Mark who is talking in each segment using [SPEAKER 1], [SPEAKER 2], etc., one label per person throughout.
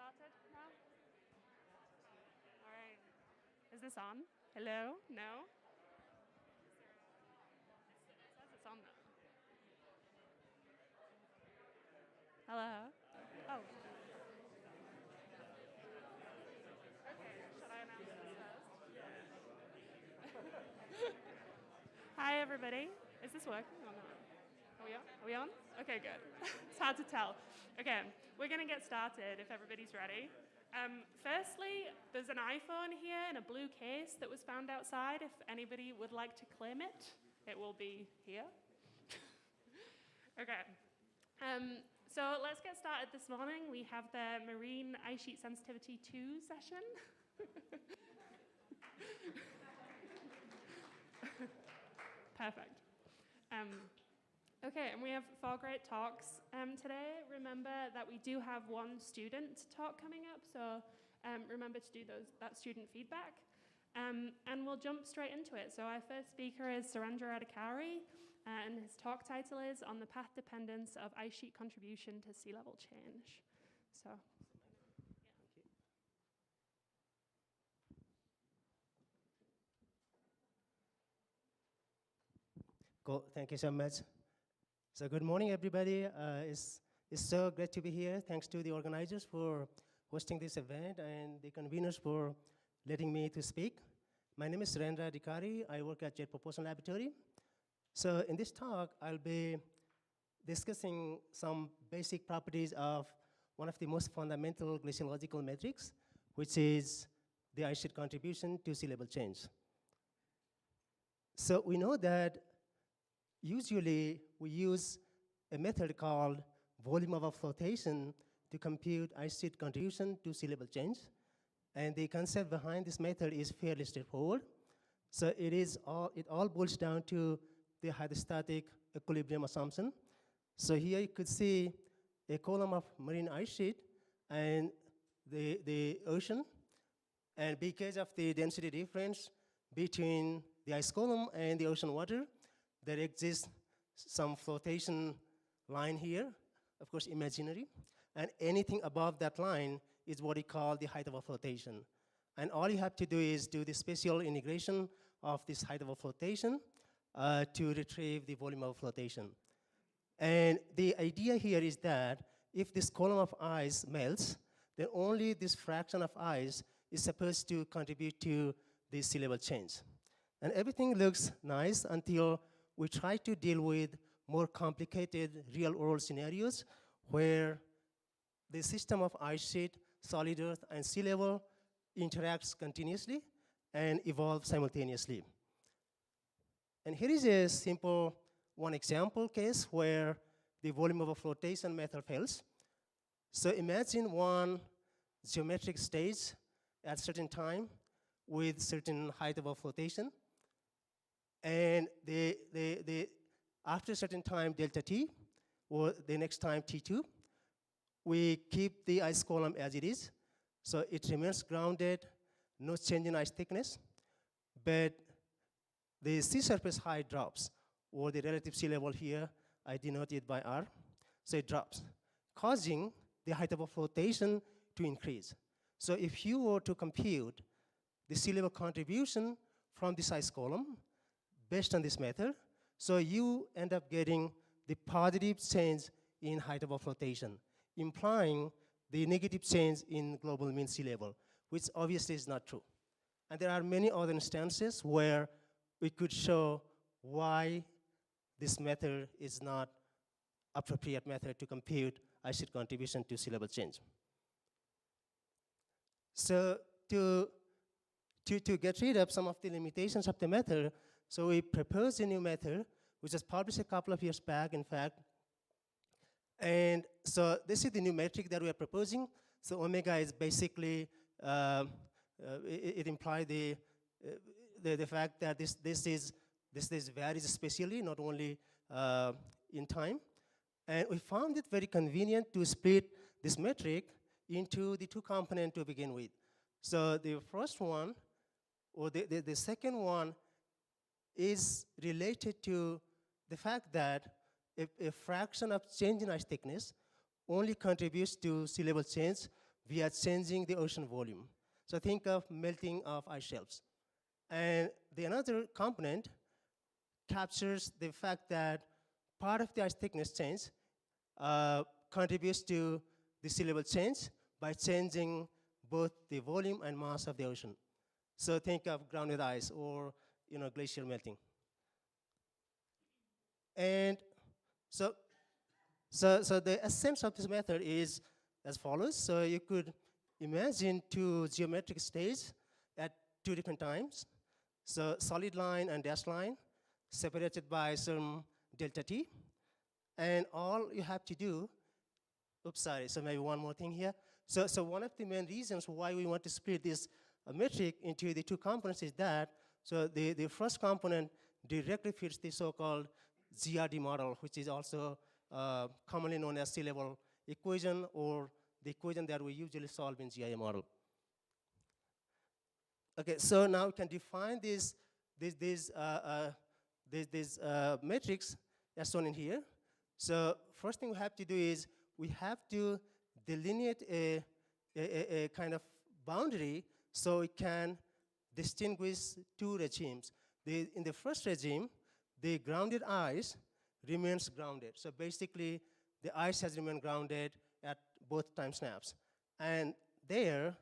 [SPEAKER 1] started now? All right. Is this on? Hello? No? It says it's on though. Hello? Oh. Okay, should I announce this first? Hi, everybody. Is this working or not? Are we on? Are we on? Okay, good. It's hard to tell. Okay, we're going to get started if everybody's ready. Firstly, there's an iPhone here in a blue case that was found outside. If anybody would like to claim it, it will be here. Okay. So let's get started this morning. We have the Marine Ice Sheet Sensitivity 2 session. Perfect. Okay, and we have 4 great talks today. Remember that we do have 1 student talk coming up, so remember to do that student feedback. And we'll jump straight into it. So our first speaker is Surendra Adhikari, and his talk title is On the Path Dependence of Ice Sheet Contribution to Sea Level Change. So, yeah.
[SPEAKER 2] Cool. Thank you so much. So good morning, everybody. It's so great to be here. Thanks to the organizers for hosting this event and the conveners for letting me to speak. My name is Surendra Adhikari. I work at Jet Propulsion Laboratory. So in this talk, I'll be discussing some basic properties of one of the most fundamental glaciological metrics, which is the ice sheet contribution to sea level change. So we know that usually we use a method called volume over flotation to compute ice sheet contribution to sea level change. And the concept behind this method is fairly straightforward. So it all boils down to the hydrostatic equilibrium assumption. So here you could see a column of marine ice sheet and the ocean. And because of the density difference between the ice column and the ocean water, there exists some flotation line here, of course imaginary, and anything above that line is what we call the height of flotation. And all you have to do is do the spatial integration of this height of flotation to retrieve the volume of flotation. And the idea here is that if this column of ice melts, then only this fraction of ice is supposed to contribute to the sea level change. And everything looks nice until we try to deal with more complicated real-world scenarios where the system of ice sheet, solid earth, and sea level interacts continuously and evolve simultaneously. And here is a simple one example case where the volume over flotation method fails. So imagine one geometric stage at a certain time with certain height of flotation. And after a certain time, delta t, or the next time t2, we keep the ice column as it is. So it remains grounded, no change in ice thickness. But the sea surface height drops, or the relative sea level here, I denote it by R. So it drops, causing the height of flotation to increase. So if you were to compute the sea level contribution from this ice column, based on this method, so you end up getting the positive change in height of flotation, implying the negative change in global mean sea level, which obviously is not true. And there are many other instances where we could show why this method is not appropriate method to compute ice sheet contribution to sea level change. So to get rid of some of the limitations of the method, so we proposed a new method, which was published a couple of years back, in fact. And so this is the new metric that we are proposing. So omega is basically, it implies the fact that this varies spatially, not only in time. And we found it very convenient to split this metric into the 2 components to begin with. So the first one, or the second one, is related to the fact that a fraction of change in ice thickness only contributes to sea level change we are changing the ocean volume. So think of melting of ice shelves. And the another component captures the fact that part of the ice thickness change contributes to the sea level change by changing both the volume and mass of the ocean. So think of grounded ice or glacier melting. And so the essence of this method is as follows. So you could imagine two geometric states at two different times. So solid line and dashed line separated by some delta t. And all you have to do, oops, sorry, so maybe one more thing here. So one of the main reasons why we want to split this metric into the two components is that, so the first component directly fits the so-called GRD model, which is also commonly known as sea level equation, or the equation that we usually solve in GIA model. Okay, so now we can define these metrics as shown in here. So first thing we have to do is we have to delineate a kind of boundary so we can distinguish two regimes. In the first regime, the grounded ice remains grounded. So basically, the ice has remained grounded at both time snaps. And there,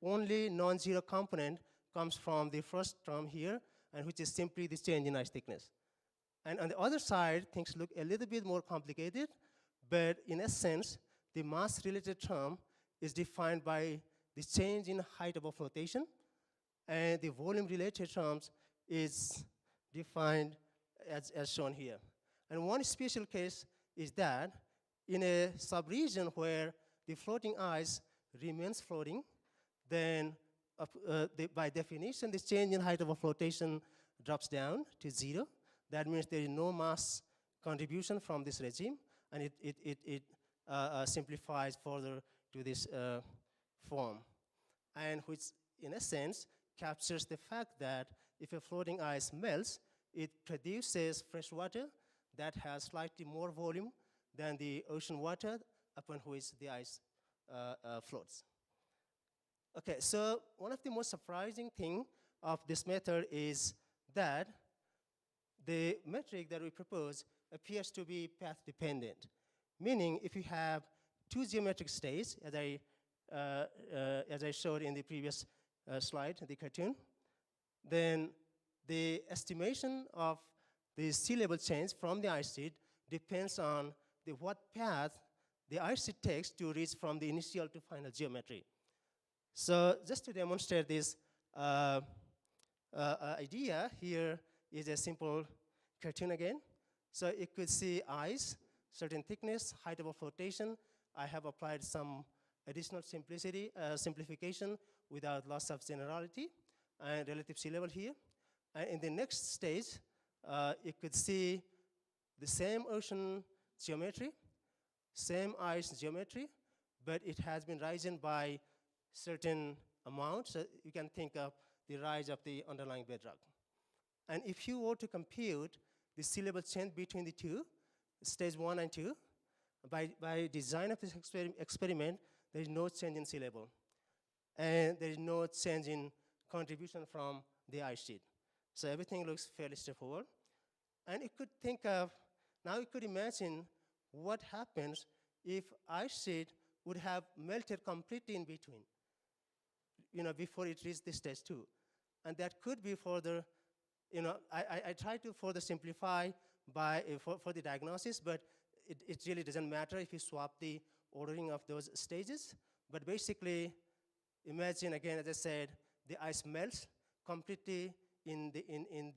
[SPEAKER 2] only non-zero component comes from the first term here, and which is simply the change in ice thickness. And on the other side, things look a little bit more complicated, but in essence, the mass-related term is defined by the change in height of a flotation, and the volume-related terms is defined as shown here. And one special case is that in a subregion where the floating ice remains floating, then by definition, the change in height of a flotation drops down to 0. That means there is no mass contribution from this regime, and it simplifies further to this form, and which, in a sense, captures the fact that if a floating ice melts, it produces fresh water that has slightly more volume than the ocean water upon which the ice floats. Okay, so one of the most surprising things of this method is that the metric that we propose appears to be path dependent, meaning if you have two geometric states, as I showed in the previous slide, the cartoon, then the estimation of the sea level change from the ice sheet depends on what path the ice sheet takes to reach from the initial to final geometry. So just to demonstrate this idea, here is a simple cartoon again. So you could see ice, certain thickness, height of a flotation. I have applied some additional simplification without loss of generality and relative sea level here. And in the next stage, you could see the same ocean geometry, same ice geometry, but it has been risen by certain amount. So you can think of the rise of the underlying bedrock. And if you were to compute the sea level change between the two, stage 1 and 2, by design of this experiment, there is no change in sea level. And there is no change in contribution from the ice sheet. So everything looks fairly straightforward. And you could think of, now you could imagine what happens if ice sheet would have melted completely in between, before it reached this stage 2. And that could be further, I try to further simplify for the diagnosis, but it really doesn't matter if you swap the ordering of those stages. But basically, imagine again, as I said, the ice melts completely in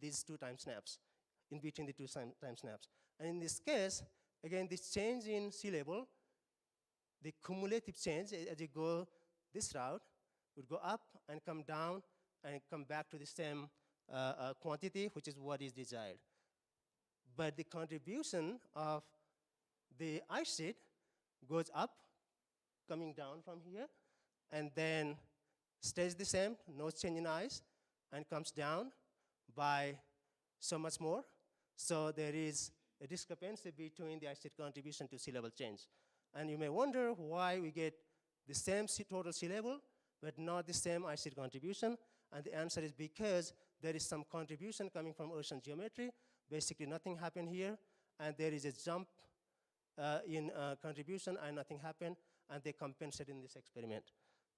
[SPEAKER 2] these two time snaps, in between the two time snaps. And in this case, again, this change in sea level, the cumulative change as you go this route would go up and come down and come back to the same quantity, which is what is desired. But the contribution of the ice sheet goes up, coming down from here, and then stays the same, no change in ice, and comes down by so much more. So there is a discrepancy between the ice sheet contribution to sea level change. And you may wonder why we get the same total sea level, but not the same ice sheet contribution? And the answer is because there is some contribution coming from ocean geometry. Basically, nothing happened here, and there is a jump in contribution, and nothing happened, and they compensate in this experiment.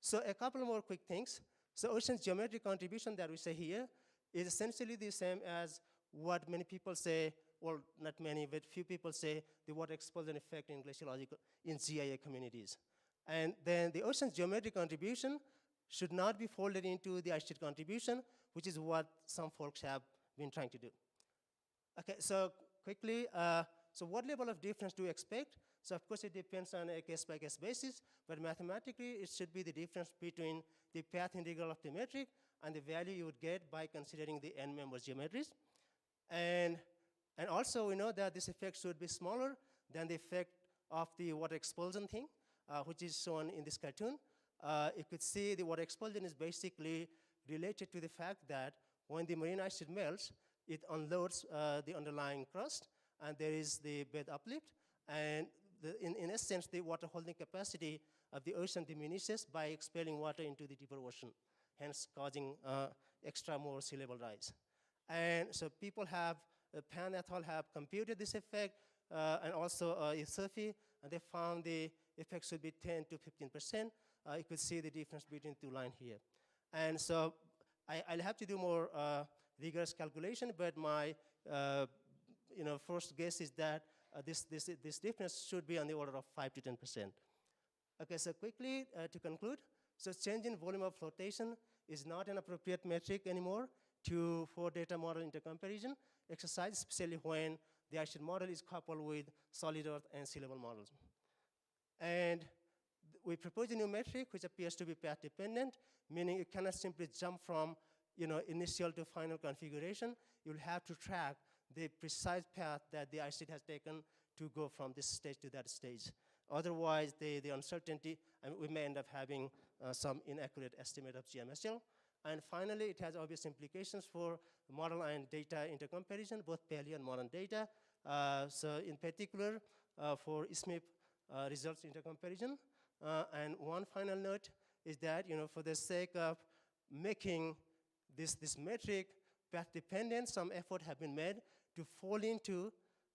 [SPEAKER 2] So a couple more quick things. So ocean geometry contribution that we say here is essentially the same as what many people say, well, not many, but few people say, the water expulsion effect in glaciological, in GIA communities. And then the ocean geometry contribution should not be folded into the ice sheet contribution, which is what some folks have been trying to do. Okay, so quickly, so what level of difference do we expect? So of course it depends on a case-by-case basis, but mathematically it should be the difference between the path integral of the metric and the value you would get by considering the n-member geometries. And also we know that this effect should be smaller than the effect of the water expulsion thing, which is shown in this cartoon. You could see the water expulsion is basically related to the fact that when the marine ice sheet melts, it unloads the underlying crust, and there is the bed uplift. And in essence, the water holding capacity of the ocean diminishes by expelling water into the deeper ocean, hence causing extra more sea level rise. And so people have, Pan et al. Have computed this effect, and also USAP, and they found the effect should be 10 to 15%. You could see the difference between two lines here. And so I'll have to do more rigorous calculation, but my first guess is that this difference should be on the order of 5 to 10%. Okay, so quickly to conclude, so change in volume of flotation is not an appropriate metric anymore for data model intercomparison exercise, especially when the ice sheet model is coupled with solid earth and sea level models. And we propose a new metric which appears to be path dependent, meaning you cannot simply jump from initial to final configuration. You'll have to track the precise path that the ice sheet has taken to go from this stage to that stage. Otherwise, the uncertainty, and we may end up having some inaccurate estimate of GMSL. And finally, it has obvious implications for model and data intercomparison, both paleo and modern data. So in particular, for SMIP results intercomparison. And one final note is that, for the sake of making this metric path dependent, some effort have been made to fall into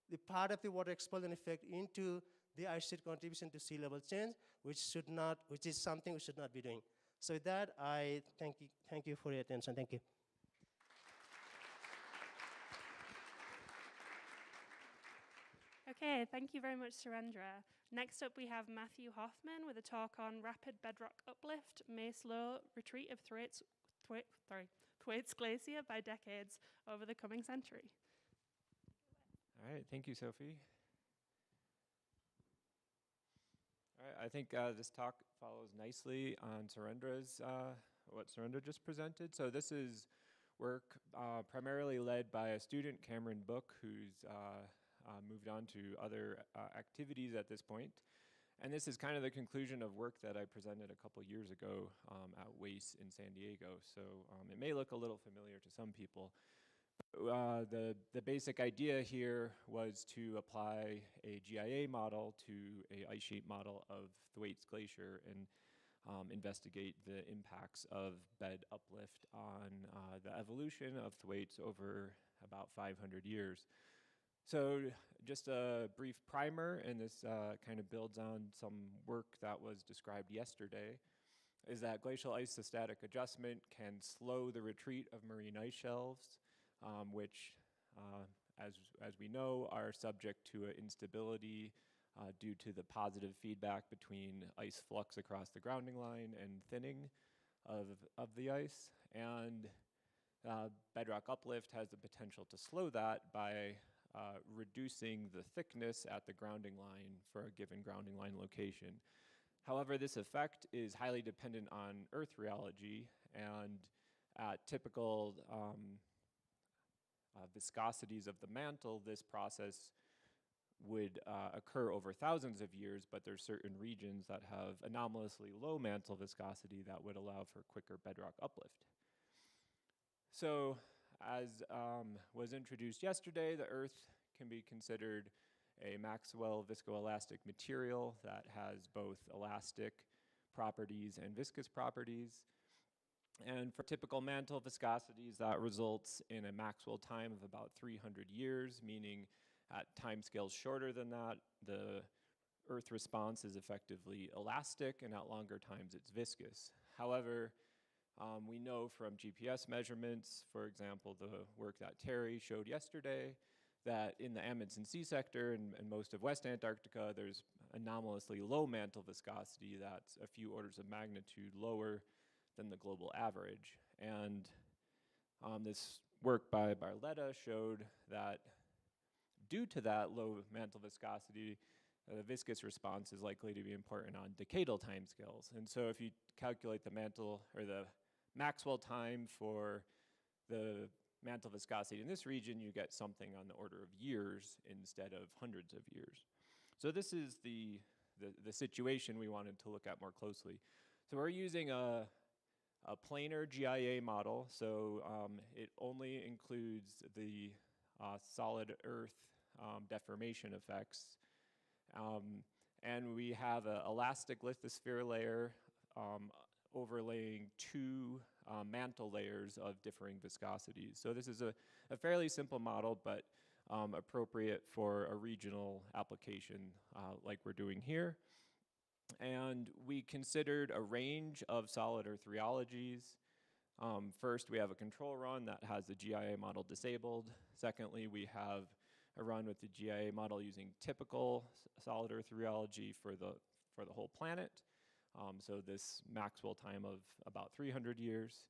[SPEAKER 2] the part of the water expulsion effect into the ice sheet contribution to sea level change, which is something we should not be doing. So with that, I thank you for your attention. Thank you.
[SPEAKER 1] Okay, thank you very much, Surendra. Next up, we have Matthew Hoffman with a talk on rapid bedrock uplift may slow retreat of Thwaites Glacier by decades over the coming century.
[SPEAKER 3] All right, thank you, Sophie. All right, I think this talk follows nicely on Surendra's, what Surendra just presented. So this is work primarily led by a student, Cameron Book, who's moved on to other activities at this point. And this is kind of the conclusion of work that I presented a couple years ago at WAIS in San Diego. So it may look a little familiar to some people. The basic idea here was to apply a GIA model to a ice sheet model of Thwaites Glacier and investigate the impacts of bed uplift on the evolution of Thwaites over about 500 years. So just a brief primer, and this kind of builds on some work that was described yesterday, is that glacial isostatic adjustment can slow the retreat of marine ice shelves, which, as we know, are subject to instability due to the positive feedback between ice flux across the grounding line and thinning of the ice. And bedrock uplift has the potential to slow that by reducing the thickness at the grounding line for a given grounding line location. However, this effect is highly dependent on earth rheology, and at typical viscosities of the mantle, this process would occur over thousands of years, but there's certain regions that have anomalously low mantle viscosity that would allow for quicker bedrock uplift. So, as was introduced yesterday, the Earth can be considered a Maxwell viscoelastic material that has both elastic properties and viscous properties. And for typical mantle viscosities, that results in a Maxwell time of about 300 years, meaning at timescales shorter than that, the Earth response is effectively elastic, and at longer times it's viscous. However, we know from GPS measurements, for example, the work that Terry showed yesterday, that in the Amundsen Sea sector and most of West Antarctica, there's anomalously low mantle viscosity that's a few orders of magnitude lower than the global average. And this work by Barletta showed that due to that low mantle viscosity, the viscous response is likely to be important on decadal timescales. And so if you calculate the mantle or the Maxwell time for the mantle viscosity in this region, you get something on the order of years instead of hundreds of years. So this is the situation we wanted to look at more closely. So we're using a planar GIA model, so it only includes the solid Earth deformation effects. And we have an elastic lithosphere layer overlaying two mantle layers of differing viscosities. So this is a fairly simple model, but appropriate for a regional application like we're doing here. And we considered a range of solid Earth rheologies. First, we have a control run that has the GIA model disabled. Secondly, we have a run with the GIA model using typical solid Earth rheology for the whole planet. So this Maxwell time of about 300 years.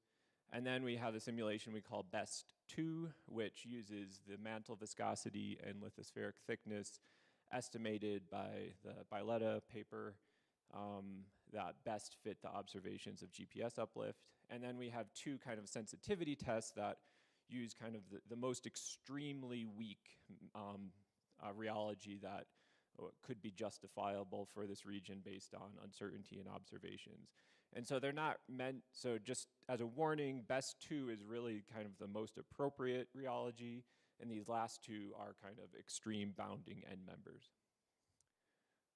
[SPEAKER 3] And then we have a simulation we call BEST2, which uses the mantle viscosity and lithospheric thickness estimated by the Barletta paper that best fit the observations of GPS uplift. And then we have two kind of sensitivity tests that use kind of the most extremely weak rheology that could be justifiable for this region based on uncertainty and observations. And so they're not meant, so just as a warning, BEST2 is really kind of the most appropriate rheology, and these last two are kind of extreme bounding end members.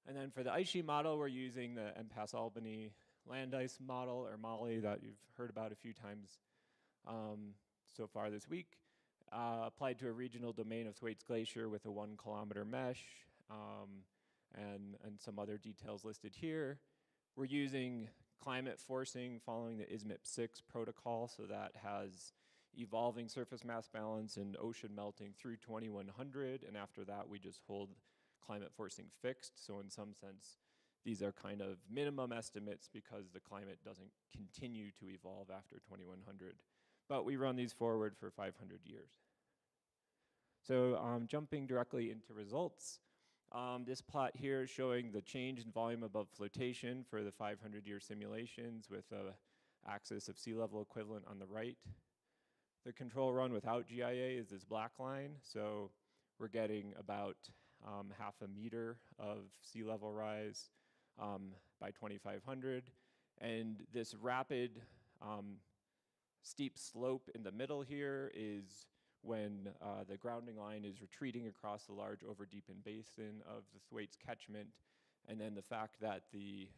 [SPEAKER 3] And then for the ice sheet model, we're using the MPAS Albany land ice model, or MOLLE, that you've heard about a few times so far this week, applied to a regional domain of Thwaites Glacier with a 1 kilometer mesh, and some other details listed here. We're using climate forcing following the ISMIP-6 protocol, so that has evolving surface mass balance and ocean melting through 2100, and after that we just hold climate forcing fixed. So in some sense, these are kind of minimum estimates because the climate doesn't continue to evolve after 2100. But we run these forward for 500 years. So jumping directly into results, this plot here is showing the change in volume above flotation for the 500-year simulations with an axis of sea level equivalent on the right. The control run without GIA is this black line, so we're getting about half a meter of sea level rise by 2500. And this rapid steep slope in the middle here is when the grounding line is retreating across the large overdeepened basin of the Thwaites catchment. And then the fact that the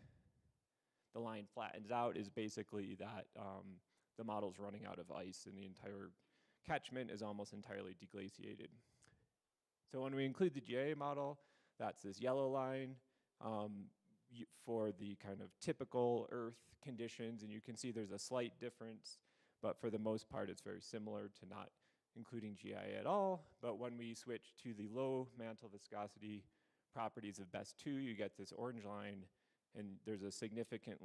[SPEAKER 3] line flattens out is basically that the model's running out of ice and the entire catchment is almost entirely deglaciated. So when we include the GIA model, that's this yellow line for the kind of typical Earth conditions, and you can see there's a slight difference, but for the most part it's very similar to not including GIA at all. But when we switch to the low mantle viscosity properties of BEST2, you get this orange line, and there's a significant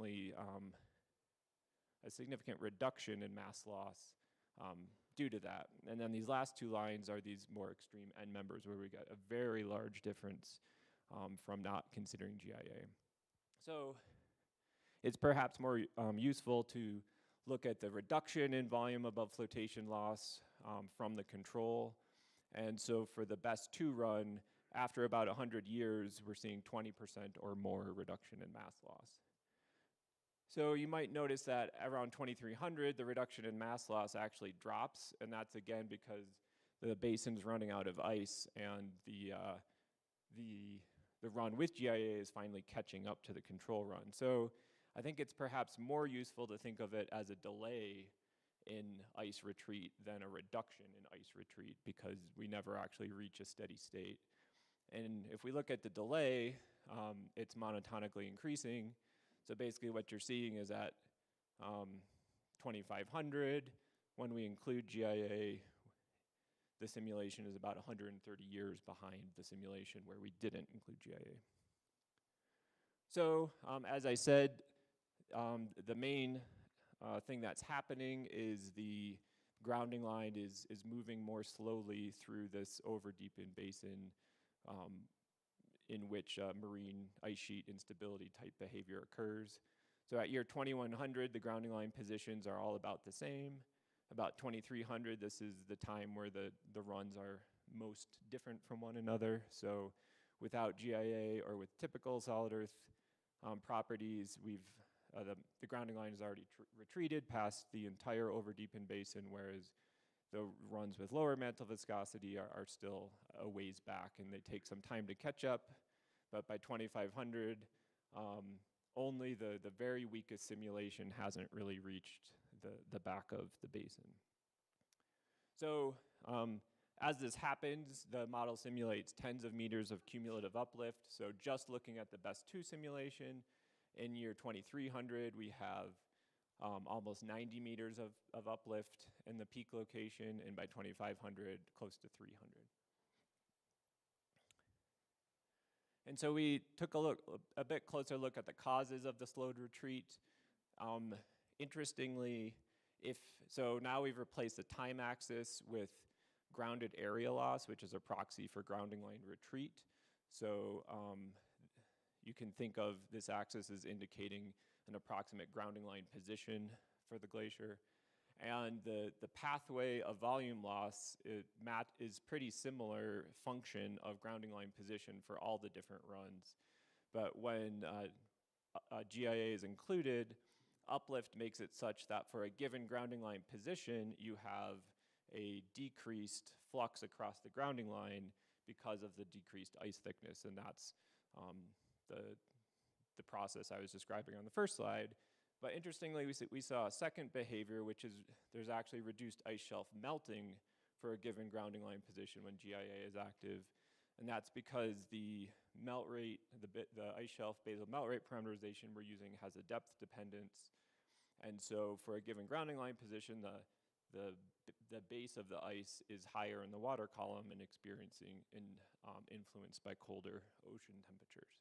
[SPEAKER 3] reduction in mass loss due to that. And then these last two lines are these more extreme end members where we get a very large difference from not considering GIA. So it's perhaps more useful to look at the reduction in volume above flotation loss from the control. And so for the BEST2 run, after about 100 years, we're seeing 20% or more reduction in mass loss. So you might notice that around 2300, the reduction in mass loss actually drops, and that's again because the basin's running out of ice, and the run with GIA is finally catching up to the control run. So I think it's perhaps more useful to think of it as a delay in ice retreat than a reduction in ice retreat, because we never actually reach a steady state. And if we look at the delay, it's monotonically increasing. So basically what you're seeing is at 2500, when we include GIA, the simulation is about 130 years behind the simulation where we didn't include GIA. So as I said, the main thing that's happening is the grounding line is moving more slowly through this over-deepened basin in which marine ice sheet instability type behavior occurs. So at year 2100, the grounding line positions are all about the same. About 2300, this is the time where the runs are most different from one another. So without GIA or with typical solid earth properties, the grounding line is already retreated past the entire over-deepened basin, whereas the runs with lower mantle viscosity are still a ways back, and they take some time to catch up. But by 2500, only the very weakest simulation hasn't really reached the back of the basin. So as this happens, the model simulates tens of meters of cumulative uplift. So just looking at the best 2 simulation, in year 2300, we have almost 90 meters of uplift in the peak location, and by 2500, close to 300. And so we took a bit closer look at the causes of the slowed retreat. Interestingly, so now we've replaced the time axis with grounded area loss, which is a proxy for grounding line retreat. So you can think of this axis as indicating an approximate grounding line position for the glacier. And the pathway of volume loss is pretty similar function of grounding line position for all the different runs. But when GIA is included, uplift makes it such that for a given grounding line position, you have a decreased flux across the grounding line because of the decreased ice thickness. And that's the process I was describing on the first slide. But interestingly, we saw a second behavior, which is there's actually reduced ice shelf melting for a given grounding line position when GIA is active. And that's because the melt rate, the ice shelf basal melt rate parameterization we're using has a depth dependence. And so for a given grounding line position, the base of the ice is higher in the water column and experiencing influenced by colder ocean temperatures.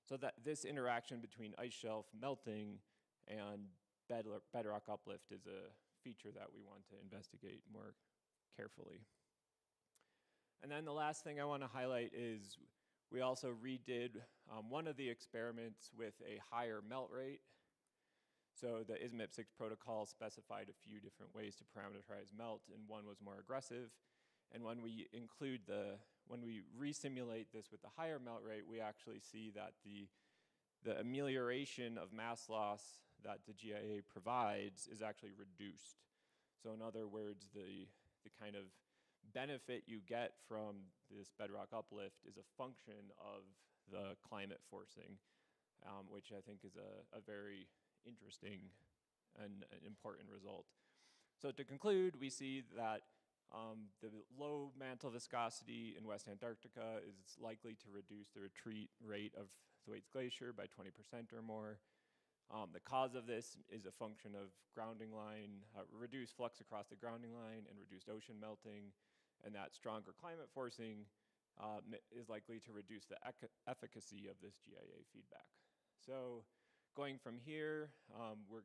[SPEAKER 3] So that this interaction between ice shelf melting and bedrock uplift is a feature that we want to investigate more carefully. And then the last thing I want to highlight is we also redid one of the experiments with a higher melt rate. So the ISMIP 6 protocol specified a few different ways to parameterize melt, and one was more aggressive. And when we resimulate this with the higher melt rate, we actually see that the amelioration of mass loss that the GIA provides is actually reduced. So in other words, the kind of benefit you get from this bedrock uplift is a function of the climate forcing, which I think is a very interesting and an important result. So to conclude, we see that the low mantle viscosity in West Antarctica is likely to reduce the retreat rate of Thwaites Glacier by 20% or more. The cause of this is a function of grounding line, reduced flux across the grounding line and reduced ocean melting, and that stronger climate forcing is likely to reduce the efficacy of this GIA feedback. So going from here, we're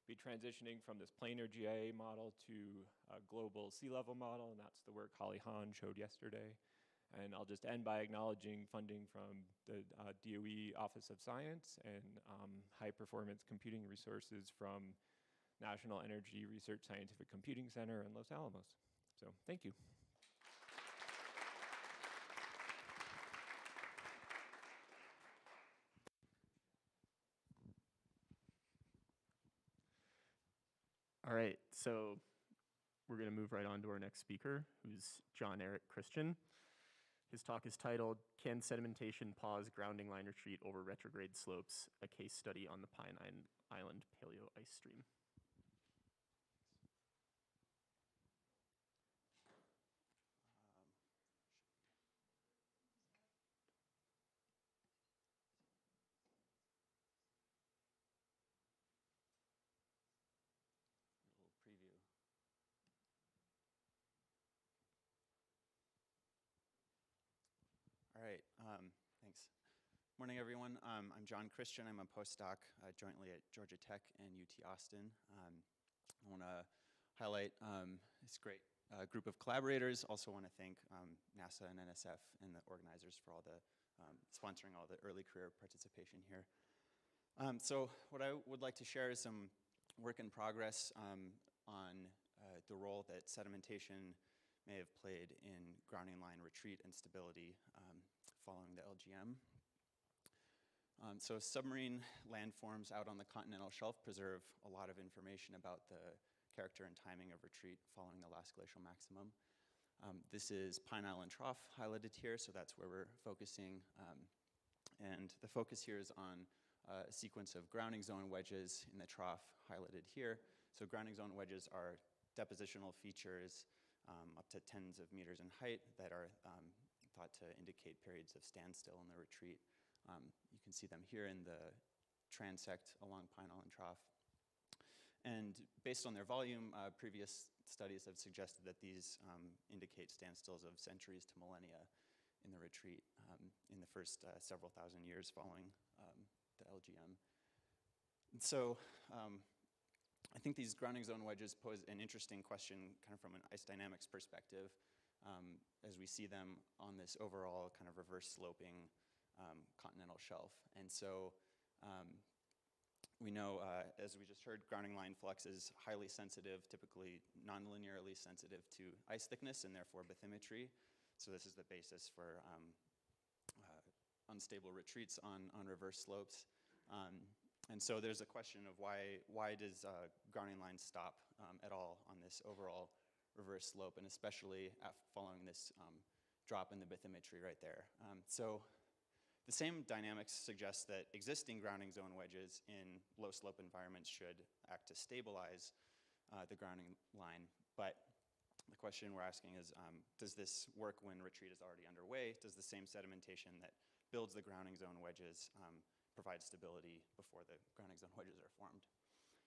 [SPEAKER 3] be transitioning from this planar GIA model to a global sea level model, and that's the work Holly Hahn showed yesterday. And I'll just end by acknowledging funding from the DOE Office of Science and high performance computing resources from National Energy Research Scientific Computing Center in Los Alamos. So thank you.
[SPEAKER 4] All right, so we're going to move right on to our next speaker, who's John Eric Christian. His talk is titled, Can Sedimentation Pause Grounding Line Retreat Over Retrograde Slopes? A Case Study on the Pine Island Paleo Ice Stream.
[SPEAKER 5] Preview. All right, thanks. Morning, everyone. I'm John Christian. I'm a postdoc jointly at Georgia Tech and UT Austin. I want to highlight this great group of collaborators. Also want to thank NASA and NSF and the organizers for all the sponsoring all the early career participation here. So what I would like to share is some work in progress on the role that sedimentation may have played in grounding line retreat and stability following the LGM. So submarine landforms out on the continental shelf preserve a lot of information about the character and timing of retreat following the last glacial maximum. This is Pine Island Trough highlighted here, so that's where we're focusing. And the focus here is on a sequence of grounding zone wedges in the trough highlighted here. So grounding zone wedges are depositional features up to tens of meters in height that are thought to indicate periods of standstill in the retreat. You can see them here in the transect along Pine Island Trough. And based on their volume, previous studies have suggested that these indicate standstills of centuries to millennia in the retreat in the first several thousand years following the LGM. And so I think these grounding zone wedges pose an interesting question kind of from an ice dynamics perspective as we see them on this overall kind of reverse sloping continental shelf. And so we know, as we just heard, grounding line flux is highly sensitive, typically non-linearly sensitive to ice thickness and therefore bathymetry. So this is the basis for unstable retreats on reverse slopes. And so there's a question of why does grounding line stop at all on this overall reverse slope, and especially following this drop in the bathymetry right there. So the same dynamics suggest that existing grounding zone wedges in low slope environments should act to stabilize the grounding line. But the question we're asking is, does this work when retreat is already underway? Does the same sedimentation that builds the grounding zone wedges provide stability before the grounding zone wedges are formed?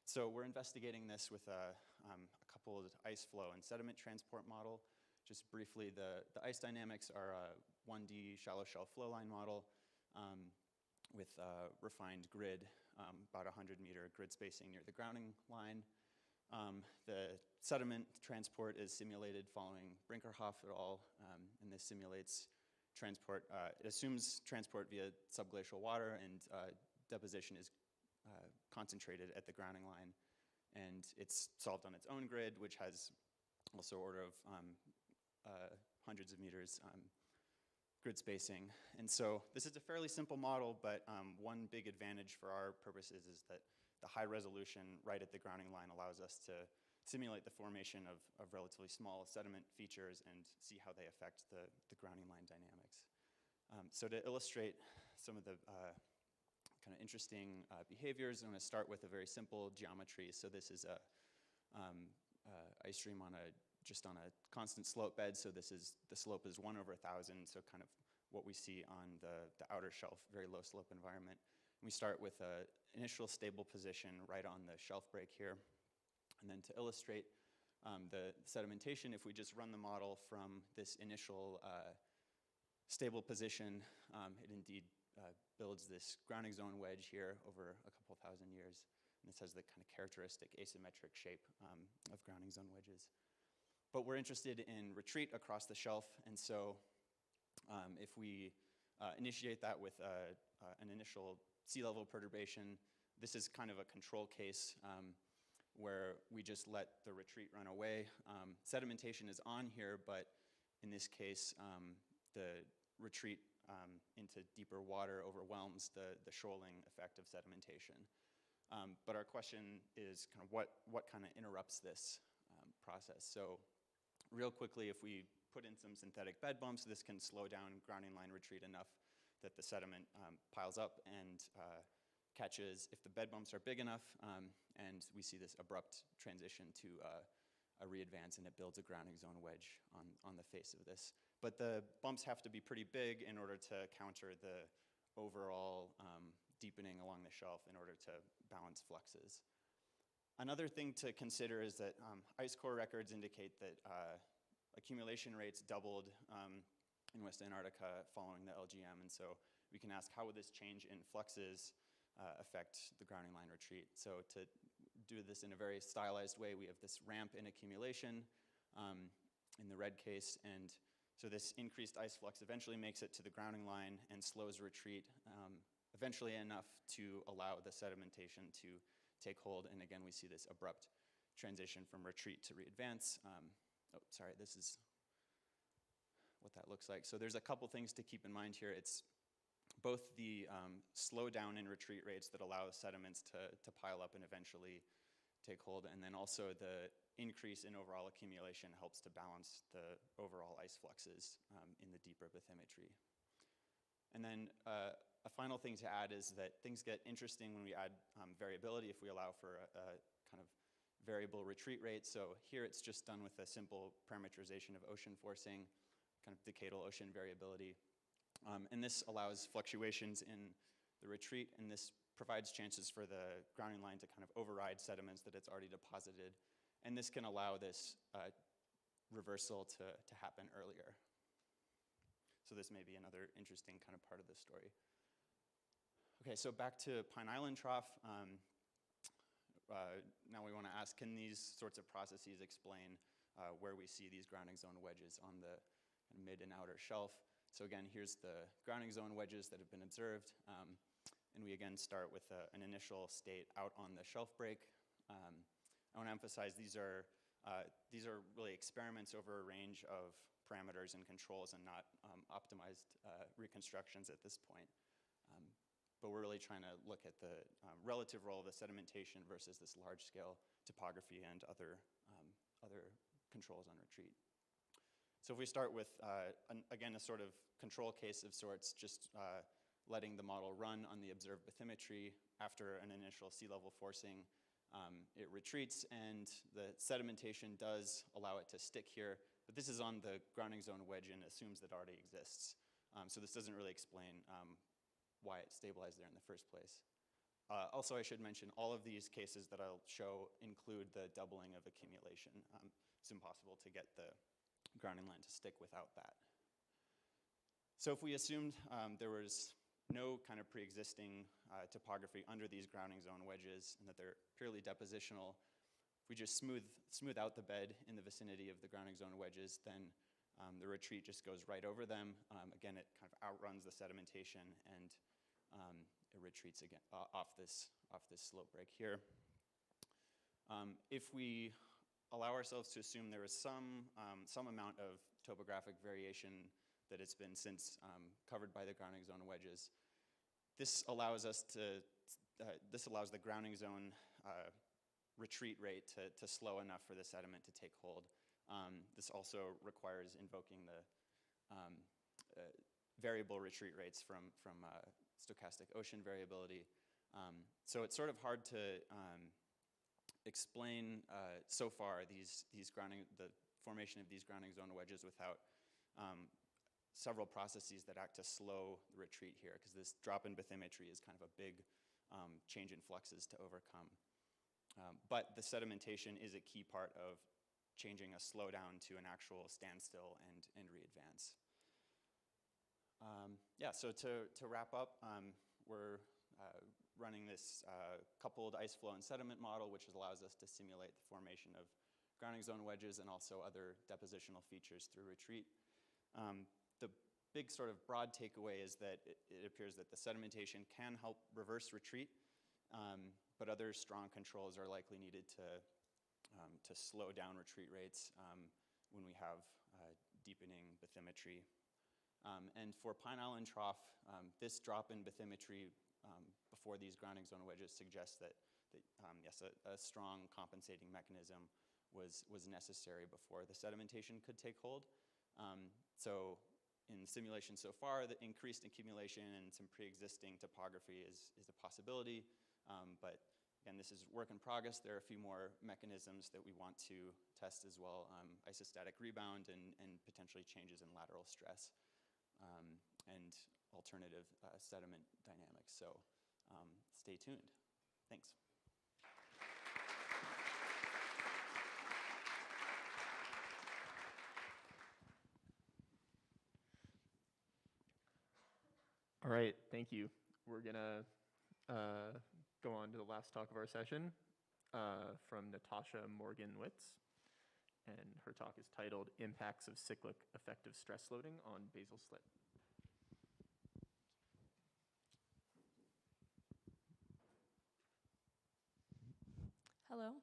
[SPEAKER 5] So we're investigating this with a couple of ice flow and sediment transport model. Just briefly, the ice dynamics are a 1D shallow shelf flow line model with a refined grid, about 100-meter grid spacing near the grounding line. The sediment transport is simulated following Brinkerhoff et al., and this simulates transport. It assumes transport via subglacial water, and deposition is concentrated at the grounding line. And it's solved on its own grid, which has also order of hundreds of meters grid spacing. And so this is a fairly simple model, but one big advantage for our purposes is that the high resolution right at the grounding line allows us to simulate the formation of relatively small sediment features and see how they affect the grounding line dynamics. So to illustrate some of the kind of interesting behaviors, I'm going to start with a very simple geometry. So this is a ice stream just on a constant slope bed. So the slope is 1/1,000. So kind of what we see on the outer shelf, very low slope environment. And we start with an initial stable position right on the shelf break here. And then to illustrate the sedimentation, if we just run the model from this initial stable position, it indeed builds this grounding zone wedge here over a couple thousand years. And this has the kind of characteristic asymmetric shape of grounding zone wedges. But we're interested in retreat across the shelf, and so if we initiate that with an initial sea level perturbation, this is kind of a control case where we just let the retreat run away. Sedimentation is on here, but in this case, the retreat into deeper water overwhelms the shoaling effect of sedimentation. But our question is kind of what kind of interrupts this process. So real quickly, if we put in some synthetic bed bumps. This can slow down grounding line retreat enough that the sediment piles up and catches if the bed bumps are big enough, and we see this abrupt transition to a re-advance, and it builds a grounding zone wedge on the face of this. But the bumps have to be pretty big in order to counter the overall deepening along the shelf in order to balance fluxes. Another thing to consider is that ice core records indicate that accumulation rates doubled in West Antarctica following the LGM, and so we can ask, how would this change in fluxes affect the grounding line retreat? So to do this in a very stylized way, we have this ramp in accumulation in the red case, and so this increased ice flux eventually makes it to the grounding line and slows retreat eventually enough to allow the sedimentation to take hold, and again we see this abrupt transition from retreat to re-advance. This is what that looks like. So there's a couple things to keep in mind here. It's both the slowdown in retreat rates that allow sediments to pile up and eventually take hold, and then also the increase in overall accumulation helps to balance the overall ice fluxes in the deeper bathymetry. And then a final thing to add is that things get interesting when we add variability if we allow for a kind of variable retreat rate. So here it's just done with a simple parameterization of ocean forcing, kind of decadal ocean variability. And this allows fluctuations in the retreat, and this provides chances for the grounding line to kind of override sediments that it's already deposited. And this can allow this reversal to happen earlier. So this may be another interesting kind of part of the story. Okay, so back to Pine Island Trough. Now we want to ask, can these sorts of processes explain where we see these grounding zone wedges on the mid and outer shelf? So again, here's the grounding zone wedges that have been observed. And we again start with an initial state out on the shelf break. I want to emphasize these are really experiments over a range of parameters and controls and not optimized reconstructions at this point. But we're really trying to look at the relative role of the sedimentation versus this large-scale topography and other controls on retreat. So if we start with, again, a sort of control case of sorts, just letting the model run on the observed bathymetry after an initial sea level forcing, it retreats, and the sedimentation does allow it to stick here, but this is on the grounding zone wedge and assumes that it already exists. So this doesn't really explain why it stabilized there in the first place. Also, I should mention, all of these cases that I'll show include the doubling of accumulation. It's impossible to get the grounding line to stick without that. So if we assumed there was no kind of pre-existing topography under these grounding zone wedges and that they're purely depositional, if we just smooth out the bed in the vicinity of the grounding zone wedges, then the retreat just goes right over them. Again, it kind of outruns the sedimentation, and it retreats again off this slope break here. If we allow ourselves to assume there is some amount of topographic variation that it's been since covered by the grounding zone wedges, this allows the grounding zone retreat rate to slow enough for the sediment to take hold. This also requires invoking the variable retreat rates from stochastic ocean variability. So it's sort of hard to explain so far the formation of these grounding zone wedges without several processes that act to slow the retreat here, because this drop in bathymetry is kind of a big change in fluxes to overcome. But the sedimentation is a key part of changing a slowdown to an actual standstill and re-advance. So to wrap up, we're running this coupled ice flow and sediment model, which allows us to simulate the formation of grounding zone wedges and also other depositional features through retreat. The big sort of broad takeaway is that it appears that the sedimentation can help reverse retreat, but other strong controls are likely needed to slow down retreat rates when we have deepening bathymetry. And for Pine Island Trough, this drop in bathymetry before these grounding zone wedges suggests that yes, a strong compensating mechanism was necessary before the sedimentation could take hold. So in simulation so far, the increased accumulation and some pre-existing topography is a possibility, but again, this is work in progress. There are a few more mechanisms that we want to test as well, isostatic rebound and potentially changes in lateral stress, and alternative sediment dynamics. So stay tuned. Thanks.
[SPEAKER 4] All right, thank you. We're gonna go on to the last talk of our session from Natasha Morgan-Witz, and her talk is titled Impacts of Cyclic Effective Stress Loading on Basal Slip.
[SPEAKER 6] Hello,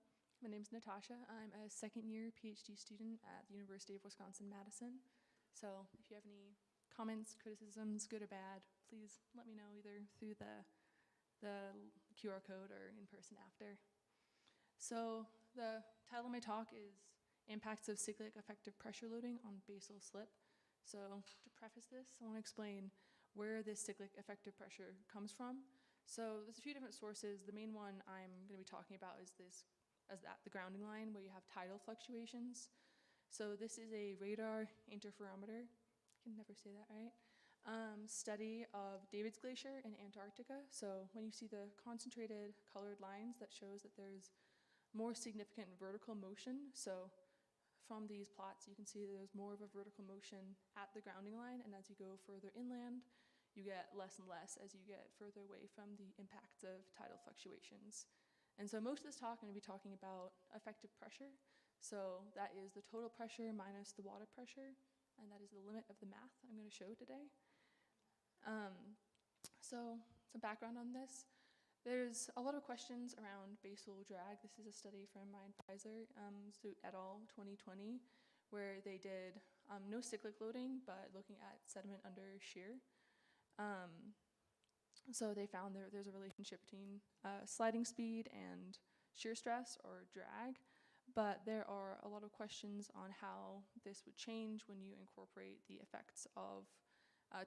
[SPEAKER 6] my name is Natasha. I'm a second-year PhD student at the University of Wisconsin-Madison. So if you have any comments, criticisms, good or bad, please let me know either through the QR code or in person after. So the title of my talk is Impacts of Cyclic Effective Pressure Loading on Basal Slip. So to preface this, I want to explain where this cyclic effective pressure comes from. So there's a few different sources. The main one I'm going to be talking about is the grounding line, where you have tidal fluctuations. So this is a radar interferometer, I can never say that right, study of David's Glacier in Antarctica. So when you see the concentrated colored lines, that shows that there's more significant vertical motion. So from these plots, you can see there's more of a vertical motion at the grounding line, and as you go further inland, you get less and less as you get further away from the impacts of tidal fluctuations. And so most of this talk, I'm going to be talking about effective pressure. So that is the total pressure minus the water pressure, and that is the limit of the math I'm going to show today. So some background on this. There's a lot of questions around basal drag. This is a study from my advisor, et al. 2020, where they did no cyclic loading, but looking at sediment under shear. So they found there's a relationship between sliding speed and shear stress or drag, but there are a lot of questions on how this would change when you incorporate the effects of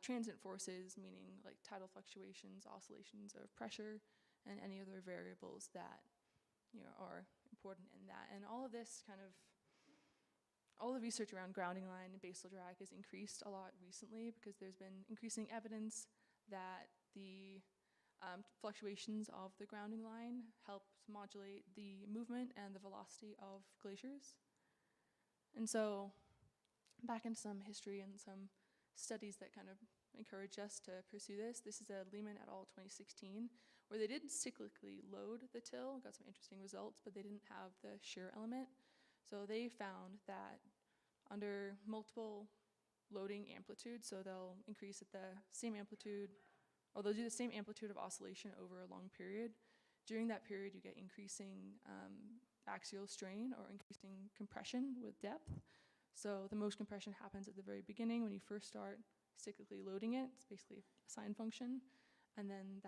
[SPEAKER 6] transient forces, meaning like tidal fluctuations, oscillations of pressure, and any other variables that are important in that. And all of this all the research around grounding line and basal drag has increased a lot recently because there's been increasing evidence that the fluctuations of the grounding line help modulate the movement and the velocity of glaciers. And so back into some history and some studies that kind of encourage us to pursue this. This is a Lehman et al. 2016, where they did cyclically load the till, got some interesting results, but they didn't have the shear element. So they found that under multiple loading amplitudes, so they'll increase at the same amplitude, or they'll do the same amplitude of oscillation over a long period. During that period, you get increasing axial strain or increasing compression with depth. So the most compression happens at the very beginning when you first start cyclically loading it. It's basically a sine function. And then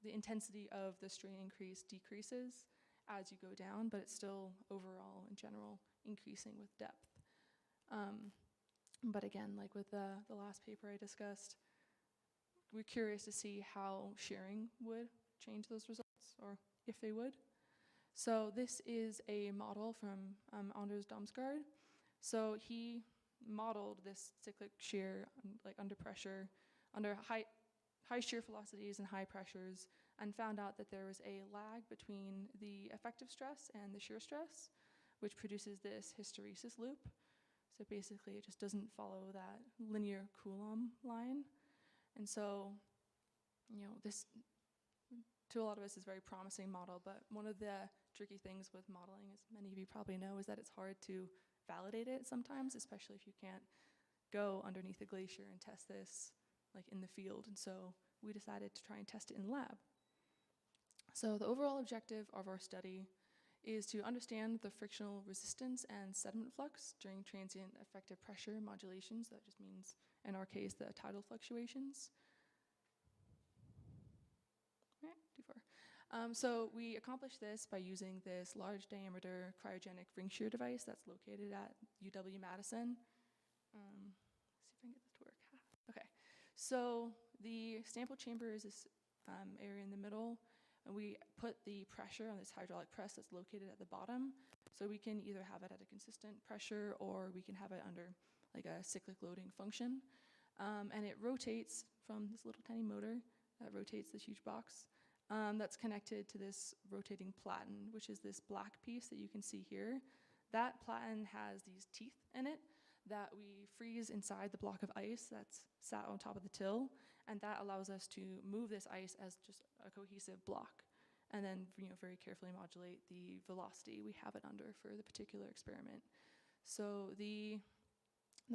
[SPEAKER 6] the intensity of the strain increase decreases as you go down, but it's still overall, in general, increasing with depth. But again, like with the last paper I discussed, we're curious to see how shearing would change those results, or if they would. So this is a model from Anders Damsgaard. So he modeled this cyclic shear like under pressure, under high shear velocities and high pressures, and found out that there was a lag between the effective stress and the shear stress, which produces this hysteresis loop. So basically it just doesn't follow that linear Coulomb line. And so, this to a lot of us is a very promising model, but one of the tricky things with modeling, as many of you probably know, is that it's hard to validate it sometimes, especially if you can't go underneath a glacier and test this like in the field. And so we decided to try and test it in the lab. So the overall objective of our study is to understand the frictional resistance and sediment flux during transient effective pressure modulations. That just means, in our case, the tidal fluctuations. Too far. So we accomplished this by using this large diameter cryogenic ring shear device that's located at UW-Madison. see if I can get this to work. Okay, so the sample chamber is this area in the middle, and we put the pressure on this hydraulic press that's located at the bottom. So we can either have it at a consistent pressure, or we can have it under like a cyclic loading function. And it rotates from this little tiny motor that rotates this huge box that's connected to this rotating platen, which is this black piece that you can see here. That platen has these teeth in it that we freeze inside the block of ice that's sat on top of the till, and that allows us to move this ice as just a cohesive block, and then very carefully modulate the velocity we have it under for the particular experiment. So the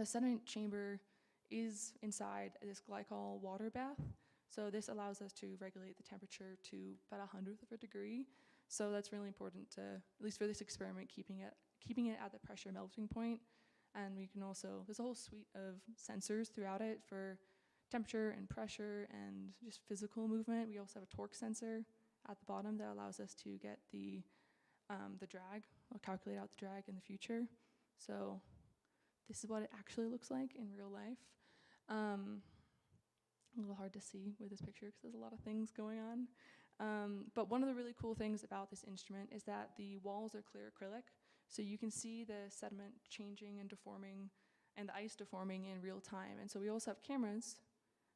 [SPEAKER 6] sediment chamber is inside this glycol water bath. So this allows us to regulate the temperature to about 1/100 of a degree. So that's really important to, at least for this experiment, keeping it at the pressure melting point. And we can also, there's a whole suite of sensors throughout it for temperature and pressure and just physical movement. We also have a torque sensor at the bottom that allows us to get the drag, or calculate out the drag in the future. So this is what it actually looks like in real life. A little hard to see with this picture because there's a lot of things going on. But one of the really cool things about this instrument is that the walls are clear acrylic. So you can see the sediment changing and deforming and the ice deforming in real time. And so we also have cameras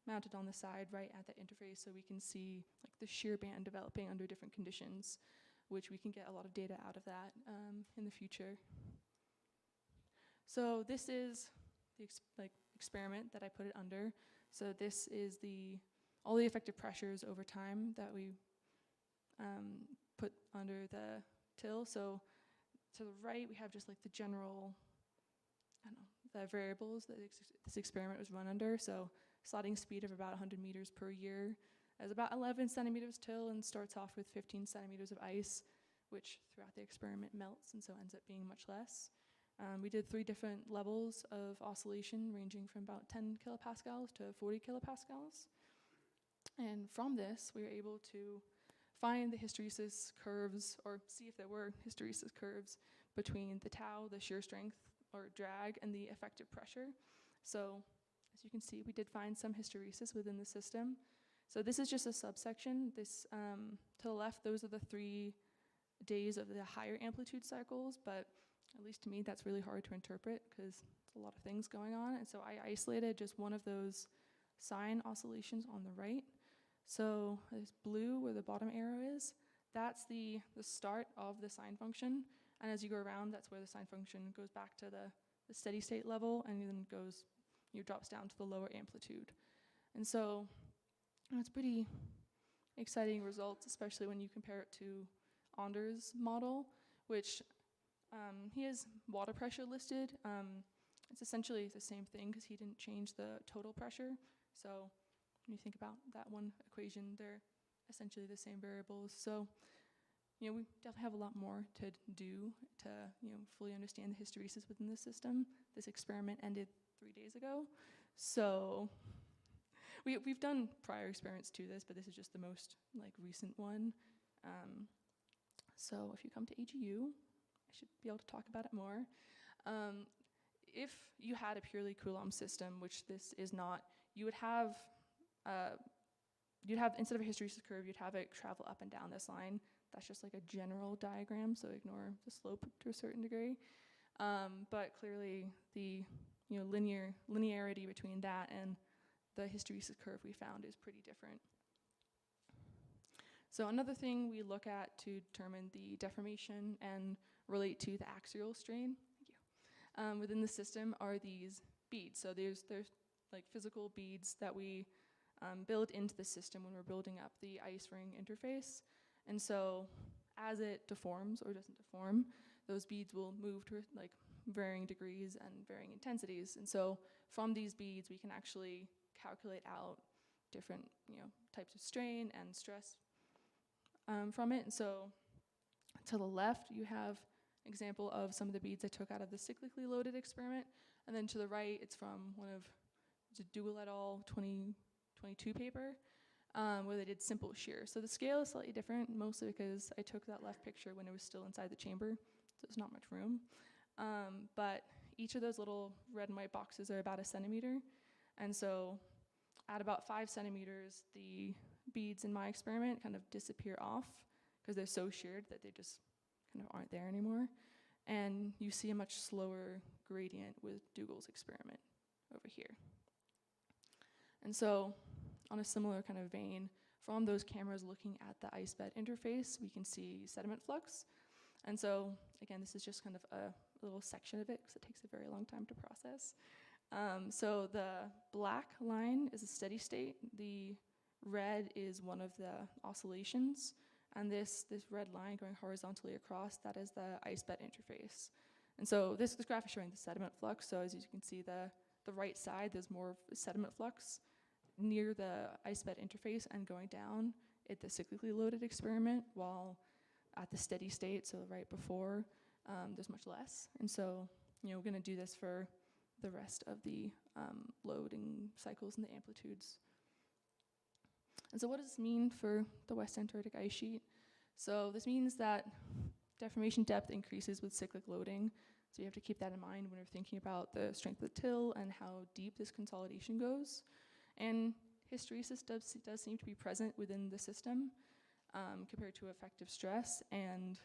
[SPEAKER 6] mounted on the side right at the interface, so we can see like the shear band developing under different conditions, which we can get a lot of data out of that in the future. So this is the experiment that I put it under. So this is all the effective pressures over time that we put under the till. So to the right, we have just like the general, the variables that this experiment was run under. So sliding speed of about 100 meters per year, as about 11 centimeters till, and starts off with 15 centimeters of ice, which throughout the experiment melts, and so ends up being much less. We did 3 different levels of oscillation, ranging from about 10 kilopascals to 40 kilopascals. And from this, we were able to find the hysteresis curves, or see if there were hysteresis curves between the tau, the shear strength or drag, and the effective pressure. So as you can see, we did find some hysteresis within the system. So this is just a subsection. This to the left, those are the 3 days of the higher amplitude cycles, but at least to me, that's really hard to interpret because there's a lot of things going on. And so I isolated just one of those sine oscillations on the right. So this blue, where the bottom arrow is, that's the start of the sine function. And as you go around, that's where the sine function goes back to the steady state level, and then drops down to the lower amplitude. And so it's pretty exciting results, especially when you compare it to Anders' model, which he has water pressure listed. It's essentially the same thing because he didn't change the total pressure. So when you think about that one equation, they're essentially the same variables. So we definitely have a lot more to do to fully understand the hysteresis within the system. This experiment ended 3 days ago. So we've done prior experiments to this, but this is just the most recent one. So if you come to AGU, I should be able to talk about it more. If you had a purely Coulomb system, which this is not, you would have, instead of a hysteresis curve, you'd have it travel up and down this line. That's just like a general diagram, so ignore the slope to a certain degree. But clearly the linearity between that and the hysteresis curve we found is pretty different. So another thing we look at to determine the deformation and relate to the axial strain within the system are these beads. So there's like physical beads that we build into the system when we're building up the ice ring interface. And so as it deforms or doesn't deform, those beads will move to varying degrees and varying intensities. And so from these beads, we can actually calculate out different types of strain and stress from it. And so to the left, you have an example of some of the beads I took out of the cyclically loaded experiment. And then to the right, it's from one of Dugal et al. 2022 paper, where they did simple shear. So the scale is slightly different, mostly because I took that left picture when it was still inside the chamber, so there's not much room. But each of those little red and white boxes are about 1 centimeter. And so at about 5 centimeters, the beads in my experiment kind of disappear off because they're so sheared that they just kind of aren't there anymore. And you see a much slower gradient with Dougal's experiment over here. And so on a similar kind of vein, from those cameras looking at the ice bed interface, we can see sediment flux. And so, again, this is just kind of a little section of it because it takes a very long time to process. So the black line is a steady state. The red is one of the oscillations. And this red line going horizontally across, that is the ice bed interface. And so this graph is showing the sediment flux. So as you can see, the right side, there's more sediment flux near the ice bed interface and going down at the cyclically loaded experiment, while at the steady state, so right before, there's much less. And so, we're going to do this for the rest of the loading cycles and the amplitudes. And so what does this mean for the West Antarctic ice sheet? So this means that deformation depth increases with cyclic loading. So you have to keep that in mind when you're thinking about the strength of the till and how deep this consolidation goes. And hysteresis does seem to be present within the system compared to effective stress, and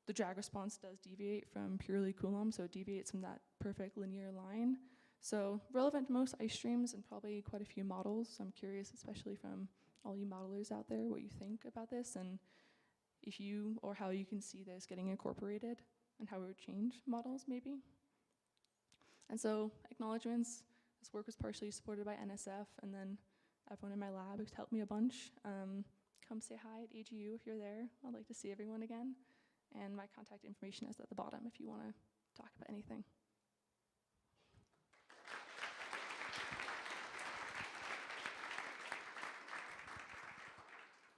[SPEAKER 6] the drag response does deviate from purely Coulomb, so it deviates from that perfect linear line. So relevant to most ice streams and probably quite a few models. So I'm curious, especially from all you modelers out there, what you think about this, and if you or how you can see this getting incorporated and how it would change models maybe. And so acknowledgements. This work was partially supported by NSF, and then everyone in my lab who's helped me a bunch. Come say hi at AGU if you're there. I'd like to see everyone again. And my contact information is at the bottom if you want to talk about anything.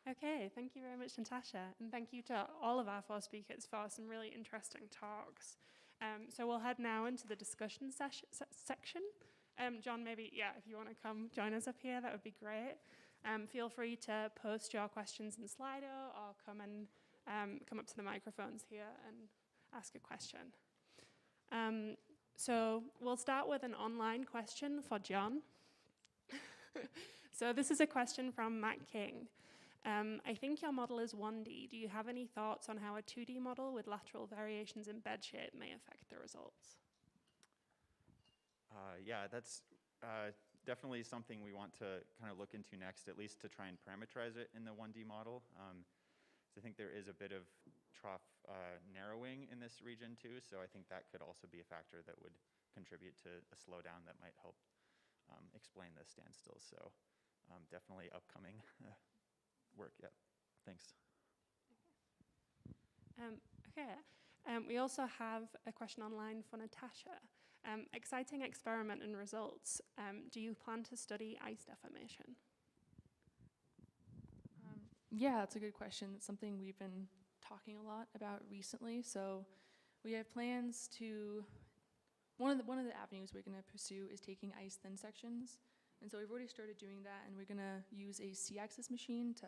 [SPEAKER 1] Okay, thank you very much, Natasha. And thank you to all of our 4 speakers for some really interesting talks. So we'll head now into the discussion section. John, maybe, if you want to come join us up here, that would be great. Feel free to post your questions in Slido or come up to the microphones here and ask a question. So we'll start with an online question for John. So this is a question from Matt King. I think your model is 1D. Do you have any thoughts on how a 2D model with lateral variations in bed shape may affect the results?
[SPEAKER 5] Yeah, that's definitely something we want to kind of look into next, at least to try and parameterize it in the 1D model. So I think there is a bit of trough narrowing in this region too, so I think that could also be a factor that would contribute to a slowdown that might help explain the standstill. So definitely upcoming work, yeah. Thanks.
[SPEAKER 1] Okay. We also have a question online for Natasha. Exciting experiment and results. Do you plan to study ice deformation?
[SPEAKER 6] Yeah, that's a good question. It's something we've been talking a lot about recently. So we have plans to, one of the avenues we're going to pursue is taking ice thin sections. And so we've already started doing that, and we're going to use a C-axis machine to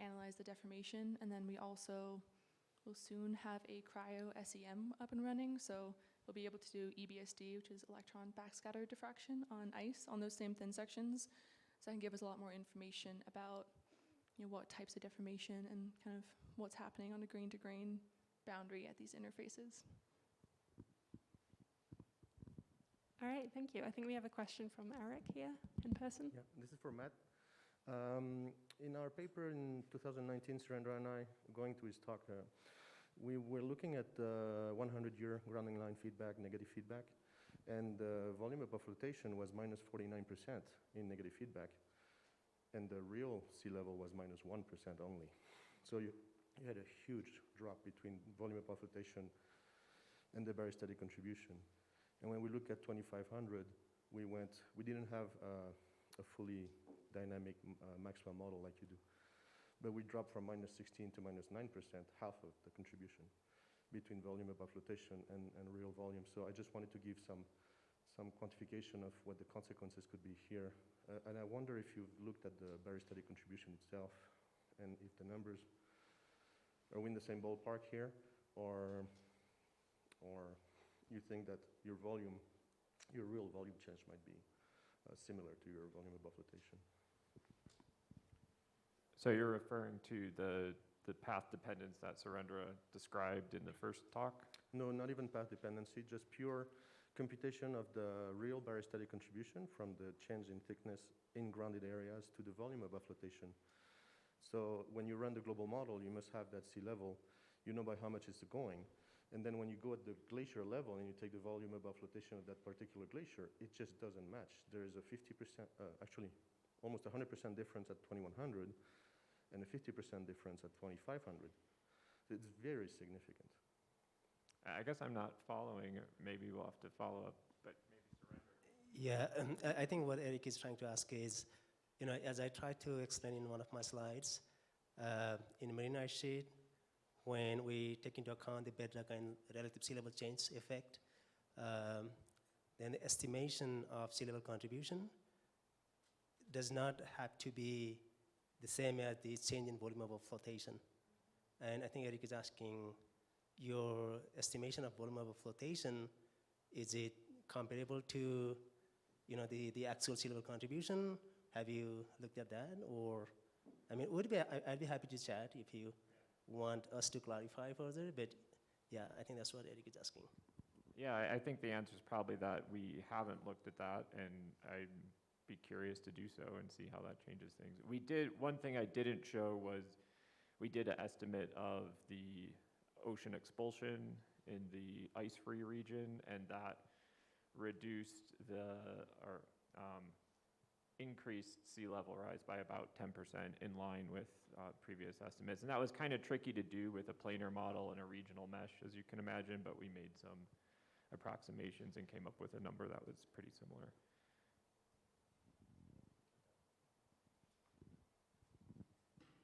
[SPEAKER 6] analyze the deformation. And then we also will soon have a cryo SEM up and running. So we'll be able to do EBSD, which is electron backscatter diffraction on ice on those same thin sections. So that can give us a lot more information about what types of deformation and kind of what's happening on a grain-to-grain boundary at these interfaces.
[SPEAKER 1] All right, thank you. I think we have a question from Eric here in person.
[SPEAKER 2] Yeah, this is for Matt. In our paper in 2019, Surendra and I, going to his talk, we were looking at 100-year grounding line feedback, negative feedback, and the volume of flotation was minus 49% in negative feedback, and the real sea level was minus 1% only. So you had a huge drop between volume of flotation and the barostatic contribution. And when we look at 2500, we didn't have a fully dynamic Maxwell model like you do. But we dropped from minus 16 to minus 9%, half of the contribution between volume above flotation and real volume. So I just wanted to give some quantification of what the consequences could be here. And I wonder if you've looked at the barostatic contribution itself, and if the numbers are we in the same ballpark here, or
[SPEAKER 7] you think that your volume, your real volume change might be similar to your volume above flotation.
[SPEAKER 3] So you're referring to the path dependence that Surendra described in the first talk?
[SPEAKER 7] No, not even path dependency, just pure computation of the real barostatic contribution from the change in thickness in grounded areas to the volume above flotation. So when you run the global model, you must have that sea level. You know by how much it's going. And then when you go at the glacier level and you take the volume above flotation of that particular glacier, it just doesn't match. There is a 50%, actually almost 100% difference at 2100 and a 50% difference at 2500. So it's very significant.
[SPEAKER 3] I guess I'm not following. Maybe we'll have to follow up, but maybe Surendra.
[SPEAKER 2] Yeah, I think what Eric is trying to ask is, you know, as I tried to explain in one of my slides, in marine ice sheet, when we take into account the bedrock and relative sea level change effect, then the estimation of sea level contribution does not have to be the same as the change in volume above flotation. And I think Eric is asking, your estimation of volume above flotation, is it comparable to, you know, the actual sea level contribution? Have you looked at that? Or, I mean, I'd be happy to chat if you want us to clarify further, but yeah, I think that's what Eric is asking.
[SPEAKER 3] Yeah, I think the answer is probably that we haven't looked at that, and I'd be curious to do so and see how that changes things. One thing I didn't show was we did an estimate of the ocean expulsion in the ice-free region, and that reduced increased sea level rise by about 10% in line with previous estimates. And that was kind of tricky to do with a planar model and a regional mesh, as you can imagine, but we made some approximations and came up with a number that was pretty similar.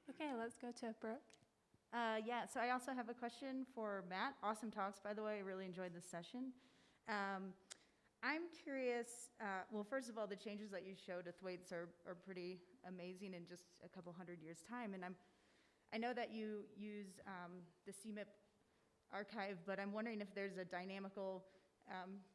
[SPEAKER 1] Okay, let's go to Brooke.
[SPEAKER 8] Yeah, so I also have a question for Matt. Awesome talks, by the way. I really enjoyed this session. I'm curious, well, first of all, the changes that you showed to Thwaites are pretty amazing in just a couple hundred years' time. And I know that you use the CMIP archive, but I'm wondering if there's a dynamical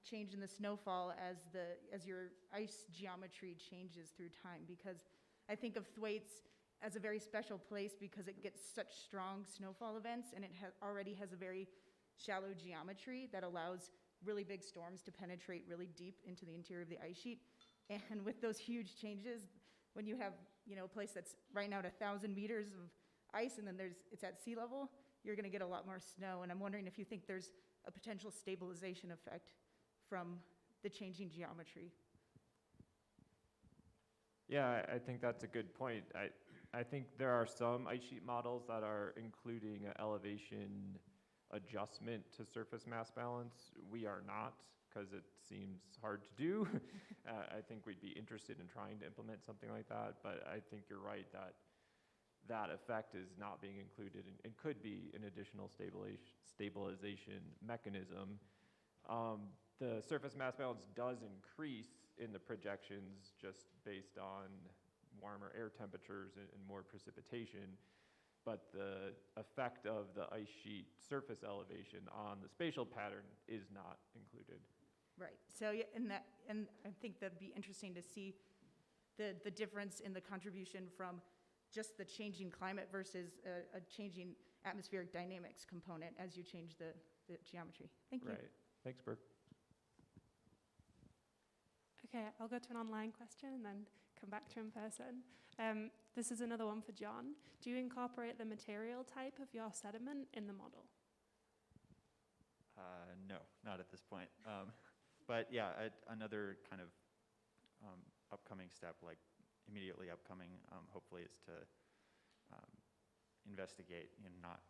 [SPEAKER 8] change in the snowfall as your ice geometry changes through time. Because I think of Thwaites as a very special place because it gets such strong snowfall events, and it already has a very shallow geometry that allows really big storms to penetrate really deep into the interior of the ice sheet. And with those huge changes, when you have, you know, a place that's right now at 1,000 meters of ice and then it's at sea level, you're gonna get a lot more snow. And I'm wondering if you think there's a potential stabilization effect from the changing geometry.
[SPEAKER 3] Yeah, I think that's a good point. I think there are some ice sheet models that are including an elevation adjustment to surface mass balance. We are not, because it seems hard to do. I think we'd be interested in trying to implement something like that, but I think you're right that that effect is not being included and could be an additional stabilization mechanism. The surface mass balance does increase in the projections just based on warmer air temperatures and more precipitation, but the effect of the ice sheet surface elevation on the spatial pattern is not included.
[SPEAKER 8] Right. So, yeah, and I think that'd be interesting to see the difference in the contribution from just the changing climate versus a changing atmospheric dynamics component as you change the geometry. Thank you.
[SPEAKER 3] Right. Thanks, Brooke.
[SPEAKER 1] Okay, I'll go to an online question and then come back to in person. This is another one for John. Do you incorporate the material type of your sediment in the model?
[SPEAKER 5] No, not at this point. But yeah, another kind of upcoming step, like immediately upcoming, hopefully, is to investigate, you know, not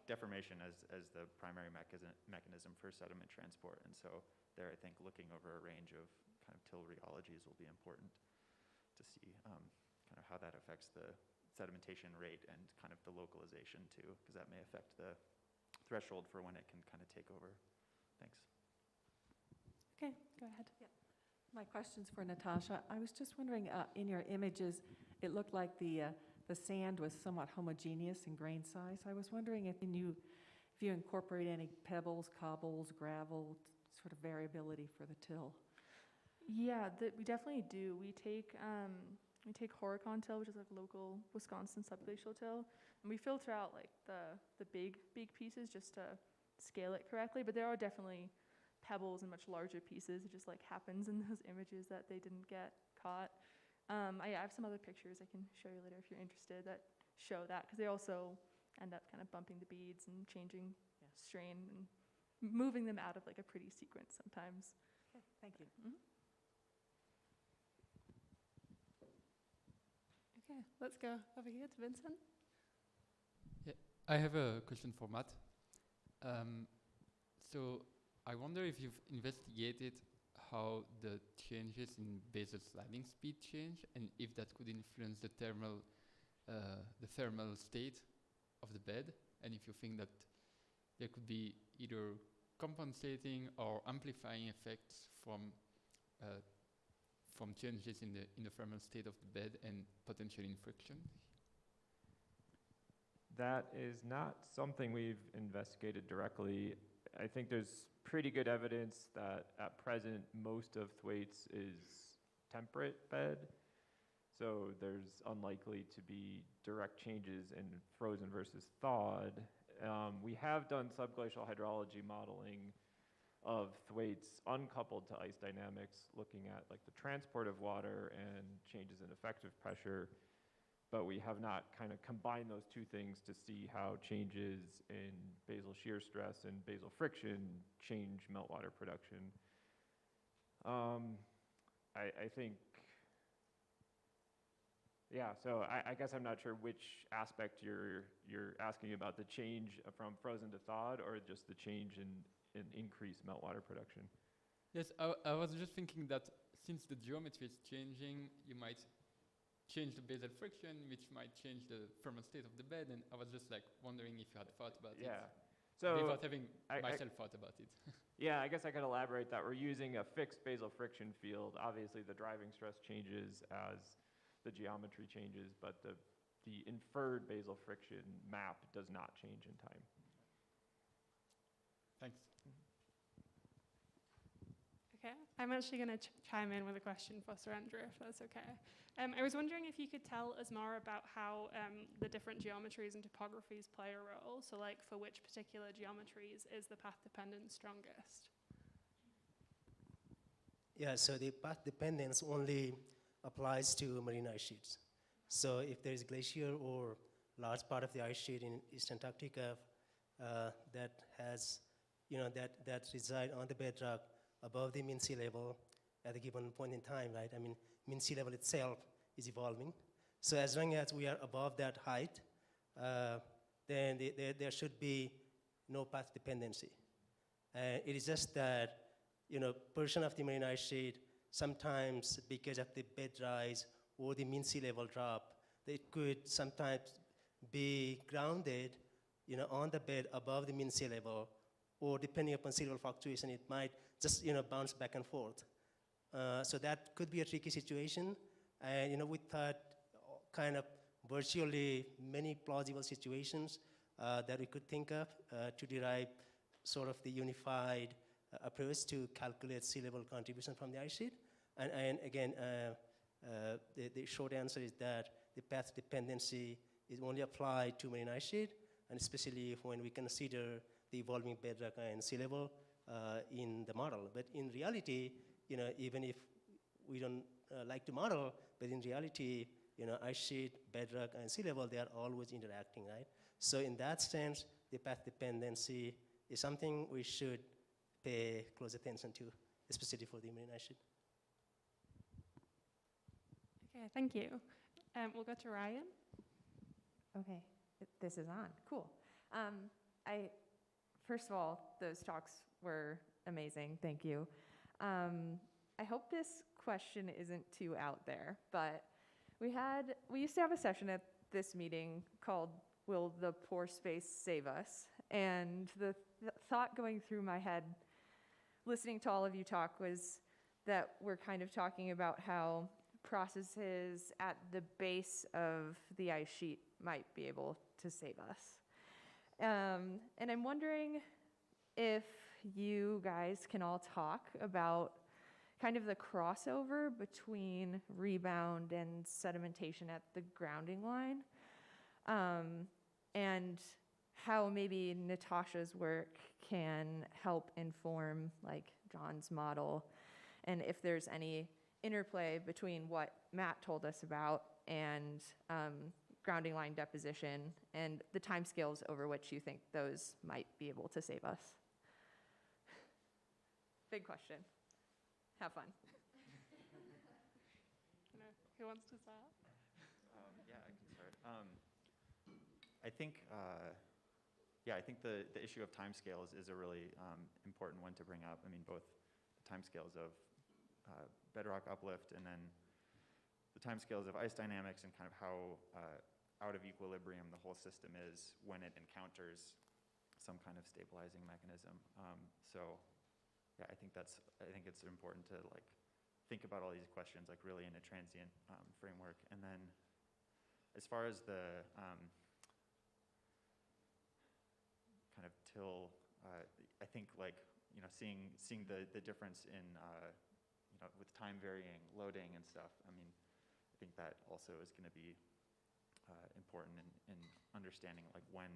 [SPEAKER 5] deformation as the primary mechanism for sediment transport. And so there, I think looking over a range of kind of till rheologies will be important to see kind of how that affects the sedimentation rate and kind of the localization too, because that may affect the threshold for when it can kind of take over. Thanks.
[SPEAKER 1] Okay, go ahead.
[SPEAKER 9] Yeah. My question's for Natasha. I was just wondering, in your images, it looked like the sand was somewhat homogeneous in grain size. I was wondering if you incorporate any pebbles, cobbles, gravel, sort of variability for the till?
[SPEAKER 6] Yeah, we definitely do. We take Horicon till, which is like local Wisconsin subglacial till, and we filter out like the big pieces just to scale it correctly. But there are definitely pebbles and much larger pieces. It just like happens in those images that they didn't get caught. I have some other pictures I can show you later if you're interested that show that, because they also end up kind of bumping the beads and changing strain and moving them out of like a pretty sequence sometimes.
[SPEAKER 9] Okay, thank you.
[SPEAKER 1] Okay, let's go over here to Vincent.
[SPEAKER 10] Yeah, I have a question for Matt. So I wonder if you've investigated how the changes in basal sliding speed change, and if that could influence the thermal state of the bed, and if you think that there could be either compensating or amplifying effects from changes in the thermal state of the bed and potentially in friction.
[SPEAKER 3] That is not something we've investigated directly. I think there's pretty good evidence that at present most of Thwaites is temperate bed, so there's unlikely to be direct changes in frozen versus thawed. We have done subglacial hydrology modeling of Thwaites uncoupled to ice dynamics, looking at like the transport of water and changes in effective pressure, but we have not kind of combined those two things to see how changes in basal shear stress and basal friction change meltwater production. I think, yeah, so I guess I'm not sure which aspect you're asking about, the change from frozen to thawed or just the change in increased meltwater production.
[SPEAKER 10] Yes, I was just thinking that since the geometry is changing, you might change the basal friction, which might change the thermal state of the bed, and I was just like wondering if you had thought about it.
[SPEAKER 3] Yeah, so
[SPEAKER 10] without having myself thought about it.
[SPEAKER 3] Yeah, I guess I could elaborate that we're using a fixed basal friction field. Obviously, the driving stress changes as the geometry changes, but the inferred basal friction map does not change in time.
[SPEAKER 10] Thanks.
[SPEAKER 1] Okay, I'm actually going to chime in with a question for Surendra, if that's okay. I was wondering if you could tell us more about how the different geometries and topographies play a role. So like for which particular geometries is the path dependence strongest?
[SPEAKER 2] Yeah, so the path dependence only applies to marine ice sheets. So if there is glacier or large part of the ice sheet in East Antarctica that has, that reside on the bedrock above the mean sea level at a given point in time, right? I mean, mean sea level itself is evolving. So as long as we are above that height, then there should be no path dependency. It is just that, portion of the marine ice sheet, sometimes because of the bed rise or the mean sea level drop, it could sometimes be grounded, on the bed above the mean sea level, or depending upon sea level fluctuation, it might just, bounce back and forth. So that could be a tricky situation. And, we thought kind of virtually many plausible situations that we could think of to derive sort of the unified approach to calculate sea level contribution from the ice sheet. And again, the short answer is that the path dependency is only applied to marine ice sheet, and especially when we consider the evolving bedrock and sea level in the model. But in reality, even if we don't like to model, but in reality, ice sheet, bedrock, and sea level, they are always interacting, right? So in that sense, the path dependency is something we should pay close attention to, especially for the marine ice sheet.
[SPEAKER 1] Okay, thank you. We'll go to Ryan.
[SPEAKER 11] Okay, this is on. Cool. First of all, those talks were amazing. Thank you. I hope this question isn't too out there, but we used to have a session at this meeting called "Will the Pore Space Save Us?" And the thought going through my head, listening to all of you talk, was that we're kind of talking about how processes at the base of the ice sheet might be able to save us. And I'm wondering if you guys can all talk about kind of the crossover between rebound and sedimentation at the grounding line, and how maybe Natasha's work can help inform like John's model, and if there's any interplay between what Matt told us about and grounding line deposition and the timescales over which you think those might be able to save us. Big question. Have fun.
[SPEAKER 1] Who wants to start?
[SPEAKER 5] Yeah, I can start. I think, I think the issue of timescales is a really important one to bring up. I mean, both the timescales of bedrock uplift and then the timescales of ice dynamics and kind of how out of equilibrium the whole system is when it encounters some kind of stabilizing mechanism. Yeah, I think it's important to like think about all these questions like really in a transient framework. And then as far as the kind of till, I think like, you know, seeing the difference in, you know, with time varying loading and stuff, I mean, I think that also is going to be important in understanding like when,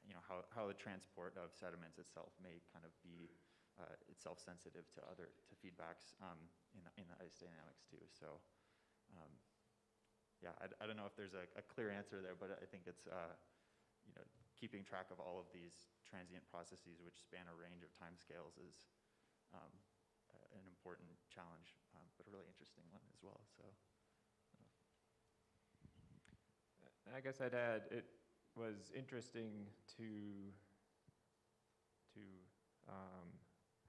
[SPEAKER 5] you know, how the transport of sediments itself may kind of be itself sensitive to feedbacks in the ice dynamics too. So yeah, I don't know if there's a clear answer there, but I think it's you know, keeping track of all of these transient processes which span a range of timescales is an important challenge, but a really interesting one as well. So
[SPEAKER 3] I guess I'd add it was interesting to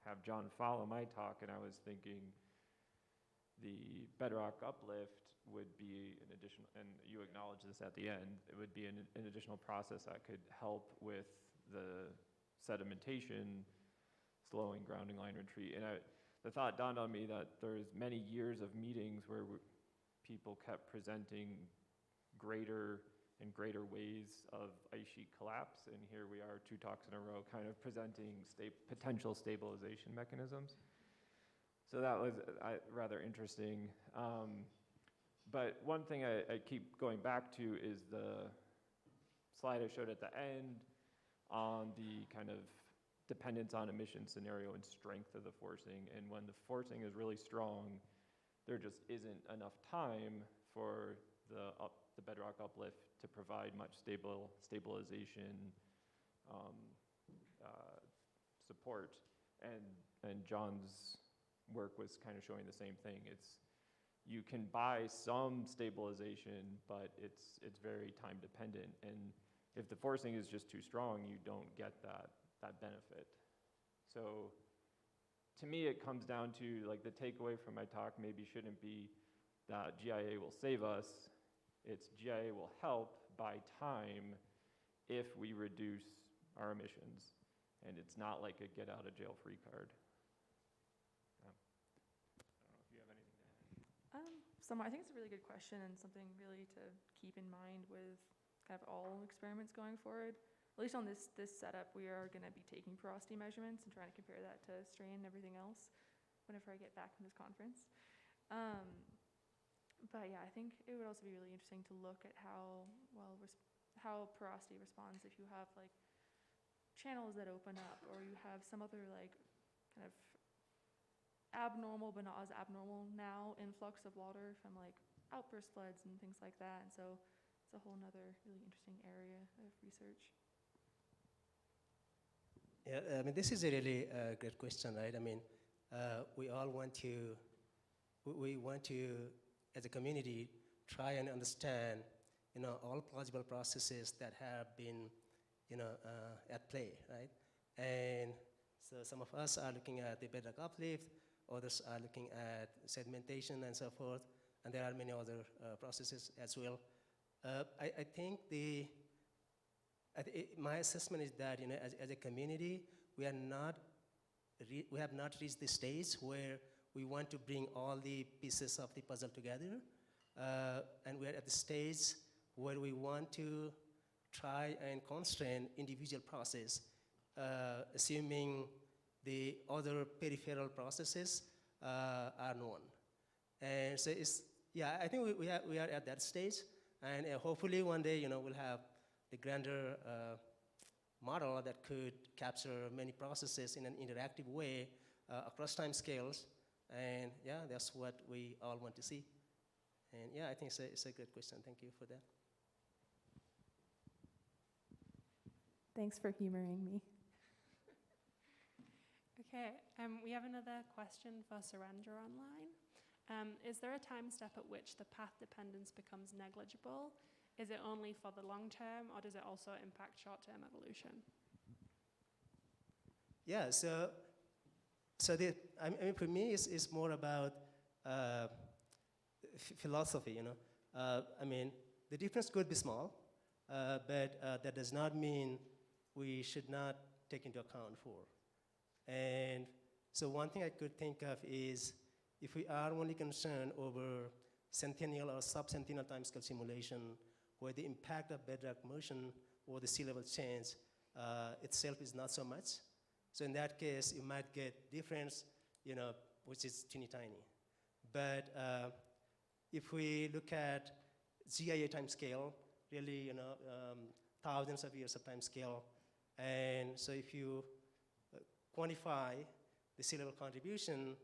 [SPEAKER 3] have John follow my talk, and I was thinking the bedrock uplift would be an additional, and you acknowledge this at the end, it would be an additional process that could help with the sedimentation, slowing grounding line retreat. And the thought dawned on me that there's many years of meetings where people kept presenting greater and greater ways of ice sheet collapse, and here we are 2 talks in a row kind of presenting potential stabilization mechanisms. So that was rather interesting. But one thing I keep going back to is the slide I showed at the end on the kind of dependence on emission scenario and strength of the forcing. And when the forcing is really strong, there just isn't enough time for the bedrock uplift to provide much stabilization support. And John's work was kind of showing the same thing. You can buy some stabilization, but it's very time dependent. And if the forcing is just too strong, you don't get that benefit. So to me, it comes down to like the takeaway from my talk maybe shouldn't be that GIA will save us. It's GIA will help buy time if we reduce our emissions. And it's not like a get out of jail free card. I don't know if you have anything to add.
[SPEAKER 6] I think it's a really good question and something really to keep in mind with kind of all experiments going forward. At least on this setup, we are going to be taking porosity measurements and trying to compare that to strain and everything else whenever I get back from this conference. But yeah, I think it would also be really interesting to look at how porosity responds if you have like channels that open up, or you have some other like kind of abnormal but not as abnormal now influx of water from like outburst floods and things like that. And so it's a whole nother really interesting area of research.
[SPEAKER 2] Yeah, I mean, this is a really great question, right? I mean, we want to, as a community, try and understand, you know, all plausible processes that have been, you know, at play, right? And so some of us are looking at the bedrock uplift, others are looking at sedimentation and so forth, and there are many other processes as well. I think my assessment is that, you know, as a community, we have not reached the stage where we want to bring all the pieces of the puzzle together, and we're at the stage where we want to try and constrain individual process assuming the other peripheral processes are known. And so it's, yeah, I think we are at that stage, and hopefully one day, we'll have the grander model that could capture many processes in an interactive way across time scales. And yeah, that's what we all want to see. And yeah, I think it's a good question. Thank you for that.
[SPEAKER 11] Thanks for humoring me.
[SPEAKER 1] Okay, we have another question for Surendra online. Is there a time step at which the path dependence becomes negligible? Is it only for the long term, or does it also impact short-term evolution?
[SPEAKER 2] Yeah, so I mean, for me, it's more about philosophy, I mean, the difference could be small, but that does not mean we should not take into account for. And so one thing I could think of is, if we are only concerned over centennial or sub-centennial timescale simulation, where the impact of bedrock motion or the sea level change itself is not so much. So in that case, you might get difference, which is teeny tiny. But if we look at GIA timescale, really, thousands of years of timescale, and so if you quantify the sea level contribution,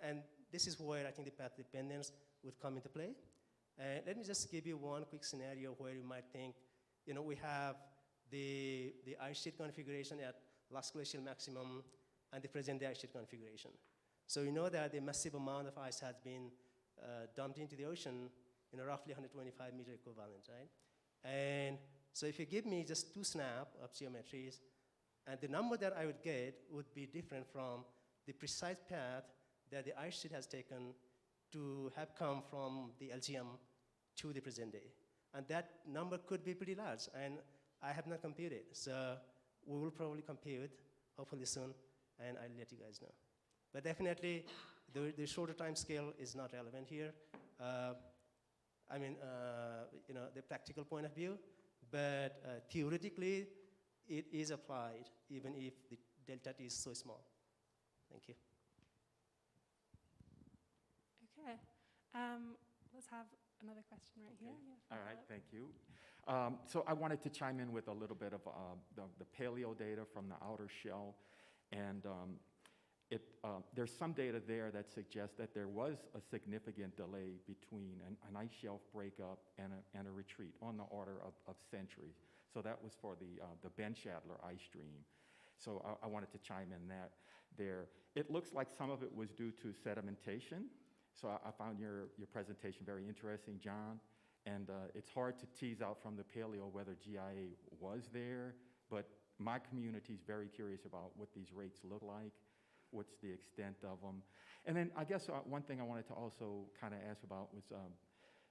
[SPEAKER 2] and this is where I think the path dependence would come into play. And let me just give you one quick scenario where you might think, we have the ice sheet configuration at last glacial maximum and the present day ice sheet configuration. So you know that the massive amount of ice has been dumped into the ocean, roughly 125 meter equivalent, right? And so if you give me just 2 snaps of geometries, and the number that I would get would be different from the precise path that the ice sheet has taken to have come from the LGM to the present day. And that number could be pretty large, and I have not computed. So we will probably compute, hopefully soon, and I'll let you guys know. But definitely, the shorter time scale is not relevant here. I mean, the practical point of view, but theoretically, it is applied, even if the delta T is so small. Thank you.
[SPEAKER 1] Okay, let's have another question right here. Yeah,
[SPEAKER 12] all right, thank you. So I wanted to chime in with a little bit of the paleo data from the outer shell. And there's some data there that suggests that there was a significant delay between an ice shelf breakup and a retreat on the order of centuries. So that was for the Ben Shadler ice stream. So I wanted to chime in there. It looks like some of it was due to sedimentation. So I found your presentation very interesting, John. And it's hard to tease out from the paleo whether GIA was there, but my community is very curious about what these rates look like, what's the extent of them. And then I guess one thing I wanted to also kind of ask about was,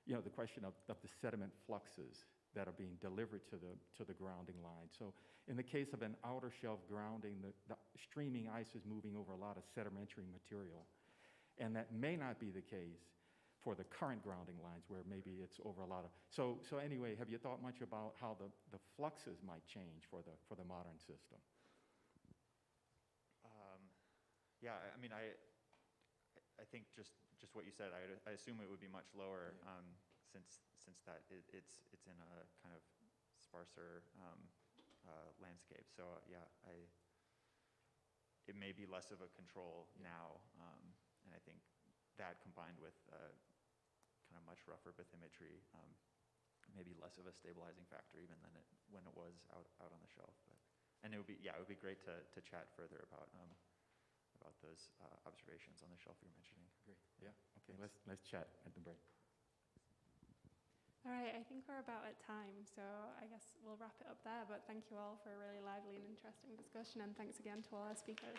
[SPEAKER 12] the question of the sediment fluxes that are being delivered to the grounding line. So in the case of an outer shelf grounding, the streaming ice is moving over a lot of sedimentary material. And that may not be the case for the current grounding lines, where maybe it's over a lot of. So anyway, have you thought much about how the fluxes might change for the modern system?
[SPEAKER 5] Yeah, I mean, I think just what you said. I assume it would be much lower, since that it's in a kind of sparser landscape. So yeah, it may be less of a control now, and I think that combined with kind of much rougher bathymetry, maybe less of a stabilizing factor even than when it was out on the shelf. And it would be great to chat further about those observations on the shelf you're mentioning.
[SPEAKER 12] Great. Yeah. Okay. Let's chat at the break.
[SPEAKER 1] All right, I think we're about at time, so I guess we'll wrap it up there. But thank you all for a really lively and interesting discussion, and thanks again to all our speakers.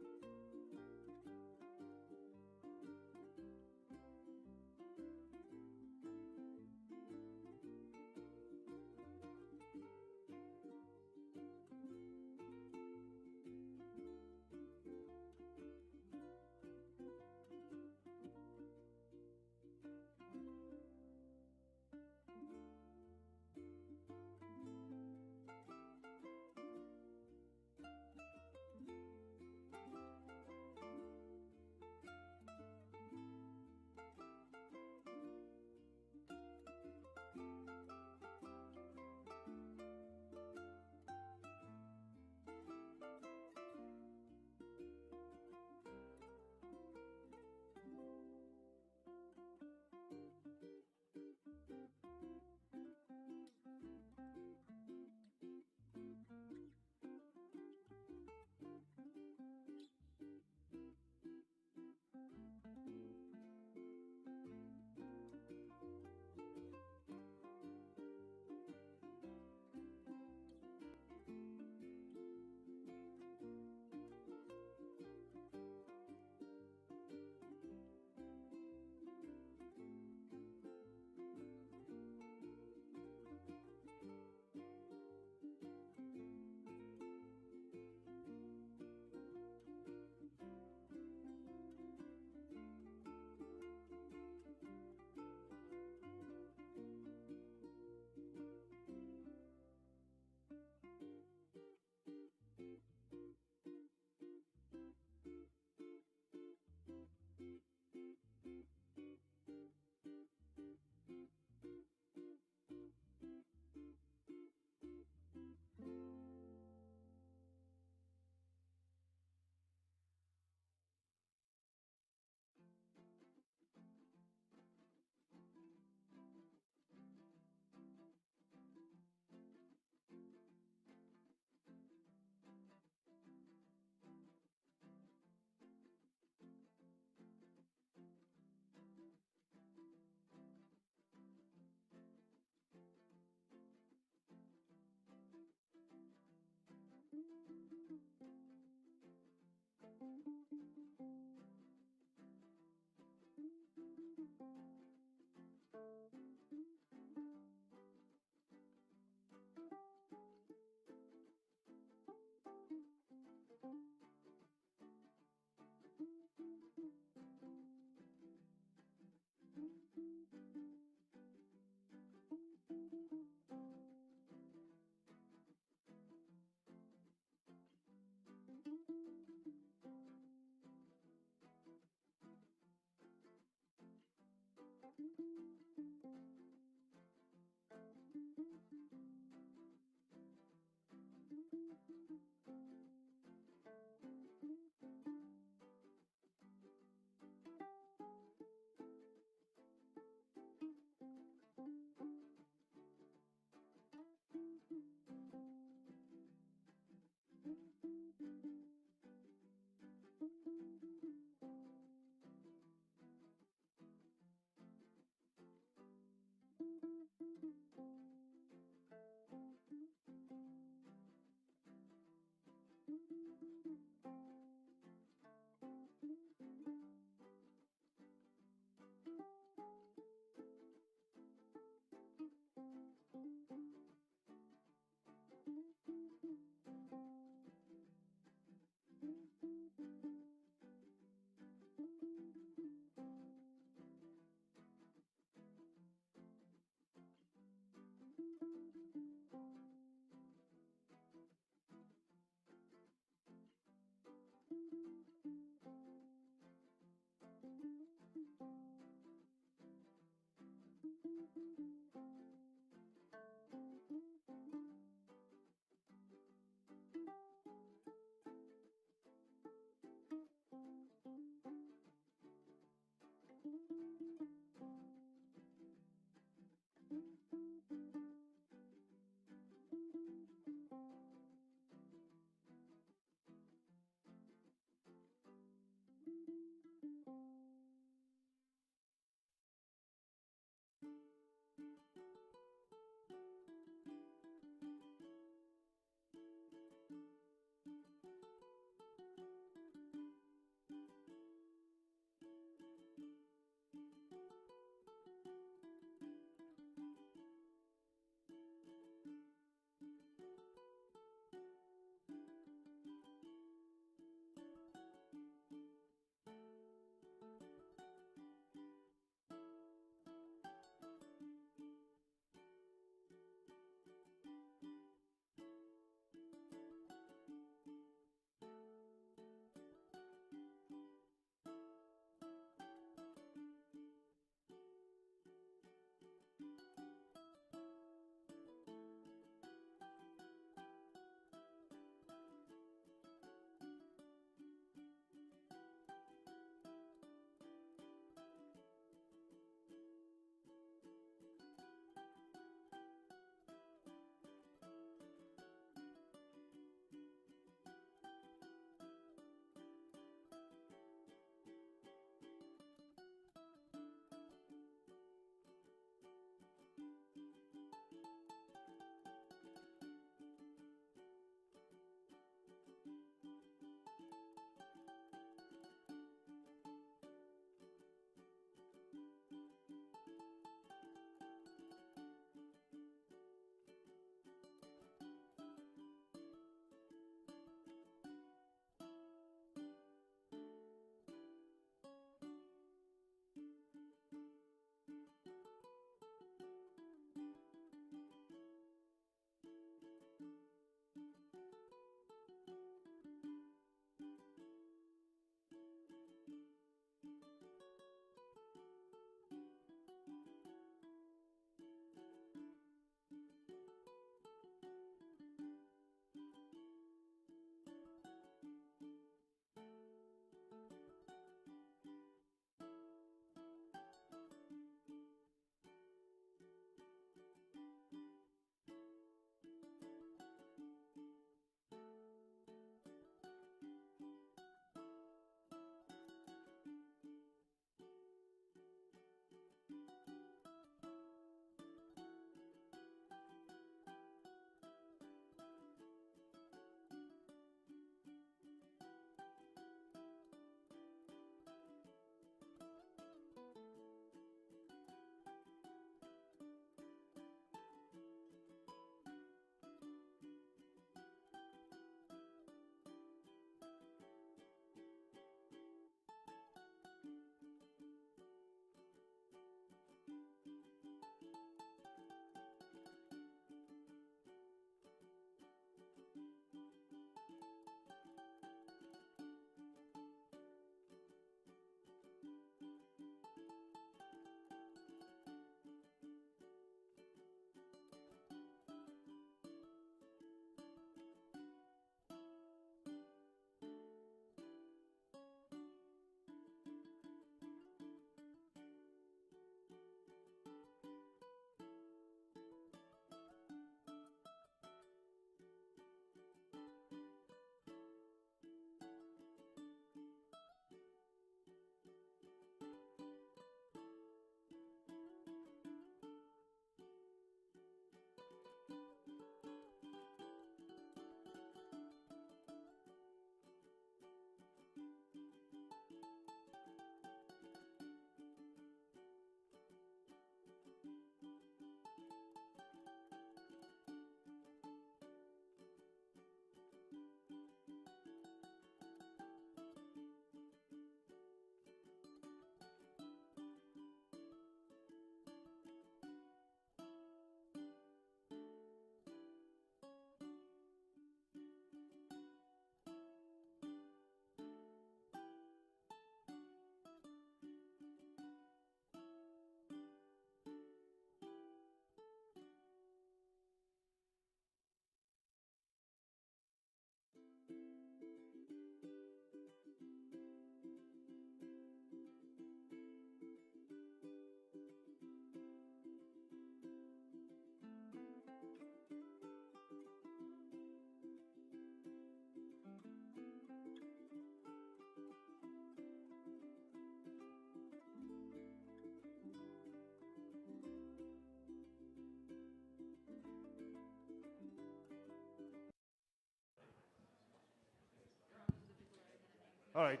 [SPEAKER 13] All right,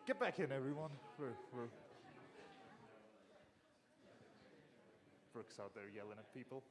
[SPEAKER 13] get back in, everyone. Brooke's out there yelling at people.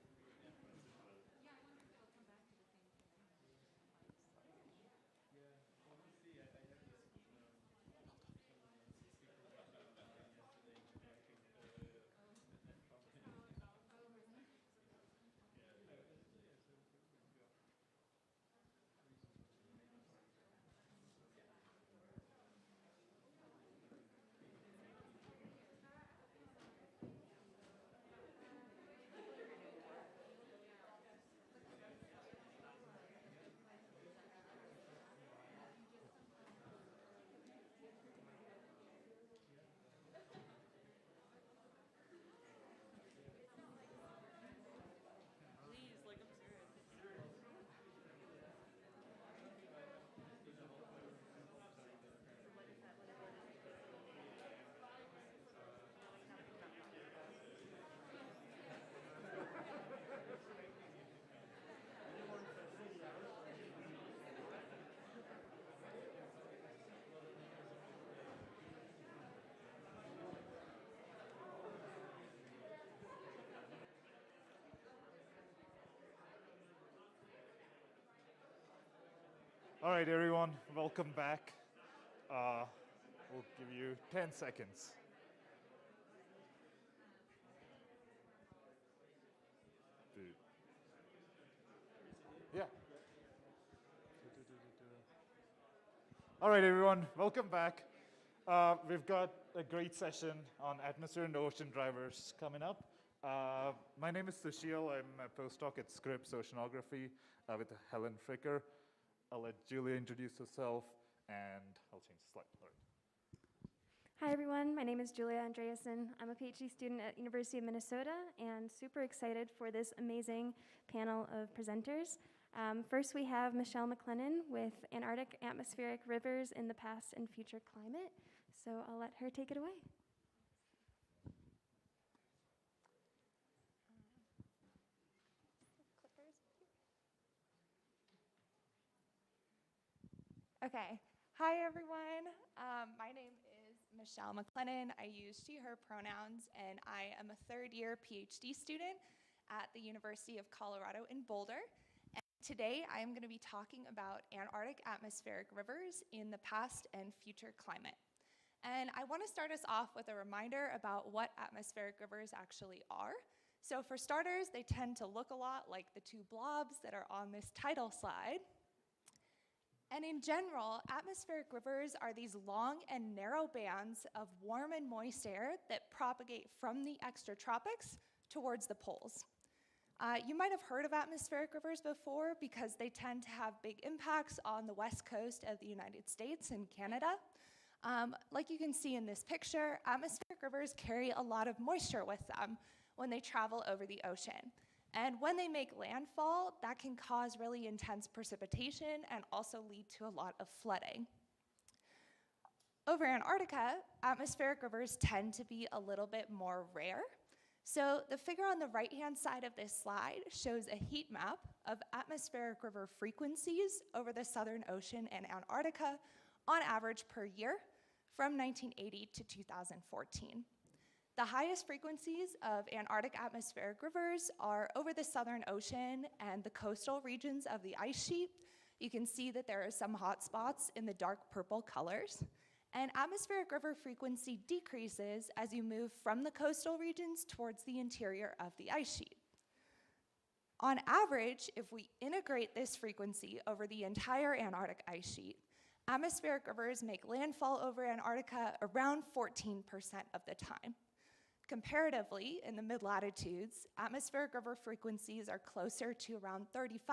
[SPEAKER 13] All right, everyone, welcome back. We'll give you 10 seconds. Yeah. All right, everyone, welcome back. We've got a great session on atmosphere and ocean drivers coming up. My name is Sushil. I'm a postdoc at Scripps Oceanography with Helen Fricker. I'll let Julia introduce herself, and I'll change the slide. All right.
[SPEAKER 14] Hi, everyone. My name is Julia Andreasen. I'm a PhD student at University of Minnesota and super excited for this amazing panel of presenters. First, we have Michelle McLennan with Antarctic Atmospheric Rivers in the Past and Future Climate. So I'll let her take it away.
[SPEAKER 15] Okay. Hi, everyone. My name is Michelle McLennan. I use she, her pronouns, and I am a third-year PhD student at the University of Colorado in Boulder. And today, I am going to be talking about Antarctic atmospheric rivers in the past and future climate. And I want to start us off with a reminder about what atmospheric rivers actually are. So for starters, they tend to look a lot like the two blobs that are on this title slide. And in general, atmospheric rivers are these long and narrow bands of warm and moist air that propagate from the extratropics towards the poles. You might have heard of atmospheric rivers before because they tend to have big impacts on the west coast of the United States and Canada. Like you can see in this picture, atmospheric rivers carry a lot of moisture with them when they travel over the ocean. And when they make landfall, that can cause really intense precipitation and also lead to a lot of flooding. Over Antarctica, atmospheric rivers tend to be a little bit more rare. So the figure on the right-hand side of this slide shows a heat map of atmospheric river frequencies over the Southern Ocean and Antarctica on average per year from 1980 to 2014. The highest frequencies of Antarctic atmospheric rivers are over the Southern Ocean and the coastal regions of the ice sheet. You can see that there are some hot spots in the dark purple colors. And atmospheric river frequency decreases as you move from the coastal regions towards the interior of the ice sheet. On average, if we integrate this frequency over the entire Antarctic ice sheet, atmospheric rivers make landfall over Antarctica around 14% of the time. Comparatively, in the mid-latitudes, atmospheric river frequencies are closer to around 35%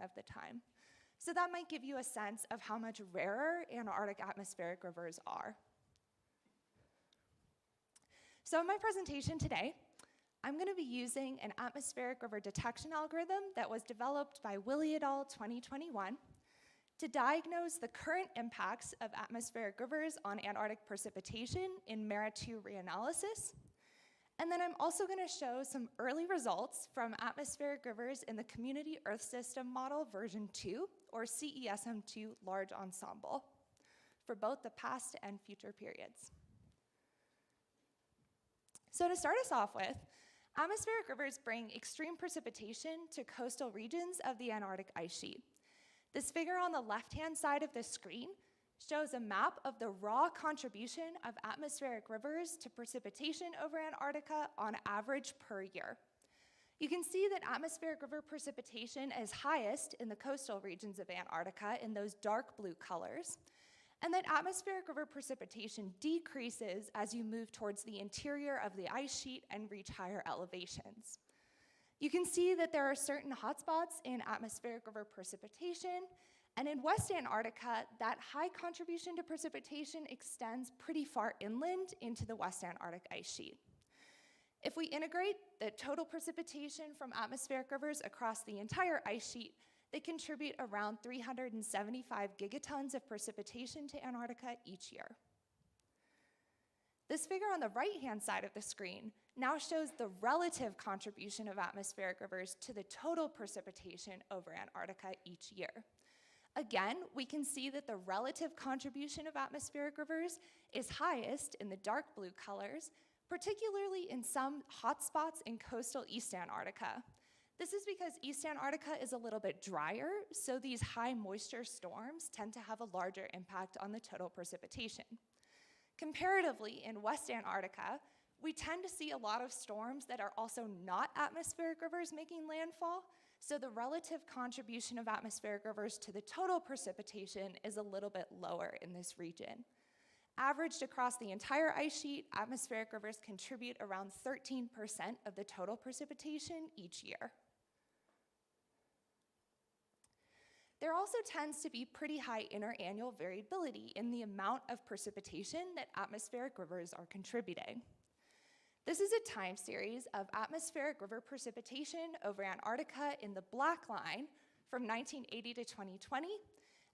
[SPEAKER 15] of the time. So that might give you a sense of how much rarer Antarctic atmospheric rivers are. So in my presentation today, I'm going to be using an atmospheric river detection algorithm that was developed by Willie et al. 2021 to diagnose the current impacts of atmospheric rivers on Antarctic precipitation in MERA-2 reanalysis. And then I'm also going to show some early results from atmospheric rivers in the Community Earth System Model version 2, or CESM2 Large Ensemble. for both the past and future periods. So to start us off with, atmospheric rivers bring extreme precipitation to coastal regions of the Antarctic ice sheet. This figure on the left-hand side of the screen shows a map of the raw contribution of atmospheric rivers to precipitation over Antarctica on average per year. You can see that atmospheric river precipitation is highest in the coastal regions of Antarctica in those dark blue colors, and that atmospheric river precipitation decreases as you move towards the interior of the ice sheet and reach higher elevations. You can see that there are certain hotspots in atmospheric river precipitation, and in West Antarctica, that high contribution to precipitation extends pretty far inland into the West Antarctic ice sheet. If we integrate the total precipitation from atmospheric rivers across the entire ice sheet, they contribute around 375 gigatons of precipitation to Antarctica each year. This figure on the right-hand side of the screen now shows the relative contribution of atmospheric rivers to the total precipitation over Antarctica each year. Again, we can see that the relative contribution of atmospheric rivers is highest in the dark blue colors, particularly in some hotspots in coastal East Antarctica. This is because East Antarctica is a little bit drier, so these high moisture storms tend to have a larger impact on the total precipitation. Comparatively, in West Antarctica, we tend to see a lot of storms that are also not atmospheric rivers making landfall, so the relative contribution of atmospheric rivers to the total precipitation is a little bit lower in this region. Averaged across the entire ice sheet, atmospheric rivers contribute around 13% of the total precipitation each year. There also tends to be pretty high interannual variability in the amount of precipitation that atmospheric rivers are contributing. This is a time series of atmospheric river precipitation over Antarctica in the black line from 1980 to 2020,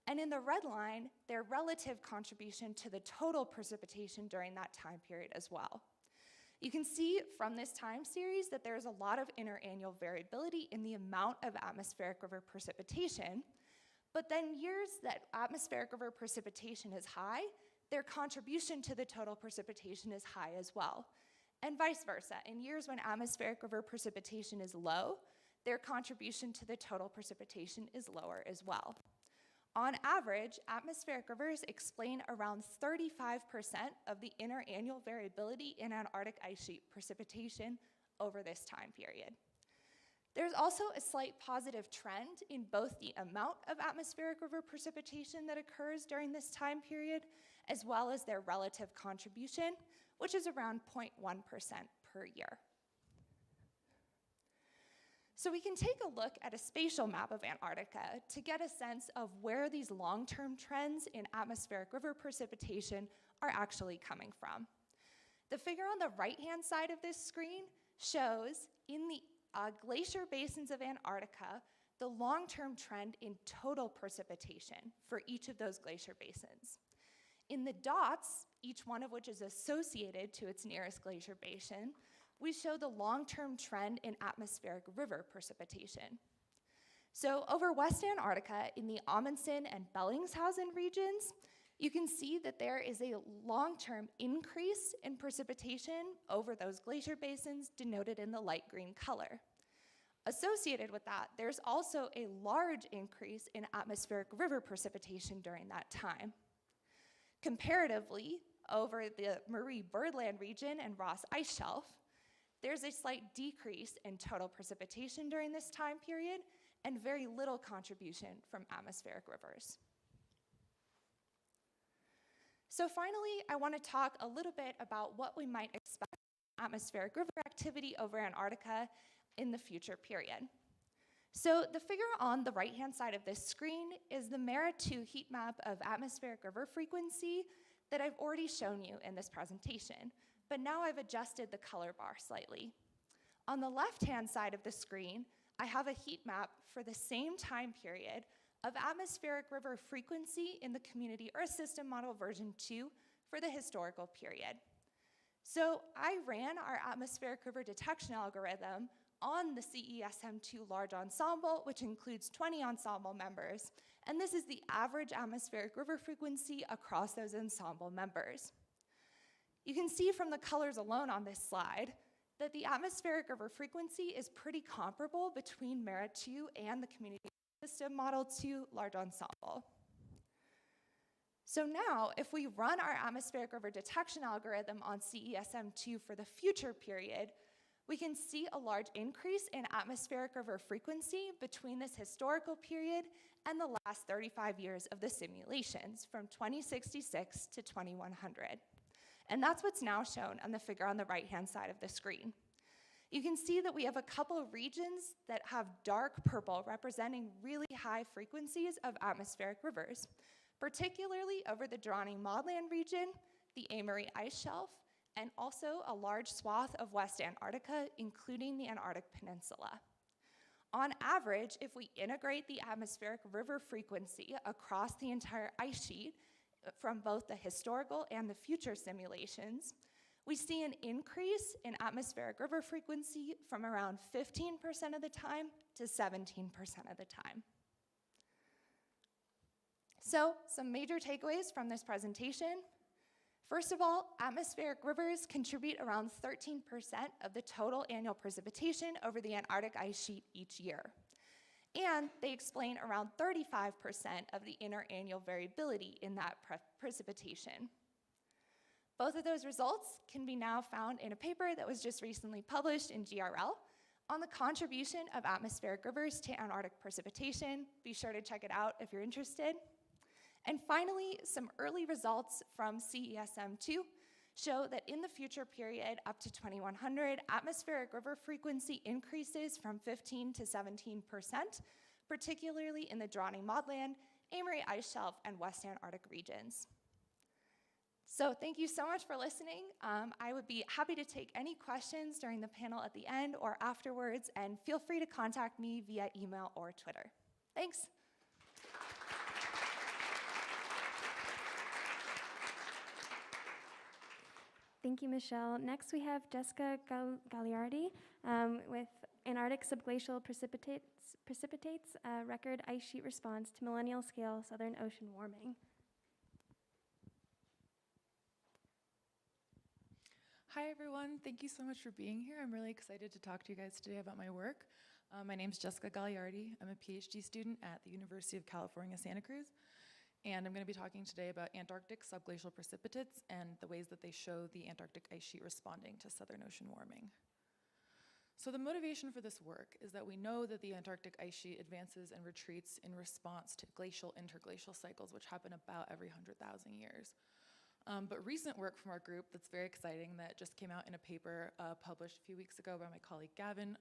[SPEAKER 15] and in the red line, their relative contribution to the total precipitation during that time period as well. You can see from this time series that there's a lot of interannual variability in the amount of atmospheric river precipitation, but then years that atmospheric river precipitation is high, their contribution to the total precipitation is high as well. And vice versa, in years when atmospheric river precipitation is low, their contribution to the total precipitation is lower as well. On average, atmospheric rivers explain around 35% of the interannual variability in Antarctic ice sheet precipitation over this time period. There's also a slight positive trend in both the amount of atmospheric river precipitation that occurs during this time period, as well as their relative contribution, which is around 0.1% per year. So we can take a look at a spatial map of Antarctica to get a sense of where these long-term trends in atmospheric river precipitation are actually coming from. The figure on the right-hand side of this screen shows in the glacier basins of Antarctica the long-term trend in total precipitation for each of those glacier basins. In the dots, each one of which is associated to its nearest glacier basin, we show the long-term trend in atmospheric river precipitation. So over West Antarctica, in the Amundsen and Bellingshausen regions, you can see that there is a long-term increase in precipitation over those glacier basins denoted in the light green color. Associated with that, there's also a large increase in atmospheric river precipitation during that time. Comparatively, over the Marie Birdland region and Ross Ice Shelf, there's a slight decrease in total precipitation during this time period and very little contribution from atmospheric rivers. So finally, I want to talk a little bit about what we might expect from atmospheric river activity over Antarctica in the future period. So the figure on the right-hand side of this screen is the MERA-2 heat map of atmospheric river frequency that I've already shown you in this presentation, but now I've adjusted the color bar slightly. On the left-hand side of the screen, I have a heat map for the same time period of atmospheric river frequency in the Community Earth System Model version 2 for the historical period. So I ran our atmospheric river detection algorithm on the CESM2 large ensemble, which includes 20 ensemble members, and this is the average atmospheric river frequency across those ensemble members. You can see from the colors alone on this slide that the atmospheric river frequency is pretty comparable between MERA 2 and the community system model 2 large ensemble. So now, if we run our atmospheric river detection algorithm on CESM2 for the future period, we can see a large increase in atmospheric river frequency between this historical period and the last 35 years of the simulations, from 2066 to 2100. And that's what's now shown on the figure on the right-hand side of the screen. You can see that we have a couple of regions that have dark purple representing really high frequencies of atmospheric rivers, particularly over the Drawning Maudland region, the Amory Ice Shelf, and also a large swath of West Antarctica, including the Antarctic Peninsula. On average, if we integrate the atmospheric river frequency across the entire ice sheet, from both the historical and the future simulations, we see an increase in atmospheric river frequency from around 15% of the time to 17% of the time. So, some major takeaways from this presentation. First of all, atmospheric rivers contribute around 13% of the total annual precipitation over the Antarctic ice sheet each year. And they explain around 35% of the interannual variability in that precipitation. Both of those results can be now found in a paper that was just recently published in GRL on the contribution of atmospheric rivers to Antarctic precipitation. Be sure to check it out if you're interested. And finally, some early results from CESM2 show that in the future period up to 2100, atmospheric river frequency increases from 15 to 17%, particularly in the Drawning Maudland, Amory Ice Shelf, and West Antarctic regions. So thank you so much for listening. I would be happy to take any questions during the panel at the end or afterwards, and feel free to contact me via email or Twitter. Thanks.
[SPEAKER 14] Thank you, Michelle. Next, we have Jessica Gagliardi with Antarctic Subglacial Precipitates, Record Ice Sheet Response to Millennial Scale Southern Ocean Warming.
[SPEAKER 16] Hi, everyone. Thank you so much for being here. I'm really excited to talk to you guys today about my work. My name is Jessica Gagliardi. I'm a PhD student at the University of California, Santa Cruz. And I'm going to be talking today about Antarctic subglacial precipitates and the ways that they show the Antarctic ice sheet responding to Southern Ocean warming. So the motivation for this work is that we know that the Antarctic ice sheet advances and retreats in response to glacial interglacial cycles, which happen about every 100,000 years. But recent work from our group that's very exciting that just came out in a paper published a few weeks ago by my colleague Gavin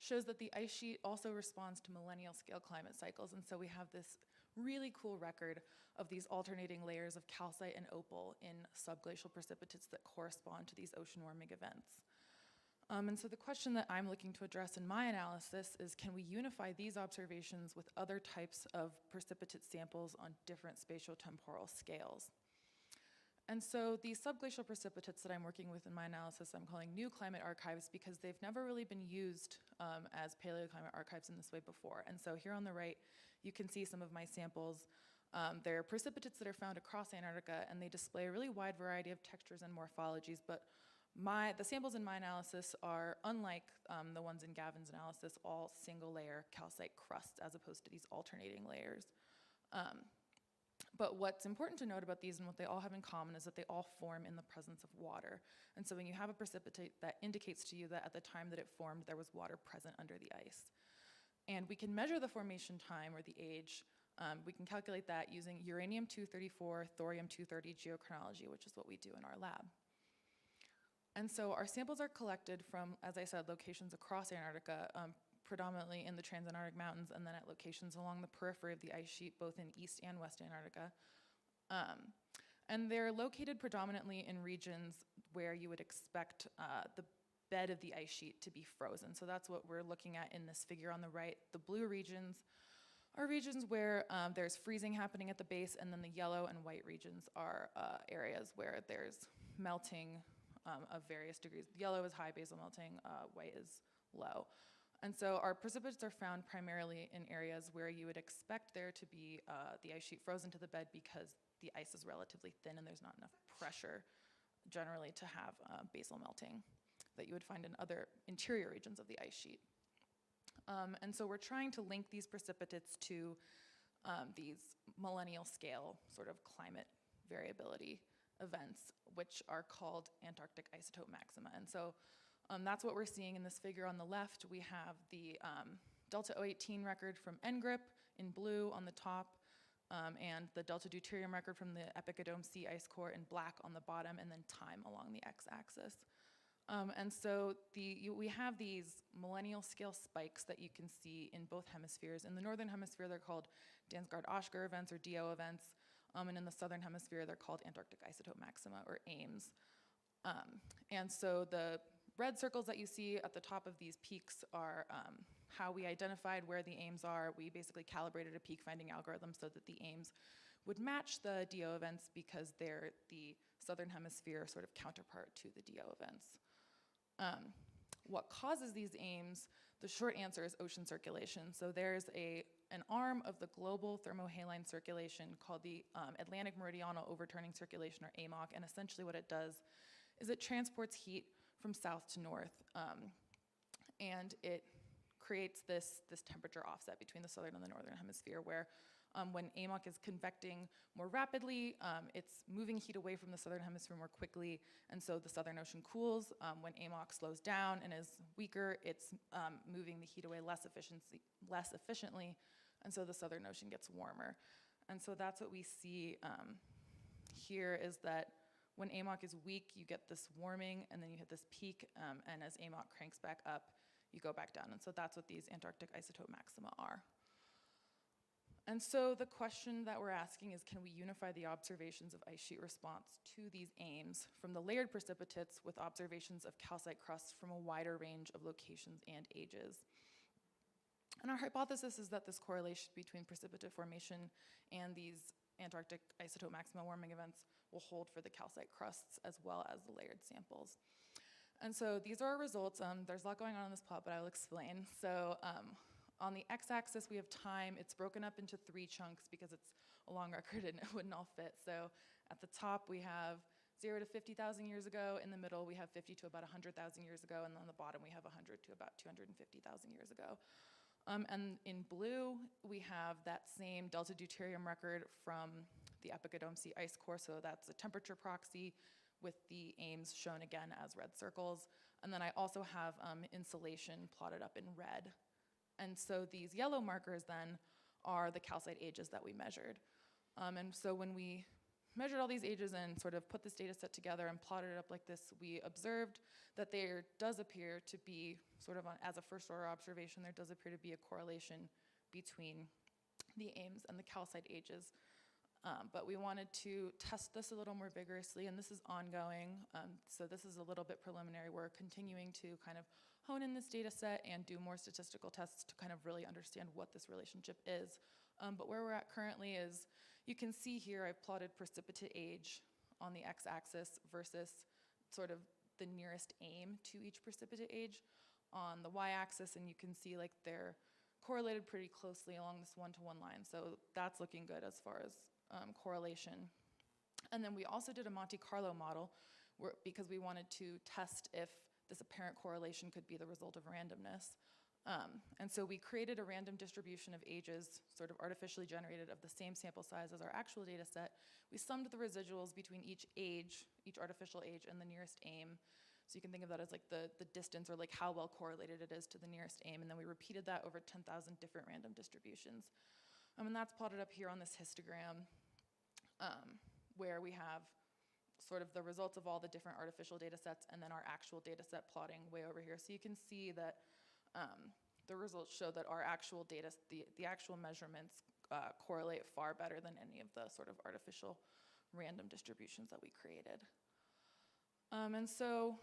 [SPEAKER 16] shows that the ice sheet also responds to millennial scale climate cycles. And so we have this really cool record of these alternating layers of calcite and opal in subglacial precipitates that correspond to these ocean warming events. And so the question that I'm looking to address in my analysis is, can we unify these observations with other types of precipitate samples on different spatiotemporal scales? And so these subglacial precipitates that I'm working with in my analysis, I'm calling new climate archives because they've never really been used as paleoclimate archives in this way before. And so here on the right, you can see some of my samples. They're precipitates that are found across Antarctica, and they display a really wide variety of textures and morphologies. But the samples in my analysis are, unlike the ones in Gavin's analysis, all single-layer calcite crusts as opposed to these alternating layers. But what's important to note about these and what they all have in common is that they all form in the presence of water. And so when you have a precipitate, that indicates to you that at the time that it formed, there was water present under the ice. And we can measure the formation time or the age. We can calculate that using uranium-234, thorium-230 geochronology, which is what we do in our lab. And so our samples are collected from, as I said, locations across Antarctica, predominantly in the Transantarctic Mountains, and then at locations along the periphery of the ice sheet, both in East and West Antarctica. And they're located predominantly in regions where you would expect the bed of the ice sheet to be frozen. So that's what we're looking at in this figure on the right. The blue regions are regions where there's freezing happening at the base, and then the yellow and white regions are areas where there's melting of various degrees. Yellow is high basal melting, white is low. And so our precipitates are found primarily in areas where you would expect there to be the ice sheet frozen to the bed because the ice is relatively thin and there's not enough pressure generally to have basal melting that you would find in other interior regions of the ice sheet. And so we're trying to link these precipitates to these millennial scale sort of climate variability events, which are called Antarctic isotope maxima. And so that's what we're seeing in this figure on the left. We have the Delta 018 record from NGRIP in blue on the top, and the Delta deuterium record from the Epicodome C ice core in black on the bottom, and then time along the x-axis. And so we have these millennial scale spikes that you can see in both hemispheres. In the northern hemisphere, they're called Dansgaard-Oshker events or DO events, and in the southern hemisphere, they're called Antarctic isotope maxima or AIMS. And so the red circles that you see at the top of these peaks are how we identified where the AIMS are. We basically calibrated a peak finding algorithm so that the AIMS would match the DO events because they're the southern hemisphere sort of counterpart to the DO events. What causes these AIMS? The short answer is ocean circulation. So there's an arm of the global thermohaline circulation called the Atlantic Meridional Overturning Circulation, or AMOC, and essentially what it does is it transports heat from south to north, and it creates this temperature offset between the southern and the northern hemisphere where when AMOC is convecting more rapidly, it's moving heat away from the southern hemisphere more quickly, and so the Southern Ocean cools. When AMOC slows down and is weaker, it's moving the heat away less efficiently, and so the Southern Ocean gets warmer. And so that's what we see here is that when AMOC is weak, you get this warming, and then you hit this peak, and as AMOC cranks back up, you go back down. And so that's what these Antarctic isotope maxima are. And so the question that we're asking is, can we unify the observations of ice sheet response to these AIMS from the layered precipitates with observations of calcite crusts from a wider range of locations and ages? And our hypothesis is that this correlation between precipitate formation and these Antarctic isotope maxima warming events will hold for the calcite crusts as well as the layered samples. And so these are our results. There's a lot going on in this plot, but I'll explain. So on the x-axis, we have time. It's broken up into 3 chunks because it's a long record and it wouldn't all fit. So at the top, we have 0 to 50,000 years ago. In the middle, we have 50 to about 100,000 years ago. And on the bottom, we have 100 to about 250,000 years ago. And in blue, we have that same delta deuterium record from the Epicodome C ice core. So that's a temperature proxy with the AIMS shown again as red circles. And then I also have insolation plotted up in red. And so these yellow markers then are the calcite ages that we measured. And so when we measured all these ages and sort of put this data set together and plotted it up like this, we observed that there does appear to be, sort of as a first order observation, there does appear to be a correlation between the AIMS and the calcite ages. But we wanted to test this a little more vigorously, and this is ongoing. So this is a little bit preliminary. We're continuing to kind of hone in this data set and do more statistical tests to kind of really understand what this relationship is. But where we're at currently is, you can see here I've plotted precipitate age on the x-axis versus sort of the nearest AIM to each precipitate age on the y-axis, and you can see like they're correlated pretty closely along this one-to-one line. So that's looking good as far as correlation. And then we also did a Monte Carlo model because we wanted to test if this apparent correlation could be the result of randomness. And so we created a random distribution of ages, sort of artificially generated, of the same sample size as our actual data set. We summed the residuals between each age, each artificial age, and the nearest AIM. So you can think of that as like the distance or like how well correlated it is to the nearest AIM. And then we repeated that over 10,000 different random distributions. And that's plotted up here on this histogram where we have sort of the results of all the different artificial data sets and then our actual data set plotting way over here. So you can see that the results show that our actual data, the actual measurements correlate far better than any of the sort of artificial random distributions that we created. And so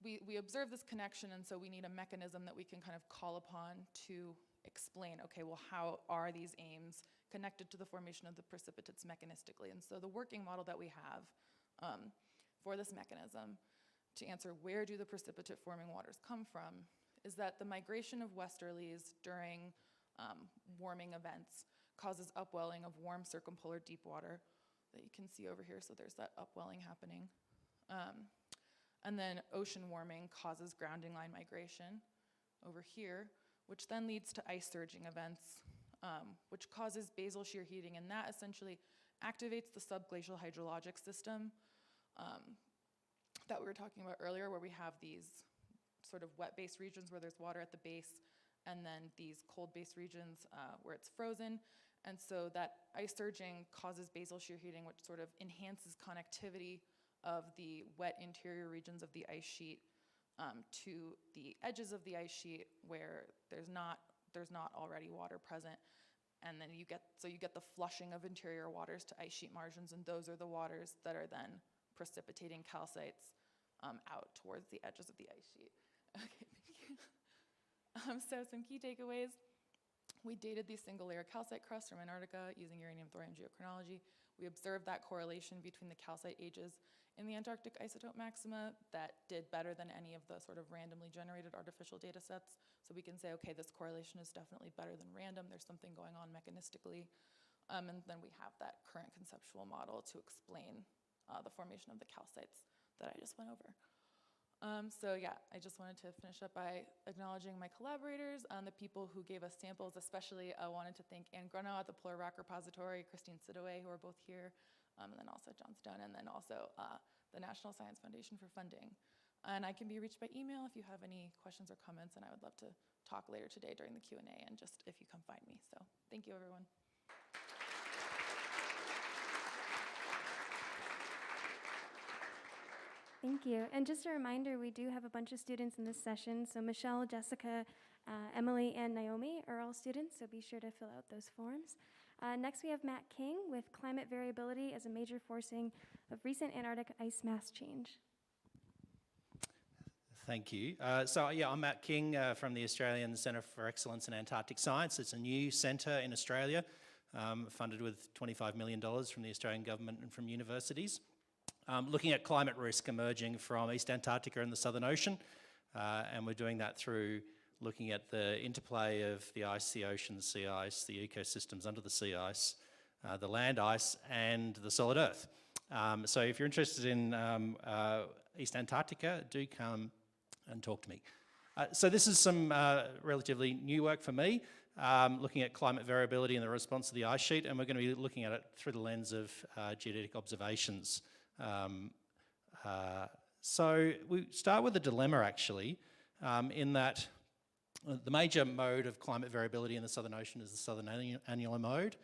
[SPEAKER 16] we observe this connection, and so we need a mechanism that we can kind of call upon to explain, okay, well, how are these AIMS connected to the formation of the precipitates mechanistically? And so the working model that we have for this mechanism to answer where do the precipitate forming waters come from is that the migration of westerlies during warming events causes upwelling of warm circumpolar deep water that you can see over here. So there's that upwelling happening. And then ocean warming causes grounding line migration over here, which then leads to ice surging events, which causes basal shear heating, and that essentially activates the subglacial hydrologic system that we were talking about earlier, where we have these sort of wet-based regions where there's water at the base, and then these cold-based regions where it's frozen. And so that ice surging causes basal shear heating, which sort of enhances connectivity of the wet interior regions of the ice sheet to the edges of the ice sheet where there's not already water present. And then you get the flushing of interior waters to ice sheet margins, and those are the waters that are then precipitating calcites out towards the edges of the ice sheet. Okay, thank you. So some key takeaways. We dated these single-layer calcite crusts from Antarctica using uranium thorium geochronology. We observed that correlation between the calcite ages in the Antarctic isotope maxima that did better than any of the sort of randomly generated artificial data sets. So we can say, okay, this correlation is definitely better than random. There's something going on mechanistically. And then we have that current conceptual model to explain the formation of the calcites that I just went over. So yeah, I just wanted to finish up by acknowledging my collaborators, the people who gave us samples, especially wanted to thank Anne Grunow at the Polar Rock Repository, Christine Sidaway, who are both here, and then also John Stone, and then also the National Science Foundation for funding. And I can be reached by email if you have any questions or comments, and I would love to talk later today during the Q&A, and just if you come find me. So thank you, everyone.
[SPEAKER 14] Thank you. And just a reminder, we do have a bunch of students in this session. So Michelle, Jessica, Emily, and Naomi are all students, so be sure to fill out those forms. Next, we have Matt King with climate variability as a major forcing of recent Antarctic ice mass change.
[SPEAKER 17] Thank you. I'm Matt King from the Australian Centre for Excellence in Antarctic Science. It's a new centre in Australia, funded with $25 million from the Australian government and from universities. Looking at climate risk emerging from East Antarctica and the Southern Ocean, and we're doing that through looking at the interplay of the ice, the ocean, the sea ice, the ecosystems under the sea ice, the land ice, and the solid earth. So if you're interested in East Antarctica, do come and talk to me. So this is some relatively new work for me, looking at climate variability and the response to the ice sheet, and we're going to be looking at it through the lens of geodetic observations. So we start with a dilemma, actually, in that the major mode of climate variability in the Southern Ocean is the southern annular mode.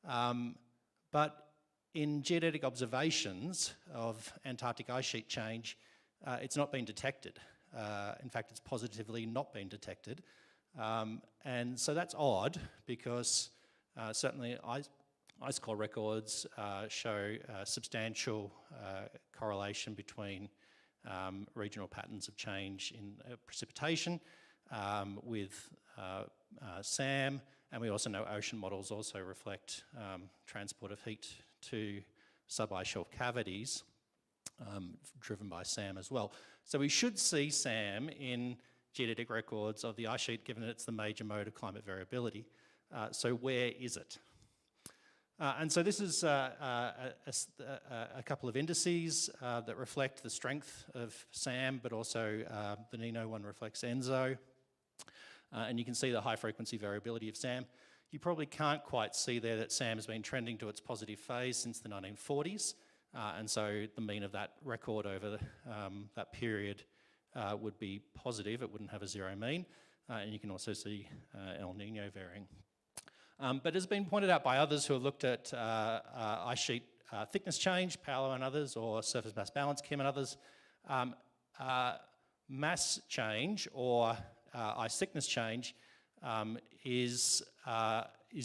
[SPEAKER 17] But in geodetic observations of Antarctic ice sheet change, it's not been detected. In fact, it's positively not been detected. And so that's odd because certainly ice core records show substantial correlation between regional patterns of change in precipitation with SAM, and we also know ocean models also reflect transport of heat to sub-ice shelf cavities driven by SAM as well. So we should see SAM in geodetic records of the ice sheet, given it's the major mode of climate variability. So where is it? And so this is a couple of indices that reflect the strength of SAM, but also the NINO one reflects ENSO. And you can see the high frequency variability of SAM. You probably can't quite see there that SAM has been trending to its positive phase since the 1940s. And so the mean of that record over that period would be positive. It wouldn't have a zero mean. And you can also see El Nino varying. But as has been pointed out by others who have looked at ice sheet thickness change, Paolo and others, or surface mass balance, Kim and others, mass change or ice thickness change is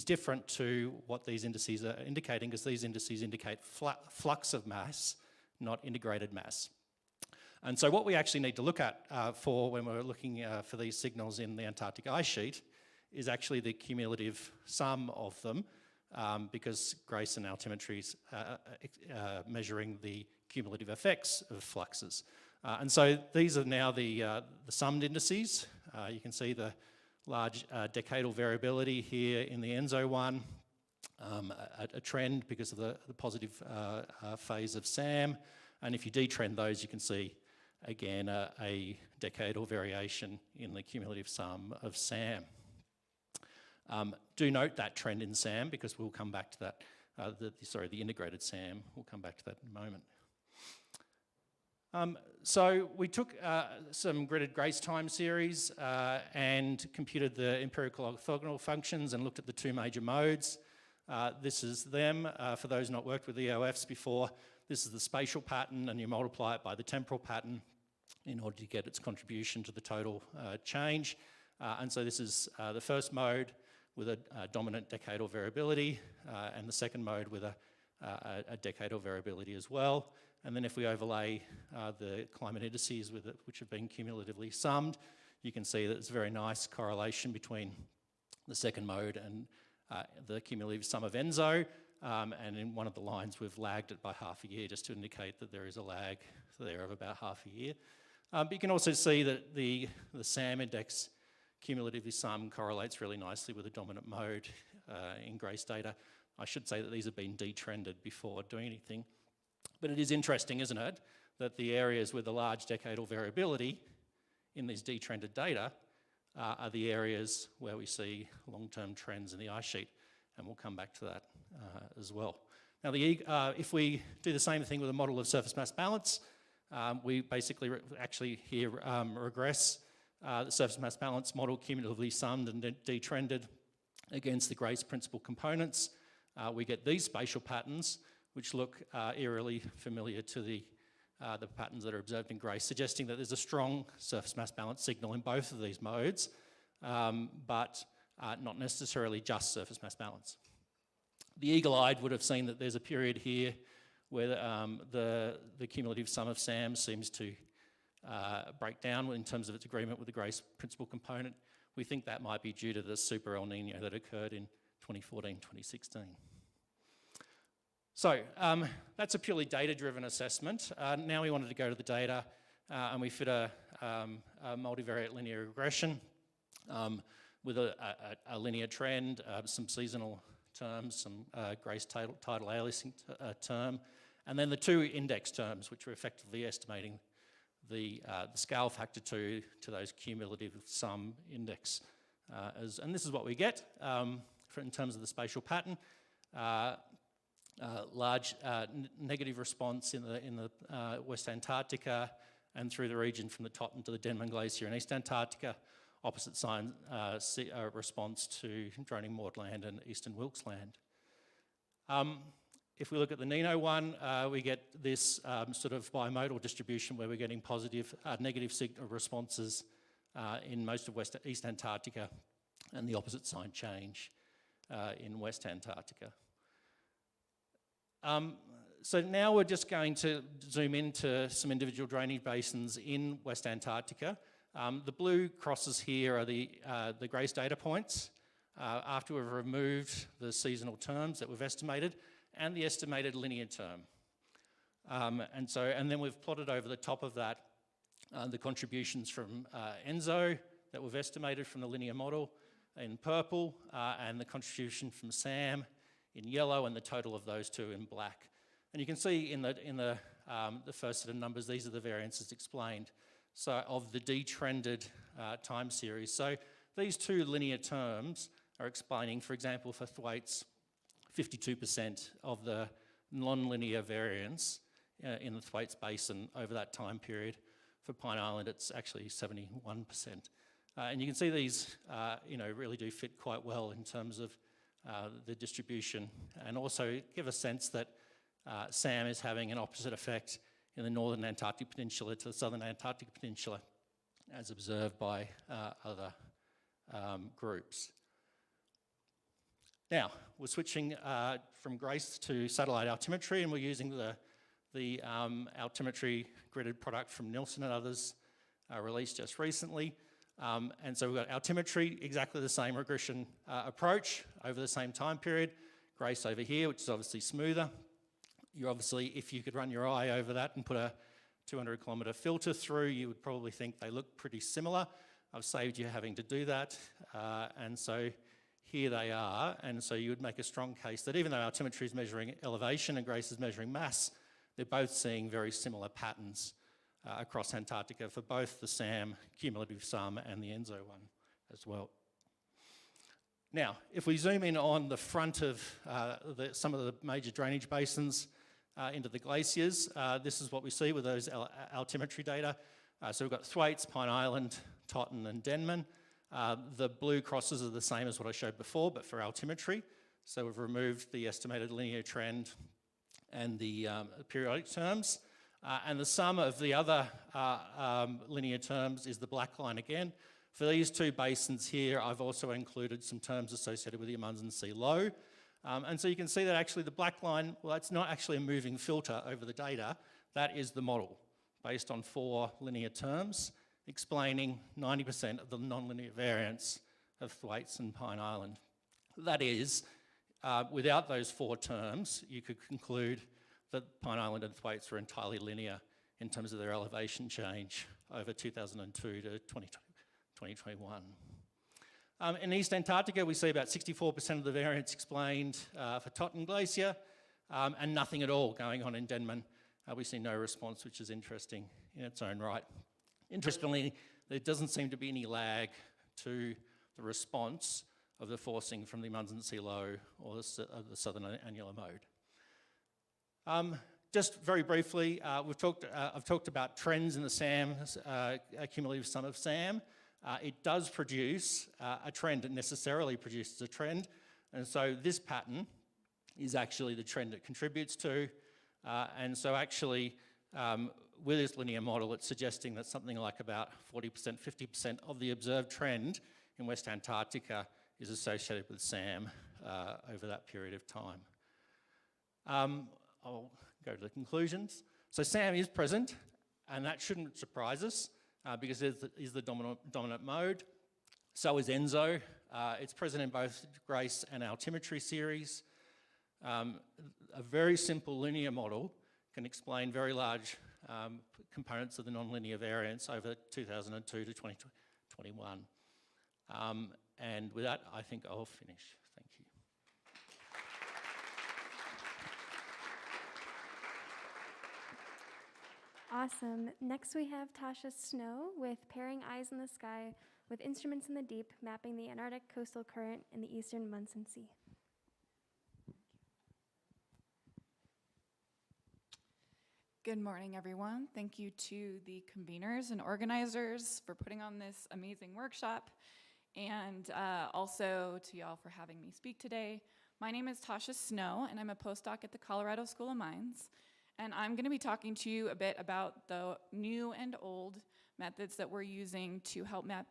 [SPEAKER 17] different to what these indices are indicating, because these indices indicate flux of mass, not integrated mass. And so what we actually need to look at for when we're looking for these signals in the Antarctic ice sheet is actually the cumulative sum of them, because Grayson altimetry is measuring the cumulative effects of fluxes. And so these are now the summed indices You can see the large decadal variability here in the ENSO one, a trend because of the positive phase of SAM. And if you detrend those, you can see, again, a decadal variation in the cumulative sum of SAM. Do note that trend in SAM, because we'll come back to that, the integrated SAM, we'll come back to that in a moment. So we took some gridded GRACE time series and computed the empirical orthogonal functions and looked at the two major modes. This is them. For those not worked with EOFs before, this is the spatial pattern, and you multiply it by the temporal pattern in order to get its contribution to the total change. And so this is the first mode with a dominant decadal variability, and the second mode with a decadal variability as well. And then if we overlay the climate indices with it, which have been cumulatively summed, you can see that there's a very nice correlation between the second mode and the cumulative sum of ENSO. And in one of the lines, we've lagged it by half a year, just to indicate that there is a lag there of about half a year. But you can also see that the SAM index cumulatively sum correlates really nicely with the dominant mode in GRACE data. I should say that these have been detrended before doing anything. But it is interesting, isn't it, that the areas with the large decadal variability in these detrended data are the areas where we see long-term trends in the ice sheet, and we'll come back to that as well. Now, if we do the same thing with a model of surface mass balance, we basically actually here regress the surface mass balance model cumulatively summed and detrended against the GRACE principal components. We get these spatial patterns, which look eerily familiar to the patterns that are observed in GRACE, suggesting that there's a strong surface mass balance signal in both of these modes, but not necessarily just surface mass balance. The eagle-eyed would have seen that there's a period here where the cumulative sum of SAM seems to break down in terms of its agreement with the GRACE principal component. We think that might be due to the super El Nino that occurred in 2014-2016. So that's a purely data-driven assessment. Now we wanted to go to the data, and we fit a multivariate linear regression with a linear trend, some seasonal terms, some GRACE tidal aliasing term, and then the two index terms, which were effectively estimating the scale factor to those cumulative sum index. And this is what we get in terms of the spatial pattern. Large negative response in the West Antarctica and through the region from the Totten to the Denman Glacier in East Antarctica. Opposite sign response to Droning Maudland and Eastern Wilkes Land. If we look at the Nino one, we get this sort of bimodal distribution where we're getting positive, negative signal responses in most of East Antarctica, and the opposite sign change in West Antarctica. So now we're just going to zoom into some individual drainage basins in West Antarctica. The blue crosses here are the GRACE data points after we've removed the seasonal terms that we've estimated and the estimated linear term. And then we've plotted over the top of that the contributions from ENSO that we've estimated from the linear model in purple, and the contribution from SAM in yellow, and the total of those two in black. And you can see in the first set of numbers, these are the variances explained. So of the detrended time series. So these two linear terms are explaining, for example, for Thwaites, 52% of the non-linear variance in the Thwaites Basin over that time period. For Pine Island, it's actually 71%. And you can see these, really do fit quite well in terms of the distribution, and also give a sense that SAM is having an opposite effect in the northern Antarctic Peninsula to the southern Antarctic Peninsula, as observed by other groups. Now, we're switching from GRACE to satellite altimetry, and we're using the altimetry gridded product from Nielsen and others released just recently. And so we've got altimetry, exactly the same regression approach over the same time period. GRACE over here, which is obviously smoother. You obviously, if you could run your eye over that and put a 200-kilometre filter through, you would probably think they look pretty similar. I've saved you having to do that. And so here they are. And so you would make a strong case that even though altimetry is measuring elevation and GRACE is measuring mass, they're both seeing very similar patterns across Antarctica for both the SAM cumulative sum and the ENSO one as well. Now, if we zoom in on the front of some of the major drainage basins into the glaciers, this is what we see with those altimetry data. So we've got Thwaites, Pine Island, Totten and Denman. The blue crosses are the same as what I showed before, but for altimetry. So we've removed the estimated linear trend and the periodic terms. And the sum of the other linear terms is the black line again. For these two basins here, I've also included some terms associated with the Amundsen Sea low. And so you can see that actually the black line, well, it's not actually a moving filter over the data. That is the model based on 4 linear terms, explaining 90% of the nonlinear variance of Thwaites and Pine Island. That is, without those 4 terms, you could conclude that Pine Island and Thwaites were entirely linear in terms of their elevation change over 2002 to 2021. In East Antarctica, we see about 64% of the variance explained for Totten Glacier, and nothing at all going on in Denman. We see no response, which is interesting in its own right. Interestingly, there doesn't seem to be any lag to the response of the forcing from the Amundsen Sea low or the southern annular mode. Just very briefly, I've talked about trends in the SAM, cumulative sum of SAM. It does produce a trend, it necessarily produces a trend, and so this pattern is actually the trend it contributes to, and so actually with this linear model it's suggesting that something like about 40%, 50% of the observed trend in West Antarctica is associated with SAM over that period of time. I'll go to the conclusions. So SAM is present, and that shouldn't surprise us because it is the dominant mode. So is ENSO. It's present in both GRACE and altimetry series. A very simple linear model can explain very large components of the nonlinear variance over 2002 to 2021. And with that, I think I'll finish. Thank you.
[SPEAKER 14] Awesome. Next we have Tasha Snow with Pairing Eyes in the Sky with Instruments in the Deep, mapping the Antarctic coastal current in the eastern Amundsen Sea.
[SPEAKER 16] Good morning, everyone. Thank you to the conveners and organizers for putting on this amazing workshop, and also to y'all for having me speak today. My name is Tasha Snow, and I'm a postdoc at the Colorado School of Mines. And I'm going to be talking to you a bit about the new and old methods that we're using to help map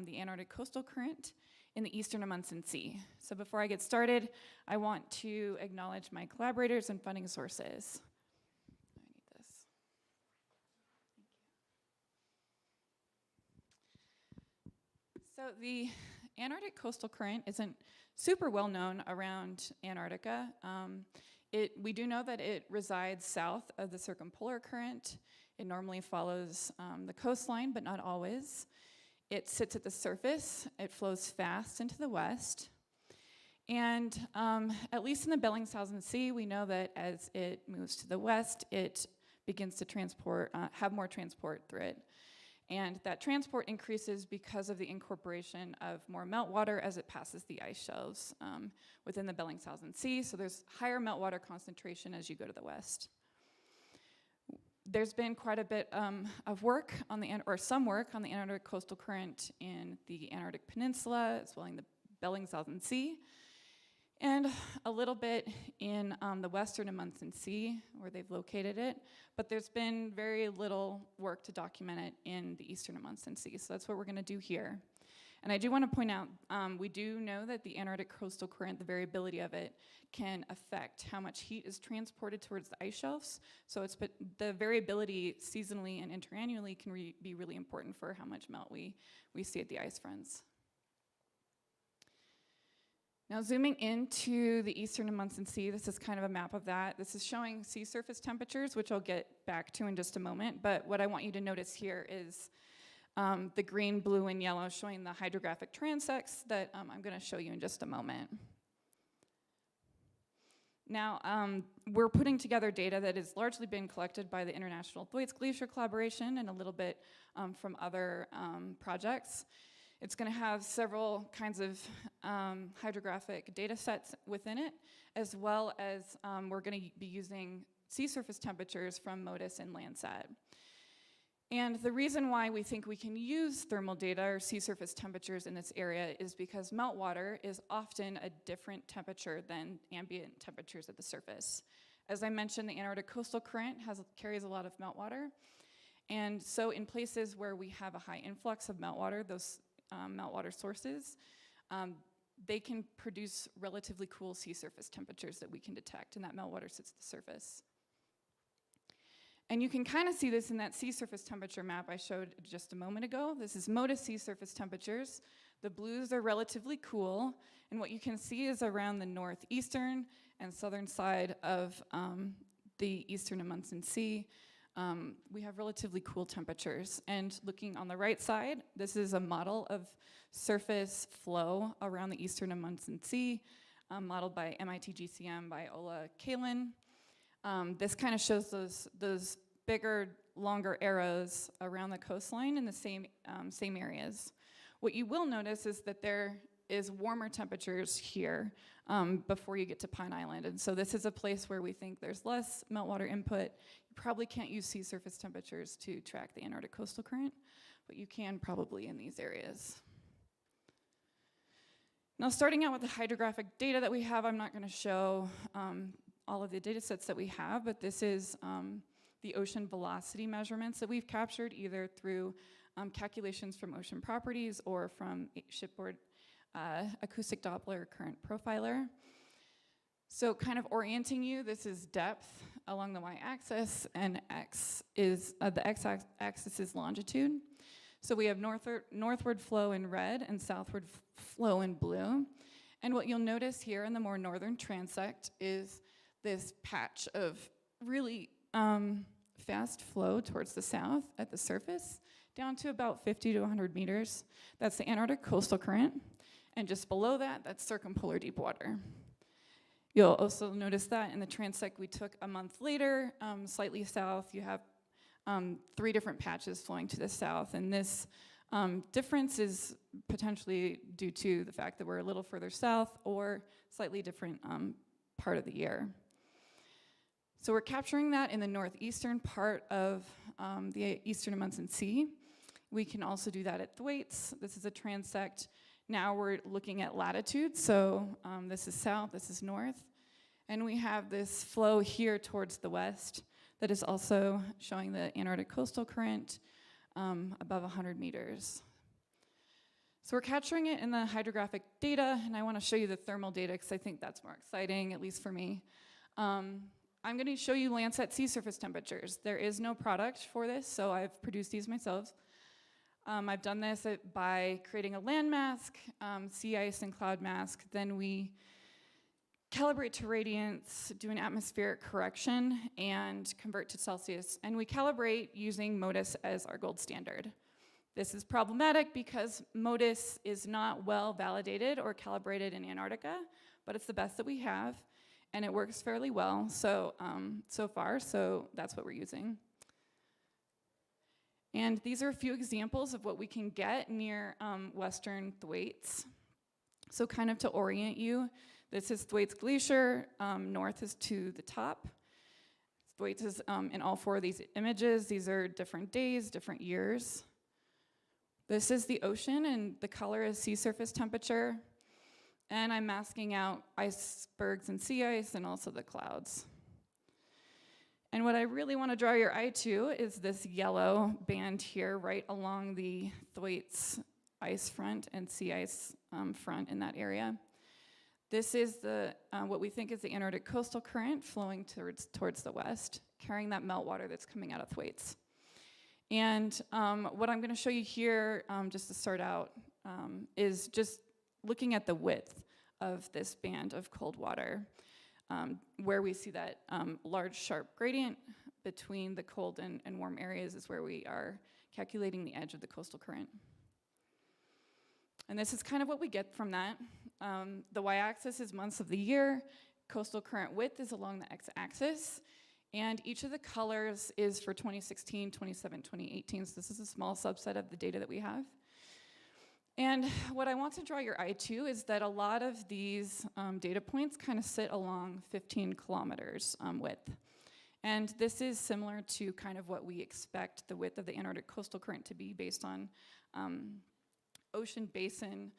[SPEAKER 16] the Antarctic coastal current in the eastern Amundsen Sea. So before I get started, I want to acknowledge my collaborators and funding sources. I need this. Thank you. So the Antarctic coastal current isn't super well known around Antarctica. We do know that it resides south of the circumpolar current. It normally follows the coastline, but not always. It sits at the surface. It flows fast into the west. And at least in the Bellingshausen Sea, we know that as it moves to the west, it begins to have more transport through it. And that transport increases because of the incorporation of more meltwater as it passes the ice shelves within the Bellingshausen Sea. So there's higher meltwater concentration as you go to the west. There's been quite a bit of work on some work on the Antarctic coastal current in the Antarctic Peninsula, as well as the Bellingshausen Sea, and a little bit in the western Amundsen Sea, where they've located it. But there's been very little work to document it in the eastern Amundsen Sea, so that's what we're going to do here. And I do want to point out, we do know that the Antarctic coastal current, the variability of it, can affect how much heat is transported towards the ice shelves. So the variability seasonally and interannually can be really important for how much melt we see at the ice fronts. Now zooming into the eastern Amundsen Sea, this is kind of a map of that. This is showing sea surface temperatures, which I'll get back to in just a moment. But what I want you to notice here is
[SPEAKER 18] The green, blue, and yellow showing the hydrographic transects that I'm going to show you in just a moment. Now, we're putting together data that has largely been collected by the International Thwaites Glacier Collaboration and a little bit from other projects. It's going to have several kinds of hydrographic data sets within it, as well as we're going to be using sea surface temperatures from MODIS and Landsat. And the reason why we think we can use thermal data or sea surface temperatures in this area is because meltwater is often a different temperature than ambient temperatures at the surface. As I mentioned, the Antarctic coastal current carries a lot of meltwater. And so in places where we have a high influx of meltwater, those meltwater sources, they can produce relatively cool sea surface temperatures that we can detect, and that meltwater sits at the surface. And you can kind of see this in that sea surface temperature map I showed just a moment ago. This is MODIS sea surface temperatures. The blues are relatively cool, and what you can see is around the northeastern and southern side of the eastern Amundsen Sea, we have relatively cool temperatures. And looking on the right side, this is a model of surface flow around the eastern Amundsen Sea, modeled by MIT GCM by Ola Kalin. This kind of shows those bigger, longer arrows around the coastline in the same areas. What you will notice is that there is warmer temperatures here before you get to Pine Island. And so this is a place where we think there's less meltwater input. You probably can't use sea surface temperatures to track the Antarctic coastal current, but you can probably in these areas. Now, starting out with the hydrographic data that we have, I'm not going to show all of the data sets that we have, but this is the ocean velocity measurements that we've captured either through calculations from ocean properties or from shipboard acoustic Doppler current profiler. So kind of orienting you, this is depth along the y-axis, and the x-axis is longitude. So we have northward flow in red and southward flow in blue. And what you'll notice here in the more northern transect is this patch of really fast flow towards the south at the surface, down to about 50 to 100 meters. That's the Antarctic coastal current. And just below that, that's circumpolar deep water. You'll also notice that in the transect we took a month later, slightly south, you have 3 different patches flowing to the south. And this difference is potentially due to the fact that we're a little further south or slightly different part of the year. So we're capturing that in the northeastern part of the eastern Amundsen Sea. We can also do that at Thwaites. This is a transect. Now we're looking at latitude, so this is south, this is north. And we have this flow here towards the west that is also showing the Antarctic coastal current above 100 meters. So we're capturing it in the hydrographic data, and I want to show you the thermal data because I think that's more exciting, at least for me. I'm going to show you Landsat sea surface temperatures. There is no product for this, so I've produced these myself. I've done this by creating a land mask, sea ice and cloud mask. Then we calibrate to radiance, do an atmospheric correction, and convert to Celsius. And we calibrate using MODIS as our gold standard. This is problematic because MODIS is not well validated or calibrated in Antarctica, but it's the best that we have, and it works fairly well so far, so that's what we're using. And these are a few examples of what we can get near western Thwaites. So kind of to orient you, this is Thwaites Glacier, north is to the top. Thwaites is in all 4 of these images. These are different days, different years. This is the ocean, and the color is sea surface temperature. And I'm masking out icebergs and sea ice and also the clouds. And what I really want to draw your eye to is this yellow band here right along the Thwaites ice front and sea ice front in that area. This is what we think is the Antarctic coastal current flowing towards the west, carrying that meltwater that's coming out of Thwaites. And what I'm going to show you here, just to start out, is just looking at the width of this band of cold water, where we see that large, sharp gradient between the cold and warm areas is where we are calculating the edge of the coastal current. And this is kind of what we get from that. The y-axis is months of the year, coastal current width is along the x-axis, and each of the colors is for 2016, 2017, 2018, so this is a small subset of the data that we have. And what I want to draw your eye to is that a lot of these data points kind of sit along 15 kilometers width. And this is similar to kind of what we expect the width of the Antarctic coastal current to be based on ocean basin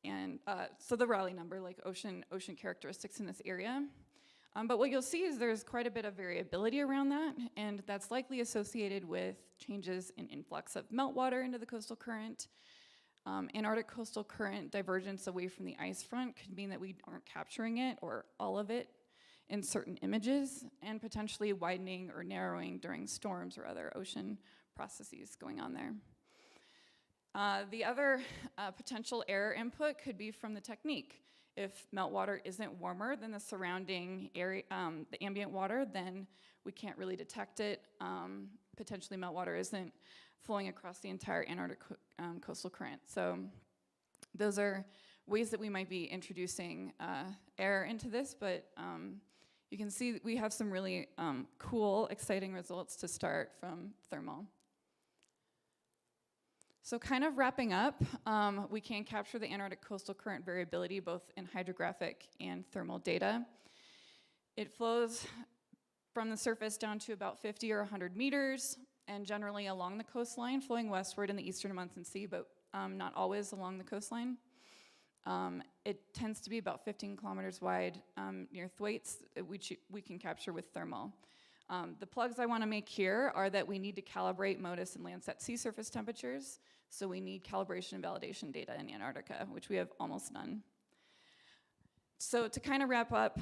[SPEAKER 18] and so the Raleigh number, like ocean characteristics in this area. But what you'll see is there's quite a bit of variability around that, and that's likely associated with changes in influx of meltwater into the coastal current. Antarctic coastal current divergence away from the ice front could mean that we aren't capturing it or all of it in certain images, and potentially widening or narrowing during storms or other ocean processes going on there. The other potential error input could be from the technique. If meltwater isn't warmer than the surrounding area, the ambient water, then we can't really detect it. Potentially meltwater isn't flowing across the entire Antarctic coastal current. So those are ways that we might be introducing error into this, but you can see that we have some really cool, exciting results to start from thermal. So kind of wrapping up, we can capture the Antarctic coastal current variability both in hydrographic and thermal data. It flows from the surface down to about 50 or 100 meters, and generally along the coastline, flowing westward in the eastern Amundsen Sea, but not always along the coastline. It tends to be about 15 kilometers wide near Thwaites, which we can capture with thermal. The plugs I want to make here are that we need to calibrate MODIS and Landsat sea surface temperatures, so we need calibration and validation data in Antarctica, which we have almost none. So to kind of wrap up,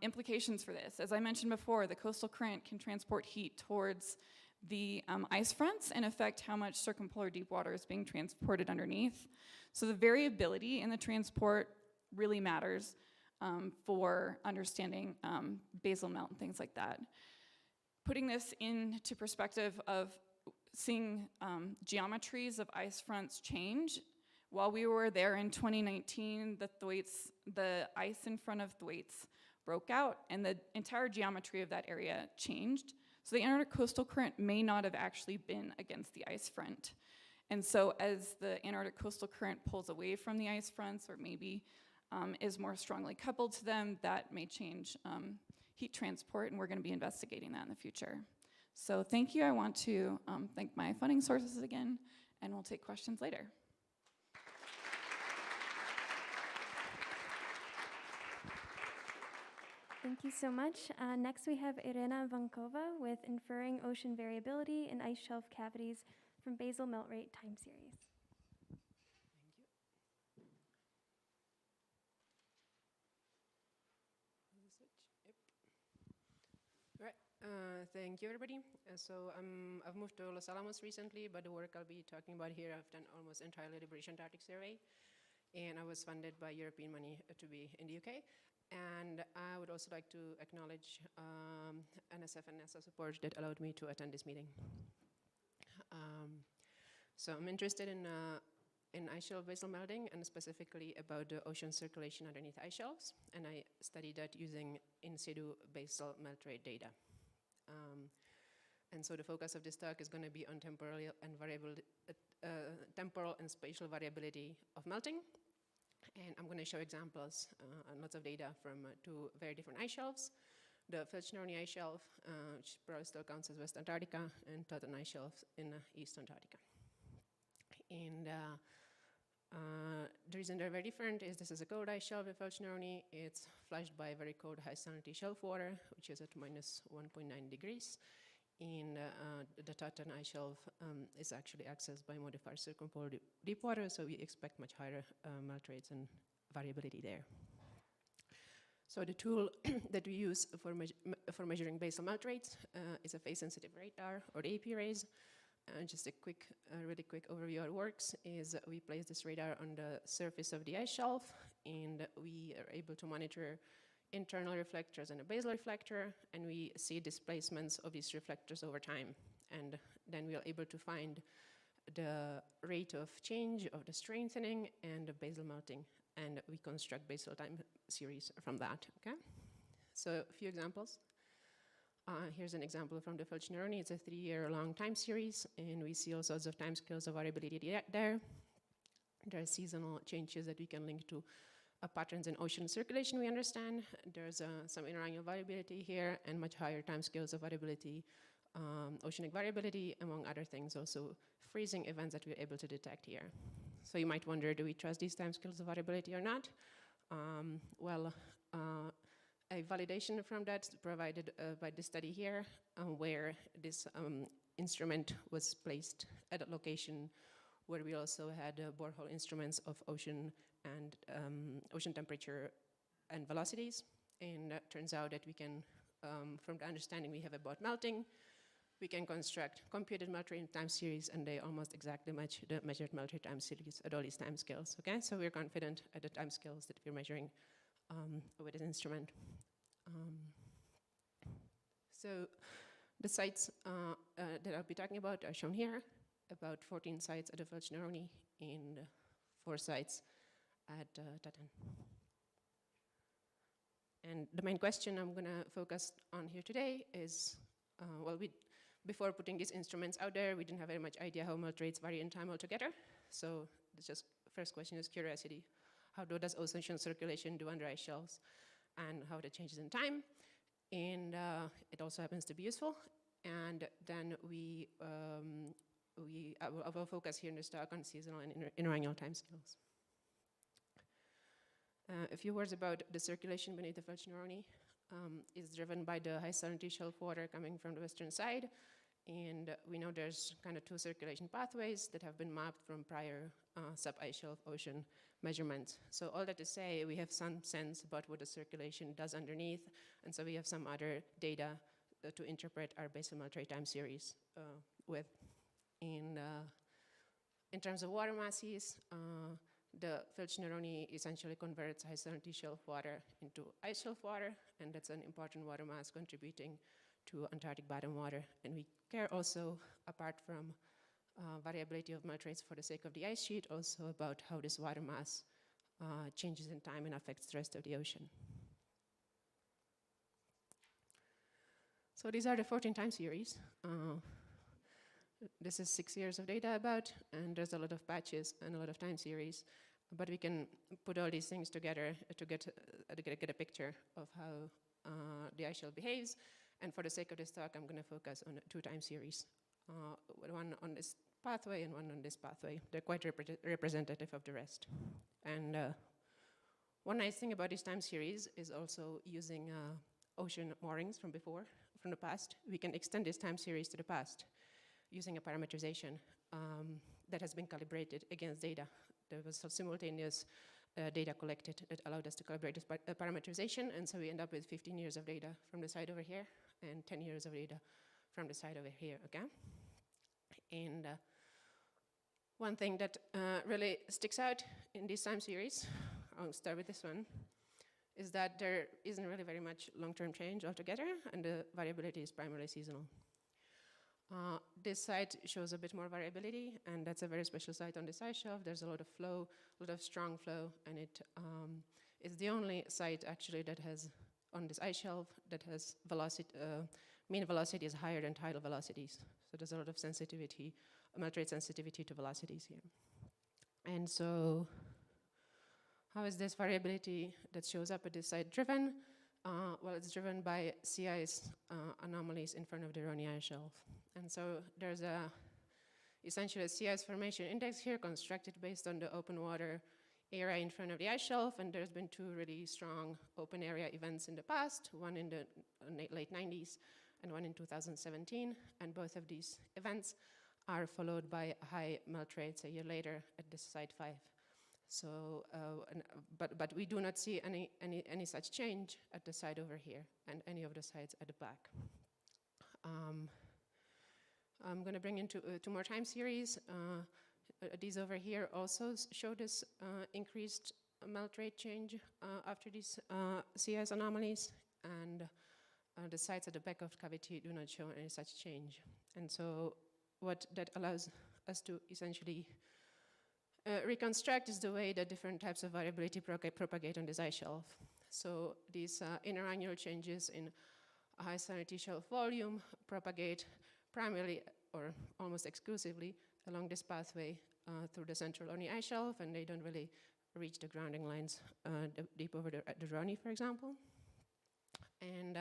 [SPEAKER 18] implications for this. As I mentioned before, the coastal current can transport heat towards the ice fronts and affect how much circumpolar deep water is being transported underneath. So the variability in the transport really matters for understanding basal melt and things like that. Putting this into perspective of seeing geometries of ice fronts change. While we were there in 2019, the ice in front of Thwaites broke out and the entire geometry of that area changed. So the Antarctic coastal current may not have actually been against the ice front. And so as the Antarctic coastal current pulls away from the ice fronts, or maybe is more strongly coupled to them, that may change heat transport, and we're going to be investigating that in the future. So thank you. I want to thank my funding sources again, and we'll take questions later.
[SPEAKER 14] Thank you so much. Next we have Irena Vankova with Inferring Ocean Variability in Ice Shelf Cavities from Basal Melt Rate Time Series.
[SPEAKER 19] Thank you, everybody. I've moved to Los Alamos recently, but the work I'll be talking about here, I've done almost entirely the British Antarctic survey, and I was funded by European money to be in the UK. And I would also like to acknowledge NSF and NASA support that allowed me to attend this meeting. So I'm interested in ice shelf basal melting, and specifically about the ocean circulation underneath ice shelves, and I studied that using in situ basal melt rate data. And so the focus of this talk is going to be on temporal and spatial variability of melting. And I'm going to show examples and lots of data from two very different ice shelves. The Felchnerny ice shelf, which probably still counts as West Antarctica, and Totten ice shelf in East Antarctica. And the reason they're very different is this is a cold ice shelf with Felchnerny. It's flushed by very cold high salinity shelf water, which is at minus 1.9 degrees. And the Totten ice shelf is actually accessed by modified circumpolar deep water, so we expect much higher melt rates and variability there. So the tool that we use for measuring basal melt rates is a phase-sensitive radar, or the AP-RAISE. Just a really quick overview of how it works is we place this radar on the surface of the ice shelf, and we are able to monitor internal reflectors and a basal reflector, and we see displacements of these reflectors over time. and then we are able to find the rate of change of the strengthening and the basal melting, and we construct basal time series from that, okay? So a few examples. Here's an example from the Felch-Neroni. It's a 3-year-long time series, and we see all sorts of time scales of variability there. There are seasonal changes that we can link to patterns in ocean circulation, we understand. There's some interannual variability here, and much higher time scales of variability, oceanic variability, among other things, also freezing events that we're able to detect here. So you might wonder, do we trust these time scales of variability or not? A validation from that is provided by the study here, where this instrument was placed at a location where we also had borehole instruments of ocean and ocean temperature and velocities. And it turns out that we can, from the understanding we have about melting, we can construct computed melt rate time series, and they almost exactly match the measured melt rate time series at all these time scales, okay? So we're confident at the time scales that we're measuring with an instrument. So the sites that I'll be talking about are shown here, about 14 sites at the Felch-Neroni and 4 sites at Tatan. And the main question I'm gonna focus on here today is, before putting these instruments out there, we didn't have very much idea how melt rates vary in time altogether. So it's just first question is curiosity. How does ocean circulation do under ice shelves, and how that changes in time? And it also happens to be useful. And then I will focus here in this talk on seasonal and interannual timescales. A few words about the circulation beneath the Felch-Neroni. Is driven by the high salinity shelf water coming from the western side. And we know there's kind of 2 circulation pathways that have been mapped from prior sub-ice shelf ocean measurements. So all that to say, we have some sense about what the circulation does underneath, and so we have some other data to interpret our basal melt rate time series with. In terms of water masses, the Felch-Neroni essentially converts high salinity shelf water into ice shelf water, and that's an important water mass contributing to Antarctic bottom water. And we care also, apart from variability of melt rates for the sake of the ice sheet, also about how this water mass changes in time and affects the rest of the ocean. So these are the 14 time series. This is 6 years of data about, and there's a lot of patches and a lot of time series, but we can put all these things together to get a picture of how the ice shelf behaves. And for the sake of this talk, I'm going to focus on 2 time series, one on this pathway and one on this pathway. They're quite representative of the rest. And one nice thing about this time series is also using ocean moorings from before, from the past. We can extend this time series to the past using a parameterization that has been calibrated against data. There was some simultaneous data collected that allowed us to calibrate this parameterization, and so we end up with 15 years of data from the side over here and 10 years of data from the side over here, okay? And one thing that really sticks out in this time series, I'll start with this one, is that there isn't really very much long-term change altogether, and the variability is primarily seasonal. This site shows a bit more variability, and that's a very special site on this ice shelf. There's a lot of flow, a lot of strong flow, and it is the only site actually that has, on this ice shelf, that has velocity, mean velocity is higher than tidal velocities. So there's a lot of sensitivity, melt rate sensitivity to velocities here. And so how is this variability that shows up at this site driven? Well, it's driven by sea ice anomalies in front of the Roni ice shelf. And so there's essentially a sea ice formation index here constructed based on the open water area in front of the ice shelf, and there's been 2 really strong open area events in the past, one in the late 90s and one in 2017, and both of these events are followed by high melt rates a year later at this site 5. So, but we do not see any such change at the site over here and any of the sites at the back. I'm going to bring in 2 more time series. These over here also show this increased melt rate change after these sea ice anomalies, and the sites at the back of the cavity do not show any such change. And so what that allows us to essentially reconstruct is the way that different types of variability propagate on this ice shelf. So these interannual changes in high salinity shelf volume propagate primarily or almost exclusively along this pathway through the central Orkney ice shelf, and they don't really reach the grounding lines deep over the Roni, for example. And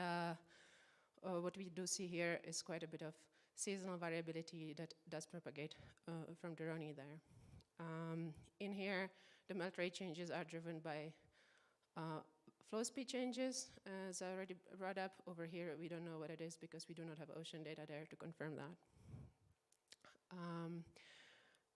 [SPEAKER 19] what we do see here is quite a bit of seasonal variability that does propagate from the Roni there. In here, the melt rate changes are driven by flow speed changes, as I already brought up. Over here, we don't know what it is because we do not have ocean data there to confirm that.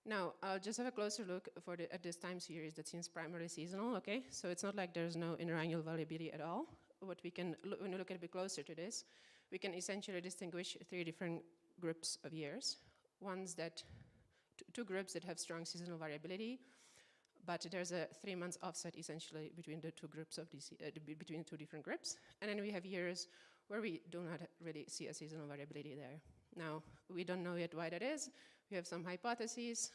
[SPEAKER 19] Now, I'll just have a closer look at this time series that seems primarily seasonal, okay? So it's not like there's no interannual variability at all. What we can, when we look a bit closer to this, we can essentially distinguish 3 different groups of years. Ones that, two groups that have strong seasonal variability, but there's a 3 months offset essentially between the two groups of these, between 2 different groups. And then we have years where we do not really see a seasonal variability there. Now, we don't know yet why that is. We have some hypotheses.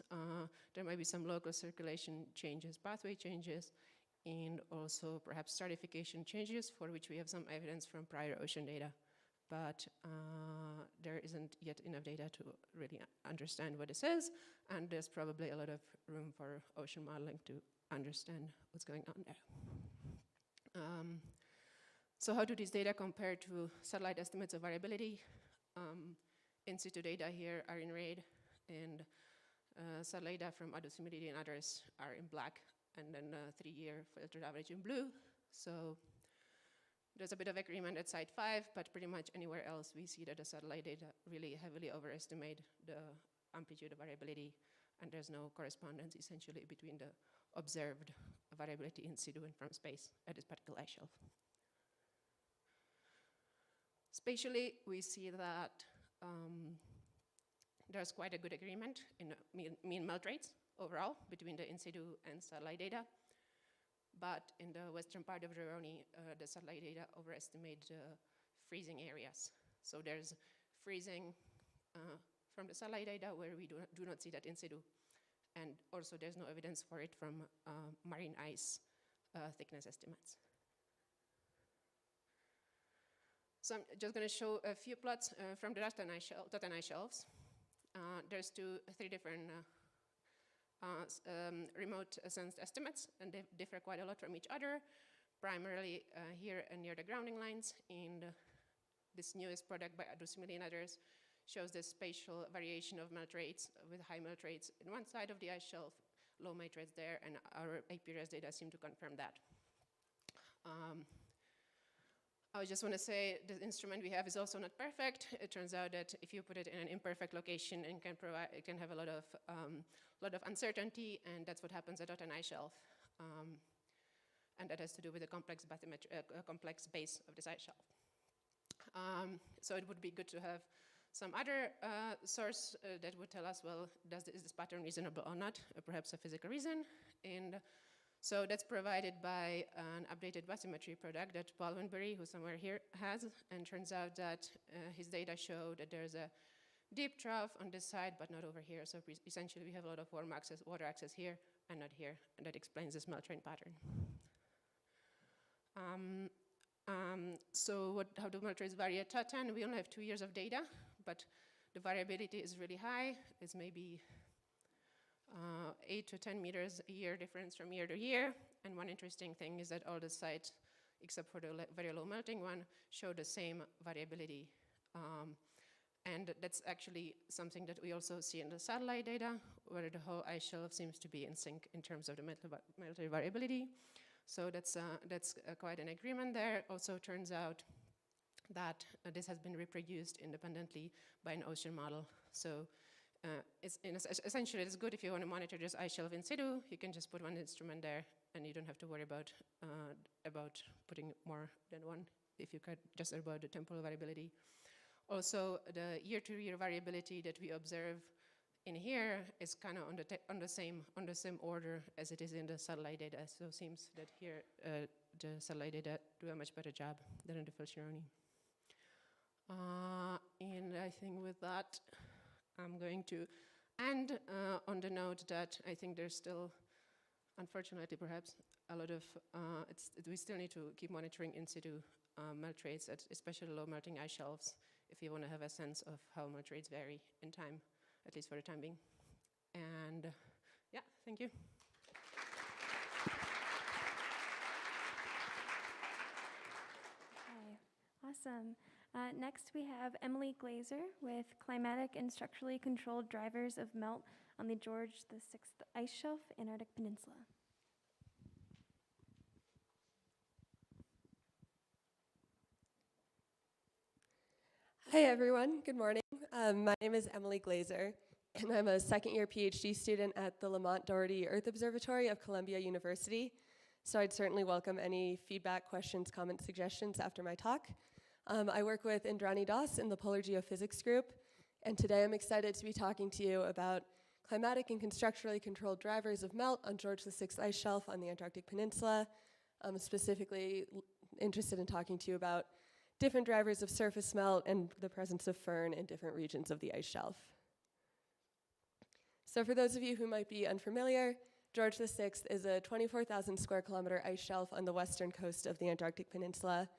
[SPEAKER 19] There might be some local circulation changes, pathway changes, and also perhaps stratification changes for which we have some evidence from prior ocean data. But there isn't yet enough data to really understand what this is, and there's probably a lot of room for ocean modeling to understand what's going on there. So how do these data compare to satellite estimates of variability? In situ data here are in red, and satellite data from ADOS humidity and others are in black, and then 3-year filtered average in blue. So there's a bit of agreement at site 5, but pretty much anywhere else we see that the satellite data really heavily overestimate the amplitude of variability, and there's no correspondence essentially between the observed variability in situ and from space at this particular ice shelf. Spatially, we see that there's quite a good agreement in mean melt rates overall between the in situ and satellite data. But in the western part of the Roni, the satellite data overestimate freezing areas. So there's freezing from the satellite data where we do not see that in situ. And also there's no evidence for it from marine ice thickness estimates. So I'm just going to show a few plots from the Totten ice shelves. There's 3 different remote sensed estimates, and they differ quite a lot from each other, primarily here and near the grounding lines. And this newest product by ADOS humidity and others shows the spatial variation of melt rates with high melt rates in one side of the ice shelf, low melt rates there, and our APRS data seem to confirm that. I just want to say the instrument we have is also not perfect. It turns out that if you put it in an imperfect location, it can have a lot of uncertainty, and that's what happens at Totten ice shelf. And that has to do with the complex base of this ice shelf. So it would be good to have some other source that would tell us, well, is this pattern reasonable or not, perhaps a physical reason. And so that's provided by an updated bathymetry product that Paul Winbury, who's somewhere here, has. And turns out that his data show that there's a deep trough on this side, but not over here. So essentially, we have a lot of water access here and not here. And that explains this melt rain pattern. So how do melt rates vary at Totten? We only have 2 years of data, but the variability is really high. It's maybe 8 to 10 meters a year difference from year to year. And one interesting thing is that all the sites, except for the very low melting one, show the same variability. And that's actually something that we also see in the satellite data, where the whole ice shelf seems to be in sync in terms of the melting variability. So that's quite an agreement there. Also turns out that this has been reproduced independently by an ocean model. So essentially, it's good if you want to monitor this ice shelf in situ. You can just put one instrument there, and you don't have to worry about putting more than one if you care just about the temporal variability. Also, the year-to-year variability that we observe in here is kind of on the same order as it is in the satellite data. So it seems that here the satellite data do a much better job than in the Filchinoni. And I think with that, I'm going to end on the note that I think there's still, unfortunately perhaps, a lot of, we still need to keep monitoring in situ melt rates, especially low melting ice shelves, if you want to have a sense of how melt rates vary in time, at least for the time being. And yeah, thank you.
[SPEAKER 14] Okay, awesome. Next, we have Emily Glazer with Climatic and Structurally Controlled Drivers of Melt on the George VI Ice Shelf, Antarctic Peninsula.
[SPEAKER 20] Hi, everyone. Good morning. My name is Emily Glazer, and I'm a second-year PhD student at the Lamont Doherty Earth Observatory of Columbia University. So I'd certainly welcome any feedback, questions, comments, suggestions after my talk. I work with Indrani Das in the Polar Geophysics group, and today I'm excited to be talking to you about climatic and constructurally controlled drivers of melt on George VI Ice Shelf on the Antarctic Peninsula. I'm specifically interested in talking to you about different drivers of surface melt and the presence of firn in different regions of the ice shelf. So for those of you who might be unfamiliar, George VI is a 24,000 square kilometer ice shelf on the western coast of the Antarctic Peninsula.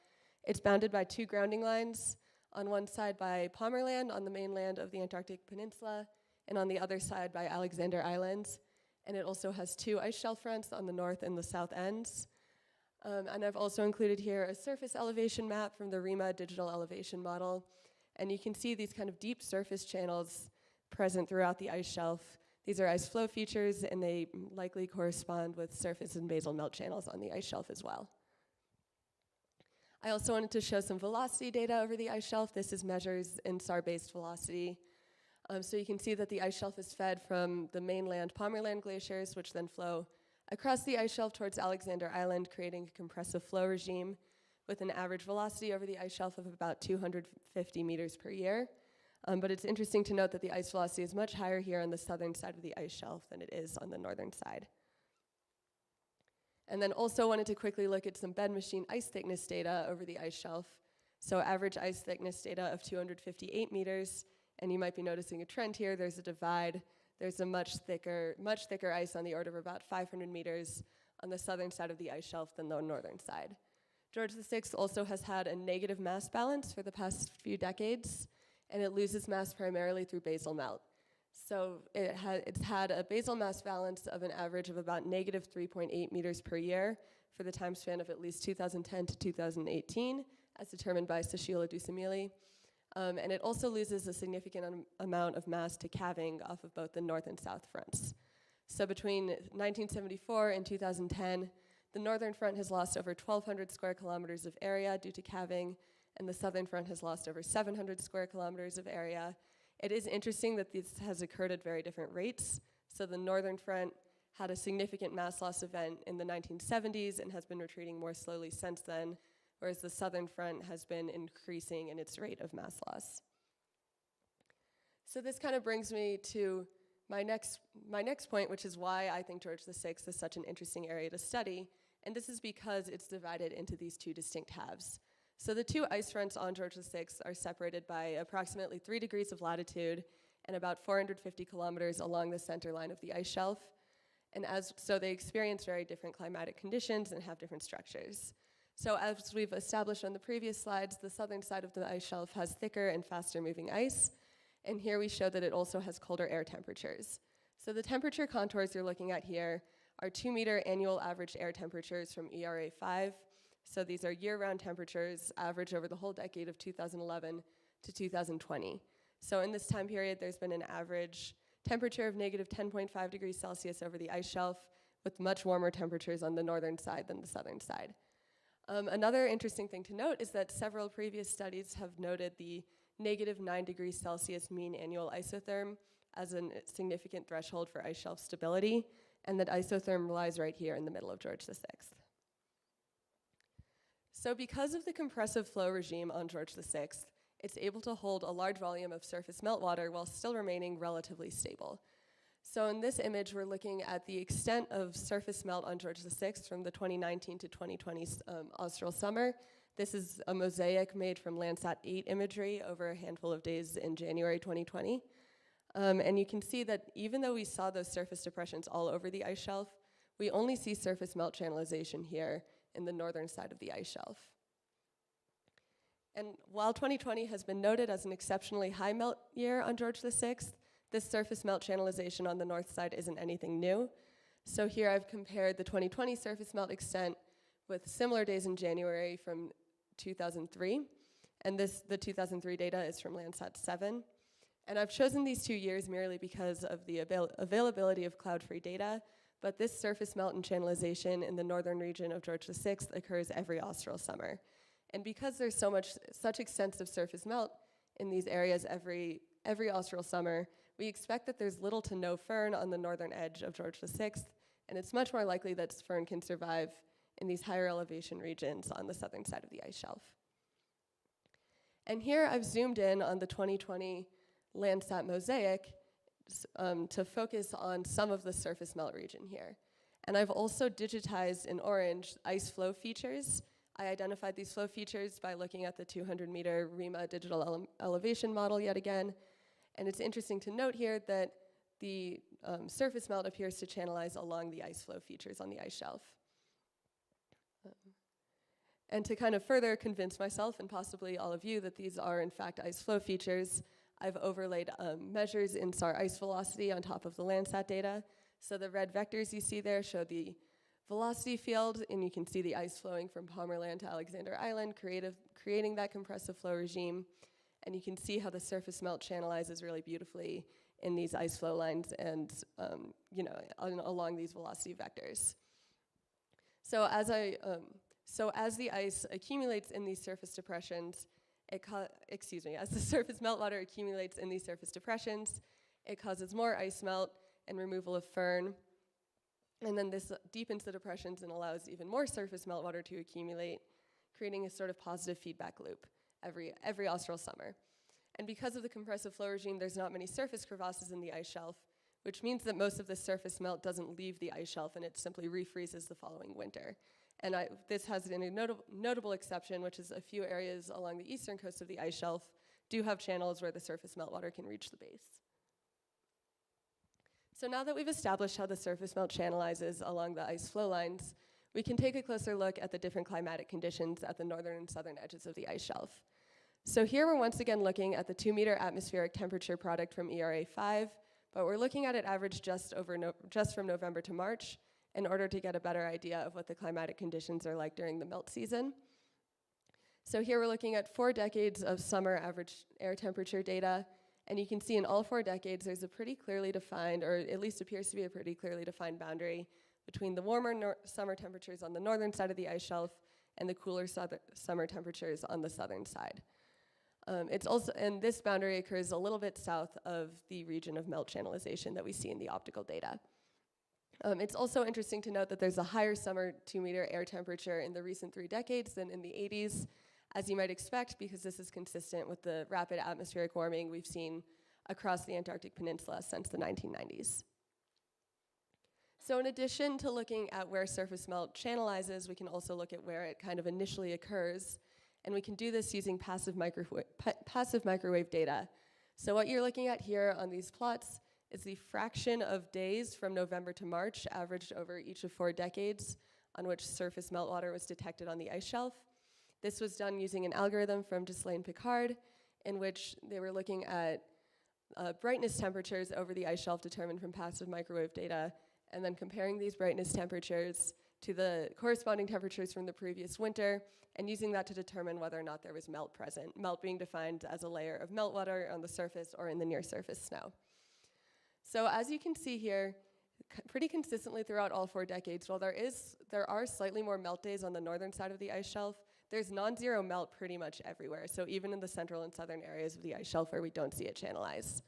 [SPEAKER 20] It's bounded by two grounding lines, on one side by Palmerland on the mainland of the Antarctic Peninsula, and on the other side by Alexander Islands. And it also has two ice shelf fronts on the north and the south ends. And I've also included here a surface elevation map from the RIMA digital elevation model. And you can see these kind of deep surface channels present throughout the ice shelf. These are ice flow features, and they likely correspond with surface and basal melt channels on the ice shelf as well. I also wanted to show some velocity data over the ice shelf. This is measures in SAR-based velocity. So you can see that the ice shelf is fed from the mainland Palmerland glaciers, which then flow across the ice shelf towards Alexander Island, creating a compressive flow regime with an average velocity over the ice shelf of about 250 meters per year. But it's interesting to note that the ice velocity is much higher here on the southern side of the ice shelf than it is on the northern side. And then also wanted to quickly look at some bed machine ice thickness data over the ice shelf. So average ice thickness data of 258 meters, and you might be noticing a trend here. There's a divide. There's a much thicker ice on the order of about 500 meters on the southern side of the ice shelf than the northern side. George VI also has had a negative mass balance for the past few decades, and it loses mass primarily through basal melt. So it's had a basal mass balance of an average of about negative 3.8 meters per year for the time span of at least 2010 to 2018, as determined by Sushila Dusamili. And it also loses a significant amount of mass to calving off of both the north and south fronts. So between 1974 and 2010, the northern front has lost over 1,200 square kilometers of area due to calving, and the southern front has lost over 700 square kilometers of area. It is interesting that this has occurred at very different rates. So the northern front had a significant mass loss event in the 1970s and has been retreating more slowly since then, whereas the southern front has been increasing in its rate of mass loss. So this kind of brings me to my next point, which is why I think George VI is such an interesting area to study, and this is because it's divided into these two distinct halves. So the two ice fronts on George VI are separated by approximately 3 degrees of latitude and about 450 kilometers along the center line of the ice shelf. And so they experience very different climatic conditions and have different structures. So as we've established on the previous slides, the southern side of the ice shelf has thicker and faster moving ice. And here we show that it also has colder air temperatures. So the temperature contours you're looking at here are 2-meter annual average air temperatures from ERA 5. So these are year-round temperatures average over the whole decade of 2011 to 2020. So in this time period, there's been an average temperature of negative 10.5 degrees Celsius over the ice shelf, with much warmer temperatures on the northern side than the southern side. Another interesting thing to note is that several previous studies have noted the negative 9 degrees Celsius mean annual isotherm as a significant threshold for ice shelf stability, and that isotherm lies right here in the middle of George VI. So because of the compressive flow regime on George VI, it's able to hold a large volume of surface meltwater while still remaining relatively stable. So in this image, we're looking at the extent of surface melt on George VI from the 2019 to 2020 austral summer, This is a mosaic made from Landsat 8 imagery over a handful of days in January 2020. And you can see that even though we saw those surface depressions all over the ice shelf, we only see surface melt channelization here in the northern side of the ice shelf. And while 2020 has been noted as an exceptionally high melt year on George VI, this surface melt channelization on the north side isn't anything new. So here I've compared the 2020 surface melt extent with similar days in January from 2003. And the 2003 data is from Landsat 7. And I've chosen these 2 years merely because of the availability of cloud-free data, but this surface melt and channelization in the northern region of George VI occurs every austral summer. And because there's such extensive surface melt in these areas every austral summer, we expect that there's little to no fern on the northern edge of George VI, and it's much more likely that fern can survive in these higher elevation regions on the southern side of the ice shelf. And here I've zoomed in on the 2020 Landsat mosaic to focus on some of the surface melt region here. And I've also digitized in orange ice flow features. I identified these flow features by looking at the 200-meter REMA digital elevation model yet again. And it's interesting to note here that the surface melt appears to channelize along the ice flow features on the ice shelf. And to kind of further convince myself and possibly all of you that these are in fact ice flow features, I've overlaid measures in SAR ice velocity on top of the Landsat data. So the red vectors you see there show the velocity field, and you can see the ice flowing from Palmerland to Alexander Island, creating that compressive flow regime. And you can see how the surface melt channelizes really beautifully in these ice flow lines and along these velocity vectors. So as the ice accumulates in these surface depressions, as the surface meltwater accumulates in these surface depressions, it causes more ice melt and removal of fern. And then this deepens the depressions and allows even more surface meltwater to accumulate, creating a sort of positive feedback loop every austral summer. And because of the compressive flow regime, there's not many surface crevasses in the ice shelf, which means that most of the surface melt doesn't leave the ice shelf and it simply refreezes the following winter. And this has a notable exception, which is a few areas along the eastern coast of the ice shelf do have channels where the surface meltwater can reach the base. So now that we've established how the surface melt channelizes along the ice flow lines, we can take a closer look at the different climatic conditions at the northern and southern edges of the ice shelf. So here we're once again looking at the 2-meter atmospheric temperature product from ERA 5, but we're looking at it averaged just from November to March in order to get a better idea of what the climatic conditions are like during the melt season. So here we're looking at 4 decades of summer average air temperature data, and you can see in all 4 decades there's a pretty clearly defined, or at least appears to be a pretty clearly defined boundary between the warmer summer temperatures on the northern side of the ice shelf and the cooler summer temperatures on the southern side. And this boundary occurs a little bit south of the region of melt channelization that we see in the optical data. It's also interesting to note that there's a higher summer 2-meter air temperature in the recent 3 decades than in the 80s, as you might expect, because this is consistent with the rapid atmospheric warming we've seen across the Antarctic Peninsula since the 1990s. So in addition to looking at where surface melt channelizes, we can also look at where it kind of initially occurs, and we can do this using passive microwave data. So what you're looking at here on these plots is the fraction of days from November to March averaged over each of 4 decades on which surface meltwater was detected on the ice shelf. This was done using an algorithm from Disteley and Picard, in which they were looking at brightness temperatures over the ice shelf determined from passive microwave data, and then comparing these brightness temperatures to the corresponding temperatures from the previous winter, and using that to determine whether or not there was melt present, melt being defined as a layer of meltwater on the surface or in the near surface snow. So as you can see here, pretty consistently throughout all 4 decades, while there are slightly more melt days on the northern side of the ice shelf, there's non-zero melt pretty much everywhere. So even in the central and southern areas of the ice shelf where we don't see it channelize.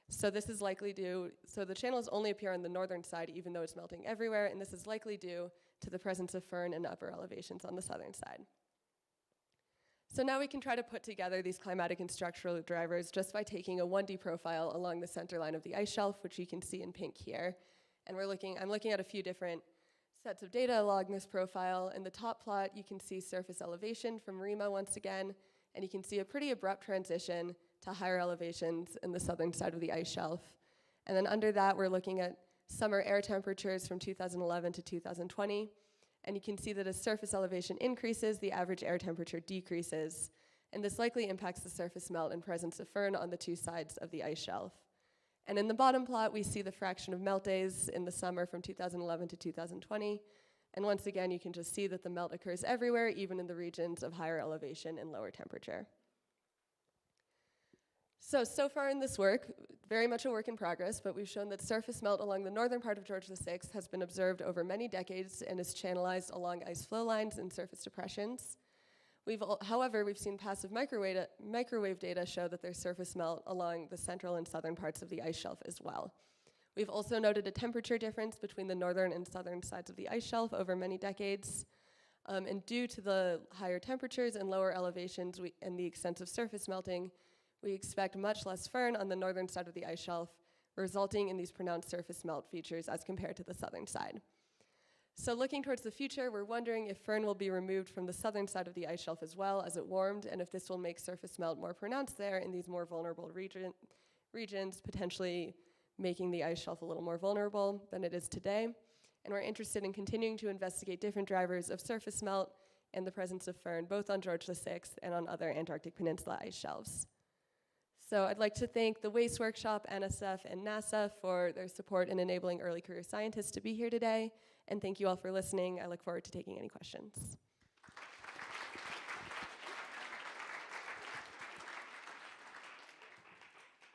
[SPEAKER 20] So this is likely due, so the channels only appear on the northern side even though it's melting everywhere, and this is likely due to the presence of fern and upper elevations on the southern side. So now we can try to put together these climatic and structural drivers just by taking a 1D profile along the center line of the ice shelf, which you can see in pink here. And I'm looking at a few different sets of data along this profile. In the top plot, you can see surface elevation from REMA once again, and you can see a pretty abrupt transition to higher elevations in the southern side of the ice shelf. And then under that, we're looking at summer air temperatures from 2011 to 2020. And you can see that as surface elevation increases, the average air temperature decreases. And this likely impacts the surface melt and presence of firn on the two sides of the ice shelf. And in the bottom plot, we see the fraction of melt days in the summer from 2011 to 2020. And once again, you can just see that the melt occurs everywhere, even in the regions of higher elevation and lower temperature. So far in this work, very much a work in progress, but we've shown that surface melt along the northern part of George VI has been observed over many decades and is channelized along ice flow lines and surface depressions. However, we've seen passive microwave data show that there's surface melt along the central and southern parts of the ice shelf as well. We've also noted a temperature difference between the northern and southern sides of the ice shelf over many decades. And due to the higher temperatures and lower elevations and the extensive surface melting, we expect much less firn on the northern side of the ice shelf, resulting in these pronounced surface melt features as compared to the southern side. So looking towards the future, we're wondering if firn will be removed from the southern side of the ice shelf as well as it warmed, and if this will make surface melt more pronounced there in these more vulnerable regions, potentially making the ice shelf a little more vulnerable than it is today. And we're interested in continuing to investigate different drivers of surface melt and the presence of firn, both on George VI and on other Antarctic Peninsula ice shelves. So I'd like to thank the WAIS Workshop, NSF, and NASA for their support in enabling early career scientists to be here today. And thank you all for listening. I look forward to taking any questions.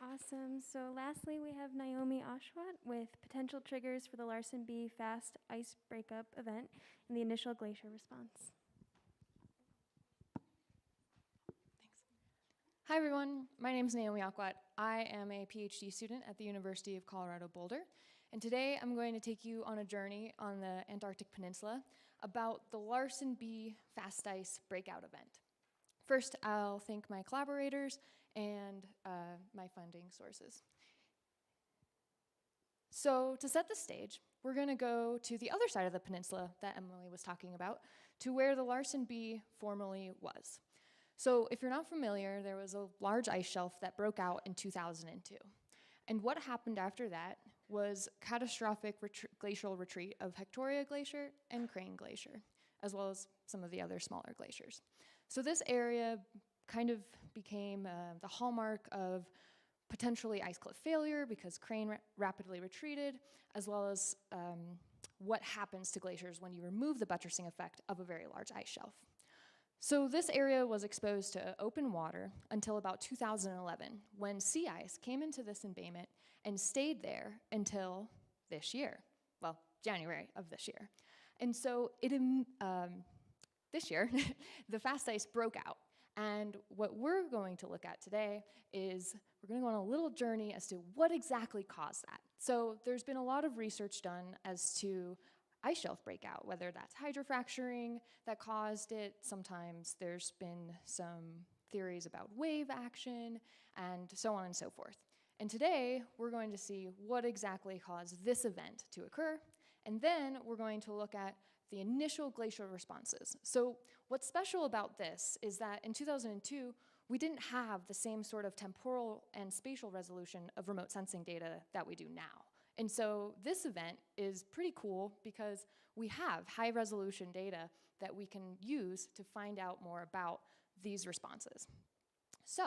[SPEAKER 14] Awesome. So lastly, we have Naomi Oshwat with potential triggers for the Larsen B fast ice breakup event and the initial glacier response.
[SPEAKER 21] Hi everyone, my name is Naomi Oshwat. I am a PhD student at the University of Colorado Boulder, and today I'm going to take you on a journey on the Antarctic Peninsula about the Larsen B fast ice breakout event. First, I'll thank my collaborators and my funding sources. So to set the stage, we're going to go to the other side of the peninsula that Emily was talking about, to where the Larsen B formerly was. So if you're not familiar, there was a large ice shelf that broke out in 2002. And what happened after that was catastrophic glacial retreat of Hectoria Glacier and Crane Glacier, as well as some of the other smaller glaciers. So this area kind of became the hallmark of potentially ice cliff failure because Crane rapidly retreated, as well as what happens to glaciers when you remove the buttressing effect of a very large ice shelf. So this area was exposed to open water until about 2011, when sea ice came into this embayment and stayed there until this year, well, January of this year. And so this year, the fast ice broke out. And what we're going to look at today is we're going to go on a little journey as to what exactly caused that. So there's been a lot of research done as to ice shelf breakout, whether that's hydrofracturing that caused it. Sometimes there's been some theories about wave action and so on and so forth. And today we're going to see what exactly caused this event to occur. And then we're going to look at the initial glacial responses. So what's special about this is that in 2002, we didn't have the same sort of temporal and spatial resolution of remote sensing data that we do now. And so this event is pretty cool because we have high resolution data that we can use to find out more about these responses. So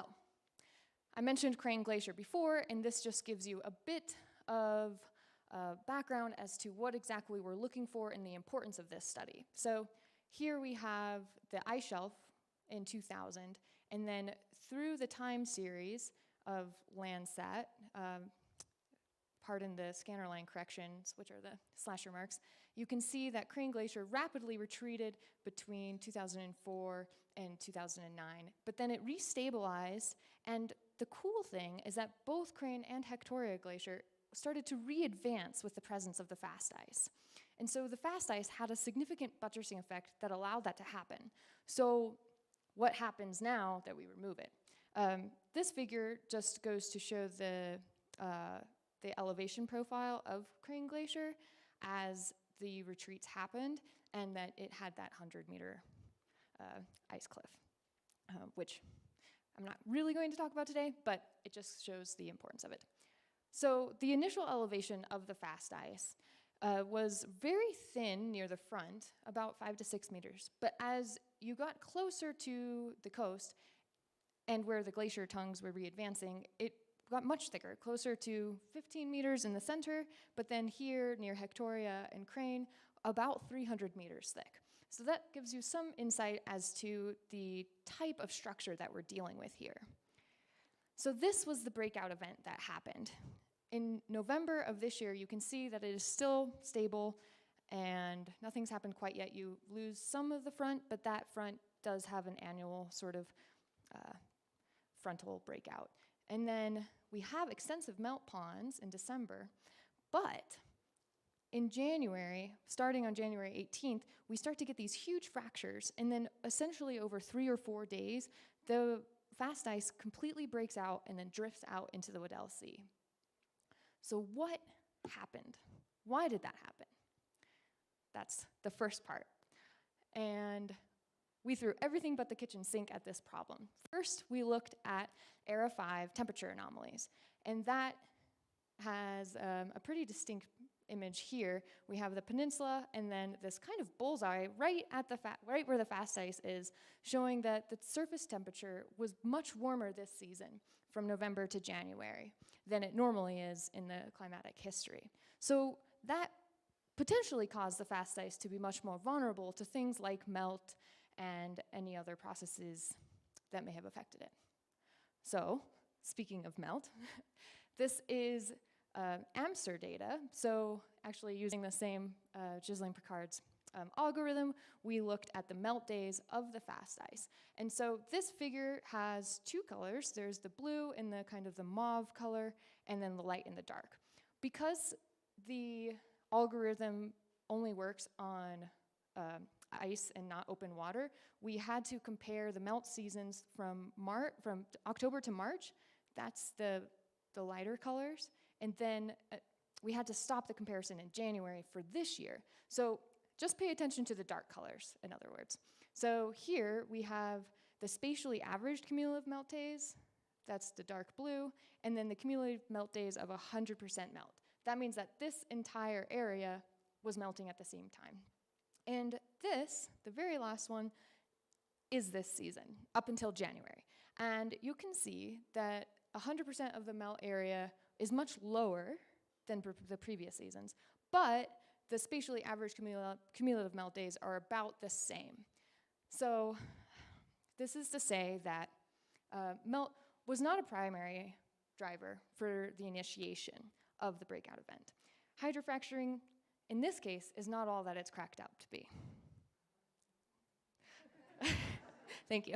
[SPEAKER 21] I mentioned Crane Glacier before, and this just gives you a bit of background as to what exactly we're looking for and the importance of this study. So here we have the ice shelf in 2000, and then through the time series of Landsat, pardon the scanner line corrections, which are the slasher marks, you can see that Crane Glacier rapidly retreated between 2004 and 2009, but then it restabilized, and the cool thing is that both Crane and Hectoria Glacier started to re-advance with the presence of the fast ice. And so the fast ice had a significant buttressing effect that allowed that to happen. So what happens now that we remove it? This figure just goes to show the elevation profile of Crane Glacier as the retreats happened and that it had that 100-meter ice cliff, which I'm not really going to talk about today, but it just shows the importance of it. So the initial elevation of the fast ice was very thin near the front, about 5 to 6 meters. But as you got closer to the coast and where the glacier tongues were re-advancing, it got much thicker, closer to 15 meters in the center, but then here near Hectoria and Crane, about 300 meters thick. So that gives you some insight as to the type of structure that we're dealing with here. So this was the breakout event that happened. In November of this year, you can see that it is still stable and nothing's happened quite yet. You lose some of the front, but that front does have an annual sort of frontal breakout. And then we have extensive melt ponds in December, but in January, starting on January 18th, we start to get these huge fractures, and then essentially over 3 or 4 days, the fast ice completely breaks out and then drifts out into the Weddell Sea. So what happened? Why did that happen? That's the first part. And we threw everything but the kitchen sink at this problem. First, we looked at Era 5 temperature anomalies, and that has a pretty distinct image here. We have the peninsula and then this kind of bullseye right where the fast ice is, showing that the surface temperature was much warmer this season from November to January than it normally is in the climatic history. So that potentially caused the fast ice to be much more vulnerable to things like melt and any other processes that may have affected it. So, speaking of melt, this is AMSER data. So actually using the same Gisling-Picard's algorithm, we looked at the melt days of the fast ice. And so this figure has 2 colors. There's the blue and the kind of the mauve color, and then the light and the dark. Because the algorithm only works on ice and not open water, we had to compare the melt seasons from October to March. That's the lighter colors. And then we had to stop the comparison in January for this year. So just pay attention to the dark colors, in other words. So here we have the spatially averaged cumulative melt days. That's the dark blue. And then the cumulative melt days of 100% melt. That means that this entire area was melting at the same time. And this, the very last one, is this season, up until January. And you can see that 100% of the melt area is much lower than the previous seasons, but the spatially averaged cumulative melt days are about the same. So this is to say that melt was not a primary driver for the initiation of the breakout event. Hydrofracturing, in this case, is not all that it's cracked out to be. Thank you.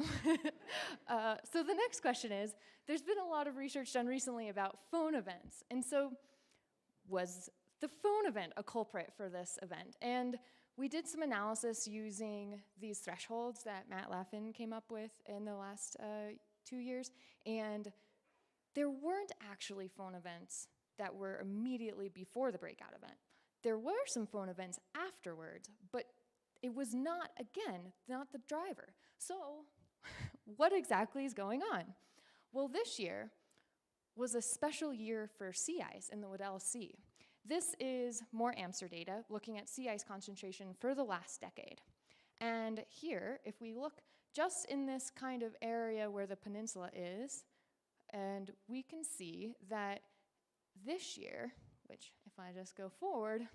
[SPEAKER 21] So the next question is, there's been a lot of research done recently about phone events. And so was the phone event a culprit for this event? And we did some analysis using these thresholds that Matt Laffin came up with in the last 2 years. And there weren't actually phone events that were immediately before the breakout event. There were some phone events afterwards, but it was not, again, not the driver. So what exactly is going on? Well, this year was a special year for sea ice in the Weddell Sea. This is more AMSER data looking at sea ice concentration for the last decade. And here, if we look just in this kind of area where the peninsula is, and we can see that this year, which if I just go forward,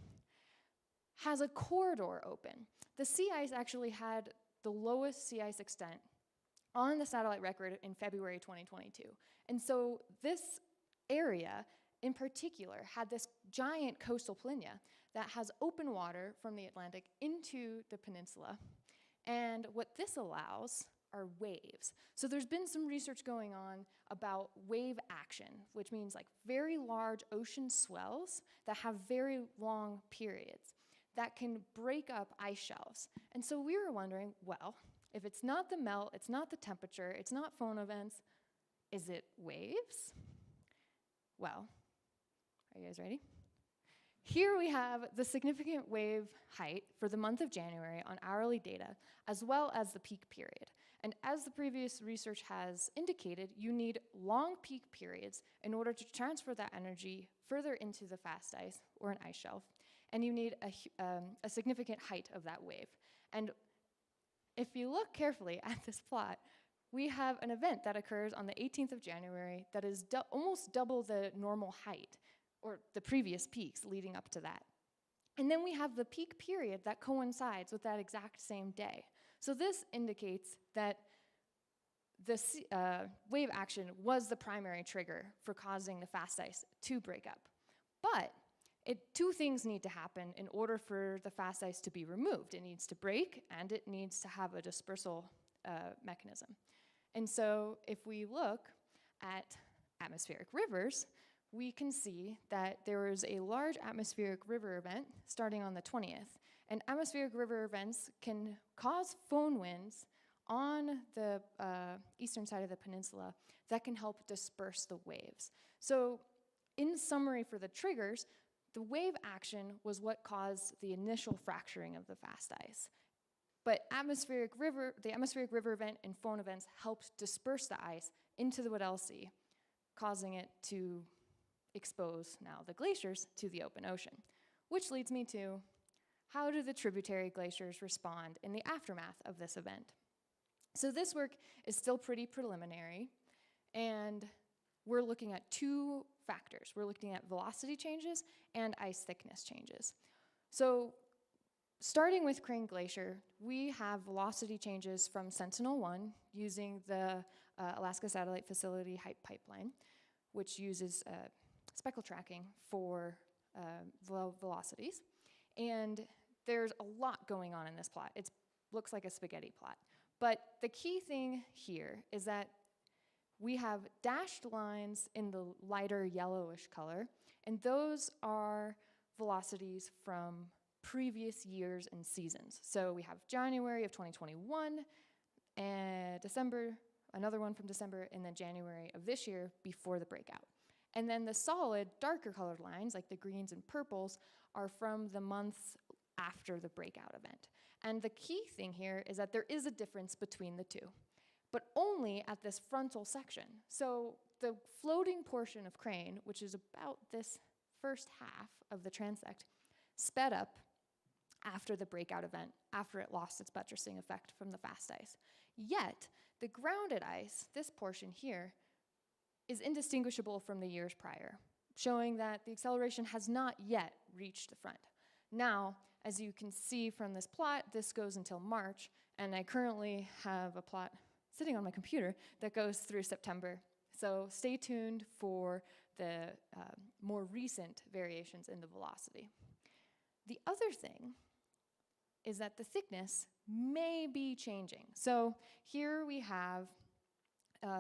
[SPEAKER 21] has a corridor open. The sea ice actually had the lowest sea ice extent on the satellite record in February 2022. And so this area in particular had this giant coastal plania that has open water from the Atlantic into the peninsula. And what this allows are waves. So there's been some research going on about wave action, which means like very large ocean swells that have very long periods that can break up ice shelves. And so we were wondering, well, if it's not the melt, it's not the temperature, it's not phone events, is it waves? Well, are you guys ready? here we have the significant wave height for the month of January on hourly data, as well as the peak period. And as the previous research has indicated, you need long peak periods in order to transfer that energy further into the fast ice or an ice shelf. And you need a significant height of that wave. And if you look carefully at this plot, we have an event that occurs on the 18th of January that is almost double the normal height, or the previous peaks leading up to that. And then we have the peak period that coincides with that exact same day. So this indicates that the wave action was the primary trigger for causing the fast ice to break up. But two things need to happen in order for the fast ice to be removed. It needs to break, and it needs to have a dispersal mechanism. And so if we look at atmospheric rivers, we can see that there was a large atmospheric river event starting on the 20th. And atmospheric river events can cause foehn winds on the eastern side of the peninsula that can help disperse the waves. So in summary for the triggers, the wave action was what caused the initial fracturing of the fast ice. But the atmospheric river event and foehn events helped disperse the ice into the Weddell Sea, causing it to expose now the glaciers to the open ocean. Which leads me to, how do the tributary glaciers respond in the aftermath of this event? So this work is still pretty preliminary, and we're looking at two factors. We're looking at velocity changes and ice thickness changes. So starting with Crane Glacier, we have velocity changes from Sentinel-1 using the Alaska Satellite Facility Height Pipeline, which uses speckle tracking for velocities. And there's a lot going on in this plot. It looks like a spaghetti plot. But the key thing here is that we have dashed lines in the lighter yellowish color, and those are velocities from previous years and seasons. So we have January of 2021, and December, another one from December, and then January of this year before the breakout. And then the solid, darker colored lines, like the greens and purples, are from the months after the breakout event. And the key thing here is that there is a difference between the two, but only at this frontal section. So the floating portion of Crane, which is about this first half of the transect, sped up after the breakout event, after it lost its buttressing effect from the fast ice. Yet, the grounded ice, this portion here, is indistinguishable from the years prior, showing that the acceleration has not yet reached the front. Now, as you can see from this plot, this goes until March, and I currently have a plot sitting on my computer that goes through September. So stay tuned for the more recent variations in the velocity. The other thing is that the thickness may be changing. So here we have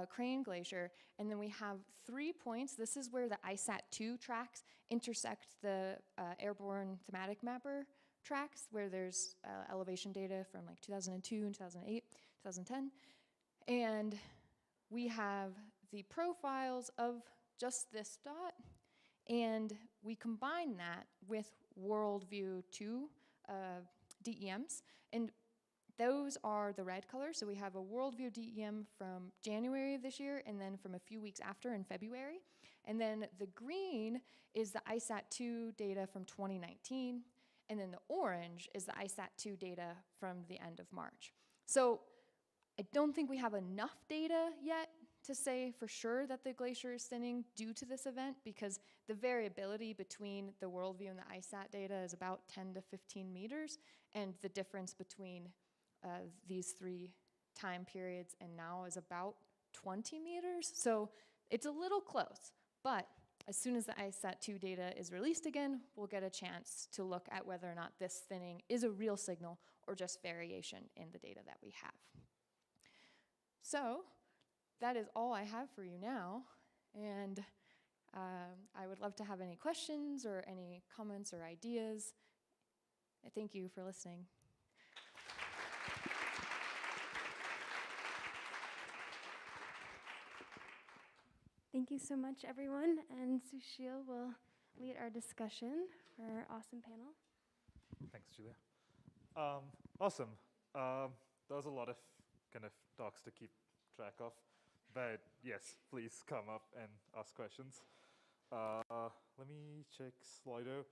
[SPEAKER 21] Crane Glacier, and then we have 3 points. This is where the ISAT-2 tracks intersect the airborne thematic mapper tracks, where there's elevation data from like 2002 and 2008, 2010. And we have the profiles of just this dot, and we combine that with Worldview 2 DEMs, and those are the red colors. So we have a Worldview DEM from January of this year, and then from a few weeks after in February. And then the green is the ISAT-2 data from 2019, and then the orange is the ISAT-2 data from the end of March. So I don't think we have enough data yet to say for sure that the glacier is thinning due to this event, because the variability between the Worldview and the ISAT data is about 10 to 15 meters, and the difference between these 3 time periods and now is about 20 meters. So it's a little close, but as soon as the ISAT-2 data is released again, we'll get a chance to look at whether or not this thinning is a real signal or just variation in the data that we have. So that is all I have for you now, and I would love to have any questions or any comments or ideas. Thank you for listening.
[SPEAKER 14] Thank you so much, everyone, and Sushil will lead our discussion for our awesome panel.
[SPEAKER 13] Thanks, Julia. Awesome. There was a lot of kind of talks to keep track of, but yes, please come up and ask questions. Let me check Slido.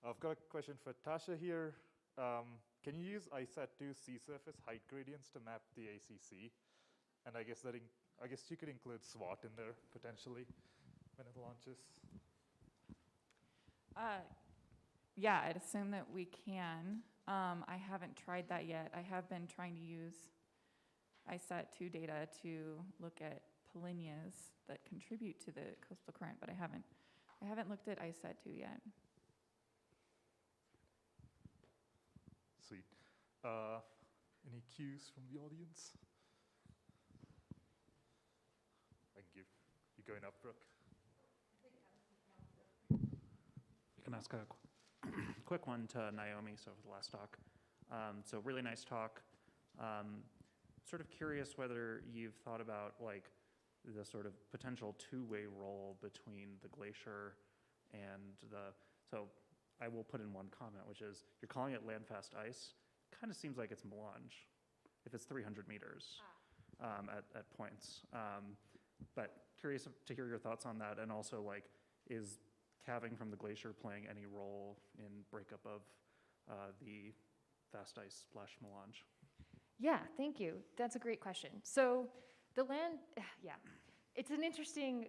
[SPEAKER 13] I've got a question for Tasha here. Can you use ISAT2 sea surface height gradients to map the ACC? And I guess you could include SWOT in there potentially when it launches.
[SPEAKER 18] Yeah, I'd assume that we can. I haven't tried that yet. I have been trying to use ISAT2 data to look at polynyas that contribute to the coastal current, but I haven't looked at ISAT2 yet.
[SPEAKER 13] Sweet. Any cues from the audience? Thank you. You going up, Brooke?
[SPEAKER 4] You can ask a quick one to Naomi, so for the last talk. So really nice talk. Sort of curious whether you've thought about like the sort of potential two-way role between the glacier and so I will put in one comment, which is you're calling it landfast ice. Kind of seems like it's melange if it's 300 meters at points. But curious to hear your thoughts on that, and also like, is calving from the glacier playing any role in breakup of the fast ice / melange?
[SPEAKER 21] Yeah, thank you. That's a great question. So the land, yeah, it's an interesting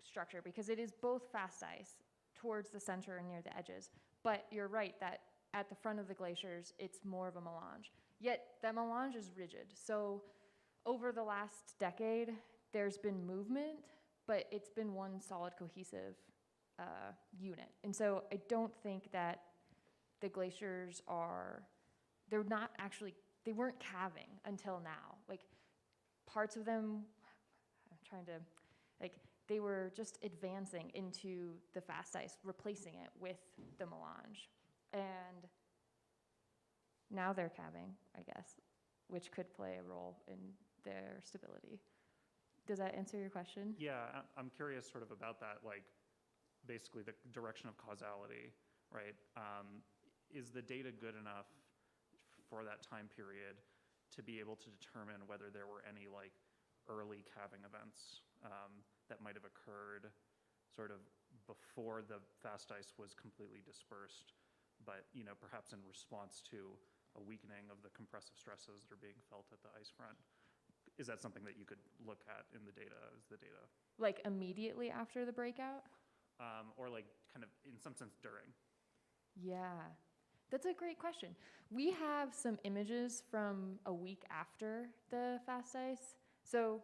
[SPEAKER 21] structure because it is both fast ice towards the center and near the edges, but you're right that at the front of the glaciers, it's more of a melange. Yet that melange is rigid. So over the last decade, there's been movement, but it's been one solid cohesive unit. And so I don't think that the glaciers they weren't calving until now. Like parts of them, they were just advancing into the fast ice, replacing it with the melange. And now they're calving, I guess, which could play a role in their stability. Does that answer your question?
[SPEAKER 4] Yeah, I'm curious sort of about that, like basically the direction of causality, right? Is the data good enough for that time period to be able to determine whether there were any like early calving events that might have occurred sort of before the fast ice was completely dispersed, but perhaps in response to a weakening of the compressive stresses that are being felt at the ice front? Is that something that you could look at in the data? Is the data
[SPEAKER 21] like immediately after the breakout?
[SPEAKER 4] Or like kind of in some sense during?
[SPEAKER 21] Yeah, that's a great question. We have some images from a week after the fast ice. So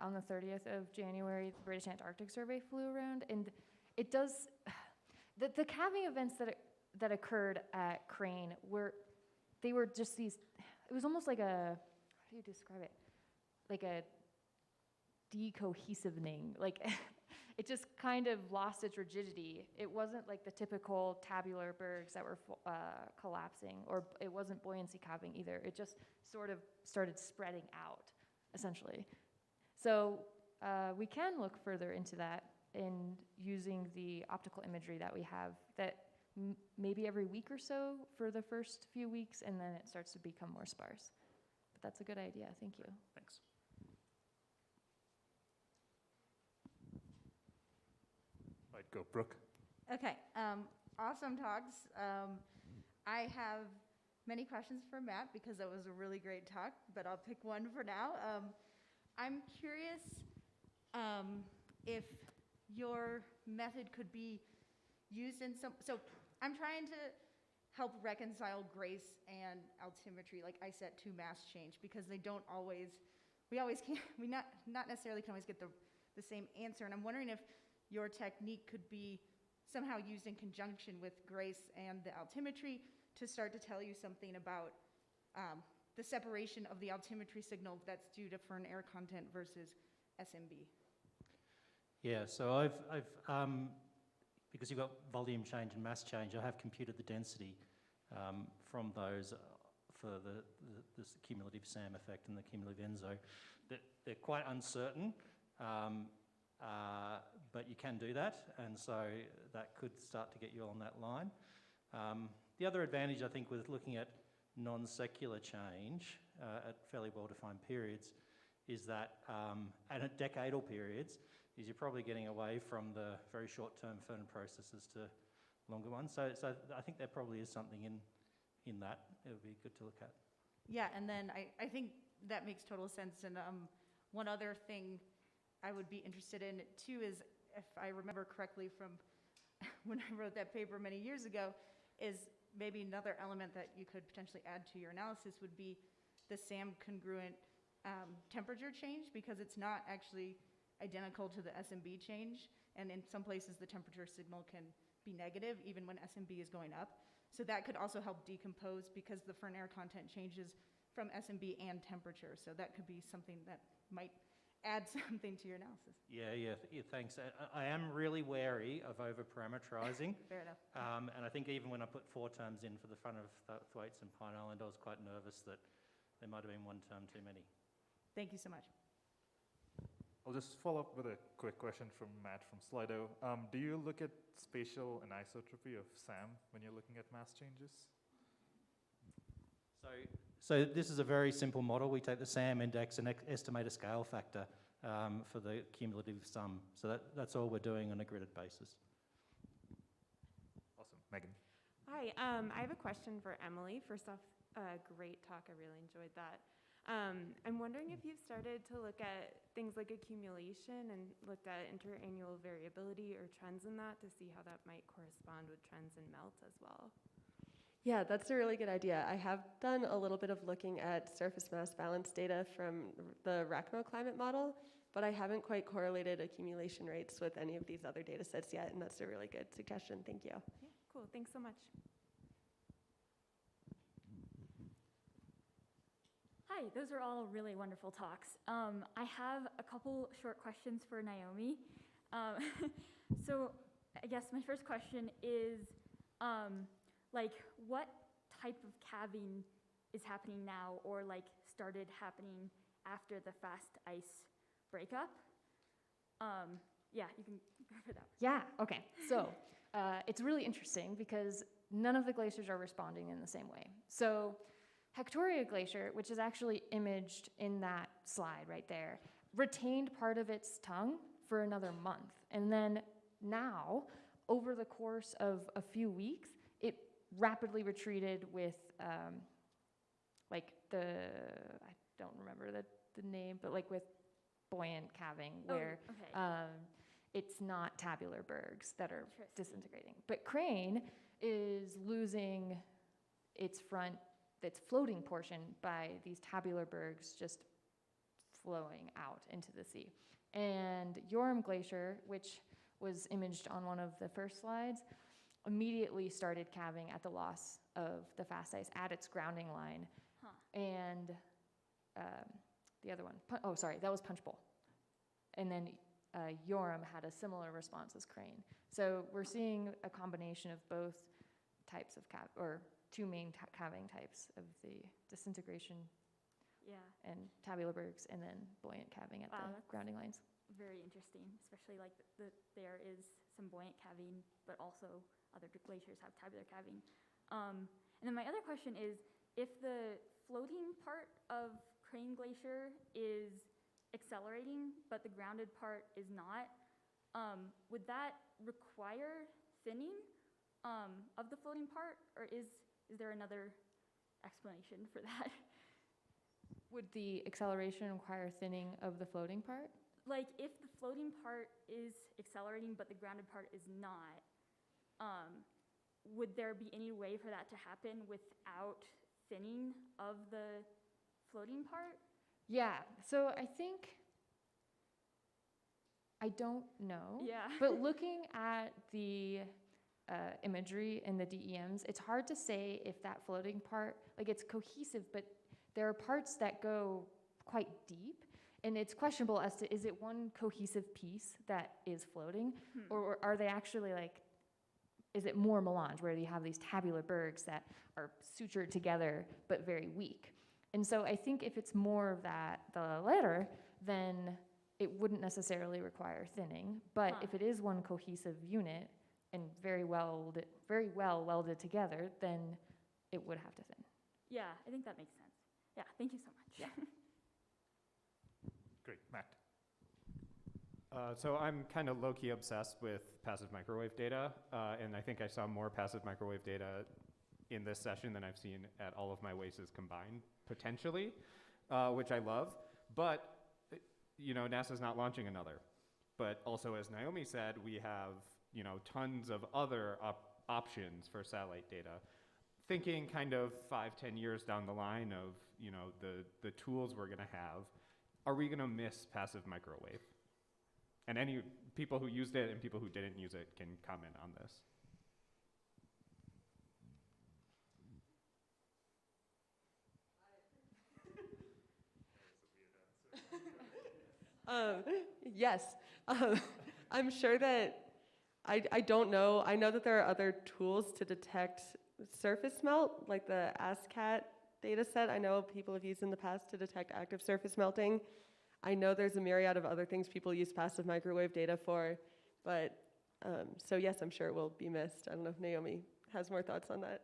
[SPEAKER 21] on the 30th of January, the British Antarctic Survey flew around, and it does, the calving events that occurred at Crane were just these, it was almost like how do you describe it? Like a decohesivening, like it just kind of lost its rigidity. It wasn't like the typical tabular bergs that were collapsing, or it wasn't buoyancy calving either. It just sort of started spreading out, essentially. So we can look further into that in using the optical imagery that we have that maybe every week or so for the first few weeks, and then it starts to become more sparse. But that's a good idea. Thank you.
[SPEAKER 4] Thanks.
[SPEAKER 13] Right, go, Brooke.
[SPEAKER 8] Okay, awesome talks. I have many questions for Matt because that was a really great talk, but I'll pick one for now. I'm curious if your method could be used in so I'm trying to help reconcile grace and altimetry, like ISAT2 mass change, because they don't always, we not necessarily can always get the same answer, and I'm wondering if your technique could be somehow used in conjunction with grace and the altimetry to start to tell you something about the separation of the altimetry signal that's due to firn air content versus SMB.
[SPEAKER 17] Yeah, so I've because you've got volume change and mass change, I have computed the density from those for the cumulative SAM effect and the cumulative ENSO. They're quite uncertain, but but you can do that, and so that could start to get you on that line. The other advantage, I think, with looking at non-secular change at fairly well-defined periods is that at decadal periods, is you're probably getting away from the very short-term fern processes to longer ones. So I think there probably is something in that. It would be good to look at.
[SPEAKER 8] Yeah, and then I think that makes total sense. And one other thing I would be interested in too is, if I remember correctly from when I wrote that paper many years ago, is maybe another element that you could potentially add to your analysis would be the SAM congruent temperature change, because it's not actually identical to the SMB change. And in some places, the temperature signal can be negative even when SMB is going up. So that could also help decompose, because the fern air content changes from SMB and temperature. So that could be something that might add something to your analysis.
[SPEAKER 17] Yeah, thanks. I am really wary of over-parameterizing.
[SPEAKER 8] Fair enough.
[SPEAKER 17] And I think even when I put 4 terms in for the front of Thwaites and Pine Island, I was quite nervous that there might have been 1 term too many.
[SPEAKER 8] Thank you so much.
[SPEAKER 13] I'll just follow up with a quick question from Matt from Slido. Do you look at spatial anisotropy of SAM when you're looking at mass changes?
[SPEAKER 17] So this is a very simple model. We take the SAM index and estimate a scale factor for the cumulative sum. So that's all we're doing on a gridded basis.
[SPEAKER 13] Awesome. Megan.
[SPEAKER 7] Hi, I have a question for Emily. First off, great talk. I really enjoyed that. I'm wondering if you've started to look at things like accumulation and looked at interannual variability or trends in that to see how that might correspond with trends in melt as well.
[SPEAKER 20] Yeah, that's a really good idea. I have done a little bit of looking at surface mass balance data from the RACMO climate model, but I haven't quite correlated accumulation rates with any of these other data sets yet, and that's a really good suggestion. Thank you.
[SPEAKER 7] Yeah, cool. Thanks so much.
[SPEAKER 22] Hi, those are all really wonderful talks. I have a couple short questions for Naomi. So I guess my first question is, like, what type of calving is happening now, or like started happening after the fast ice breakup? Yeah, you can go for that.
[SPEAKER 21] Yeah, okay. So it's really interesting because none of the glaciers are responding in the same way. So Hectoria Glacier, which is actually imaged in that slide right there, retained part of its tongue for another month. And then now, over the course of a few weeks, it rapidly retreated with like I don't remember the name, but like with buoyant calving, where it's not tabular bergs that are disintegrating. But Crane is losing its floating portion by these tabular bergs just flowing out into the sea. And Joram Glacier, which was imaged on one of the first slides, immediately started calving at the loss of the fast ice at its grounding line. And the other one, that was Punch Bowl. And then Joram had a similar response as Crane. So we're seeing a combination of both types of two main calving types of the disintegration and tabular bergs, and then buoyant calving at the grounding lines.
[SPEAKER 22] Very interesting, especially like there is some buoyant calving, but also other glaciers have tabular calving. And then my other question is, if the floating part of Crane Glacier is accelerating, but the grounded part is not, would that require thinning of the floating part, or is there another explanation for that?
[SPEAKER 21] Would the acceleration require thinning of the floating part?
[SPEAKER 22] Like, if the floating part is accelerating, but the grounded part is not, would there be any way for that to happen without thinning of the floating part?
[SPEAKER 21] Yeah, so I think, I don't know.
[SPEAKER 22] Yeah.
[SPEAKER 21] But looking at the imagery in the DEMs, it's hard to say if that floating part, like, it's cohesive, but there are parts that go quite deep, and it's questionable as to, is it one cohesive piece that is floating, or are they actually like, is it more melange, where you have these tabular bergs that are sutured together but very weak? And so I think if it's more of that, the latter, then it wouldn't necessarily require thinning. But if it is one cohesive unit and very well welded together, then it would have to thin.
[SPEAKER 22] Yeah, I think that makes sense. Yeah, thank you so much.
[SPEAKER 21] Yeah.
[SPEAKER 13] Great, Matt.
[SPEAKER 9] So I'm kind of low-key obsessed with passive microwave data, and I think I saw more passive microwave data in this session than I've seen at all of my WAISes combined, potentially, which I love. But, you know, NASA's not launching another. But also, as Naomi said, we have, you know, tons of other options for satellite data. Thinking kind of 5-10 years down the line of, you know, the tools we're gonna have, are we gonna miss passive microwave? And any people who used it and people who didn't use it can comment on this.
[SPEAKER 20] Yes, I'm sure that, I don't know. I know that there are other tools to detect surface melt, like the ASCAT data set I know people have used in the past to detect active surface melting. I know there's a myriad of other things people use passive microwave data for, but so yes, I'm sure it will be missed. I don't know if Naomi has more thoughts on that.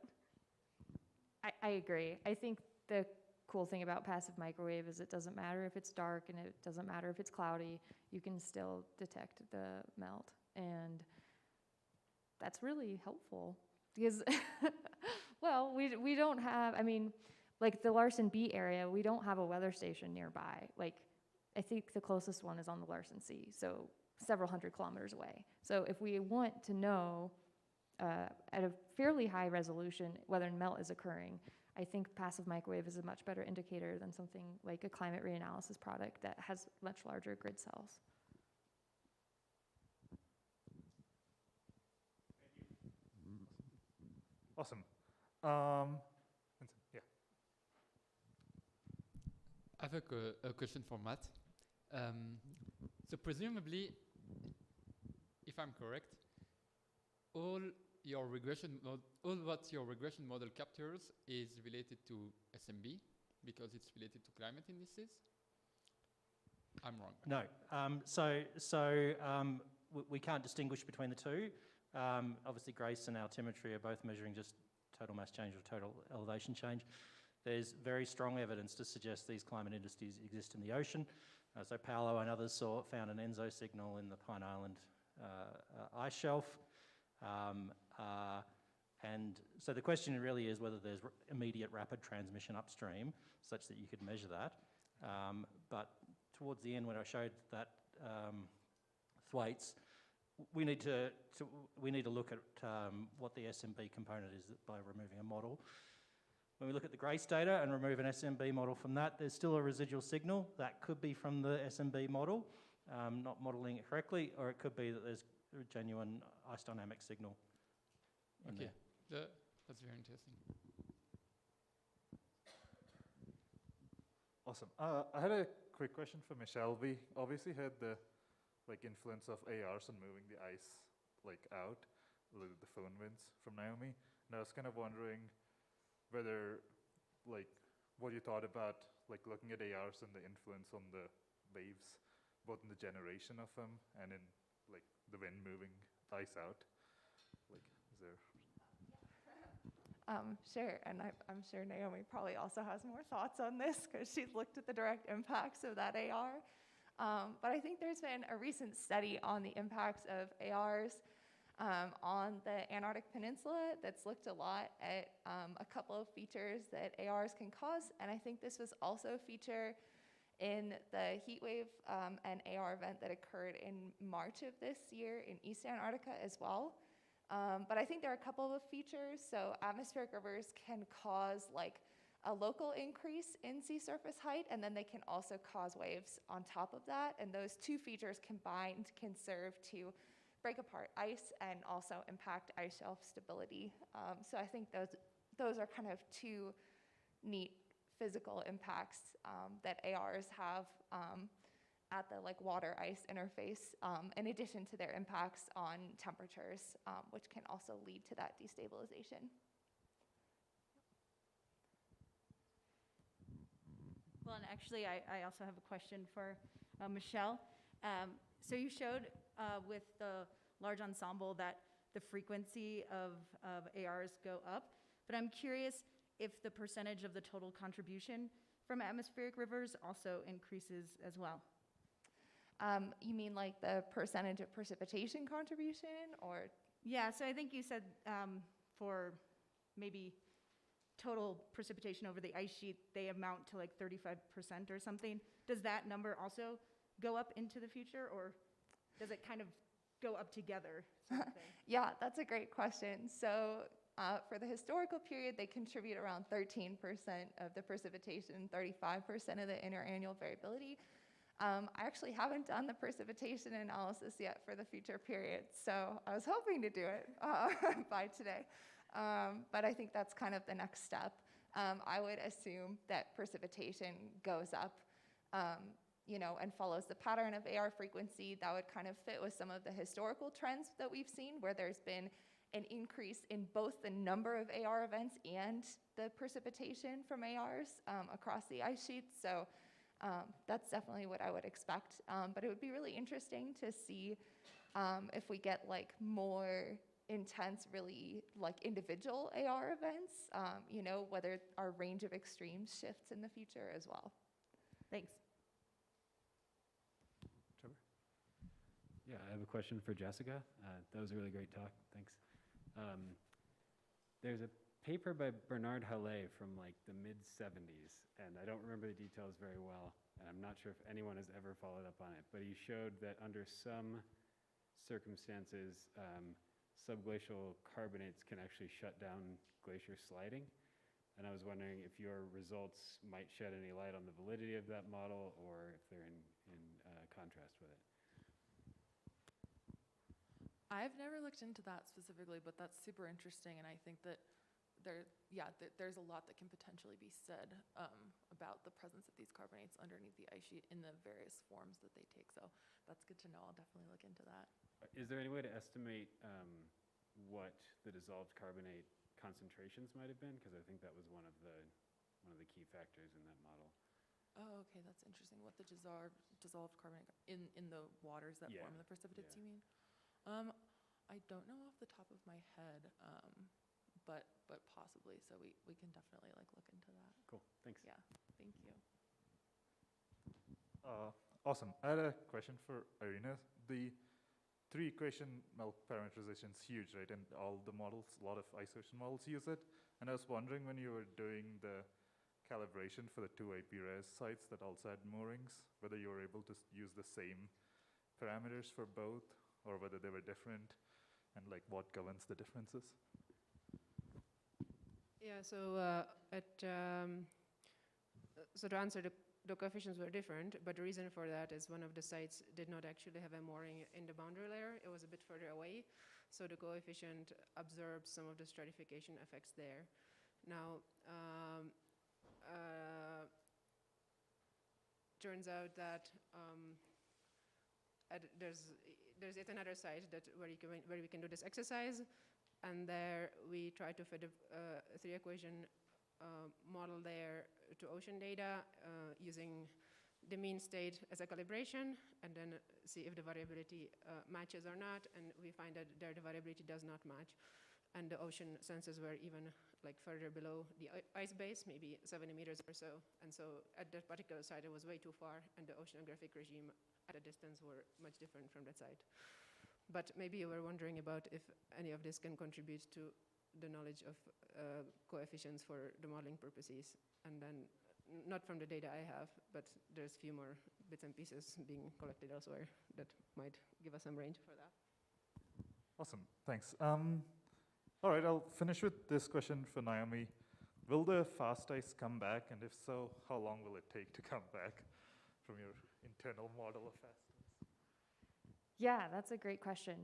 [SPEAKER 21] I agree. I think the cool thing about passive microwave is it doesn't matter if it's dark and it doesn't matter if it's cloudy, you can still detect the melt. And that's really helpful because, well, we don't have, I mean, like the Larsen B area, we don't have a weather station nearby. Like, I think the closest one is on the Larsen C, so several hundred kilometers away. So if we want to know at a fairly high resolution whether melt is occurring, I think passive microwave is a much better indicator than something like a climate reanalysis product that has much larger grid cells.
[SPEAKER 13] Awesome. Yeah.
[SPEAKER 10] I have a question for Matt. So presumably, if I'm correct, all what your regression model captures is related to SMB because it's related to climate indices? I'm wrong.
[SPEAKER 17] No. We can't distinguish between the two. Obviously, GRACE and altimetry are both measuring just total mass change or total elevation change. There's very strong evidence to suggest these climate indices exist in the ocean. So Paolo and others found an ENSO signal in the Pine Island ice shelf. And so the question really is whether there's immediate rapid transmission upstream such that you could measure that. But towards the end when I showed that Thwaites, we need to look at what the SMB component is by removing a model. When we look at the GRACE data and remove an SMB model from that, there's still a residual signal. That could be from the SMB model, not modeling it correctly, or it could be that there's a genuine ice dynamic signal in there.
[SPEAKER 10] That's very interesting.
[SPEAKER 13] Awesome. I had a quick question for Michelle. We obviously had the influence of ARs on moving the ice out, the phone winds from Naomi. And I was kind of wondering whether what you thought about looking at ARs and the influence on the waves, both in the generation of them and in the wind moving ice out. Is there?
[SPEAKER 15] Sure, and I'm sure Naomi probably also has more thoughts on this because she's looked at the direct impacts of that AR. But I think there's been a recent study on the impacts of ARs on the Antarctic Peninsula that's looked a lot at a couple of features that ARs can cause, and I think this was also a feature in the heat wave and AR event that occurred in March of this year in East Antarctica as well. But I think there are a couple of features. So atmospheric rivers can cause a local increase in sea surface height, and then they can also cause waves on top of that. And those two features combined can serve to break apart ice and also impact ice shelf stability. So I think those are kind of two neat physical impacts that ARs have at the water-ice interface, in addition to their impacts on temperatures, which can also lead to that destabilization.
[SPEAKER 8] Well, and actually, I also have a question for Michelle. So you showed with the large ensemble that the frequency of ARs go up, but I'm curious if the percentage of the total contribution from atmospheric rivers also increases as well.
[SPEAKER 11] You mean like the percentage of precipitation contribution, or?
[SPEAKER 8] Yeah, so I think you said for maybe total precipitation over the ice sheet, they amount to like 35% or something. Does that number also go up into the future, or does it kind of go up together? Sort of thing?
[SPEAKER 11] Yeah, that's a great question. So for the historical period, they contribute around 13% of the precipitation, 35% of the interannual variability. I actually haven't done the precipitation analysis yet for the future period, so I was hoping to do it by today. But I think that's kind of the next step. I would assume that precipitation goes up, and follows the pattern of AR frequency. That would kind of fit with some of the historical trends that we've seen, where there's been an increase in both the number of AR events and the precipitation from ARs across the ice sheets. So that's definitely what I would expect. But it would be really interesting to see if we get like more intense, really like individual AR events, whether our range of extremes shifts in the future as well. Thanks.
[SPEAKER 3] Trevor? Yeah, I have a question for Jessica. That was a really great talk. Thanks. There's a paper by Bernard Halle from like the mid-70s, and I don't remember the details very well, and I'm not sure if anyone has ever followed up on it, but he showed that under some circumstances, subglacial carbonates can actually shut down glacier sliding. And I was wondering if your results might shed any light on the validity of that model, or if they're in contrast with it.
[SPEAKER 16] I've never looked into that specifically, but that's super interesting, and I think that there's a lot that can potentially be said about the presence of these carbonates underneath the ice sheet in the various forms that they take. So that's good to know. I'll definitely look into that.
[SPEAKER 3] Is there any way to estimate what the dissolved carbonate concentrations might have been? Because I think that was one of the key factors in that model.
[SPEAKER 16] Oh, okay, that's interesting. What the dissolved carbonate in the waters that form the precipitates, you mean? I don't know off the top of my head, but possibly. So we can definitely like look into that.
[SPEAKER 3] Cool. Thanks.
[SPEAKER 16] Yeah. Thank you.
[SPEAKER 13] Awesome. I had a question for Irina. The 3-equation milk parameterization is huge, right? And all the models, a lot of ice ocean models use it. And I was wondering, when you were doing the calibration for the 2 IP-res sites that also had moorings, whether you were able to use the same parameters for both, or whether they were different, and like what governs the differences?
[SPEAKER 19] Yeah, so so to answer, the coefficients were different, but the reason for that is one of the sites did not actually have a mooring in the boundary layer. It was a bit further away, so the coefficient absorbs some of the stratification effects there. Now, turns out that there's yet another site where we can do this exercise, and there we try to fit a 3-equation model there to ocean data using the mean state as a calibration, and then see if the variability matches or not, and we find that there the variability does not match, and the ocean senses were even like further below the ice base, maybe 70 meters or so, and so at that particular site it was way too far, and the oceanographic regime at a distance were much different from that site. But maybe you were wondering about if any of this can contribute to the knowledge of coefficients for the modeling purposes, and then not from the data I have, but there's a few more bits and pieces being collected elsewhere that might give us some range for that.
[SPEAKER 13] Awesome, thanks. All right, I'll finish with this question for Naomi. Will the fast ice come back, and if so, how long will it take to come back from your internal model of fast ice?
[SPEAKER 21] Yeah, that's a great question.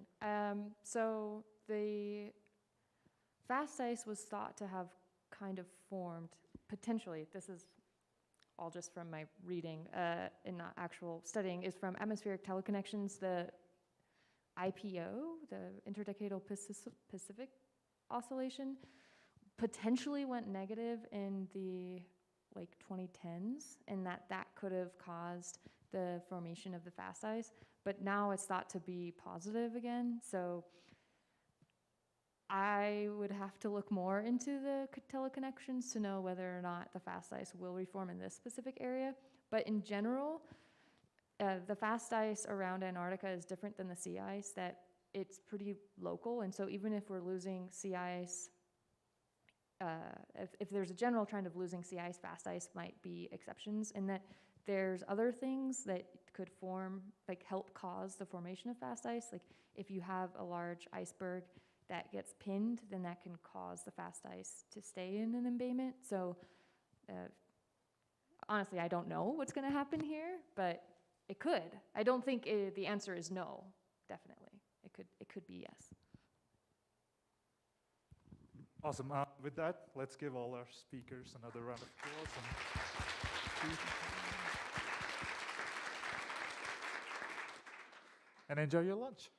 [SPEAKER 21] So the fast ice was thought to have kind of formed, potentially, this is all just from my reading and not actual studying, is from atmospheric teleconnections. The IPO, the Interdecadal Pacific Oscillation, potentially went negative in the like 2010s, and that could have caused the formation of the fast ice, but now it's thought to be positive again. So I would have to look more into the teleconnections to know whether or not the fast ice will reform in this specific area. But in general, the fast ice around Antarctica is different than the sea ice, that it's pretty local. And so even if we're losing sea ice, if there's a general trend of losing sea ice, fast ice might be exceptions, in that there's other things that could form, like help cause the formation of fast ice. Like if you have a large iceberg that gets pinned, then that can cause the fast ice to stay in an embayment. So honestly, I don't know what's going to happen here, but it could. I don't think the answer is no, definitely. It could be yes.
[SPEAKER 13] Awesome. With that, let's give all our speakers another round of applause. And enjoy your lunch.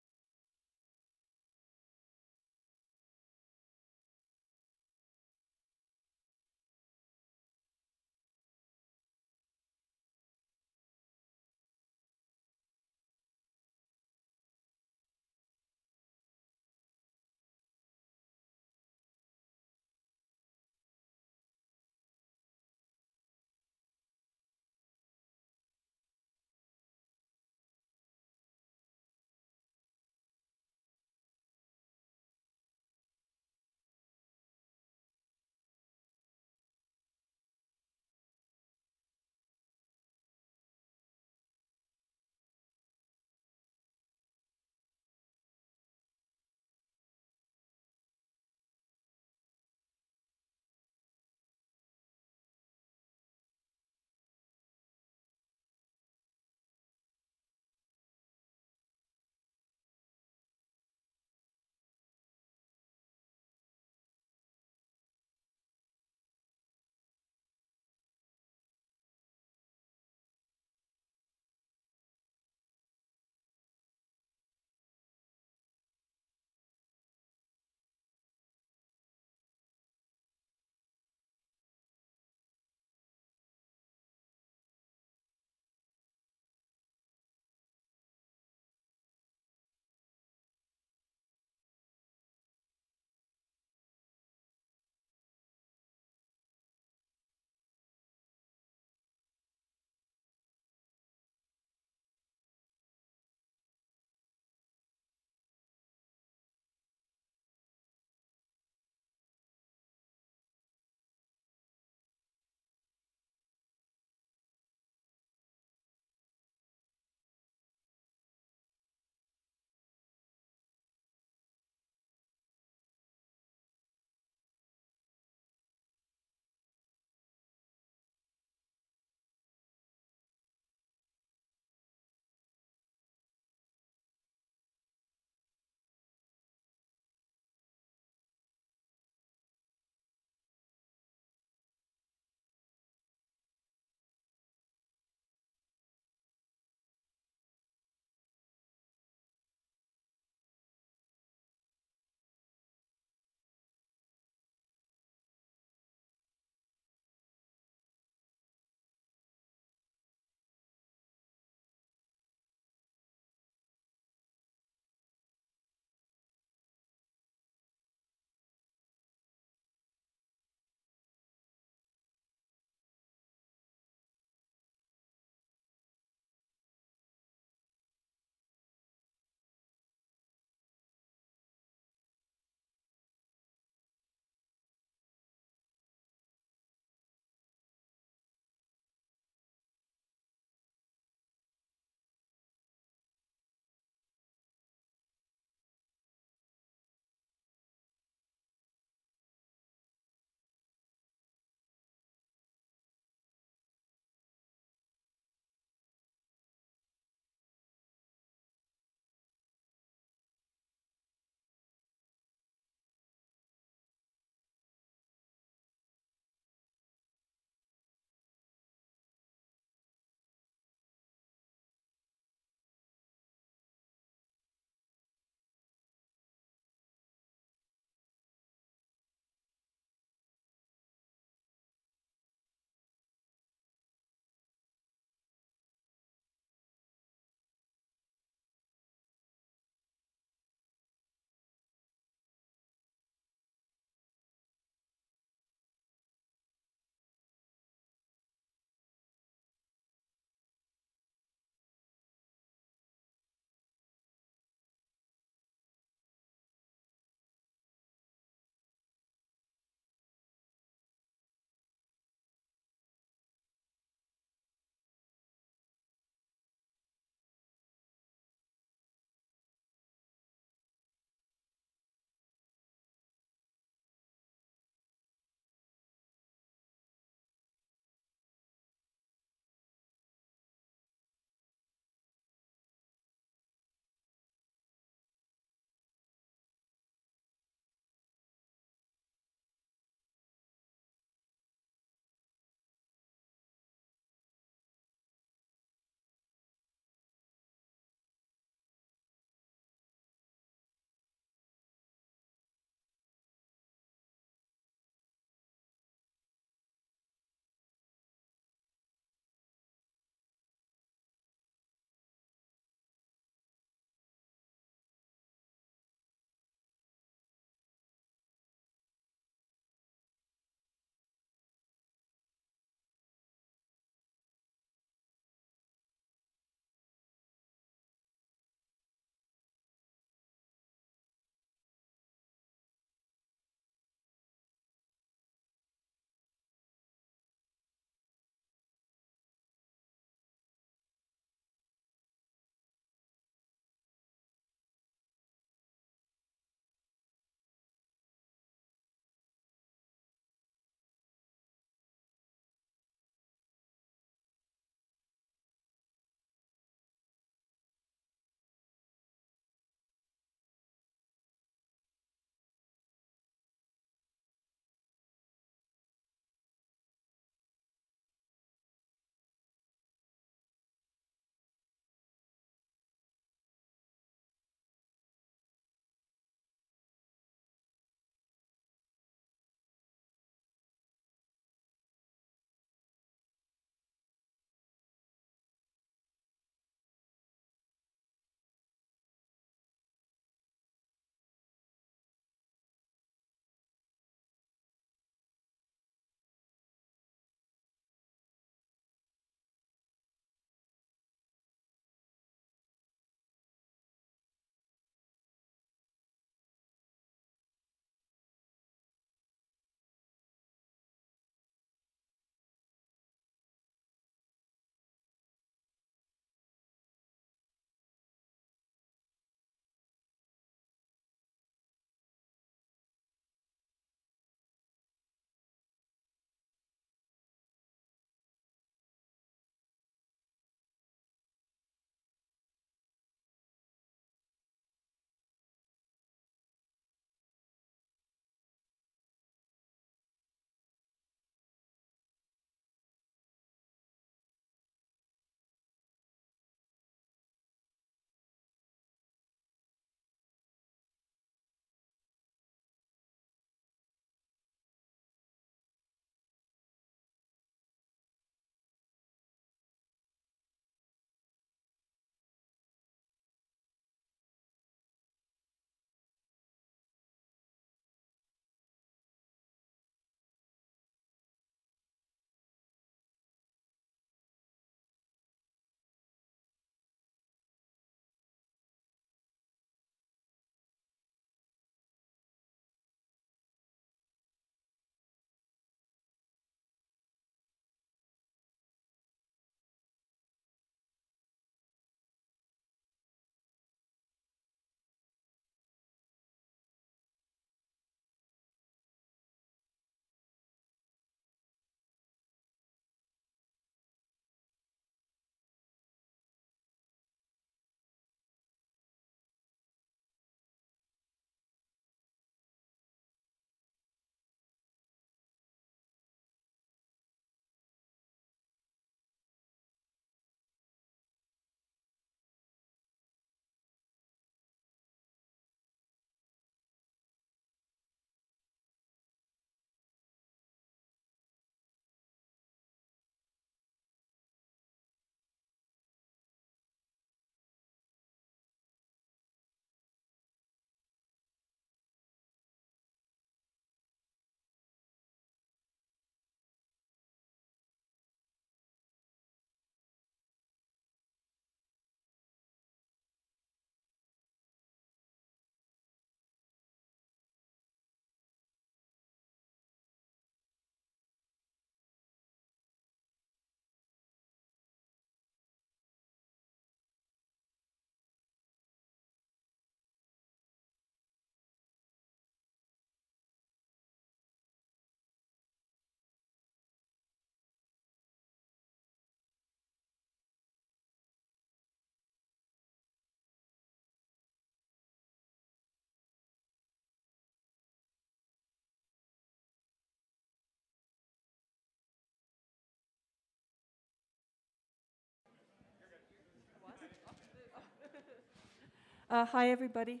[SPEAKER 2] Hi, everybody.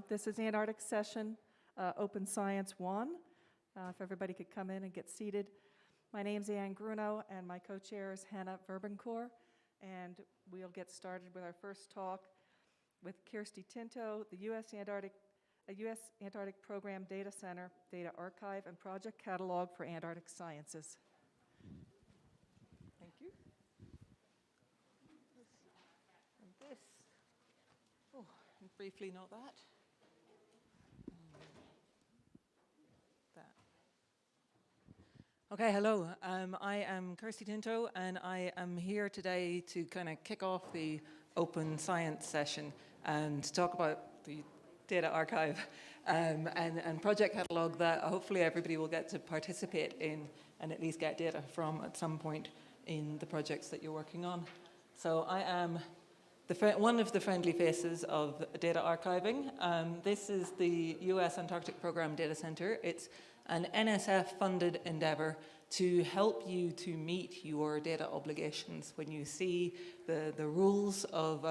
[SPEAKER 2] This is Antarctic Session, Open Science 1. If everybody could come in and get seated. My name's Ann Gruno, and my co-chair is Hannah Verbancourt, and we'll get started with our first talk with Kirsty Tinto, the U.S. Antarctic Program Data Center, Data Archive, and Project Catalog for Antarctic Sciences. Thank you.
[SPEAKER 6] And this, oh, briefly not that. Okay, hello. I am Kirsty Tinto, and I am here today to kind of kick off the open science session and talk about the data archive and project catalog that hopefully everybody will get to participate in and at least get data from at some point in the projects that you're working on. So I am one of the friendly faces of data archiving. This is the US Antarctic Program Data Center. It's an NSF-funded endeavor to help you to meet your data obligations when you see the rules of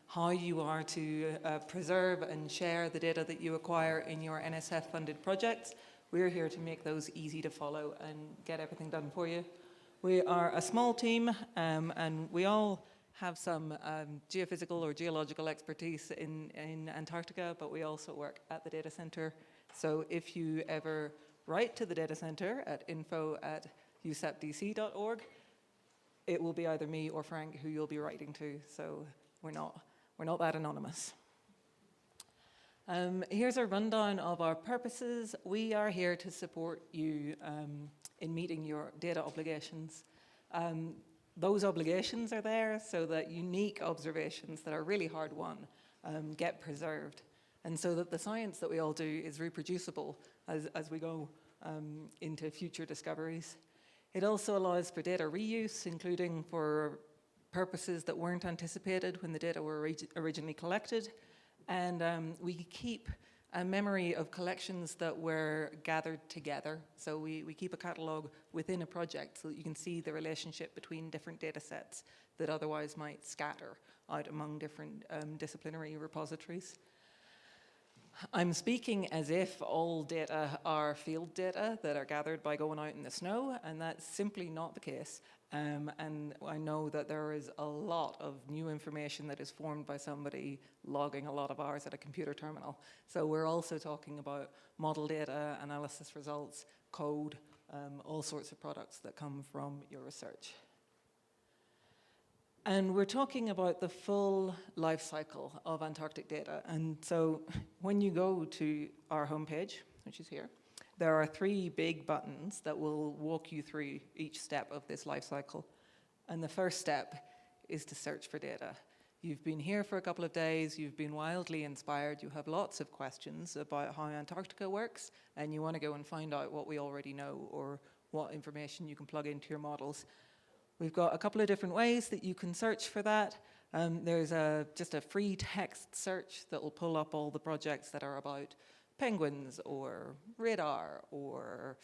[SPEAKER 6] how you are to preserve and share the data that you acquire in your NSF-funded projects. We're here to make those easy to follow and get everything done for you. We are a small team, and we all have some geophysical or geological expertise in Antarctica, but we also work at the data center. So if you ever write to the data center at info@usapdc.org, it will be either me or Frank who you'll be writing to. So we're not that anonymous. Here's a rundown of our purposes. We are here to support you in meeting your data obligations. Those obligations are there so that unique observations that are really hard won get preserved, and so that the science that we all do is reproducible as we go into future discoveries. It also allows for data reuse, including for purposes that weren't anticipated when the data were originally collected. And we keep a memory of collections that were gathered together. So we keep a catalog within a project so that you can see the relationship between different data sets that otherwise might scatter out among different disciplinary repositories. I'm speaking as if all data are field data that are gathered by going out in the snow, and that's simply not the case. And I know that there is a lot of new information that is formed by somebody logging a lot of hours at a computer terminal. So we're also talking about model data, analysis results, code, all sorts of products that come from your research. And we're talking about the full life cycle of Antarctic data. And so when you go to our homepage, which is here, there are 3 big buttons that will walk you through each step of this life cycle. And the first step is to search for data. You've been here for a couple of days, you've been wildly inspired, you have lots of questions about how Antarctica works, and you want to go and find out what we already know or what information you can plug into your models. We've got a couple of different ways that you can search for that. There's just a free text search that will pull up all the projects that are about penguins or radar or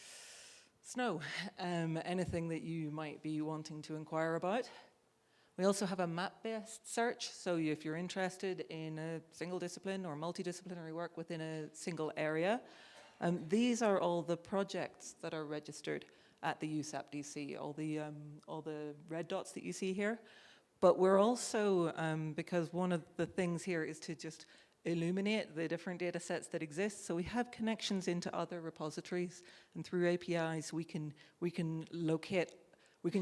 [SPEAKER 6] snow, anything that you might be wanting to inquire about. We also have a map-based search, so if you're interested in a single discipline or multidisciplinary work within a single area, these are all the projects that are registered at the USAP DC, all the red dots that you see here. But we're also, because one of the things here is to just illuminate the different data sets that exist, so we have connections into other repositories, and through APIs we can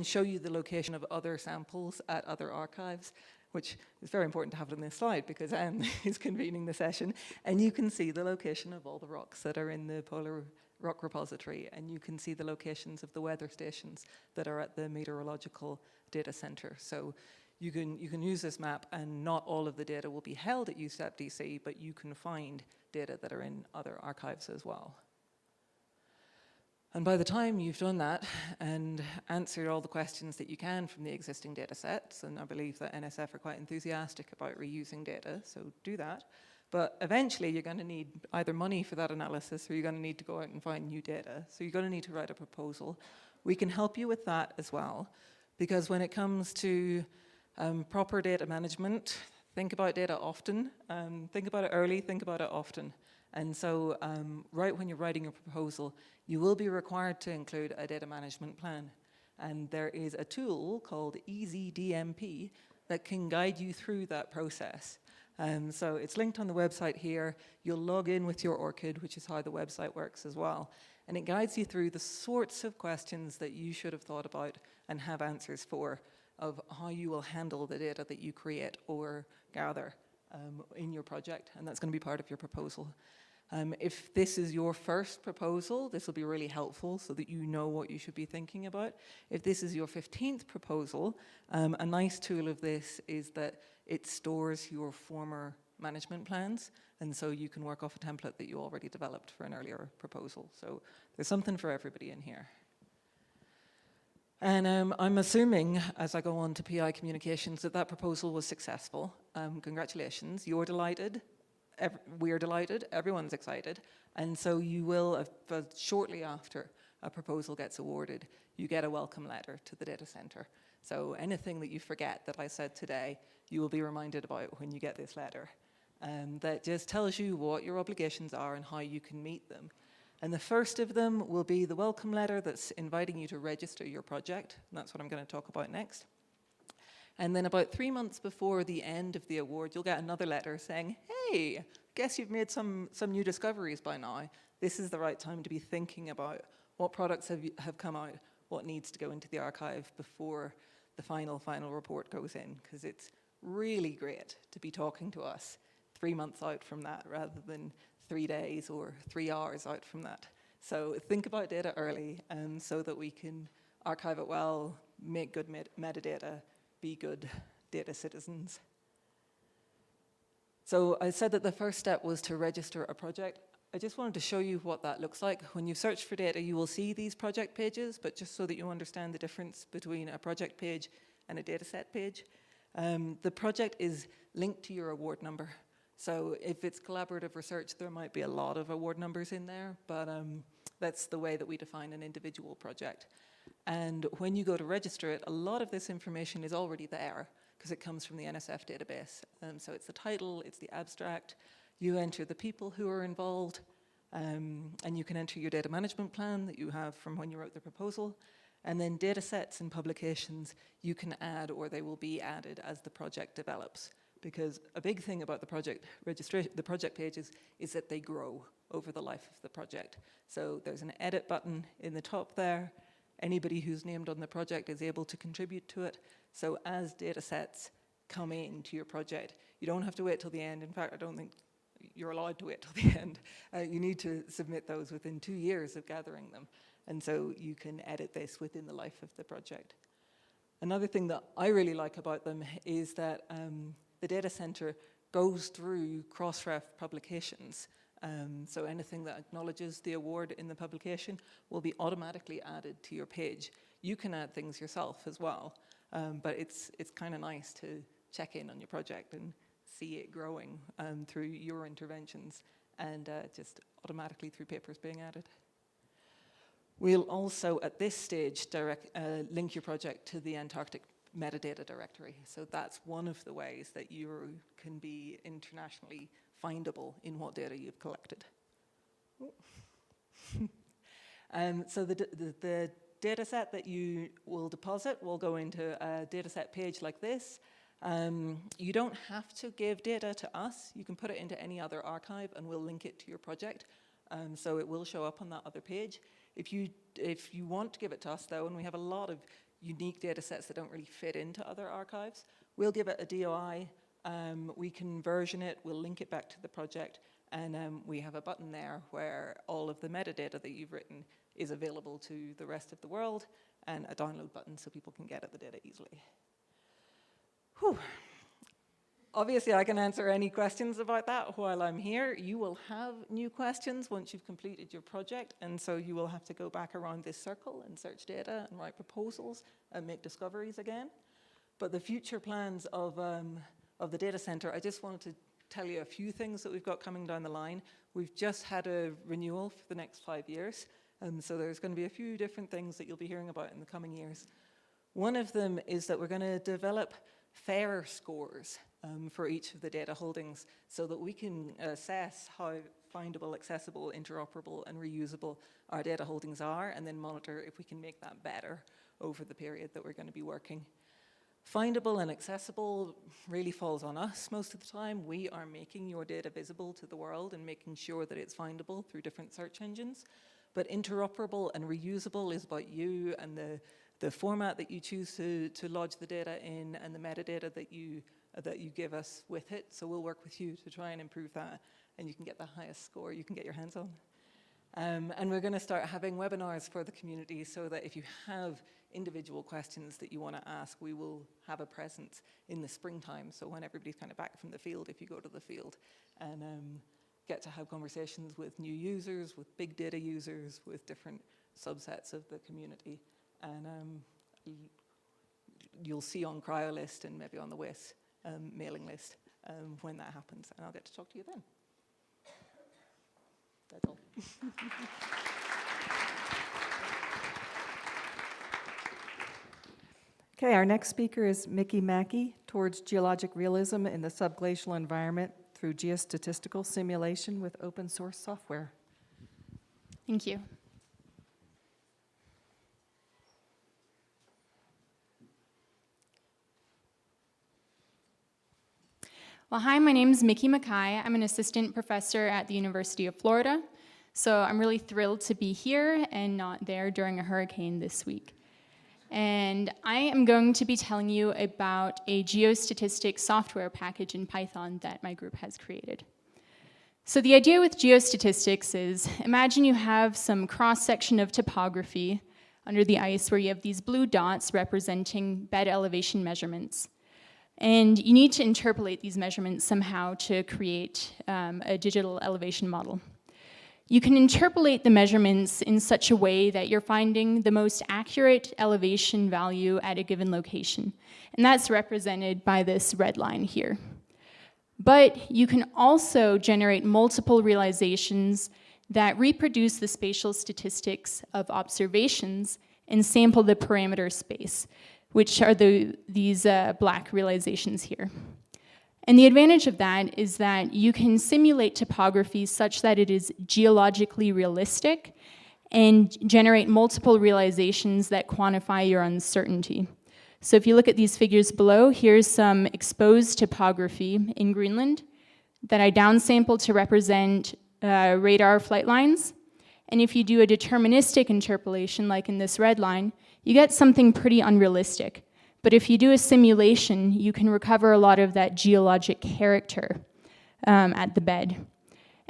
[SPEAKER 6] show you the location of other samples at other archives, which is very important to have on this slide because Anne is convening the session, and you can see the location of all the rocks that are in the Polar Rock Repository, and you can see the locations of the weather stations that are at the Meteorological Data Center. So you can use this map, and not all of the data will be held at USAP DC, but you can find data that are in other archives as well. And by the time you've done that and answered all the questions that you can from the existing data sets, and I believe that NSF are quite enthusiastic about reusing data, so do that. But eventually you're going to need either money for that analysis, or you're going to need to go out and find new data. So you're going to need to write a proposal. We can help you with that as well, because when it comes to proper data management, think about data often, think about it early, think about it often. And so right when you're writing a proposal, you will be required to include a data management plan. And there is a tool called EasyDMP that can guide you through that process. So it's linked on the website here. You'll log in with your ORCID, which is how the website works as well. And it guides you through the sorts of questions that you should have thought about and have answers for, of how you will handle the data that you create or gather in your project. And that's going to be part of your proposal. If this is your first proposal, this will be really helpful so that you know what you should be thinking about. If this is your 15th proposal, a nice tool of this is that it stores your former management plans, and so you can work off a template that you already developed for an earlier proposal. So there's something for everybody in here. And I'm assuming, as I go on to PI communications, that that proposal was successful. Congratulations, you're delighted. We're delighted, everyone's excited, and so you will, shortly after a proposal gets awarded, you get a welcome letter to the data center. So anything that you forget that I said today, you will be reminded about when you get this letter. That just tells you what your obligations are and how you can meet them. And the first of them will be the welcome letter that's inviting you to register your project, and that's what I'm going to talk about next. And then about 3 months before the end of the award, you'll get another letter saying, hey, guess you've made some new discoveries by now. This is the right time to be thinking about what products have come out, what needs to go into the archive before the final report goes in, because it's really great to be talking to us 3 months out from that rather than 3 days or 3 hours out from that. So think about data early so that we can archive it well, make good metadata, be good data citizens. So I said that the first step was to register a project. I just wanted to show you what that looks like. When you search for data, you will see these project pages, but just so that you understand the difference between a project page and a dataset page. The project is linked to your award number. So if it's collaborative research, there might be a lot of award numbers in there, but that's the way that we define an individual project. And when you go to register it, a lot of this information is already there because it comes from the NSF database. So it's the title, it's the abstract, you enter the people who are involved, and you can enter your data management plan that you have from when you wrote the proposal, and then data sets and publications you can add or they will be added as the project develops. Because a big thing about the project registration, the project pages, is that they grow over the life of the project. So there's an edit button in the top there. Anybody who's named on the project is able to contribute to it. So as data sets come into your project, you don't have to wait till the end. In fact, I don't think you're allowed to wait till the end. You need to submit those within 2 years of gathering them. And so you can edit this within the life of the project. Another thing that I really like about them is that the data center goes through Crossref publications. So anything that acknowledges the award in the publication will be automatically added to your page. You can add things yourself as well, but it's kind of nice to check in on your project and see it growing through your interventions and just automatically through papers being added. We'll also, at this stage, link your project to the Antarctic metadata directory. So that's one of the ways that you can be internationally findable in what data you've collected. So the data set that you will deposit will go into a data set page like this. You don't have to give data to us. You can put it into any other archive and we'll link it to your project. So it will show up on that other page. If you want to give it to us though, and we have a lot of unique data sets that don't really fit into other archives, we'll give it a DOI. We can version it, we'll link it back to the project, and we have a button there where all of the metadata that you've written is available to the rest of the world, and a download button so people can get at the data easily. Whew. Obviously, I can answer any questions about that while I'm here. You will have new questions once you've completed your project, and so you will have to go back around this circle and search data and write proposals and make discoveries again. But the future plans of the data center, I just wanted to tell you a few things that we've got coming down the line. We've just had a renewal for the next 5 years, so there's going to be a few different things that you'll be hearing about in the coming years. One of them is that we're going to develop FAIR scores. for each of the data holdings so that we can assess how findable, accessible, interoperable, and reusable our data holdings are, and then monitor if we can make that better over the period that we're going to be working. Findable and accessible really falls on us most of the time. We are making your data visible to the world and making sure that it's findable through different search engines. But interoperable and reusable is about you and the format that you choose to lodge the data in and the metadata that you give us with it. So we'll work with you to try and improve that, and you can get the highest score you can get your hands on. And we're going to start having webinars for the community so that if you have individual questions that you want to ask, we will have a presence in the springtime. So when everybody's kind of back from the field, if you go to the field and get to have conversations with new users, with big data users, with different subsets of the community. And you'll see on CryoList and maybe on the WAIS mailing list when that happens. And I'll get to talk to you then. That's all.
[SPEAKER 2] Okay, our next speaker is Mickey Mackey, towards geologic realism in the subglacial environment through geostatistical simulation with open source software.
[SPEAKER 5] Thank you. Well, hi, my name is Mickey Mackay. I'm an assistant professor at the University of Florida. So I'm really thrilled to be here and not there during a hurricane this week. And I am going to be telling you about a geostatistics software package in Python that my group has created. So the idea with geostatistics is, imagine you have some cross-section of topography under the ice where you have these blue dots representing bed elevation measurements. And you need to interpolate these measurements somehow to create a digital elevation model. You can interpolate the measurements in such a way that you're finding the most accurate elevation value at a given location. And that's represented by this red line here. But you can also generate multiple realizations that reproduce the spatial statistics of observations and sample the parameter space, which are these black realizations here. And the advantage of that is that you can simulate topography such that it is geologically realistic and generate multiple realizations that quantify your uncertainty. So if you look at these figures below, here's some exposed topography in Greenland that I downsampled to represent radar flight lines. And if you do a deterministic interpolation, like in this red line, you get something pretty unrealistic. But if you do a simulation, you can recover a lot of that geologic character at the bed.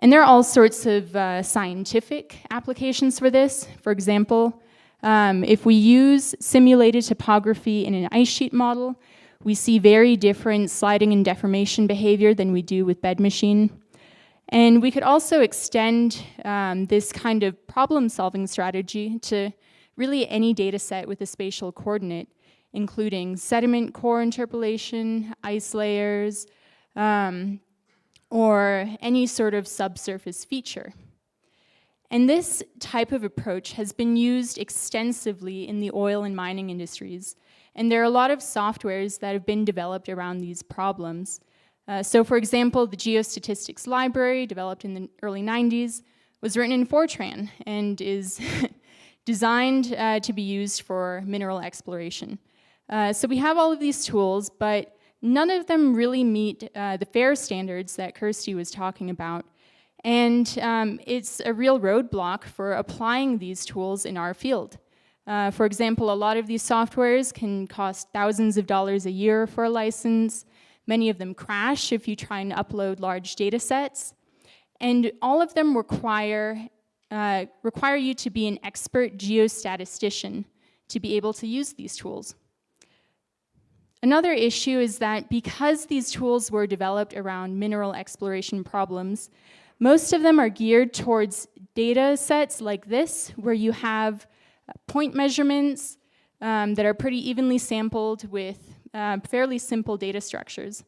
[SPEAKER 5] And there are all sorts of scientific applications for this. For example, if we use simulated topography in an ice sheet model, we see very different sliding and deformation behavior than we do with bed machine. And we could also extend this kind of problem-solving strategy to really any data set with a spatial coordinate, including sediment core interpolation, ice layers, or any sort of subsurface feature. And this type of approach has been used extensively in the oil and mining industries. And there are a lot of softwares that have been developed around these problems. So for example, the Geostatistics library, developed in the early 90s, was written in Fortran and is designed to be used for mineral exploration. So we have all of these tools, but none of them really meet the FAIR standards that Kirsty was talking about. And it's a real roadblock for applying these tools in our field. For example, a lot of these softwares can cost thousands of dollars a year for a license. Many of them crash if you try and upload large data sets. And all of them require you to be an expert geostatistician to be able to use these tools. Another issue is that because these tools were developed around mineral exploration problems, most of them are geared towards data sets like this, where you have point measurements that are pretty evenly sampled with fairly simple data structures.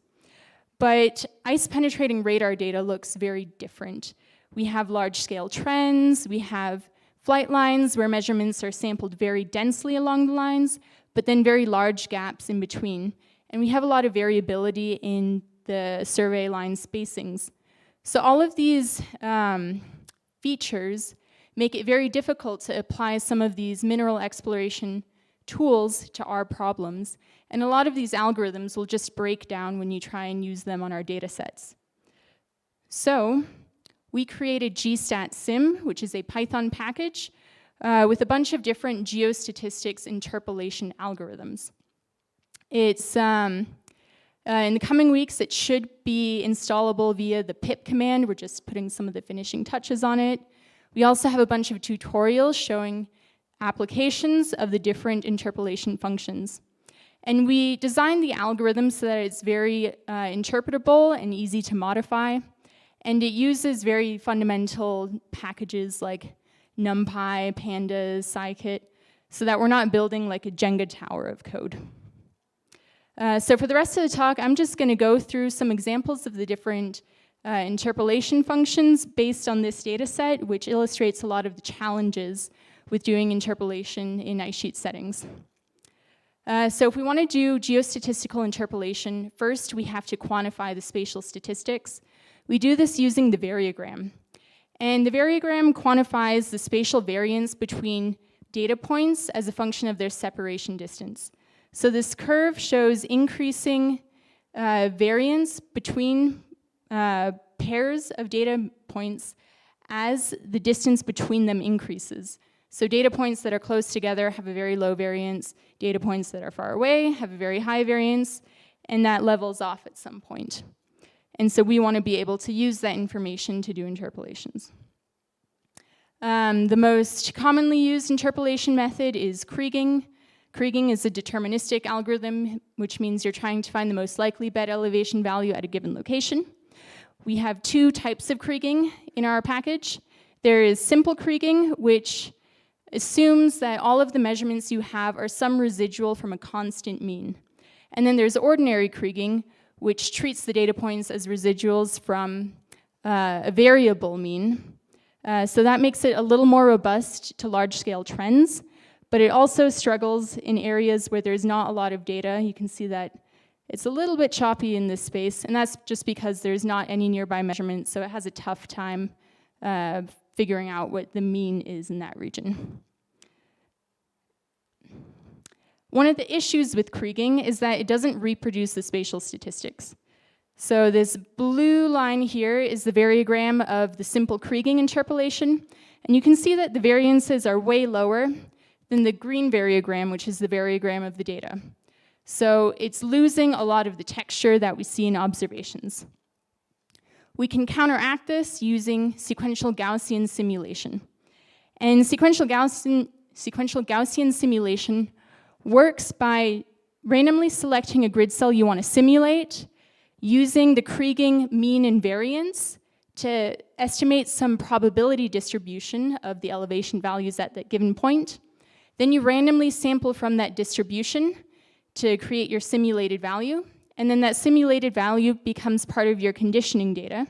[SPEAKER 5] But ice-penetrating radar data looks very different. We have large-scale trends, we have flight lines where measurements are sampled very densely along the lines, but then very large gaps in between. And we have a lot of variability in the survey line spacings. So all of these features make it very difficult to apply some of these mineral exploration tools to our problems. And a lot of these algorithms will just break down when you try and use them on our data sets. So we created GStatSim, which is a Python package with a bunch of different geostatistics interpolation algorithms. It's, in the coming weeks, it should be installable via the pip command. We're just putting some of the finishing touches on it. We also have a bunch of tutorials showing applications of the different interpolation functions. And we designed the algorithm so that it's very interpretable and easy to modify. And it uses very fundamental packages like NumPy, Pandas, Scikit, so that we're not building like a Jenga tower of code. So for the rest of the talk, I'm just going to go through some examples of the different interpolation functions based on this data set, which illustrates a lot of the challenges with doing interpolation in ice sheet settings. So if we want to do geostatistical interpolation, first we have to quantify the spatial statistics. We do this using the variogram. And the variogram quantifies the spatial variance between data points as a function of their separation distance. So this curve shows increasing variance between pairs of data points as the distance between them increases. So data points that are close together have a very low variance. Data points that are far away have a very high variance, and that levels off at some point. And so we want to be able to use that information to do interpolations. The most commonly used interpolation method is kriging. Kriging is a deterministic algorithm, which means you're trying to find the most likely bed elevation value at a given location. We have two types of kriging in our package. There is simple kriging, which assumes that all of the measurements you have are some residual from a constant mean. And then there's ordinary kriging, which treats the data points as residuals from a variable mean. So that makes it a little more robust to large-scale trends, but it also struggles in areas where there's not a lot of data. You can see that it's a little bit choppy in this space, and that's just because there's not any nearby measurements, so it has a tough time figuring out what the mean is in that region. One of the issues with kriging is that it doesn't reproduce the spatial statistics. So this blue line here is the variogram of the simple kriging interpolation, and you can see that the variances are way lower than the green variogram, which is the variogram of the data. So it's losing a lot of the texture that we see in observations. We can counteract this using sequential Gaussian simulation. And sequential Gaussian simulation works by randomly selecting a grid cell you want to simulate, using the kriging mean and variance to estimate some probability distribution of the elevation values at that given point. Then you randomly sample from that distribution to create your simulated value, and then that simulated value becomes part of your conditioning data,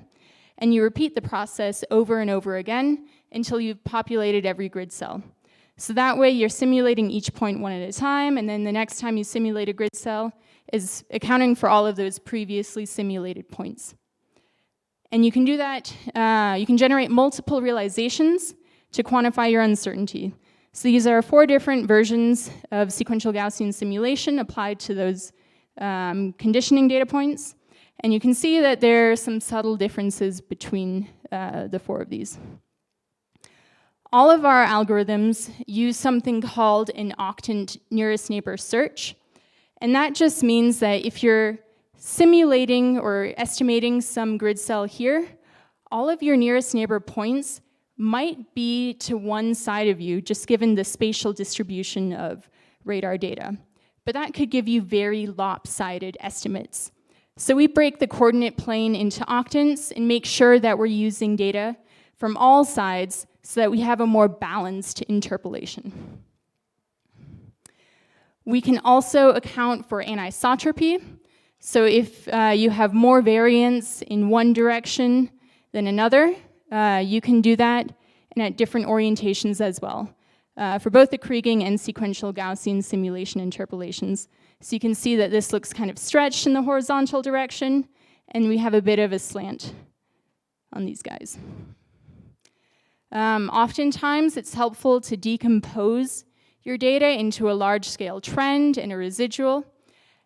[SPEAKER 5] and you repeat the process over and over again until you've populated every grid cell. So that way you're simulating each point one at a time, and then the next time you simulate a grid cell is accounting for all of those previously simulated points. And you can do that, you can generate multiple realizations to quantify your uncertainty. So these are 4 different versions of sequential Gaussian simulation applied to those conditioning data points. And you can see that there are some subtle differences between the 4 of these. All of our algorithms use something called an octant nearest neighbor search. And that just means that if you're simulating or estimating some grid cell here, all of your nearest neighbor points might be to one side of you, just given the spatial distribution of radar data. But that could give you very lopsided estimates. So we break the coordinate plane into octants and make sure that we're using data from all sides so that we have a more balanced interpolation. We can also account for anisotropy. So if you have more variance in one direction than another, you can do that and at different orientations as well, for both the kriging and sequential Gaussian simulation interpolations. So you can see that this looks kind of stretched in the horizontal direction, and we have a bit of a slant on these guys. Oftentimes, it's helpful to decompose your data into a large-scale trend and a residual.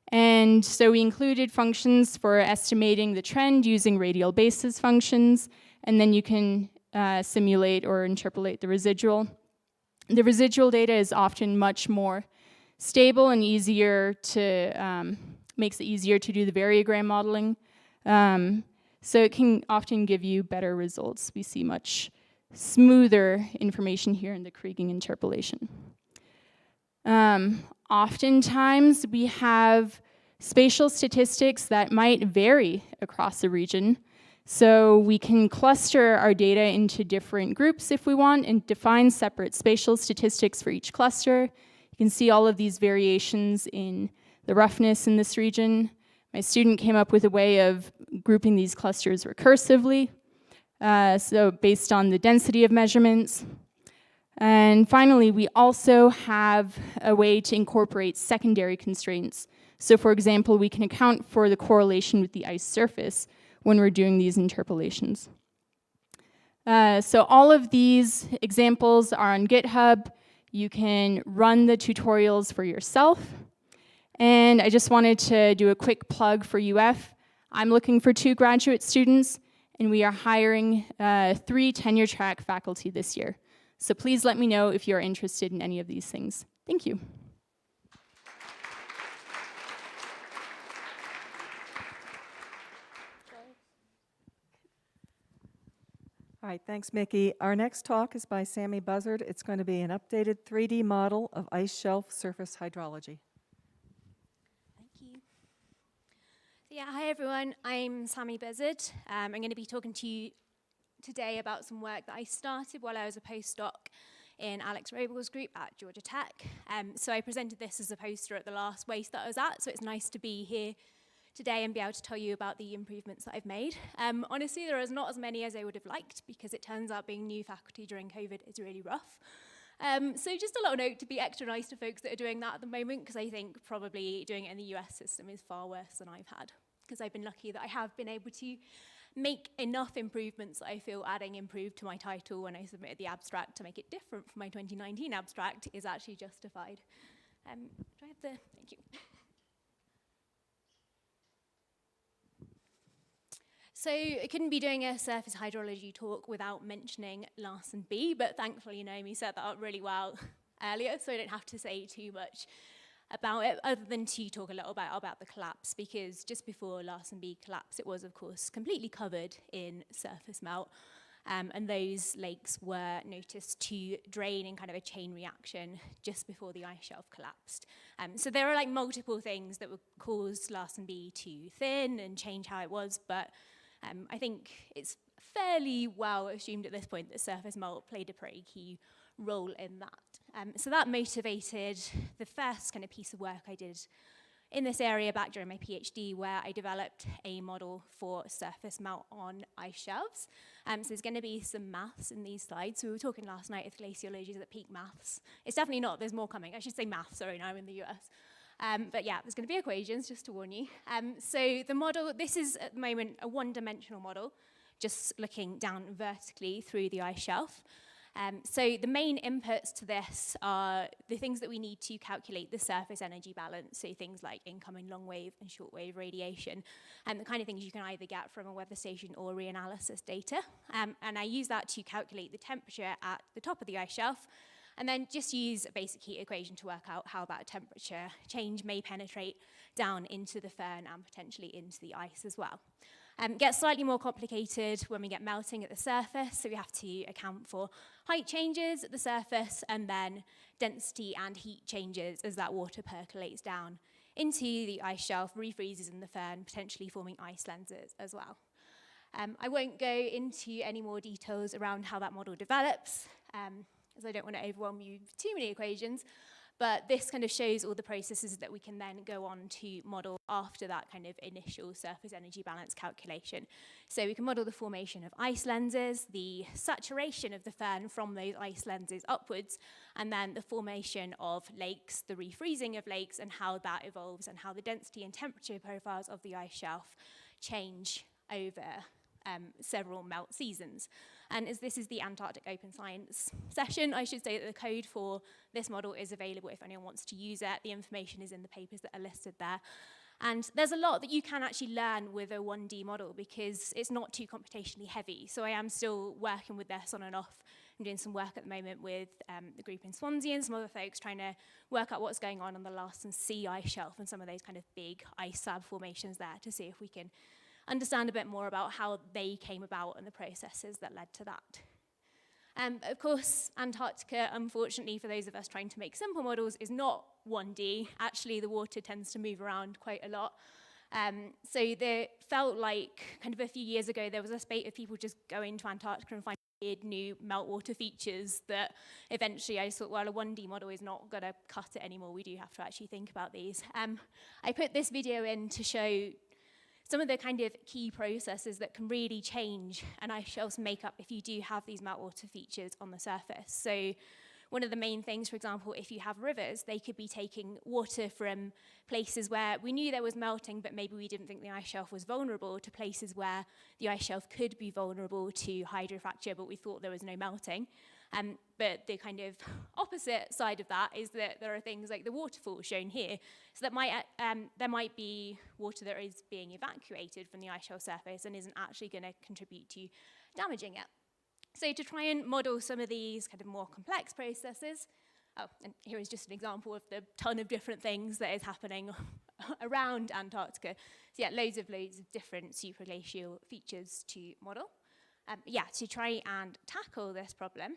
[SPEAKER 5] And so we included functions for estimating the trend using radial basis functions, and then you can simulate or interpolate the residual. The residual data is often much more stable and easier to, makes it easier to do the variogram modeling. So it can often give you better results. We see much smoother information here in the Kriging interpolation. Oftentimes we have spatial statistics that might vary across the region. So we can cluster our data into different groups if we want and define separate spatial statistics for each cluster. You can see all of these variations in the roughness in this region. My student came up with a way of grouping these clusters recursively, so based on the density of measurements. And finally, we also have a way to incorporate secondary constraints. So for example, we can account for the correlation with the ice surface when we're doing these interpolations. So all of these examples are on GitHub. You can run the tutorials for yourself. And I just wanted to do a quick plug for UF. I'm looking for 2 graduate students, and we are hiring 3 tenure track faculty this year. So please let me know if you're interested in any of these things. Thank you.
[SPEAKER 2] All right, thanks, Mickey. Our next talk is by Sammy Buzzard. It's going to be an updated 3D model of ice shelf surface hydrology.
[SPEAKER 1] Yeah, hi everyone, I'm Sammy Buzzard. I'm going to be talking to you today about some work that I started while I was a postdoc in Alex Roebel's group at Georgia Tech. So I presented this as a poster at the last WAIS that I was at, so it's nice to be here today and be able to tell you about the improvements that I've made. Honestly, there is not as many as I would have liked because it turns out being new faculty during COVID is really rough. So just a little note to be extra nice to folks that are doing that at the moment, because I think probably doing it in the US system is far worse than I've had, because I've been lucky that I have been able to make enough improvements that I feel adding improved to my title when I submitted the abstract to make it different from my 2019 abstract is actually justified. Do I have the, thank you. So I couldn't be doing a surface hydrology talk without mentioning Larsen B, but thankfully Naomi set that up really well earlier, so I don't have to say too much about it, other than to talk a little bit about the collapse, because just before Larsen B collapsed, it was of course completely covered in surface melt, and those lakes were noticed to drain in kind of a chain reaction just before the ice shelf collapsed. So there are like multiple things that would cause Larsen B to thin and change how it was, but I think it's fairly well assumed at this point that surface melt played a pretty key role in that. So that motivated the first kind of piece of work I did in this area back during my PhD, where I developed a model for surface melt on ice shelves. So there's going to be some maths in these slides. So we were talking last night with glaciologists at peak maths. It's definitely not, there's more coming. I should say maths, sorry, now I'm in the US. But yeah, there's going to be equations, just to warn you. So the model, this is at the moment a one-dimensional model, just looking down vertically through the ice shelf. So the main inputs to this are the things that we need to calculate the surface energy balance, so things like incoming long wave and short wave radiation, and the kind of things you can either get from a weather station or reanalysis data. And I use that to calculate the temperature at the top of the ice shelf, and then just use a basic heat equation to work out how that temperature change may penetrate down into the fern and potentially into the ice as well. Gets slightly more complicated when we get melting at the surface, so we have to account for height changes at the surface and then density and heat changes as that water percolates down into the ice shelf, refreezes in the fern, potentially forming ice lenses as well. I won't go into any more details around how that model develops, as I don't want to overwhelm you with too many equations, but this kind of shows all the processes that we can then go on to model after that kind of initial surface energy balance calculation. So we can model the formation of ice lenses, the saturation of the fern from those ice lenses upwards, and then the formation of lakes, the refreezing of lakes, and how that evolves, and how the density and temperature profiles of the ice shelf change over several melt seasons. And as this is the Antarctic Open Science session, I should say that the code for this model is available if anyone wants to use it. The information is in the papers that are listed there. And there's a lot that you can actually learn with a 1D model because it's not too computationally heavy. So I am still working with this on and off. I'm doing some work at the moment with the group in Swansea and some other folks trying to work out what's going on the Larsen C ice shelf and some of those kind of big ice slab formations there to see if we can understand a bit more about how they came about and the processes that led to that. Of course, Antarctica, unfortunately, for those of us trying to make simple models, is not 1D. Actually, the water tends to move around quite a lot. So there felt like kind of a few years ago, there was a spate of people just going to Antarctica and finding weird new meltwater features that eventually I just thought, well, a 1D model is not going to cut it anymore. We do have to actually think about these. I put this video in to show some of the kind of key processes that can really change an ice shelf's makeup if you do have these meltwater features on the surface. So one of the main things, for example, if you have rivers, they could be taking water from places where we knew there was melting, but maybe we didn't think the ice shelf was vulnerable, to places where the ice shelf could be vulnerable to hydrofracture, but we thought there was no melting. But the kind of opposite side of that is that there are things like the waterfall shown here. So that there might be water that is being evacuated from the ice shelf surface and isn't actually going to contribute to damaging it. So to try and model some of these kind of more complex processes, and here is just an example of the ton of different things that is happening around Antarctica. So yeah, loads of different superglacial features to model. To try and tackle this problem,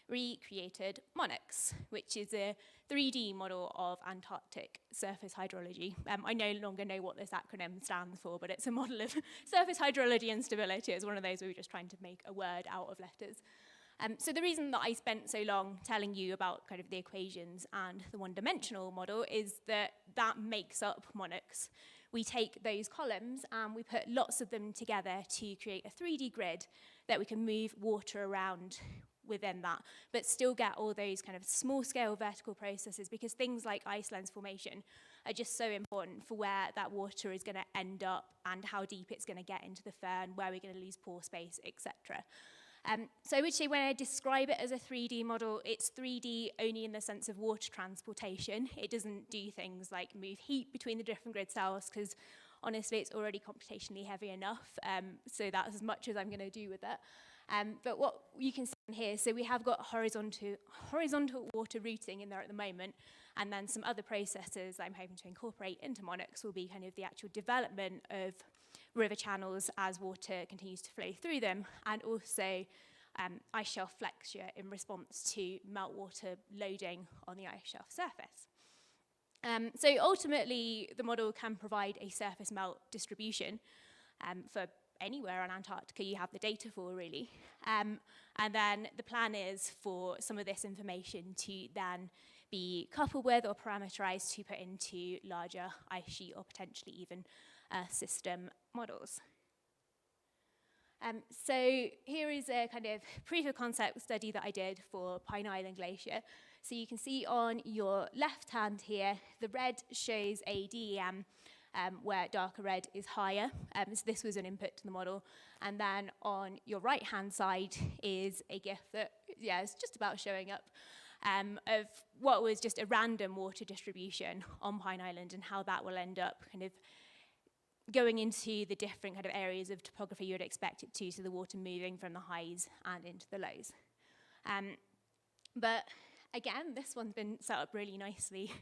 [SPEAKER 1] we created MONIX, which is a 3D model of Antarctic surface hydrology. I no longer know what this acronym stands for, but it's a model of surface hydrology and stability. It's one of those where we're just trying to make a word out of letters. So the reason that I spent so long telling you about kind of the equations and the one-dimensional model is that that makes up MONIX. We take those columns and we put lots of them together to create a 3D grid that we can move water around within that, but still get all those kind of small-scale vertical processes, because things like ice lens formation are just so important for where that water is going to end up and how deep it's going to get into the fern, where we're going to lose pore space, etc. So I would say when I describe it as a 3D model, it's 3D only in the sense of water transportation. It doesn't do things like move heat between the different grid cells, because honestly, it's already computationally heavy enough. So that's as much as I'm going to do with it. But what you can see here, so we have got horizontal water routing in there at the moment, and then some other processes I'm hoping to incorporate into MONIX will be kind of the actual development of river channels as water continues to flow through them, and also ice shelf flexure in response to meltwater loading on the ice shelf surface. So ultimately, the model can provide a surface melt distribution for anywhere on Antarctica you have the data for, really. And then the plan is for some of this information to then be coupled with or parameterized to put into larger ice sheet or potentially even system models. So here is a kind of proof of concept study that I did for Pine Island Glacier. So you can see on your left hand here, the red shows a DEM where darker red is higher. So this was an input to the model. And then on your right hand side is a GIF that, is just about showing up of what was just a random water distribution on Pine Island and how that will end up kind of going into the different kind of areas of topography you would expect it to, so the water moving from the highs and into the lows. But again, this one's been set up really nicely.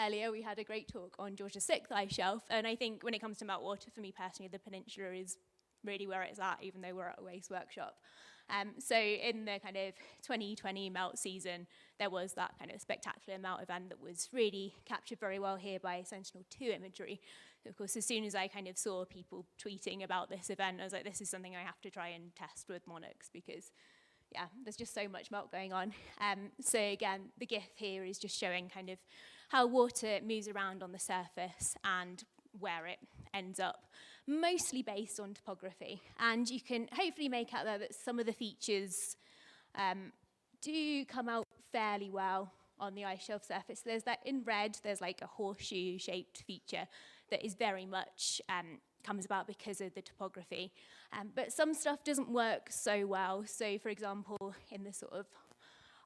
[SPEAKER 1] Earlier, we had a great talk on Georgia's 6th ice shelf, and I think when it comes to meltwater, for me personally, the peninsula is really where it's at, even though we're at a WAIS workshop. So in the kind of 2020 melt season, there was that kind of spectacular melt event that was really captured very well here by Sentinel-2 imagery. Of course, as soon as I kind of saw people tweeting about this event, I was like, this is something I have to try and test with MONIX, because there's just so much melt going on. So again, the GIF here is just showing kind of how water moves around on the surface and where it ends up, mostly based on topography. And you can hopefully make out there that some of the features do come out fairly well on the ice shelf surface. There's that in red, there's like a horseshoe-shaped feature that is very much comes about because of the topography. But some stuff doesn't work so well. So for example, in this sort of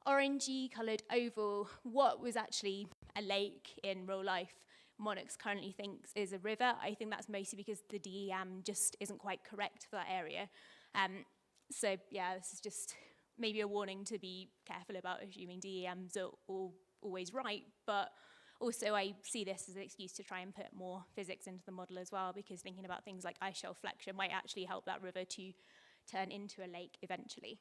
[SPEAKER 1] orangey coloured oval, what was actually a lake in real life, Monarchs currently thinks is a river. I think that's mostly because the DEM just isn't quite correct for that area. So yeah, this is just maybe a warning to be careful about assuming DEMs are always right, but also I see this as an excuse to try and put more physics into the model as well, because thinking about things like ice shelf flexion might actually help that river to turn into a lake eventually.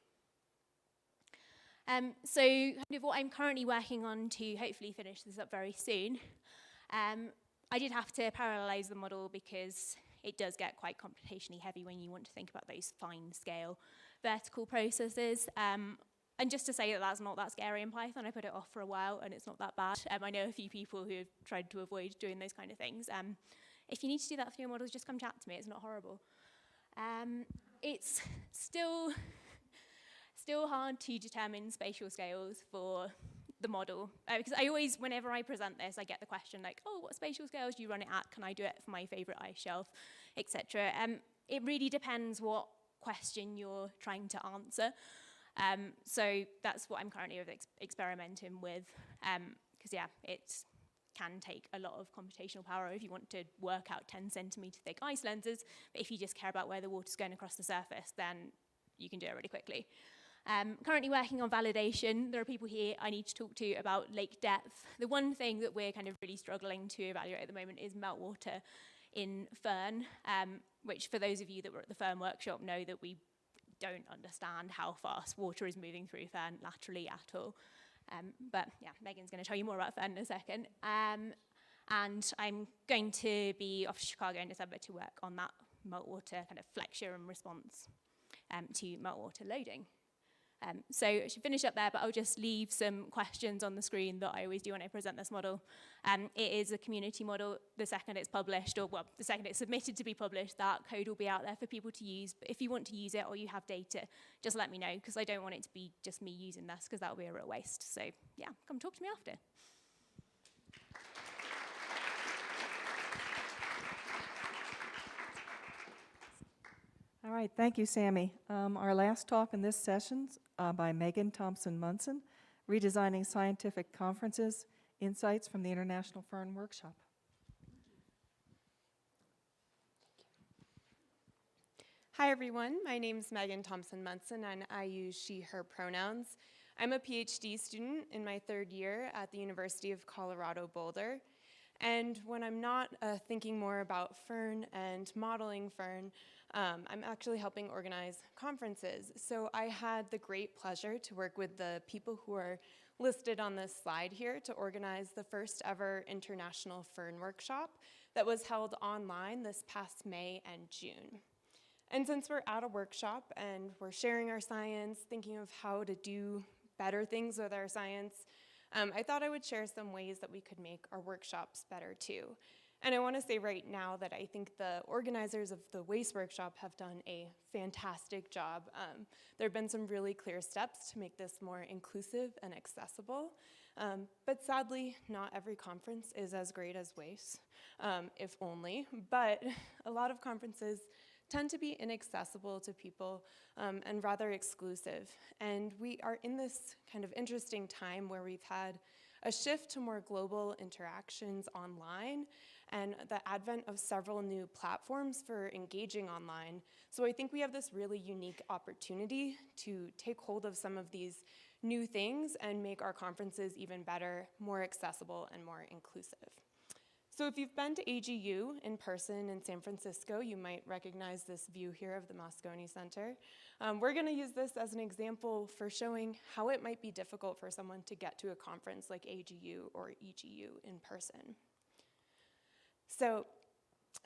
[SPEAKER 1] So kind of what I'm currently working on to hopefully finish this up very soon, I did have to parallelize the model because it does get quite computationally heavy when you want to think about those fine scale vertical processes. And just to say that that's not that scary in Python, I put it off for a while and it's not that bad. I know a few people who have tried to avoid doing those kind of things. If you need to do that for your models, just come chat to me, it's not horrible. It's still hard to determine spatial scales for the model, because I always, whenever I present this, I get the question like, oh, what spatial scales do you run it at? Can I do it for my favorite ice shelf, etc. It really depends what question you're trying to answer. So that's what I'm currently experimenting with, because yeah, it can take a lot of computational power if you want to work out 10 centimeter thick ice lenses, but if you just care about where the water's going across the surface, then you can do it really quickly. Currently working on validation. There are people here I need to talk to about lake depth. The one thing that we're kind of really struggling to evaluate at the moment is meltwater in Fern, which for those of you that were at the Fern workshop know that we don't understand how fast water is moving through Fern laterally at all. But yeah, Megan's going to tell you more about Fern in a second. And I'm going to be off to Chicago in December to work on that meltwater kind of flexure and response to meltwater loading. So I should finish up there, but I'll just leave some questions on the screen that I always do when I present this model. It is a community model. The second it's published, or well, the second it's submitted to be published, that code will be out there for people to use. But if you want to use it or you have data, just let me know, because I don't want it to be just me using this, because that will be a real waste. So yeah, come talk to me after.
[SPEAKER 2] All right, thank you, Sammy. Our last talk in this session's by Megan Thompson-Munson, Redesigning Scientific Conferences, Insights from the International Fern Workshop.
[SPEAKER 12] Hi everyone, my name is Megan Thompson-Munson and I use she, her pronouns. I'm a PhD student in my 3rd year at the University of Colorado Boulder. And when I'm not thinking more about Fern and modeling Fern, I'm actually helping organize conferences. So I had the great pleasure to work with the people who are listed on this slide here to organize the first ever International Fern Workshop that was held online this past May and June. And since we're at a workshop and we're sharing our science, thinking of how to do better things with our science, I thought I would share some ways that we could make our workshops better too. And I want to say right now that I think the organizers of the WAIS workshop have done a fantastic job. There have been some really clear steps to make this more inclusive and accessible. But sadly, not every conference is as great as WAIS, if only. But a lot of conferences tend to be inaccessible to people and rather exclusive. And we are in this kind of interesting time where we've had a shift to more global interactions online and the advent of several new platforms for engaging online. So I think we have this really unique opportunity to take hold of some of these new things and make our conferences even better, more accessible, and more inclusive. So if you've been to AGU in person in San Francisco, you might recognize this view here of the Moscone Center. We're going to use this as an example for showing how it might be difficult for someone to get to a conference like AGU or EGU in person. So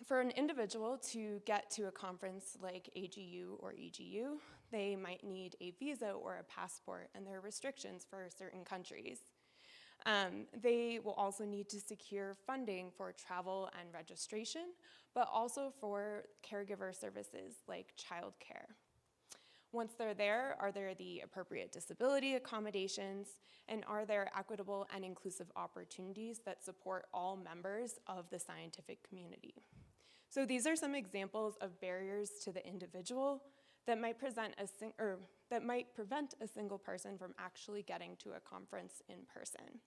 [SPEAKER 12] for an individual to get to a conference like AGU or EGU, they might need a visa or a passport, and there are restrictions for certain countries. They will also need to secure funding for travel and registration, but also for caregiver services like childcare. Once they're there, are there the appropriate disability accommodations, and are there equitable and inclusive opportunities that support all members of the scientific community? So these are some examples of barriers to the individual that might prevent a single person from actually getting to a conference in person.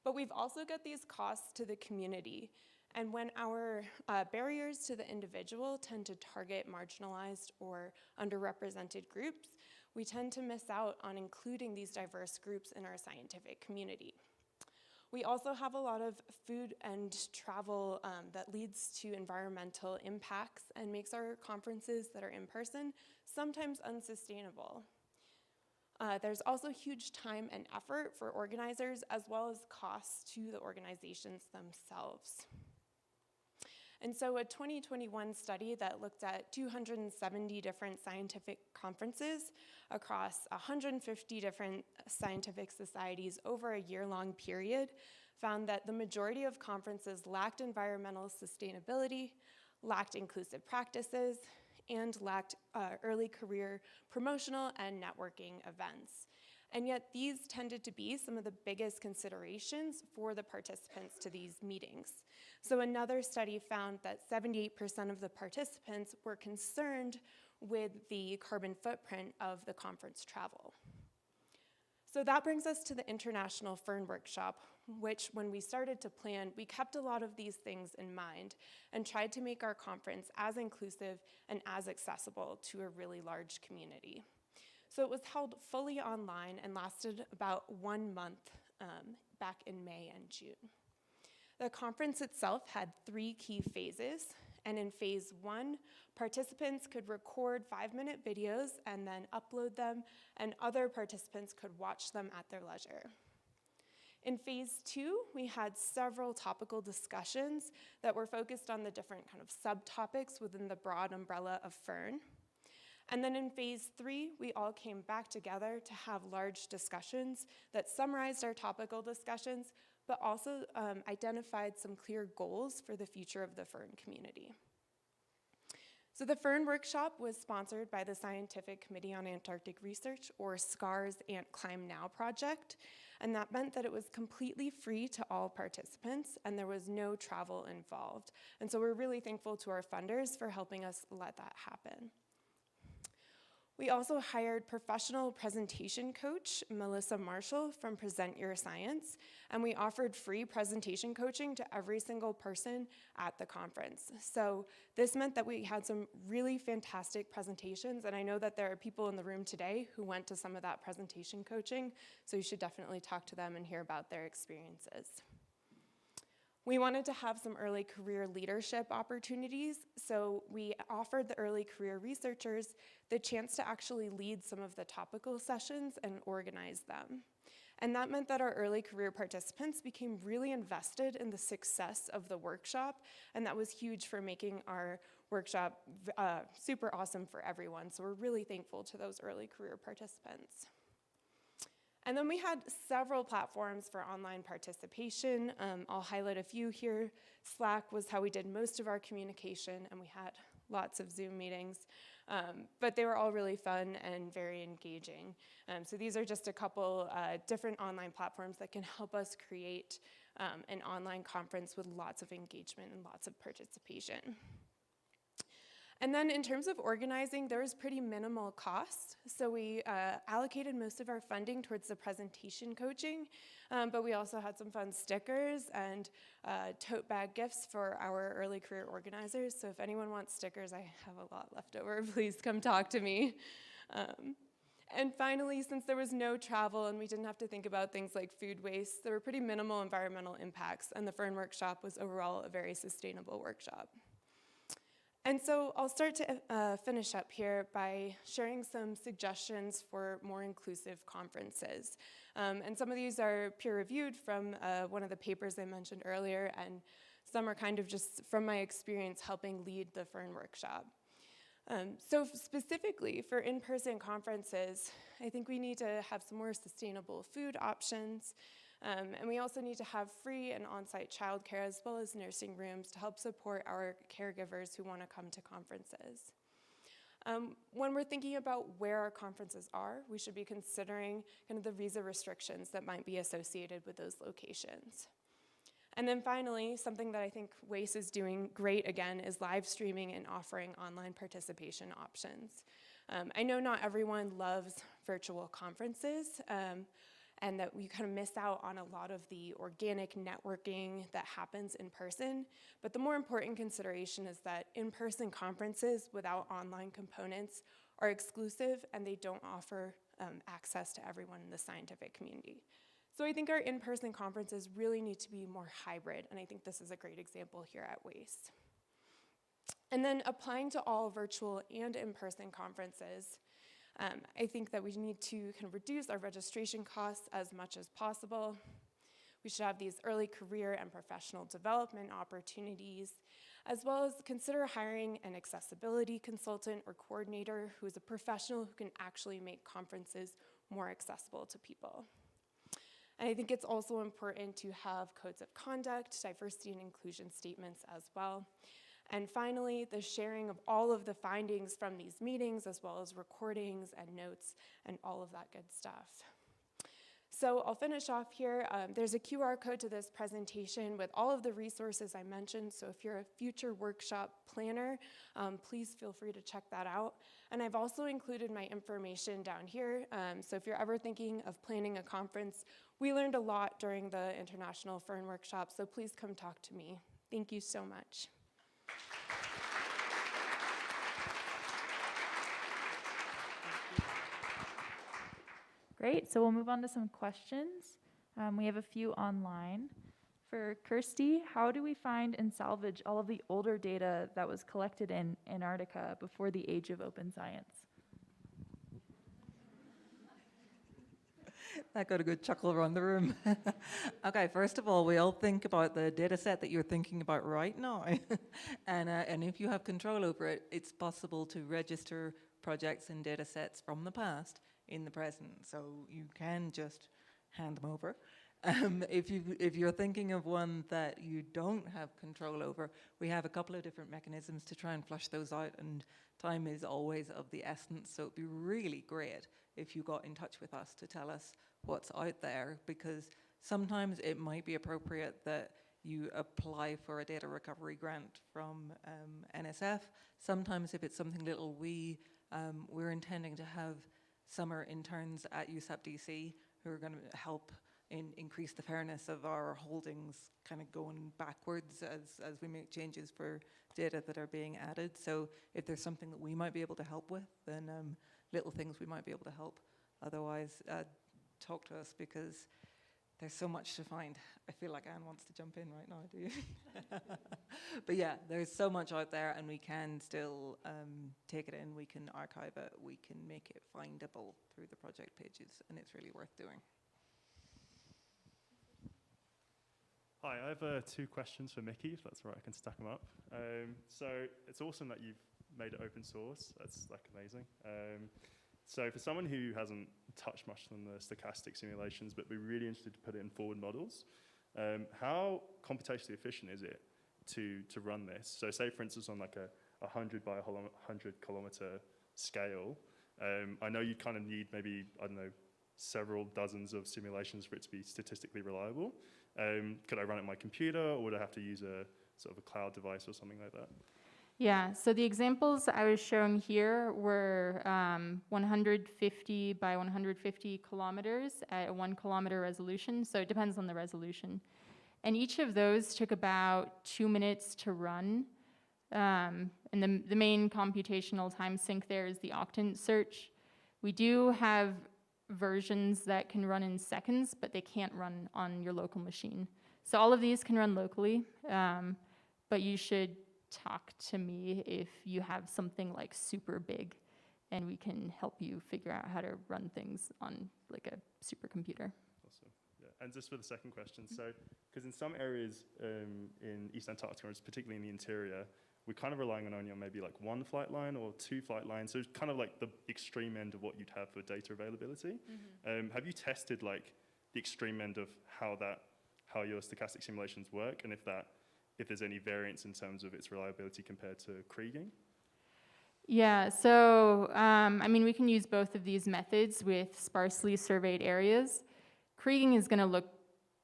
[SPEAKER 12] But we've also got these costs to the community. And when our barriers to the individual tend to target marginalized or underrepresented groups, we tend to miss out on including these diverse groups in our scientific community. We also have a lot of food and travel that leads to environmental impacts and makes our conferences that are in person sometimes unsustainable. There's also huge time and effort for organizers as well as costs to the organizations themselves. And so a 2021 study that looked at 270 different scientific conferences across 150 different scientific societies over a year-long period found that the majority of conferences lacked environmental sustainability, lacked inclusive practices, and lacked early career promotional and networking events. And yet these tended to be some of the biggest considerations for the participants to these meetings. So another study found that 78% of the participants were concerned with the carbon footprint of the conference travel. So that brings us to the International Fern Workshop, which when we started to plan, we kept a lot of these things in mind and tried to make our conference as inclusive and as accessible to a really large community. So it was held fully online and lasted about 1 month back in May and June. The conference itself had 3 key phases, and in phase 1, participants could record 5-minute videos and then upload them, and other participants could watch them at their leisure. In phase 2, we had several topical discussions that were focused on the different kind of subtopics within the broad umbrella of fern. And then in phase 3, we all came back together to have large discussions that summarized our topical discussions, but also identified some clear goals for the future of the fern community. So the Fern Workshop was sponsored by the Scientific Committee on Antarctic Research, or SCAR's Ant Climb Now project, and that meant that it was completely free to all participants and there was no travel involved. And so we're really thankful to our funders for helping us let that happen. We also hired professional presentation coach, Melissa Marshall from Present Your Science, and we offered free presentation coaching to every single person at the conference. So this meant that we had some really fantastic presentations, and I know that there are people in the room today who went to some of that presentation coaching, so you should definitely talk to them and hear about their experiences. We wanted to have some early career leadership opportunities, so we offered the early career researchers the chance to actually lead some of the topical sessions and organize them. And that meant that our early career participants became really invested in the success of the workshop, and that was huge for making our workshop super awesome for everyone. So we're really thankful to those early career participants. And then we had several platforms for online participation. I'll highlight a few here. Slack was how we did most of our communication, and we had lots of Zoom meetings. But they were all really fun and very engaging. So these are just a couple different online platforms that can help us create an online conference with lots of engagement and lots of participation. And then in terms of organizing, there was pretty minimal cost. So we allocated most of our funding towards the presentation coaching, but we also had some fun stickers and tote bag gifts for our early career organizers. So if anyone wants stickers, I have a lot left over. Please come talk to me. And finally, since there was no travel and we didn't have to think about things like food waste, there were pretty minimal environmental impacts, and the Fern Workshop was overall a very sustainable workshop. And so I'll start to finish up here by sharing some suggestions for more inclusive conferences. And some of these are peer-reviewed from one of the papers I mentioned earlier, and some are kind of just from my experience helping lead the Fern Workshop. So specifically for in-person conferences, I think we need to have some more sustainable food options. And we also need to have free and on-site childcare as well as nursing rooms to help support our caregivers who want to come to conferences. When we're thinking about where our conferences are, we should be considering kind of the visa restrictions that might be associated with those locations. And then finally, something that I think WAIS is doing great again is live streaming and offering online participation options. I know not everyone loves virtual conferences, and that we kind of miss out on a lot of the organic networking that happens in person. But the more important consideration is that in-person conferences without online components are exclusive and they don't offer access to everyone in the scientific community. So I think our in-person conferences really need to be more hybrid, and I think this is a great example here at WAIS. And then applying to all virtual and in-person conferences, I think that we need to kind of reduce our registration costs as much as possible. We should have these early career and professional development opportunities, as well as consider hiring an accessibility consultant or coordinator who is a professional who can actually make conferences more accessible to people. And I think it's also important to have codes of conduct, diversity and inclusion statements as well. And finally, the sharing of all of the findings from these meetings, as well as recordings and notes and all of that good stuff. So I'll finish off here. There's a QR code to this presentation with all of the resources I mentioned. So if you're a future workshop planner, please feel free to check that out. And I've also included my information down here. So if you're ever thinking of planning a conference, we learned a lot during the International Fern Workshop, so please come talk to me. Thank you so much.
[SPEAKER 11] Great, so we'll move on to some questions. We have a few online. For Kirsty, how do we find and salvage all of the older data that was collected in Antarctica before the age of open science?
[SPEAKER 6] That got a good chuckle around the room. Okay, first of all, we all think about the data set that you're thinking about right now. And if you have control over it, it's possible to register projects and data sets from the past in the present. So you can just hand them over. If you're thinking of one that you don't have control over, we have a couple of different mechanisms to try and flush those out, and time is always of the essence. So it'd be really great if you got in touch with us to tell us what's out there, because sometimes it might be appropriate that you apply for a data recovery grant from NSF. Sometimes if it's something little, we're intending to have summer interns at USAP DC who are going to help increase the fairness of our holdings, kind of going backwards as we make changes for data that are being added. So if there's something that we might be able to help with, then little things we might be able to help. Otherwise, talk to us, because there's so much to find. I feel like Anne wants to jump in right now, do you? But yeah, there's so much out there, and we can still take it in, we can archive it, we can make it findable through the project pages, and it's really worth doing.
[SPEAKER 14] Hi, I have 2 questions for Mickey, if that's all right, I can stack them up. So it's awesome that you've made it open source, that's like amazing. So for someone who hasn't touched much on the stochastic simulations, but be really interested to put it in forward models, how computationally efficient is it to run this? So say for instance on like a 100 by 100 kilometer scale, I know you kind of need maybe, I don't know, several dozens of simulations for it to be statistically reliable. Could I run it on my computer, or would I have to use a sort of a cloud device or something like that?
[SPEAKER 5] Yeah, so the examples I was showing here were 150 by 150 kilometers at a 1 kilometer resolution, so it depends on the resolution. And each of those took about 2 minutes to run. And the main computational time sink there is the octant search. We do have versions that can run in seconds, but they can't run on your local machine. So all of these can run locally, but you should talk to me if you have something like super big, and we can help you figure out how to run things on like a supercomputer.
[SPEAKER 14] Awesome. Yeah. And just for the second question, so because in some areas in East Antarctica, particularly in the interior, we're kind of relying on only on maybe like 1 flight line or 2 flight lines, so it's kind of like the extreme end of what you'd have for data availability. Mm-hmm. Have you tested like the extreme end of how your stochastic simulations work, and if there's any variance in terms of its reliability compared to kriging?
[SPEAKER 5] Yeah, so I mean, we can use both of these methods with sparsely surveyed areas. Kriging is going to look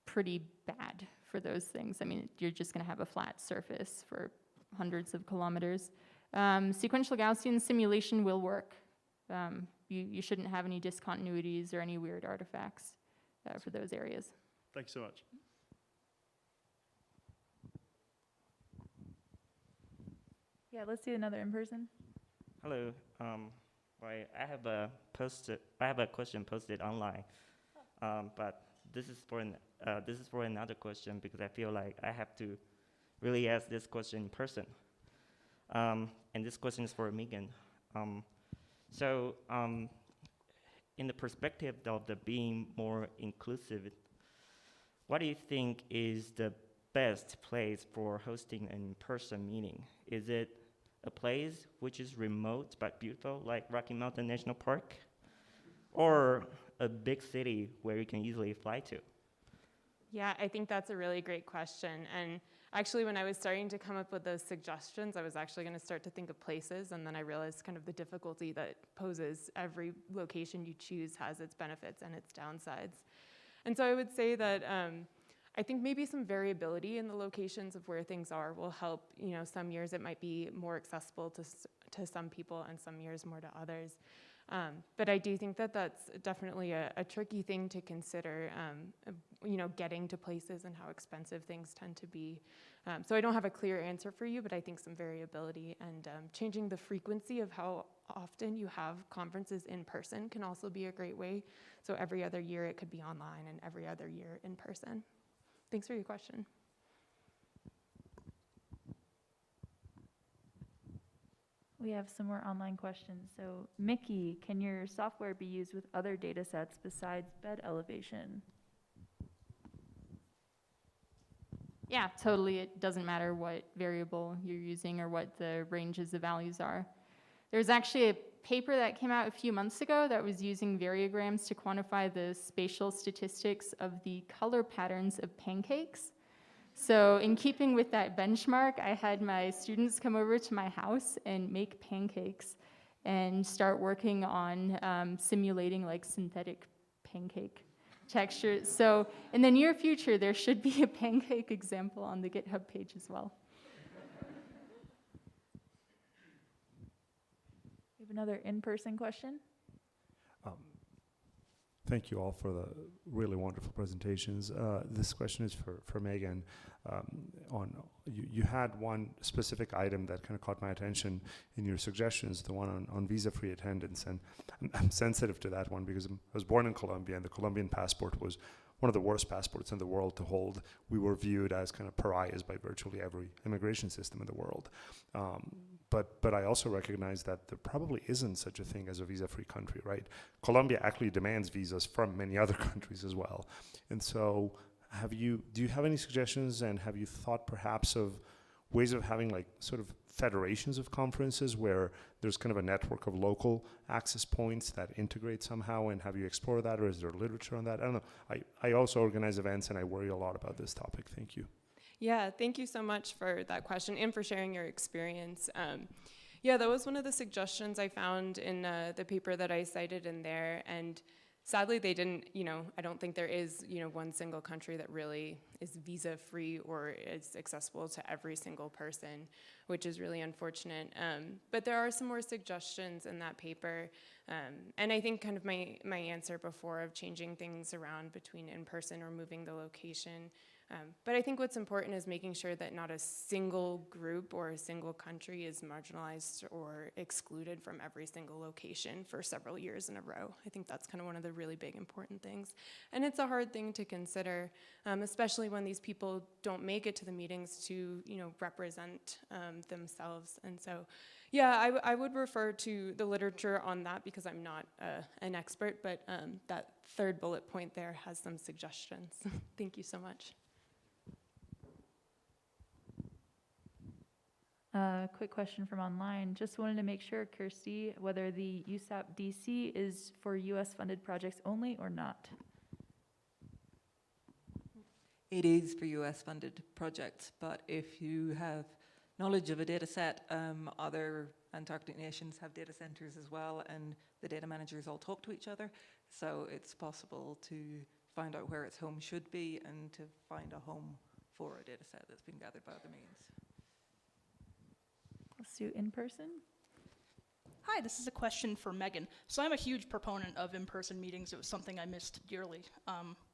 [SPEAKER 5] pretty bad for those things. I mean, you're just going to have a flat surface for hundreds of kilometers. Sequential Gaussian simulation will work. You shouldn't have any discontinuities or any weird artifacts for those areas.
[SPEAKER 14] Thank you so much.
[SPEAKER 11] Yeah, let's do another in person.
[SPEAKER 4] Hello. I have a question posted online, but this is for another question because I feel like I have to really ask this question in person. And this question is for Megan. In the perspective of the being more inclusive, what do you think is the best place for hosting an in-person meeting? Is it a place which is remote but beautiful, like Rocky Mountain National Park, or a big city where you can easily fly to?
[SPEAKER 12] Yeah, I think that's a really great question. And actually, when I was starting to come up with those suggestions, I was actually going to start to think of places, and then I realized kind of the difficulty that poses. Every location you choose has its benefits and its downsides. And so I would say that I think maybe some variability in the locations of where things are will help. You know, some years it might be more accessible to some people and some years more to others. But I do think that that's definitely a tricky thing to consider, you know, getting to places and how expensive things tend to be. So I don't have a clear answer for you, but I think some variability and changing the frequency of how often you have conferences in person can also be a great way. So every other year it could be online and every other year in person. Thanks for your question.
[SPEAKER 11] We have some more online questions. So, Mickey, can your software be used with other data sets besides bed elevation?
[SPEAKER 5] Yeah, totally. It doesn't matter what variable you're using or what the ranges of values are. There's actually a paper that came out a few months ago that was using variograms to quantify the spatial statistics of the color patterns of pancakes. So in keeping with that benchmark, I had my students come over to my house and make pancakes and start working on simulating like synthetic pancake textures. So in the near future, there should be a pancake example on the GitHub page as well.
[SPEAKER 11] We have another in-person question.
[SPEAKER 18] Thank you all for the really wonderful presentations. This question is for Megan. You had one specific item that kind of caught my attention in your suggestions, the one on visa-free attendance, and I'm sensitive to that one because I was born in Colombia, and the Colombian passport was one of the worst passports in the world to hold. We were viewed as kind of pariahs by virtually every immigration system in the world. But I also recognize that there probably isn't such a thing as a visa-free country, right? Colombia actually demands visas from many other countries as well. And so do you have any suggestions, and have you thought perhaps of ways of having like sort of federations of conferences where there's kind of a network of local access points that integrate somehow, and have you explored that, or is there literature on that? I don't know. I also organize events and I worry a lot about this topic. Thank you.
[SPEAKER 12] Yeah, thank you so much for that question and for sharing your experience. Yeah, that was one of the suggestions I found in the paper that I cited in there. And sadly, they didn't, I don't think there is, one single country that really is visa-free or is accessible to every single person, which is really unfortunate. But there are some more suggestions in that paper. And I think kind of my answer before of changing things around between in-person or moving the location. But I think what's important is making sure that not a single group or a single country is marginalized or excluded from every single location for several years in a row. I think that's kind of one of the really big important things. And it's a hard thing to consider, especially when these people don't make it to the meetings to, represent themselves. And so, yeah, I would refer to the literature on that because I'm not an expert, but that third bullet point there has some suggestions. Thank you so much.
[SPEAKER 11] Quick question from online. Just wanted to make sure, Kirsty, whether the USAP DC is for US funded projects only or not?
[SPEAKER 6] It is for US funded projects, but if you have knowledge of a data set, other Antarctic nations have data centers as well, and the data managers all talk to each other. So it's possible to find out where its home should be and to find a home for a data set that's been gathered by other means.
[SPEAKER 11] Let's do in person.
[SPEAKER 7] Hi, this is a question for Megan. So I'm a huge proponent of in-person meetings. It was something I missed dearly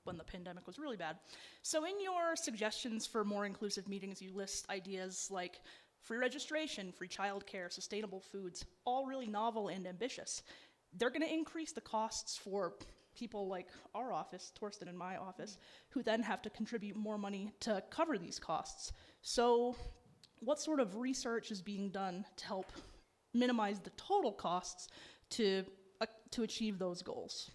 [SPEAKER 7] when the pandemic was really bad. So in your suggestions for more inclusive meetings, you list ideas like free registration, free childcare, sustainable foods, all really novel and ambitious. They're going to increase the costs for people like our office, Torsten and my office, who then have to contribute more money to cover these costs. So what sort of research is being done to help minimize the total costs to achieve those goals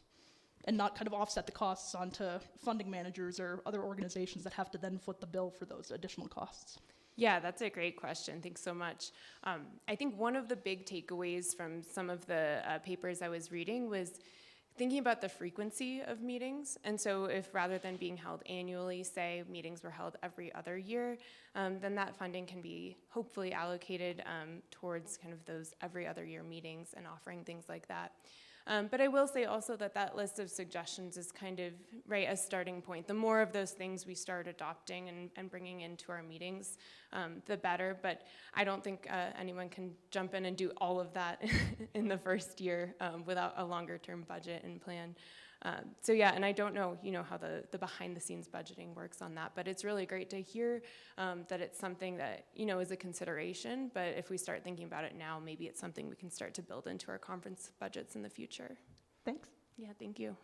[SPEAKER 7] and not kind of offset the costs onto funding managers or other organizations that have to then foot the bill for those additional costs?
[SPEAKER 12] Yeah, that's a great question. Thanks so much. I think one of the big takeaways from some of the papers I was reading was thinking about the frequency of meetings. And so if rather than being held annually, say meetings were held every other year, then that funding can be hopefully allocated towards kind of those every other year meetings and offering things like that. But I will say also that that list of suggestions is kind of, right, a starting point. The more of those things we start adopting and bringing into our meetings, the better. But I don't think anyone can jump in and do all of that in the first year without a longer term budget and plan. So yeah, and I don't know, how the behind the scenes budgeting works on that, but it's really great to hear that it's something that, is a consideration, but if we start thinking about it now, maybe it's something we can start to build into our conference budgets in the future.
[SPEAKER 6] Thanks.
[SPEAKER 12] Yeah, thank you.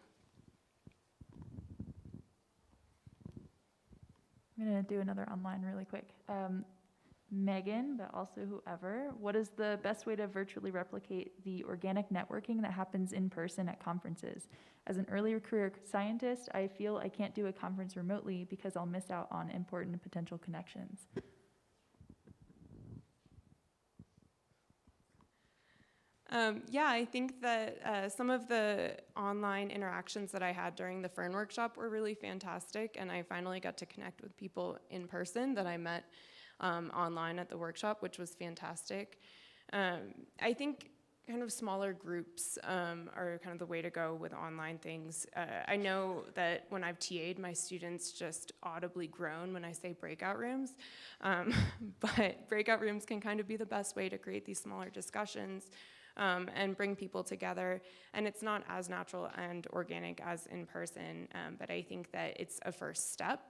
[SPEAKER 11] I'm going to do another online really quick. Megan, but also whoever, what is the best way to virtually replicate the organic networking that happens in person at conferences? As an early career scientist, I feel I can't do a conference remotely because I'll miss out on important potential connections.
[SPEAKER 12] Yeah, I think that some of the online interactions that I had during the Fern workshop were really fantastic, and I finally got to connect with people in person that I met online at the workshop, which was fantastic. I think kind of smaller groups are kind of the way to go with online things. I know that when I've TA'd, my students just audibly groan when I say breakout rooms, but breakout rooms can kind of be the best way to create these smaller discussions and bring people together. And it's not as natural and organic as in person, but I think that it's a first step.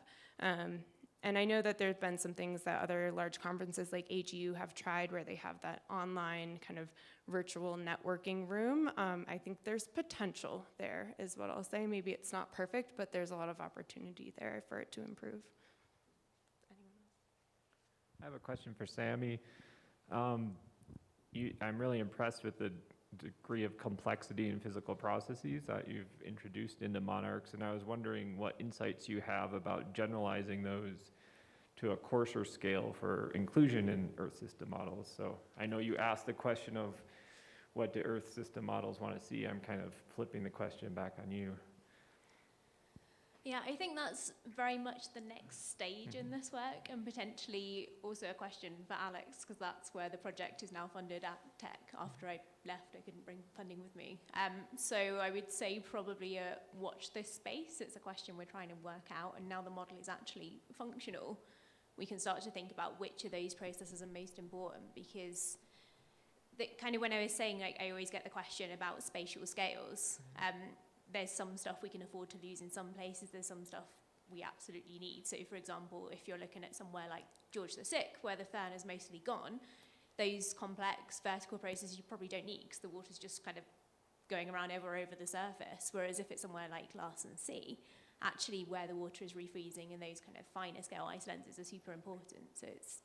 [SPEAKER 12] And I know that there have been some things that other large conferences like AGU have tried where they have that online kind of virtual networking room. I think there's potential there is what I'll say. Maybe it's not perfect, but there's a lot of opportunity there for it to improve.
[SPEAKER 22] I have a question for Sammy. I'm really impressed with the degree of complexity in physical processes that you've introduced into monarchs, and I was wondering what insights you have about generalizing those to a coarser scale for inclusion in Earth system models. So I know you asked the question of what do Earth system models want to see. I'm kind of flipping the question back on you.
[SPEAKER 1] Yeah, I think that's very much the next stage in this work, and potentially also a question for Alex, because that's where the project is now funded at Tech. After I left, I couldn't bring funding with me. So I would say probably watch this space. It's a question we're trying to work out, and now the model is actually functional, we can start to think about which of those processes are most important, because kind of when I was saying, like, I always get the question about spatial scales. There's some stuff we can afford to lose in some places, there's some stuff we absolutely need. So for example, if you're looking at somewhere like George VI, where the fern is mostly gone, those complex vertical processes you probably don't need because the water's just kind of going around over the surface. Whereas if it's somewhere like Larsen C, actually where the water is refreezing and those kind of finer scale ice lenses are super important. So it's,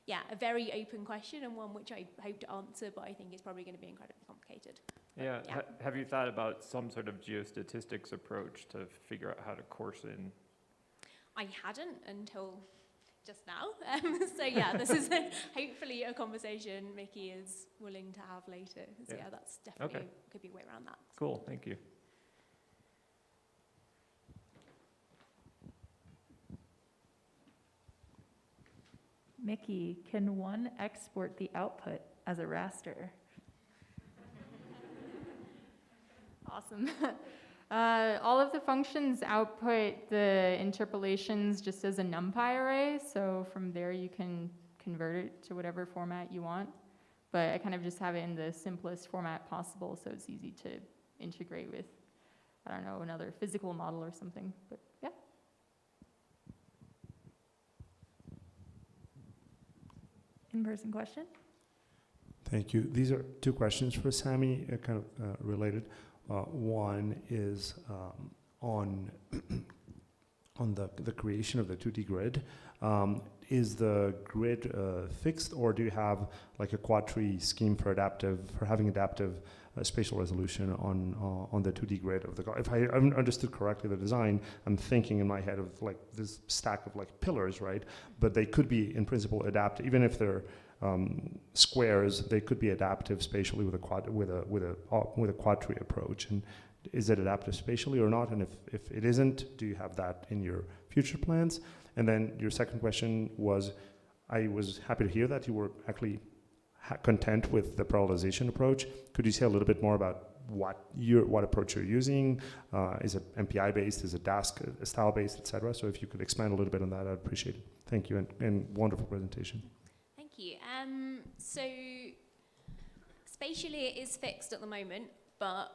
[SPEAKER 1] yeah, a very open question and one which I hope to answer, but I think it's probably going to be incredibly complicated.
[SPEAKER 22] Yeah, have you thought about some sort of geostatistics approach to figure out how to course in?
[SPEAKER 1] I hadn't until just now. So yeah, this is hopefully a conversation Mickey is willing to have later. So yeah, that's definitely could be a way around that.
[SPEAKER 22] Cool, thank you.
[SPEAKER 11] Mickey, can one export the output as a raster?
[SPEAKER 21] Awesome.
[SPEAKER 5] All of the functions output the interpolations just as a NumPy array, so from there you can convert it to whatever format you want. But I kind of just have it in the simplest format possible, so it's easy to integrate with, I don't know, another physical model or something, but yeah.
[SPEAKER 9] In-person question?
[SPEAKER 18] Thank you. These are two questions for Sammy, kind of related. One is on the creation of the 2D grid. Is the grid fixed, or do you have like a quad-tree scheme for having adaptive spatial resolution on the 2D grid of the? If I understood correctly the design, I'm thinking in my head of like this stack of like pillars, right? But they could be in principle adaptive, even if they're squares. They could be adaptive spatially with a quad-tree approach. And is it adaptive spatially or not? And if it isn't, do you have that in your future plans? And then your second question was, I was happy to hear that you were actually content with the parallelization approach. Could you say a little bit more about what approach you're using? Is it MPI based? Is it Dask style based, etc.? So if you could expand a little bit on that, I'd appreciate it. Thank you, and wonderful presentation.
[SPEAKER 1] Thank you. So spatially it is fixed at the moment, but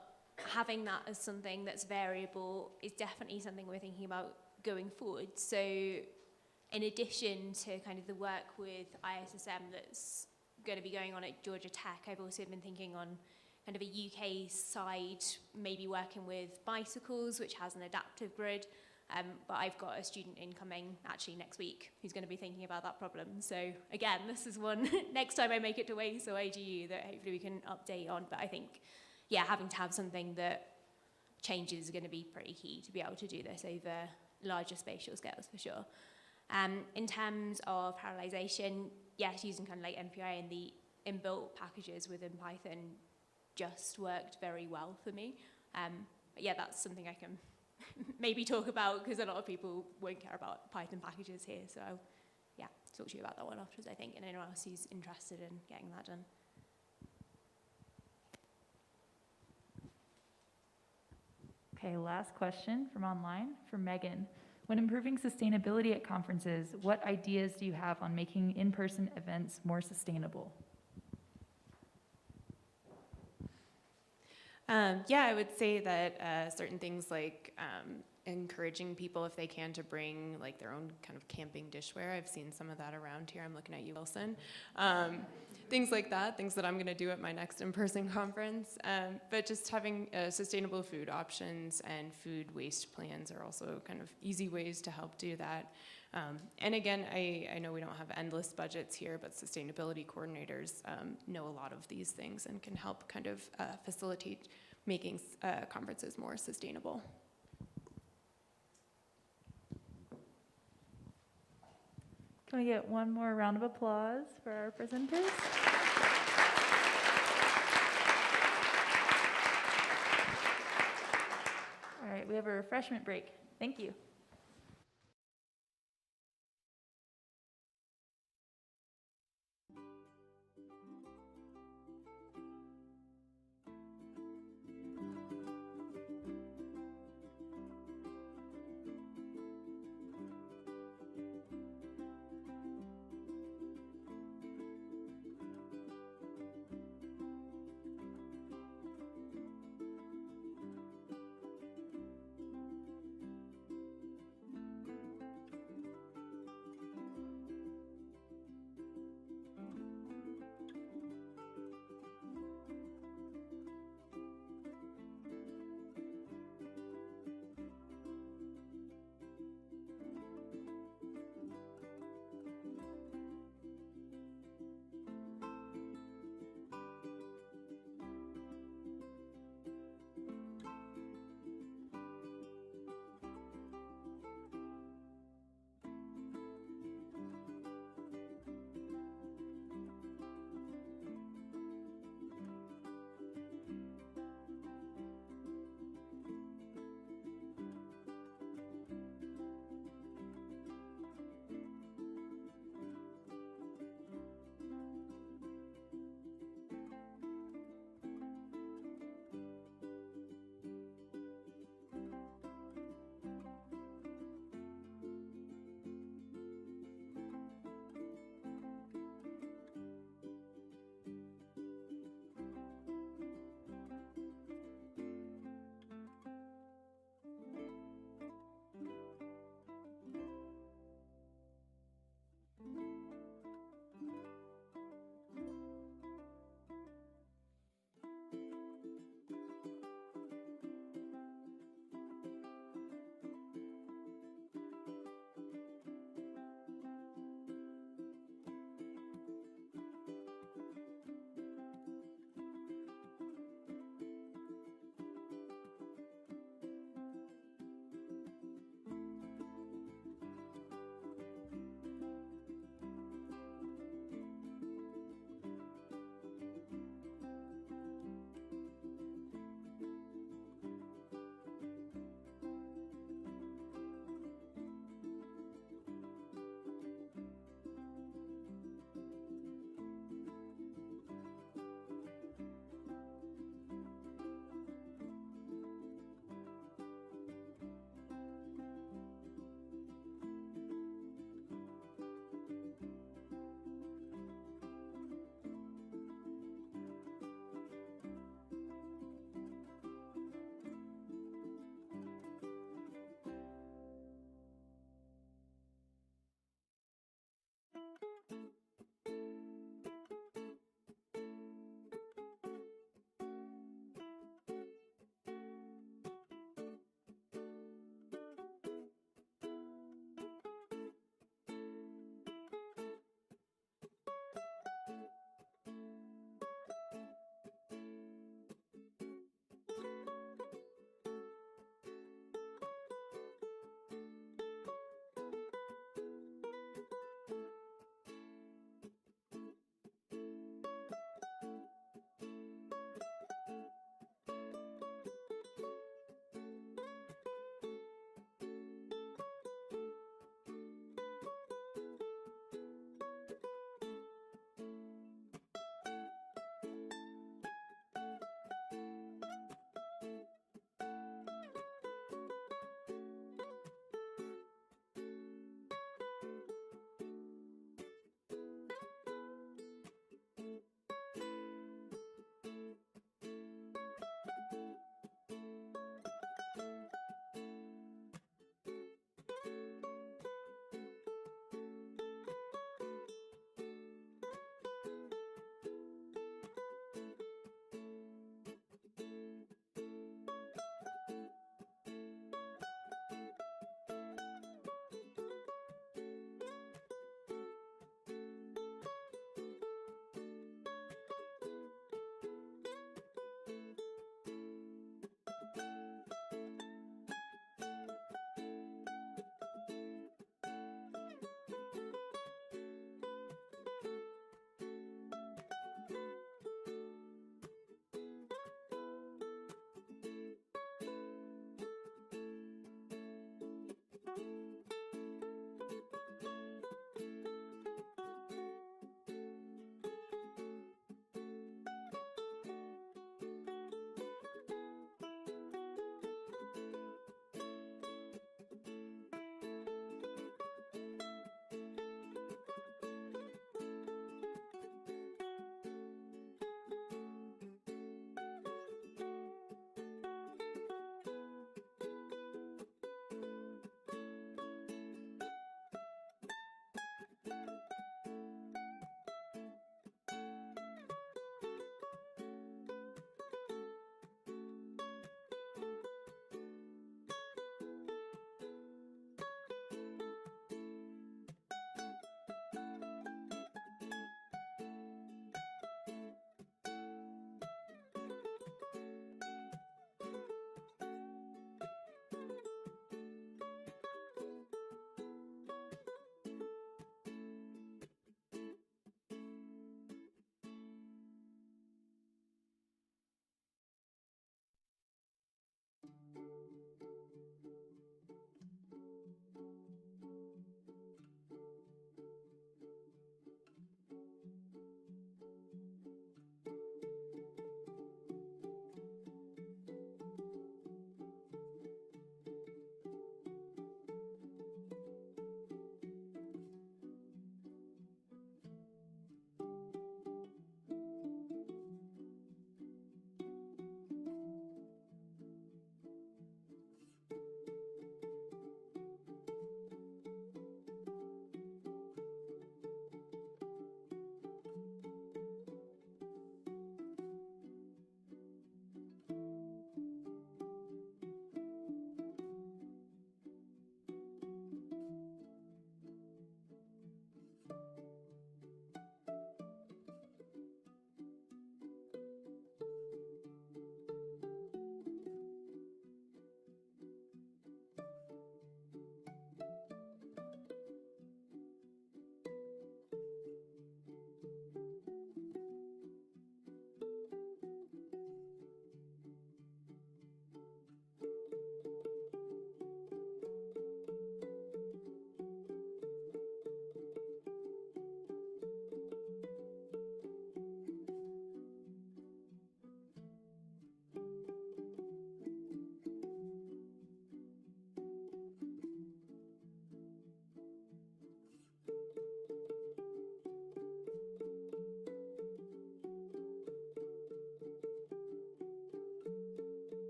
[SPEAKER 1] having that as something that's variable is definitely something we're thinking about going forward. So in addition to kind of the work with ISSM that's going to be going on at Georgia Tech, I've also been thinking on kind of a UK side, maybe working with bicycles, which has an adaptive grid. But I've got a student incoming actually next week who's going to be thinking about that problem. So again, this is one next time I make it to WAIS or AGU that hopefully we can update on. But I think, yeah, having to have something that changes is going to be pretty key to be able to do this over larger spatial scales for sure. In terms of parallelization, yes, using kind of like MPI and the inbuilt packages within Python just worked very well for me. But yeah, that's something I can maybe talk about because a lot of people won't care about Python packages here. So I'll, yeah, talk to you about that one afterwards, I think, and anyone else who's interested in getting that done.
[SPEAKER 9] Okay, last question from online, from Megan. When improving sustainability at conferences, what ideas do you have on making in-person events more sustainable?
[SPEAKER 12] Yeah, I would say that certain things like encouraging people, if they can, to bring like their own kind of camping dishware. I've seen some of that around here. I'm looking at you, Wilson. Things like that, things that I'm going to do at my next in-person conference. But just having sustainable food options and food waste plans are also kind of easy ways to help do that. And again, I know we don't have endless budgets here, but sustainability coordinators know a lot of these things and can help kind of facilitate making conferences more sustainable.
[SPEAKER 9] Can we get one more round of applause for our presenters? All right, we have a refreshment break. Thank you.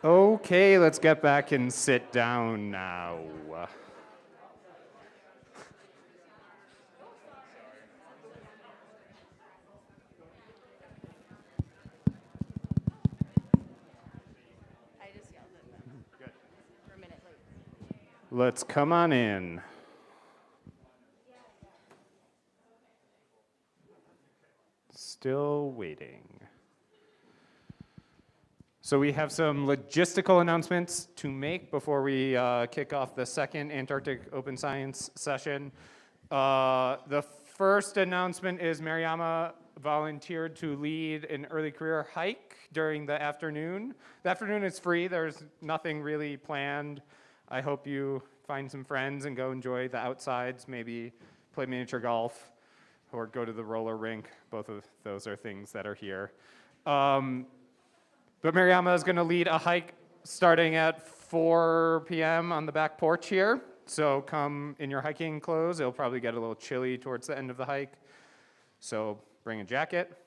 [SPEAKER 17] Okay, let's get back and sit down now. Let's come on in. Still waiting. So we have some logistical announcements to make before we kick off the second Antarctic Open Science session. The first announcement is Mariama volunteered to lead an early career hike during the afternoon. The afternoon is free. There's nothing really planned. I hope you find some friends and go enjoy the outsides, maybe play miniature golf or go to the roller rink. Both of those are things that are here. But Mariama is going to lead a hike starting at 4 p.m. on the back porch here. So come in your hiking clothes. It'll probably get a little chilly towards the end of the hike. So bring a jacket.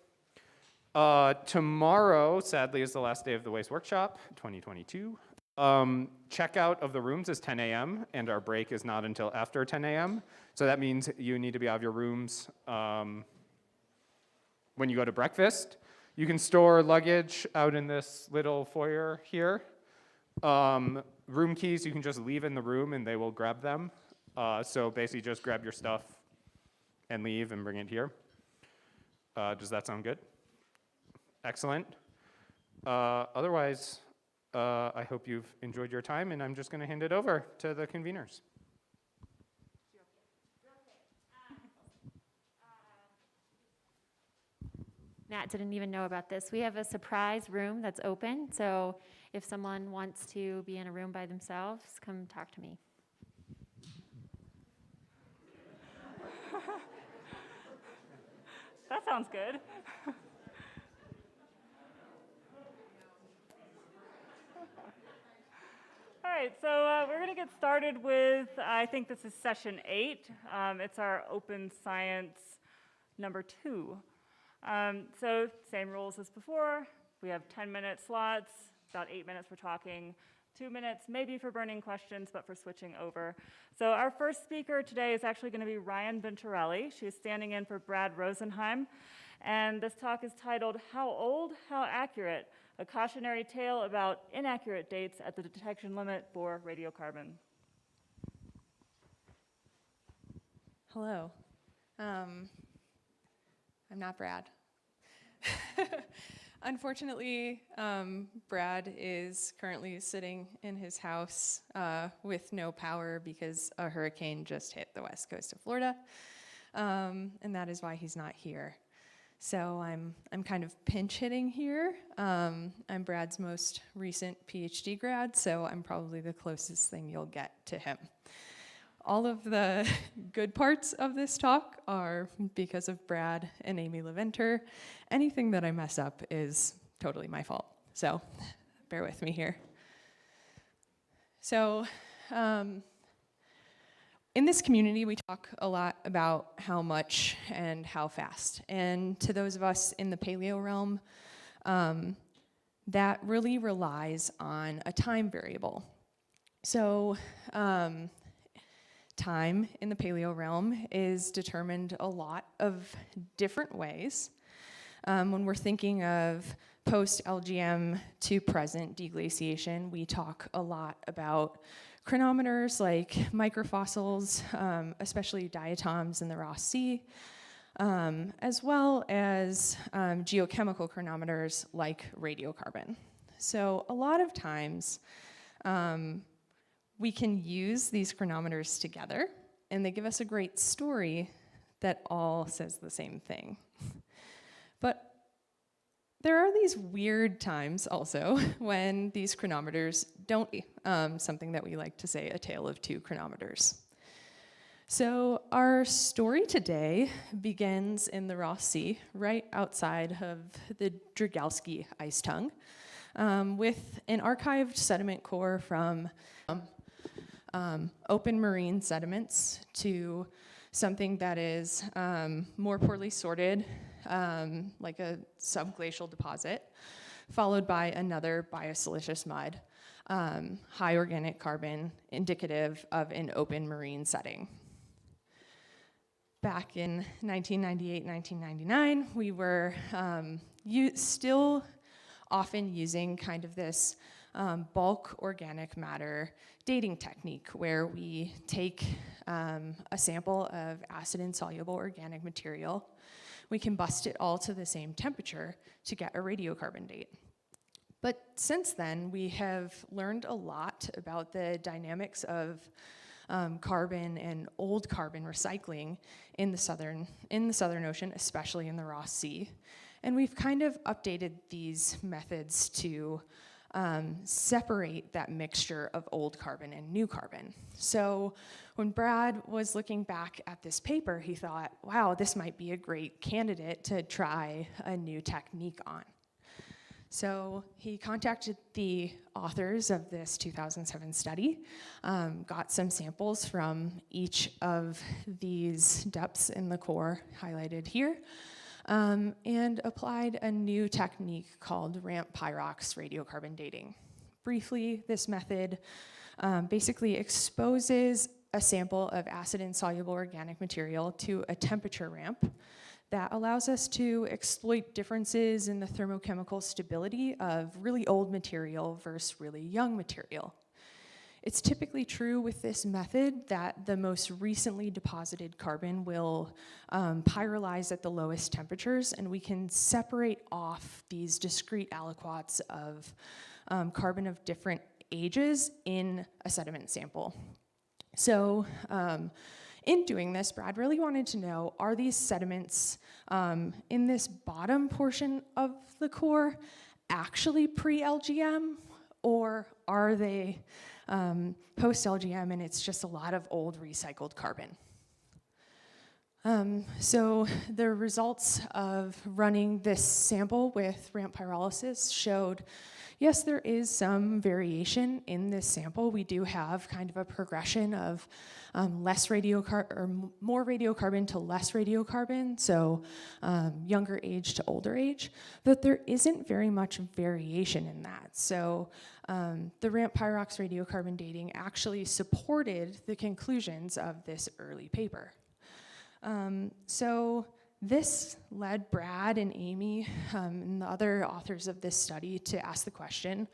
[SPEAKER 17] Tomorrow, sadly, is the last day of the WAIS workshop, 2022. Checkout of the rooms is 10 a.m. and our break is not until after 10 a.m. So that means you need to be out of your rooms when you go to breakfast. You can store luggage out in this little foyer here. Room keys you can just leave in the room and they will grab them. So basically just grab your stuff and leave and bring it here. Does that sound good? Excellent. Otherwise, I hope you've enjoyed your time, and I'm just going to hand it over to the conveners.
[SPEAKER 20] Matt didn't even know about this. We have a surprise room that's open, so if someone wants to be in a room by themselves, come talk to me.
[SPEAKER 23] That sounds good. All right, so we're going to get started with, I think this is session 8. It's our open science number 2. So same rules as before. We have 10-minute slots, about 8 minutes for talking, 2 minutes maybe for burning questions, but for switching over. So our first speaker today is actually going to be Ryan Venturelli. She's standing in for Brad Rosenheim. And this talk is titled, How Old, How Accurate? A Cautionary Tale About Inaccurate Dates at the Detection Limit for Radiocarbon.
[SPEAKER 24] Hello. I'm not Brad. Unfortunately, Brad is currently sitting in his house with no power because a hurricane just hit the west coast of Florida, and that is why he's not here. So I'm kind of pinch hitting here. I'm Brad's most recent PhD grad, so I'm probably the closest thing you'll get to him. All of the good parts of this talk are because of Brad and Amy LeVenter. Anything that I mess up is totally my fault, so bear with me here. So in this community, we talk a lot about how much and how fast. And to those of us in the paleo realm, that really relies on a time variable. So time in the paleo realm is determined a lot of different ways. When we're thinking of post-LGM to present deglaciation, we talk a lot about chronometers like microfossils, especially diatoms in the Ross Sea, as well as geochemical chronometers like radiocarbon. So a lot of times, we can use these chronometers together, and they give us a great story that all says the same thing. But there are these weird times also when these chronometers don't be something that we like to say a tale of two chronometers. So our story today begins in the Ross Sea, right outside of the Drygalski ice tongue, with an archived sediment core from open marine sediments to something that is more poorly sorted, like a subglacial deposit, followed by another biosiliceous mud, high organic carbon, indicative of an open marine setting. Back in 1998, 1999, we were still often using kind of this bulk organic matter dating technique where we take a sample of acid-insoluble organic material, we combust it all to the same temperature to get a radiocarbon date. But since then, we have learned a lot about the dynamics of carbon and old carbon recycling in the Southern Ocean, especially in the Ross Sea. And we've kind of updated these methods to separate that mixture of old carbon and new carbon. So when Brad was looking back at this paper, he thought, wow, this might be a great candidate to try a new technique on. So he contacted the authors of this 2007 study, got some samples from each of these depths in the core highlighted here, and applied a new technique called ramp pyrox radiocarbon dating. Briefly, this method basically exposes a sample of acid-insoluble organic material to a temperature ramp that allows us to exploit differences in the thermochemical stability of really old material versus really young material. It's typically true with this method that the most recently deposited carbon will pyrolyze at the lowest temperatures, and we can separate off these discrete aliquots of carbon of different ages in a sediment sample. So in doing this, Brad really wanted to know, are these sediments in this bottom portion of the core actually pre-LGM, or are they post-LGM and it's just a lot of old recycled carbon? So the results of running this sample with ramp pyrolysis showed, yes, there is some variation in this sample. We do have kind of a progression of more radiocarbon to less radiocarbon, so younger age to older age, but there isn't very much variation in that. So the ramp pyrox radiocarbon dating actually supported the conclusions of this early paper. So this led Brad and Amy and the other authors of this study to ask the question,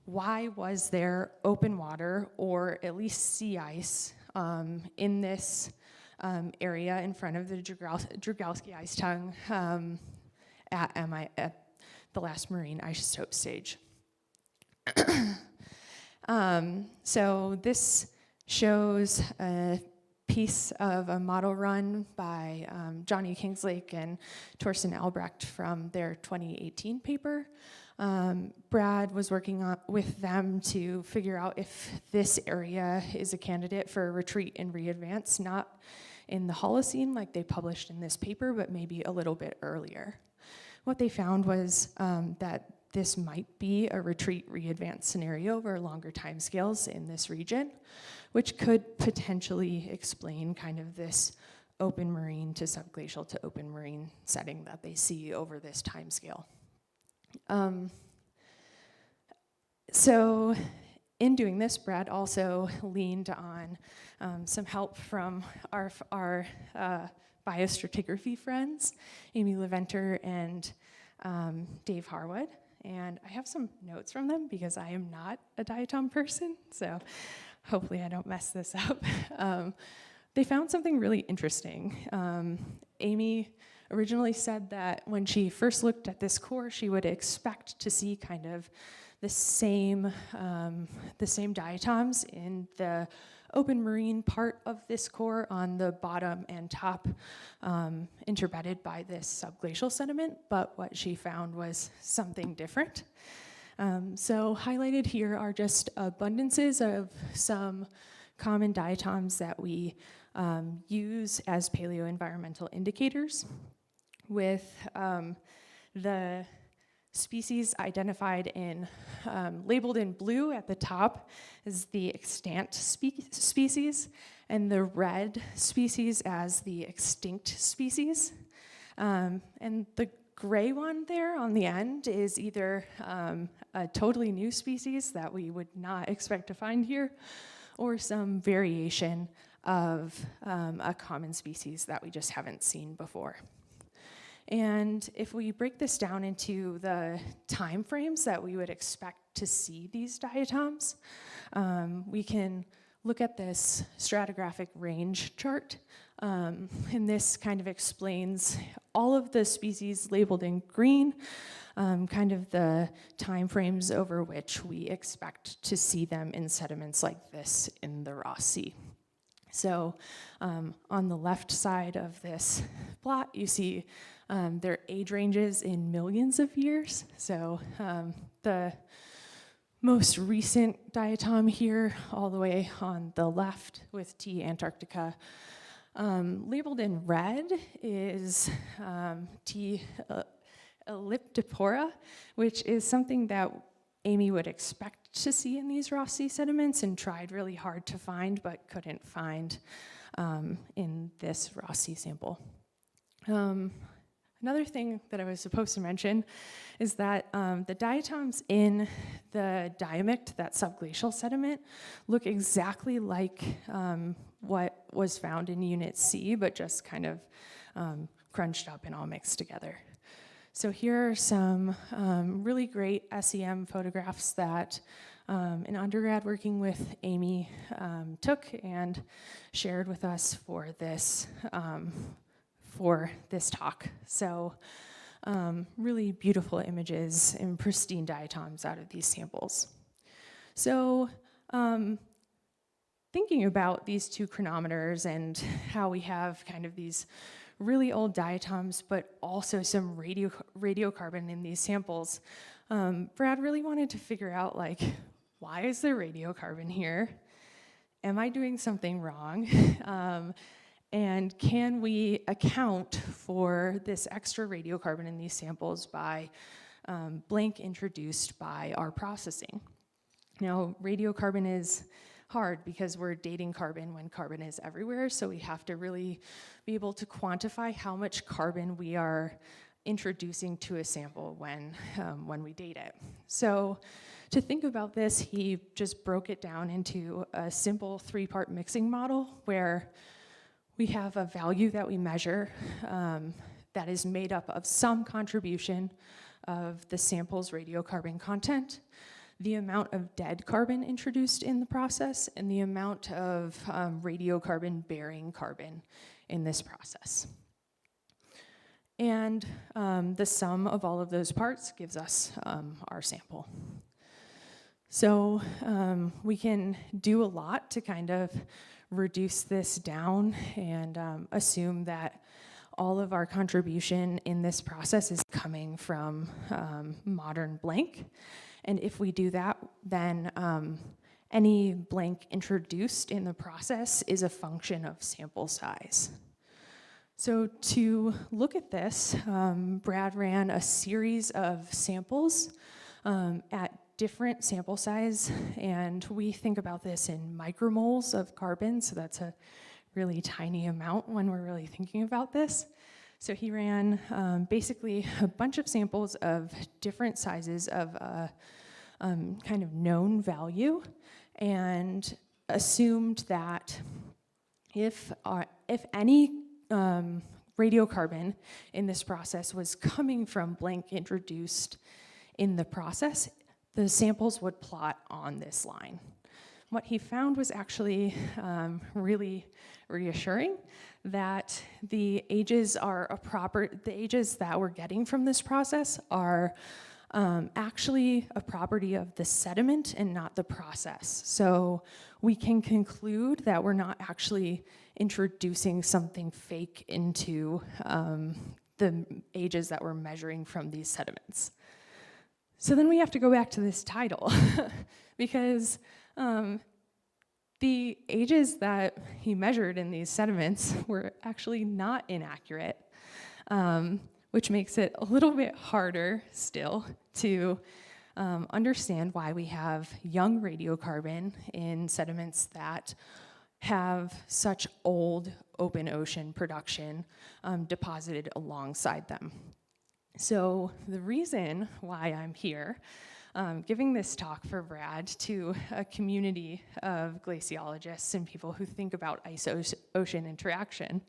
[SPEAKER 24] why was there open water or at least sea ice in this area in front of the Drugowski ice tongue at the last marine isotope stage? So this shows a piece of a model run by Johnny Kingslake and Torsten Albrecht from their 2018 paper. Brad was working with them to figure out if this area is a candidate for a retreat and readvance, not in the Holocene like they published in this paper, but maybe a little bit earlier. What they found was that this might be a retreat readvance scenario over longer timescales in this region, which could potentially explain kind of this open marine to subglacial to open marine setting that they see over this timescale. So in doing this, Brad also leaned on some help from our biostratigraphy friends, Amy Leventer and Dave Harwood. And I have some notes from them because I am not a diatom person, so hopefully I don't mess this up. They found something really interesting. Amy originally said that when she first looked at this core, she would expect to see kind of the same diatoms in the open marine part of this core on the bottom and top, interbedded by this subglacial sediment, but what she found was something different. So highlighted here are just abundances of some common diatoms that we use as paleoenvironmental indicators, with the species identified in, labeled in blue at the top is the extant species, and the red species as the extinct species. And the gray one there on the end is either a totally new species that we would not expect to find here, or some variation of a common species that we just haven't seen before. And if we break this down into the time frames that we would expect to see these diatoms, we can look at this stratigraphic range chart. And this kind of explains all of the species labeled in green, kind of the time frames over which we expect to see them in sediments like this in the Ross Sea. So on the left side of this plot, you see their age ranges in millions of years. So the most recent diatom here, all the way on the left with T. antarctica, labeled in red is T. elliptipora, which is something that Amy would expect to see in these Ross Sea sediments and tried really hard to find but couldn't find in this Ross Sea sample. Another thing that I was supposed to mention is that the diatoms in the diamict, that subglacial sediment, look exactly like what was found in Unit C, but just kind of crunched up and all mixed together. So here are some really great SEM photographs that an undergrad working with Amy took and shared with us for this talk. So really beautiful images and pristine diatoms out of these samples. So thinking about these two chronometers and how we have kind of these really old diatoms, but also some radiocarbon in these samples, Brad really wanted to figure out, like, why is there radiocarbon here? Am I doing something wrong? And can we account for this extra radiocarbon in these samples by blank introduced by our processing? Now, radiocarbon is hard because we're dating carbon when carbon is everywhere, so we have to really be able to quantify how much carbon we are introducing to a sample when we date it. So to think about this, he just broke it down into a simple 3-part mixing model where we have a value that we measure that is made up of some contribution of the sample's radiocarbon content, the amount of dead carbon introduced in the process, and the amount of radiocarbon-bearing carbon in this process. And the sum of all of those parts gives us our sample. So we can do a lot to kind of reduce this down and assume that all of our contribution in this process is coming from modern blank. And if we do that, then any blank introduced in the process is a function of sample size. So to look at this, Brad ran a series of samples at different sample size, and we think about this in micromoles of carbon, so that's a really tiny amount when we're really thinking about this. So he ran basically a bunch of samples of different sizes of a kind of known value, and assumed that if any radiocarbon in this process was coming from blank introduced in the process, the samples would plot on this line. What he found was actually really reassuring, that the ages that we're getting from this process are actually a property of the sediment and not the process. So we can conclude that we're not actually introducing something fake into the ages that we're measuring from these sediments. So then we have to go back to this title because the ages that he measured in these sediments were actually not inaccurate, which makes it a little bit harder still to understand why we have young radiocarbon in sediments that have such old open ocean production deposited alongside them. So the reason why I'm here, giving this talk for Brad to a community of glaciologists and people who think about ice-ocean interaction,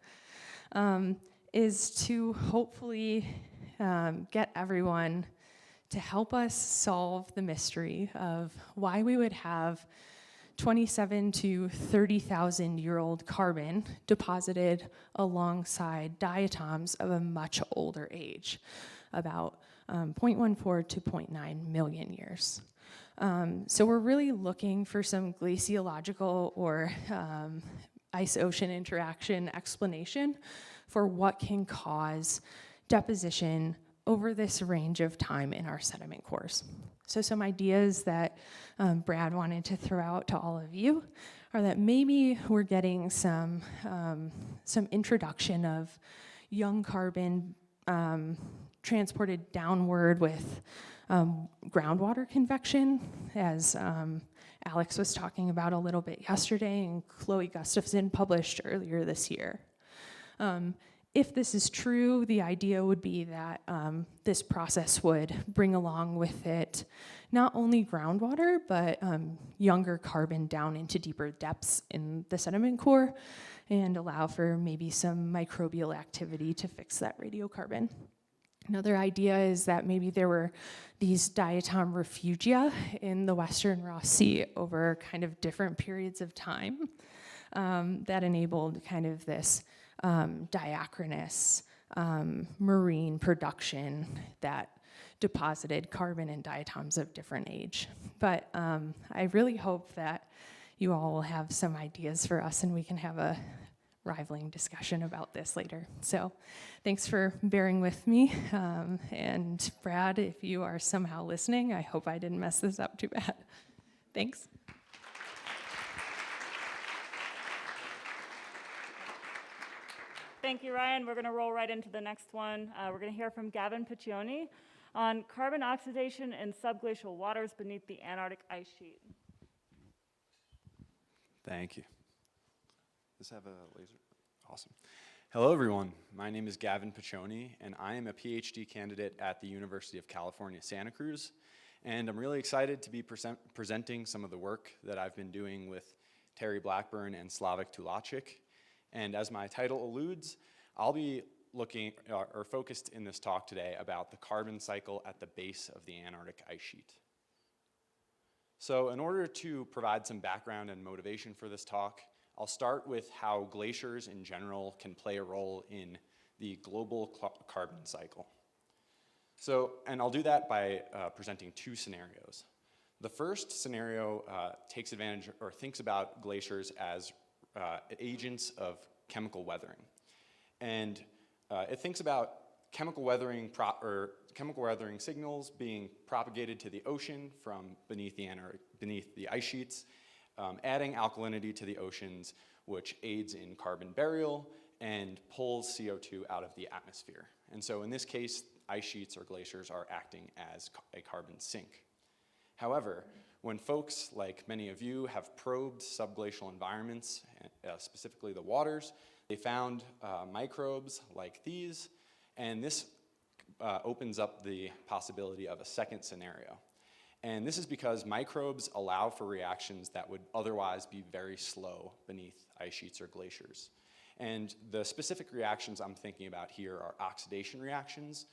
[SPEAKER 24] is to hopefully get everyone to help us solve the mystery of why we would have 27 to 30,000-year-old carbon deposited alongside diatoms of a much older age, about 0.14 to 0.9 million years. So we're really looking for some glaciological or ice-ocean interaction explanation for what can cause deposition over this range of time in our sediment cores. So some ideas that Brad wanted to throw out to all of you are that maybe we're getting some introduction of young carbon transported downward with groundwater convection, as Alex was talking about a little bit yesterday and Chloe Gustafson published earlier this year. If this is true, the idea would be that this process would bring along with it not only groundwater, but younger carbon down into deeper depths in the sediment core and allow for maybe some microbial activity to fix that radiocarbon. Another idea is that maybe there were these diatom refugia in the Western Ross Sea over kind of different periods of time that enabled kind of this diachronous marine production that deposited carbon in diatoms of different age. But I really hope that you all will have some ideas for us and we can have a rivaling discussion about this later. So thanks for bearing with me. And Brad, if you are somehow listening, I hope I didn't mess this up too bad. Thanks.
[SPEAKER 23] Thank you, Ryan. We're going to roll right into the next one. We're going to hear from Gavin Piccioni on carbon oxidation in subglacial waters beneath the Antarctic ice sheet.
[SPEAKER 3] Thank you. Does this have a laser? Awesome. Hello, everyone. My name is Gavin Piccioni, and I am a PhD candidate at the University of California, Santa Cruz. And I'm really excited to be presenting some of the work that I've been doing with Terry Blackburn and Slavik Tulacic. And as my title alludes, I'll be looking or focused in this talk today about the carbon cycle at the base of the Antarctic ice sheet. So in order to provide some background and motivation for this talk, I'll start with how glaciers in general can play a role in the global carbon cycle. So, and I'll do that by presenting two scenarios. The first scenario takes advantage or thinks about glaciers as agents of chemical weathering. And it thinks about chemical weathering signals being propagated to the ocean from beneath the ice sheets, adding alkalinity to the oceans, which aids in carbon burial and pulls CO2 out of the atmosphere. And so in this case, ice sheets or glaciers are acting as a carbon sink. However, when folks like many of you have probed subglacial environments, specifically the waters, they found microbes like these, and this opens up the possibility of a second scenario. And this is because microbes allow for reactions that would otherwise be very slow beneath ice sheets or glaciers. And the specific reactions I'm thinking about here are oxidation reactions.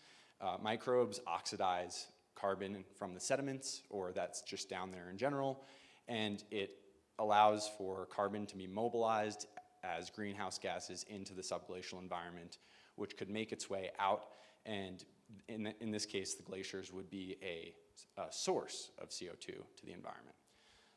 [SPEAKER 3] Microbes oxidize carbon from the sediments, or that's just down there in general, and it allows for carbon to be mobilized as greenhouse gases into the subglacial environment, which could make its way out, and in this case, the glaciers would be a source of CO2 to the environment.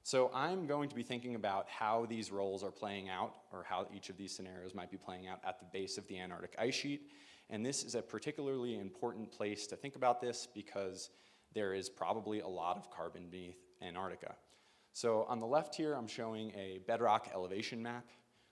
[SPEAKER 3] So I'm going to be thinking about how these roles are playing out, or how each of these scenarios might be playing out at the base of the Antarctic ice sheet, and this is a particularly important place to think about this because there is probably a lot of carbon beneath Antarctica. So on the left here, I'm showing a bedrock elevation map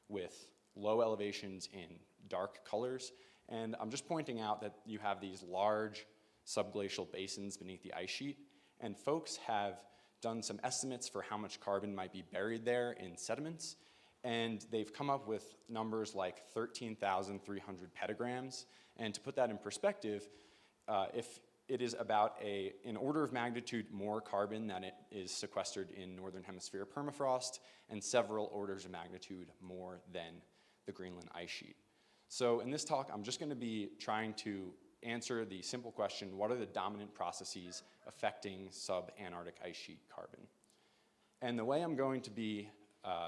[SPEAKER 3] with low elevations in dark colors. And I'm just pointing out that you have these large subglacial basins beneath the ice sheet. And folks have done some estimates for how much carbon might be buried there in sediments. And they've come up with numbers like 13,300 petagrams. And to put that in perspective, if it is about an order of magnitude more carbon than it is sequestered in northern hemisphere permafrost, and several orders of magnitude more than the Greenland ice sheet. So in this talk, I'm just going to be trying to answer the simple question, what are the dominant processes affecting sub-Antarctic ice sheet carbon? And the way I'm going to be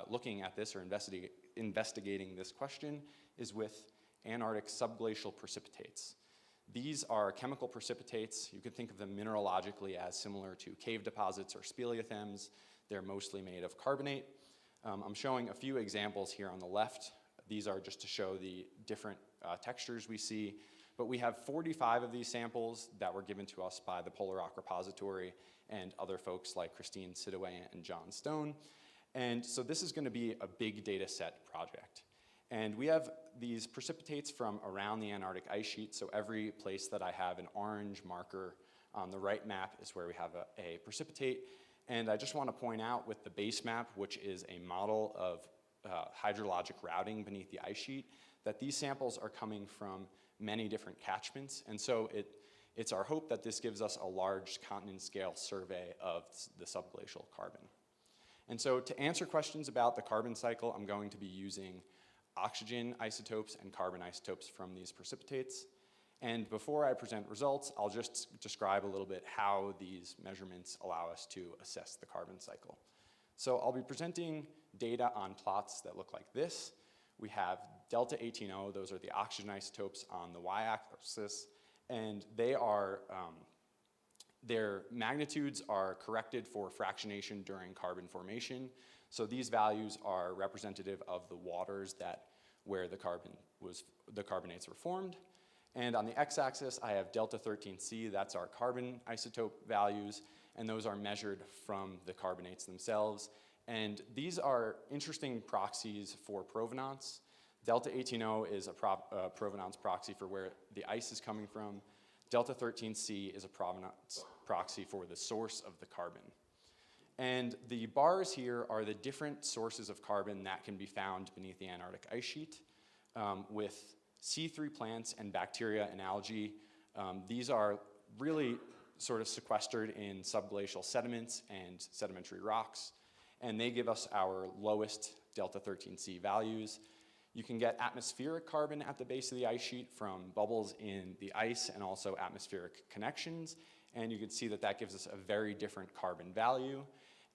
[SPEAKER 3] looking at this or investigating this question is with Antarctic subglacial precipitates. These are chemical precipitates. You can think of them mineralogically as similar to cave deposits or speleothems. They're mostly made of carbonate. I'm showing a few examples here on the left. These are just to show the different textures we see. But we have 45 of these samples that were given to us by the Polar Rock Repository and other folks like Christine Sidaway and John Stone. And so this is going to be a big data set project. And we have these precipitates from around the Antarctic ice sheet. So every place that I have an orange marker on the right map is where we have a precipitate. And I just want to point out with the base map, which is a model of hydrologic routing beneath the ice sheet, that these samples are coming from many different catchments. And so it's our hope that this gives us a large continent scale survey of the subglacial carbon. And so to answer questions about the carbon cycle, I'm going to be using oxygen isotopes and carbon isotopes from these precipitates. And before I present results, I'll just describe a little bit how these measurements allow us to assess the carbon cycle. So I'll be presenting data on plots that look like this. We have delta 18O, those are the oxygen isotopes on the y-axis, and they are, their magnitudes are corrected for fractionation during carbon formation. So these values are representative of the waters where the carbonates were formed. And on the x-axis, I have delta 13C, that's our carbon isotope values, and those are measured from the carbonates themselves. And these are interesting proxies for provenance. Delta 18O is a provenance proxy for where the ice is coming from. Delta 13C is a provenance proxy for the source of the carbon. And the bars here are the different sources of carbon that can be found beneath the Antarctic ice sheet with C3 plants and bacteria and algae. These are really sort of sequestered in subglacial sediments and sedimentary rocks, and they give us our lowest delta 13C values. You can get atmospheric carbon at the base of the ice sheet from bubbles in the ice and also atmospheric connections, and you can see that that gives us a very different carbon value.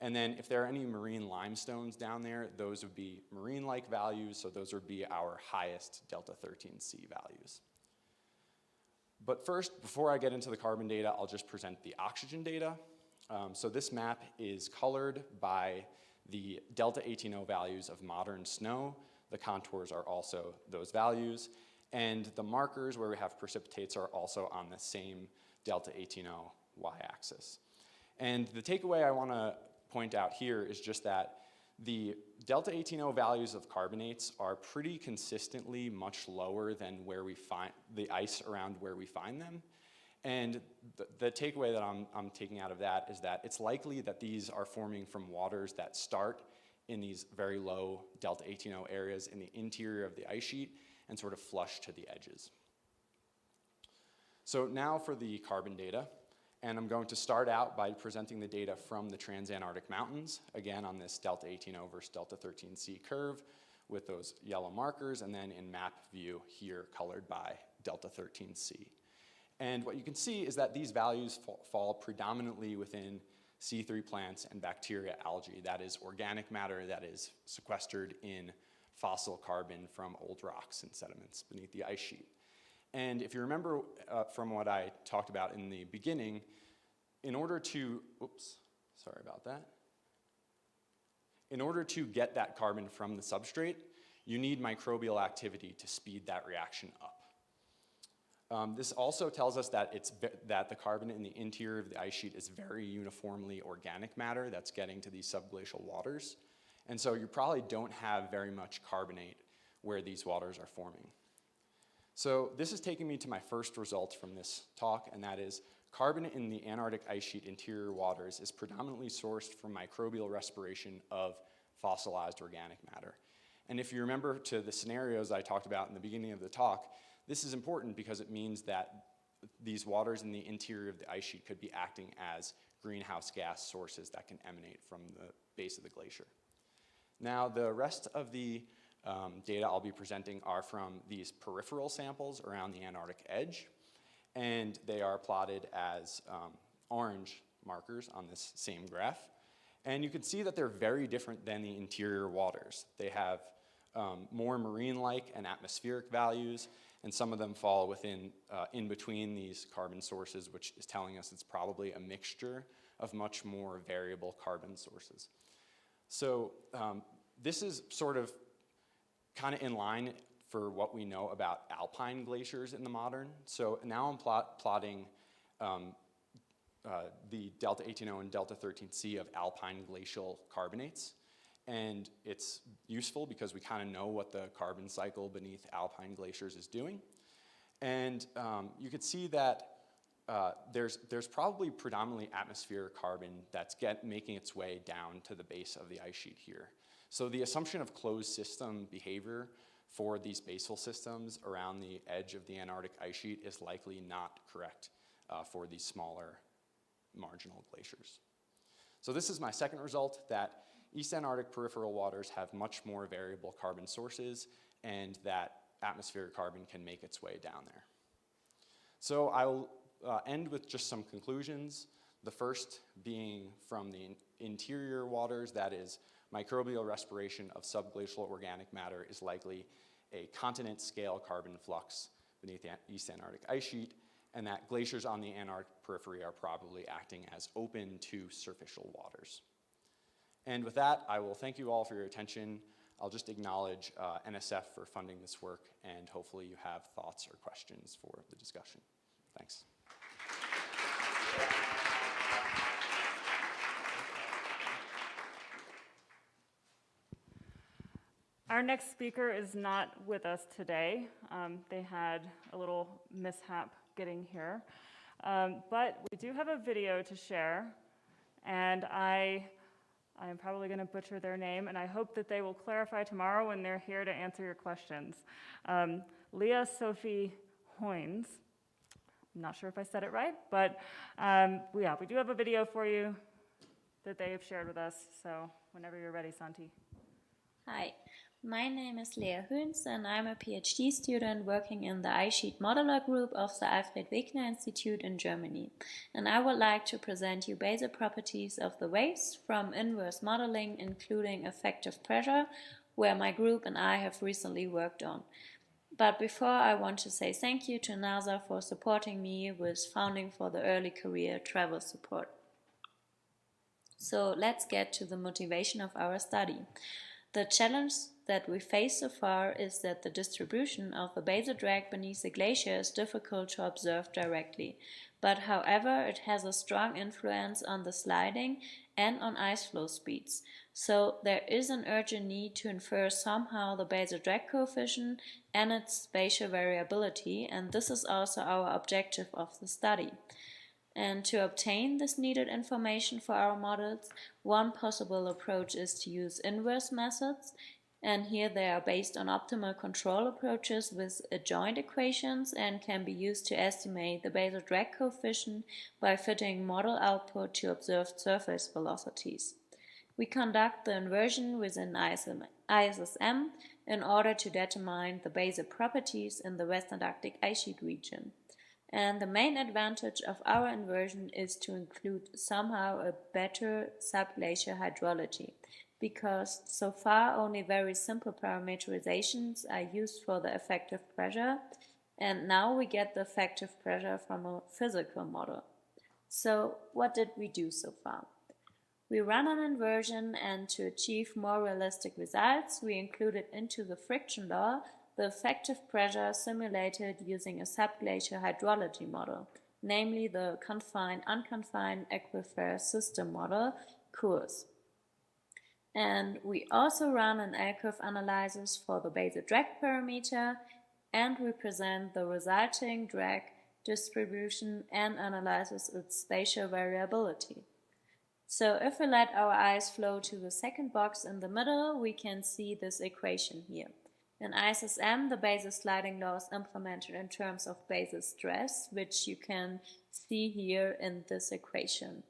[SPEAKER 3] And then if there are any marine limestones down there, those would be marine-like values, so those would be our highest delta 13C values. But first, before I get into the carbon data, I'll just present the oxygen data. So this map is colored by the delta 18O values of modern snow. The contours are also those values. And the markers where we have precipitates are also on the same delta 18O y-axis. And the takeaway I want to point out here is just that the delta 18O values of carbonates are pretty consistently much lower than where we find the ice around where we find them. And the takeaway that I'm taking out of that is that it's likely that these are forming from waters that start in these very low delta 18O areas in the interior of the ice sheet and sort of flush to the edges. So now for the carbon data. And I'm going to start out by presenting the data from the Transantarctic Mountains, again on this delta 18O versus delta 13C curve with those yellow markers, and then in map view here colored by delta 13C. And what you can see is that these values fall predominantly within C3 plants and bacteria algae, that is organic matter that is sequestered in fossil carbon from old rocks and sediments beneath the ice sheet. And if you remember from what I talked about in the beginning, in order to, in order to get that carbon from the substrate, you need microbial activity to speed that reaction up. This also tells us that, that the carbon in the interior of the ice sheet is very uniformly organic matter that's getting to these subglacial waters. And so you probably don't have very much carbonate where these waters are forming. So this is taking me to my first result from this talk, and that is carbon in the Antarctic ice sheet interior waters is predominantly sourced from microbial respiration of fossilized organic matter. And if you remember to the scenarios I talked about in the beginning of the talk, this is important because it means that these waters in the interior of the ice sheet could be acting as greenhouse gas sources that can emanate from the base of the glacier. Now, the rest of the data I'll be presenting are from these peripheral samples around the Antarctic edge, and they are plotted as orange markers on this same graph. And you can see that they're very different than the interior waters. They have more marine-like and atmospheric values, and some of them fall within, in between these carbon sources, which is telling us it's probably a mixture of much more variable carbon sources. So this is sort of kind of in line for what we know about alpine glaciers in the modern. So now I'm plotting the delta 18O and delta 13C of alpine glacial carbonates. And it's useful because we kind of know what the carbon cycle beneath alpine glaciers is doing. And you could see that there's probably predominantly atmospheric carbon that's making its way down to the base of the ice sheet here. So the assumption of closed system behavior for these basal systems around the edge of the Antarctic ice sheet is likely not correct for these smaller marginal glaciers. So this is my second result, that East Antarctic peripheral waters have much more variable carbon sources, and that atmospheric carbon can make its way down there. So I'll end with just some conclusions. The first being from the interior waters, that is, microbial respiration of subglacial organic matter is likely a continent-scale carbon flux beneath the East Antarctic ice sheet, and that glaciers on the Antarctic periphery are probably acting as open to surficial waters. And with that, I will thank you all for your attention. I'll just acknowledge NSF for funding this work, and hopefully you have thoughts or questions for the discussion. Thanks.
[SPEAKER 23] Our next speaker is not with us today. They had a little mishap getting here. But we do have a video to share, and I am probably going to butcher their name, and I hope that they will clarify tomorrow when they're here to answer your questions. Leah Sophie Hoynes. I'm not sure if I said it right, but yeah, we do have a video for you that they have shared with us, so whenever you're ready, Santi.
[SPEAKER 8] Hi, my name is Leah Hoynes, and I'm a PhD student working in the ice sheet modeler group of the Alfred Wegener Institute in Germany. And I would like to present you basic properties of the WAIS from inverse modeling, including effective pressure, where my group and I have recently worked on. But before, I want to say thank you to NASA for supporting me with funding for the early career travel support. So let's get to the motivation of our study. The challenge that we face so far is that the distribution of the basal drag beneath the glacier is difficult to observe directly, but however it has a strong influence on the sliding and on ice flow speeds. So there is an urgent need to infer somehow the basal drag coefficient and its spatial variability, and this is also our objective of the study. And to obtain this needed information for our models, one possible approach is to use inverse methods, and here they are based on optimal control approaches with adjoint equations and can be used to estimate the basal drag coefficient by fitting model output to observed surface velocities. We conduct the inversion within ISSM in order to determine the basal properties in the West Antarctic ice sheet region. And the main advantage of our inversion is to include somehow a better subglacial hydrology, because so far only very simple parameterizations are used for the effective pressure, and now we get the effective pressure from a physical model. So what did we do so far? We ran an inversion, and to achieve more realistic results, we included into the friction law the effective pressure simulated using a subglacial hydrology model, namely the confined-unconfined aquifer system model, CURS. And we also ran an L-curve analysis for the basal drag parameter, and we present the resulting drag distribution and analyzes its spatial variability. So if we let our eyes flow to the second box in the middle, we can see this equation here. In ISSM, the Basal sliding law is implemented in terms of Basal stress, which you can see here in this equation.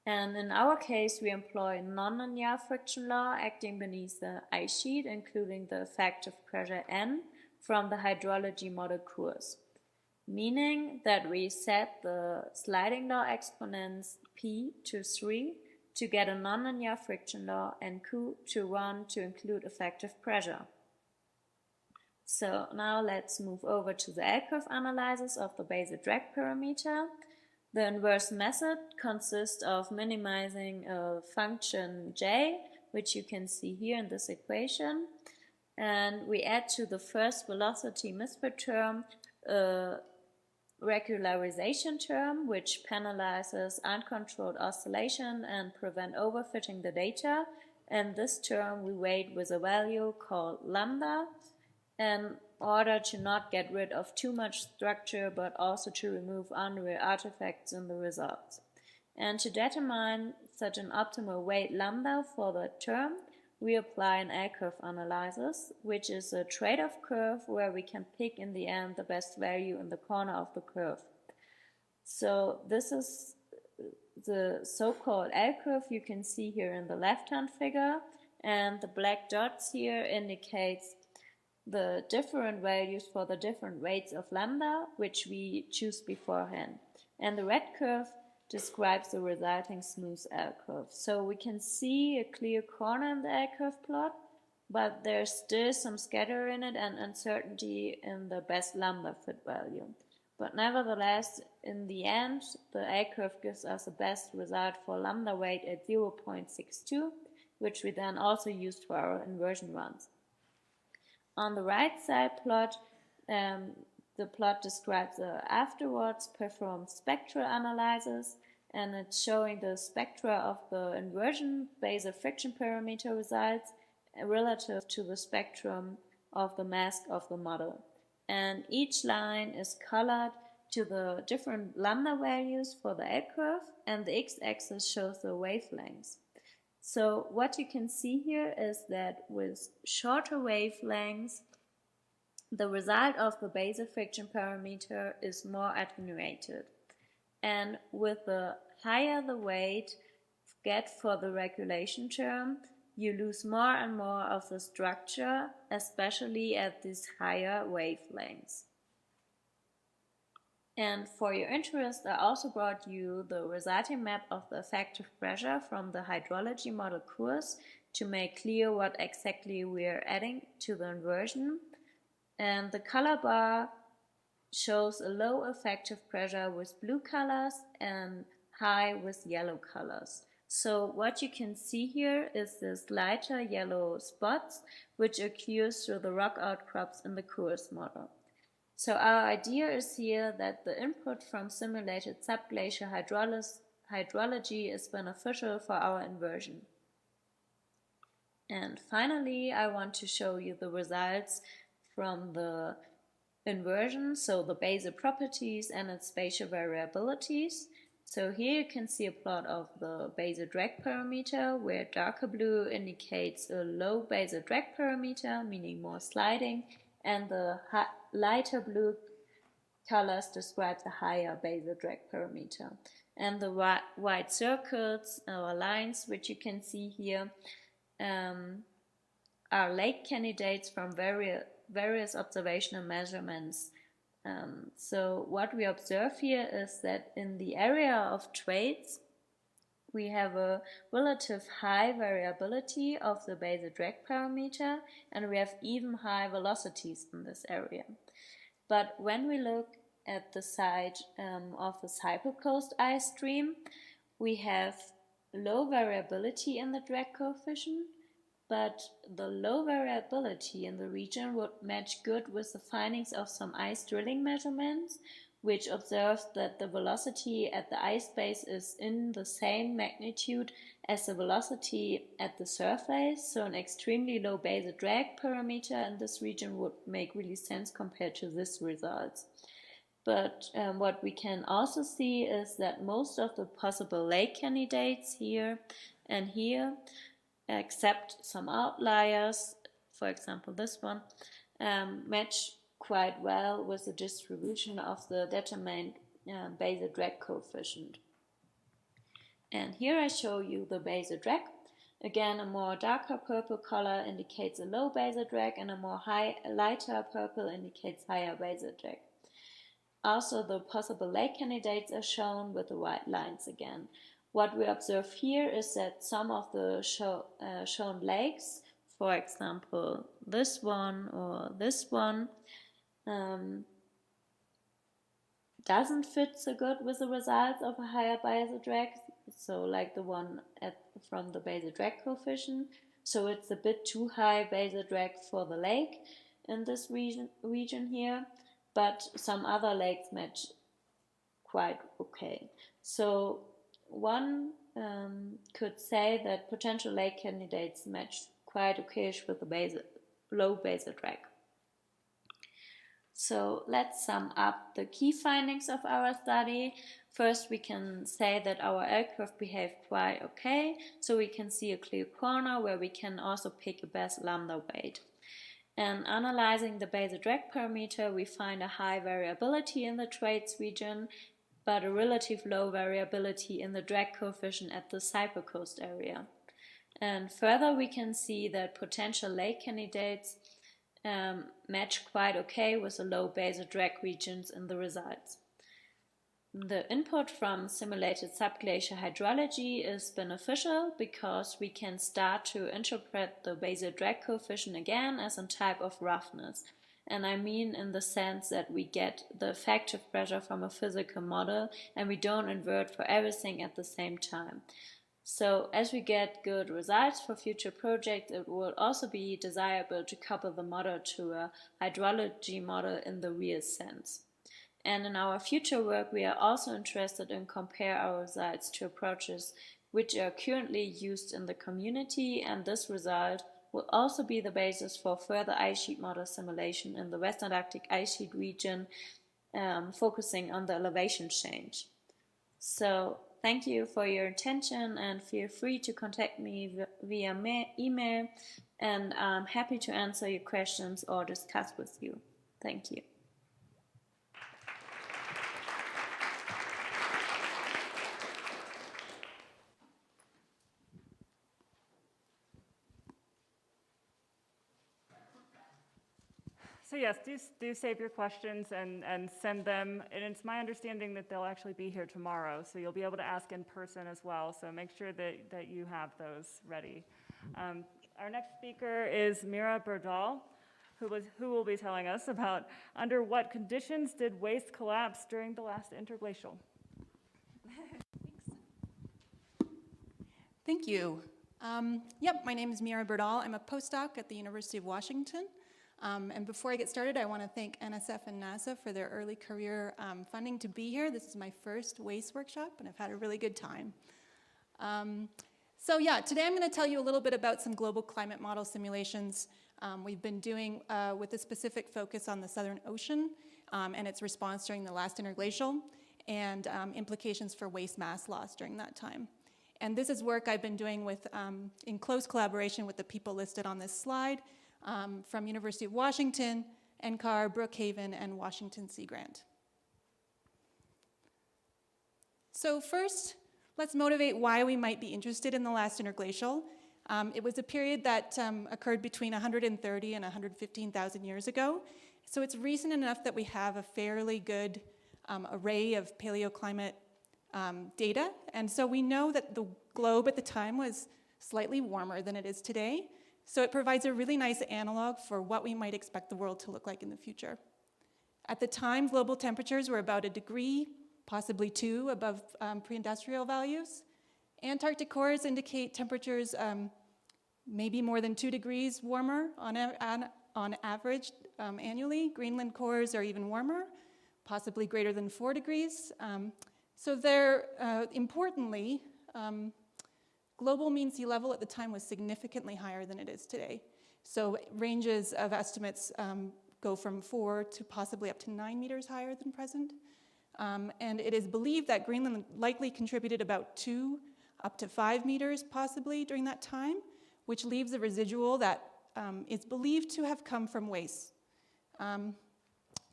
[SPEAKER 8] And in our case, we employ non-linear friction law acting beneath the ice sheet, including the effective pressure N from the hydrology model course, meaning that we set the sliding law exponents P to 3 to get a non-linear friction law and Q to 1 to include effective pressure. So now let's move over to the L-curve analysis of the Basal drag parameter. The inverse method consists of minimizing a function J, which you can see here in this equation, and we add to the first velocity misfit term a regularization term, which penalizes uncontrolled oscillation and prevent overfitting the data, and this term we weight with a value called lambda, in order to not get rid of too much structure but also to remove unreal artifacts in the results. And to determine such an optimal weight lambda for the term, we apply an L-curve analysis, which is a trade-off curve where we can pick in the end the best value in the corner of the curve. So this is the so-called L-curve you can see here in the left-hand figure, and the black dots here indicates the different values for the different weights of lambda, which we choose beforehand. And the red curve describes the resulting smooth L-curve. So we can see a clear corner in the L-curve plot, but there's still some scatter in it and uncertainty in the best lambda fit value. But nevertheless, in the end, the L-curve gives us the best result for lambda weight at 0.62, which we then also used for our inversion runs. On the right side plot, the plot describes the afterwards performed spectral analysis, and it's showing the spectra of the inversion Basal friction parameter results relative to the spectrum of the mask of the model. And each line is colored to the different lambda values for the L-curve, and the x-axis shows the wavelengths. So what you can see here is that with shorter wavelengths, the result of the Basal friction parameter is more attenuated. And with the higher the weight get for the regulation term, you lose more and more of the structure, especially at these higher wavelengths. And for your interest, I also brought you the resulting map of the effective pressure from the hydrology model course to make clear what exactly we are adding to the inversion. And the color bar shows a low effective pressure with blue colors and high with yellow colors. So what you can see here is this lighter yellow spots which occurs through the rock outcrops in the course model. So our idea is here that the input from simulated subglacial hydrology is beneficial for our inversion. And finally, I want to show you the results from the inversion, so the Basal properties and its spatial variabilities. So here you can see a plot of the Basal drag parameter, where darker blue indicates a low Basal drag parameter, meaning more sliding, and the lighter blue colors describe the higher Basal drag parameter. And the white circles or lines, which you can see here, are lake candidates from various observational measurements. So what we observe here is that in the area of trades, we have a relative high variability of the Basal drag parameter, and we have even high velocities in this area. But when we look at the side of the Cyclic coast ice stream, we have low variability in the drag coefficient, but the low variability in the region would match good with the findings of some ice drilling measurements, which observed that the velocity at the ice base is in the same magnitude as the velocity at the surface, so an extremely low Basal drag parameter in this region would make really sense compared to this results. But what we can also see is that most of the possible lake candidates here and here, except some outliers, for example this one, match quite well with the distribution of the determined basal drag coefficient. And here I show you the basal drag. Again, a more darker purple color indicates a low basal drag, and a more lighter purple indicates higher basal drag. Also, the possible lake candidates are shown with the white lines again. What we observe here is that some of the shown lakes, for example this one or this one, doesn't fit so good with the results of a higher basal drag, so like the one from the basal drag coefficient. So it's a bit too high basal drag for the lake in this region here, but some other lakes match quite okay. So one could say that potential lake candidates match quite okay with the low basal drag. So let's sum up the key findings of our study. First, we can say that our L-curve behaved quite okay, so we can see a clear corner where we can also pick a best lambda weight. And analyzing the basal drag parameter, we find a high variability in the traits region, but a relative low variability in the drag coefficient at the Cyclic area. And further, we can see that potential lake candidates match quite okay with the low basal drag regions in the results. The input from simulated subglacial hydrology is beneficial because we can start to interpret the basal drag coefficient again as a type of roughness. And I mean in the sense that we get the effective pressure from a physical model and we don't invert for everything at the same time. So as we get good results for future projects, it will also be desirable to couple the model to a hydrology model in the real sense. And in our future work, we are also interested in compare our results to approaches which are currently used in the community, and this result will also be the basis for further ice sheet model simulation in the West Antarctic ice sheet region, focusing on the elevation change. So thank you for your attention, and feel free to contact me via email, and I'm happy to answer your questions or discuss with you. Thank you.
[SPEAKER 23] So yes, do save your questions and send them. And it's my understanding that they'll actually be here tomorrow, so you'll be able to ask in person as well. So make sure that you have those ready. Our next speaker is Mira Bedrock, who will be telling us about under what conditions did WAIS collapse during the last interglacial.
[SPEAKER 10] Thank you. My name is Mira Bedrock. I'm a postdoc at the University of Washington. And before I get started, I want to thank NSF and NASA for their early career funding to be here. This is my first WAIS workshop, and I've had a really good time. Today I'm going to tell you a little bit about some global climate model simulations we've been doing with a specific focus on the Southern Ocean and its response during the last interglacial, and implications for waste mass loss during that time. And this is work I've been doing with, in close collaboration with the people listed on this slide, from University of Washington, NCAR, Brookhaven, and Washington Sea Grant. So first, let's motivate why we might be interested in the last interglacial. It was a period that occurred between 130 and 115,000 years ago. So it's recent enough that we have a fairly good array of paleoclimate data. And so we know that the globe at the time was slightly warmer than it is today. So it provides a really nice analog for what we might expect the world to look like in the future. At the time, global temperatures were about 1 degree, possibly 2 above pre-industrial values. Antarctic cores indicate temperatures maybe more than 2 degrees warmer on average annually. Greenland cores are even warmer, possibly greater than 4 degrees. So they're, importantly, global mean sea level at the time was significantly higher than it is today. So ranges of estimates go from 4 to possibly up to 9 meters higher than present. And it is believed that Greenland likely contributed about 2 up to 5 meters possibly during that time, which leaves a residual that is believed to have come from WAIS.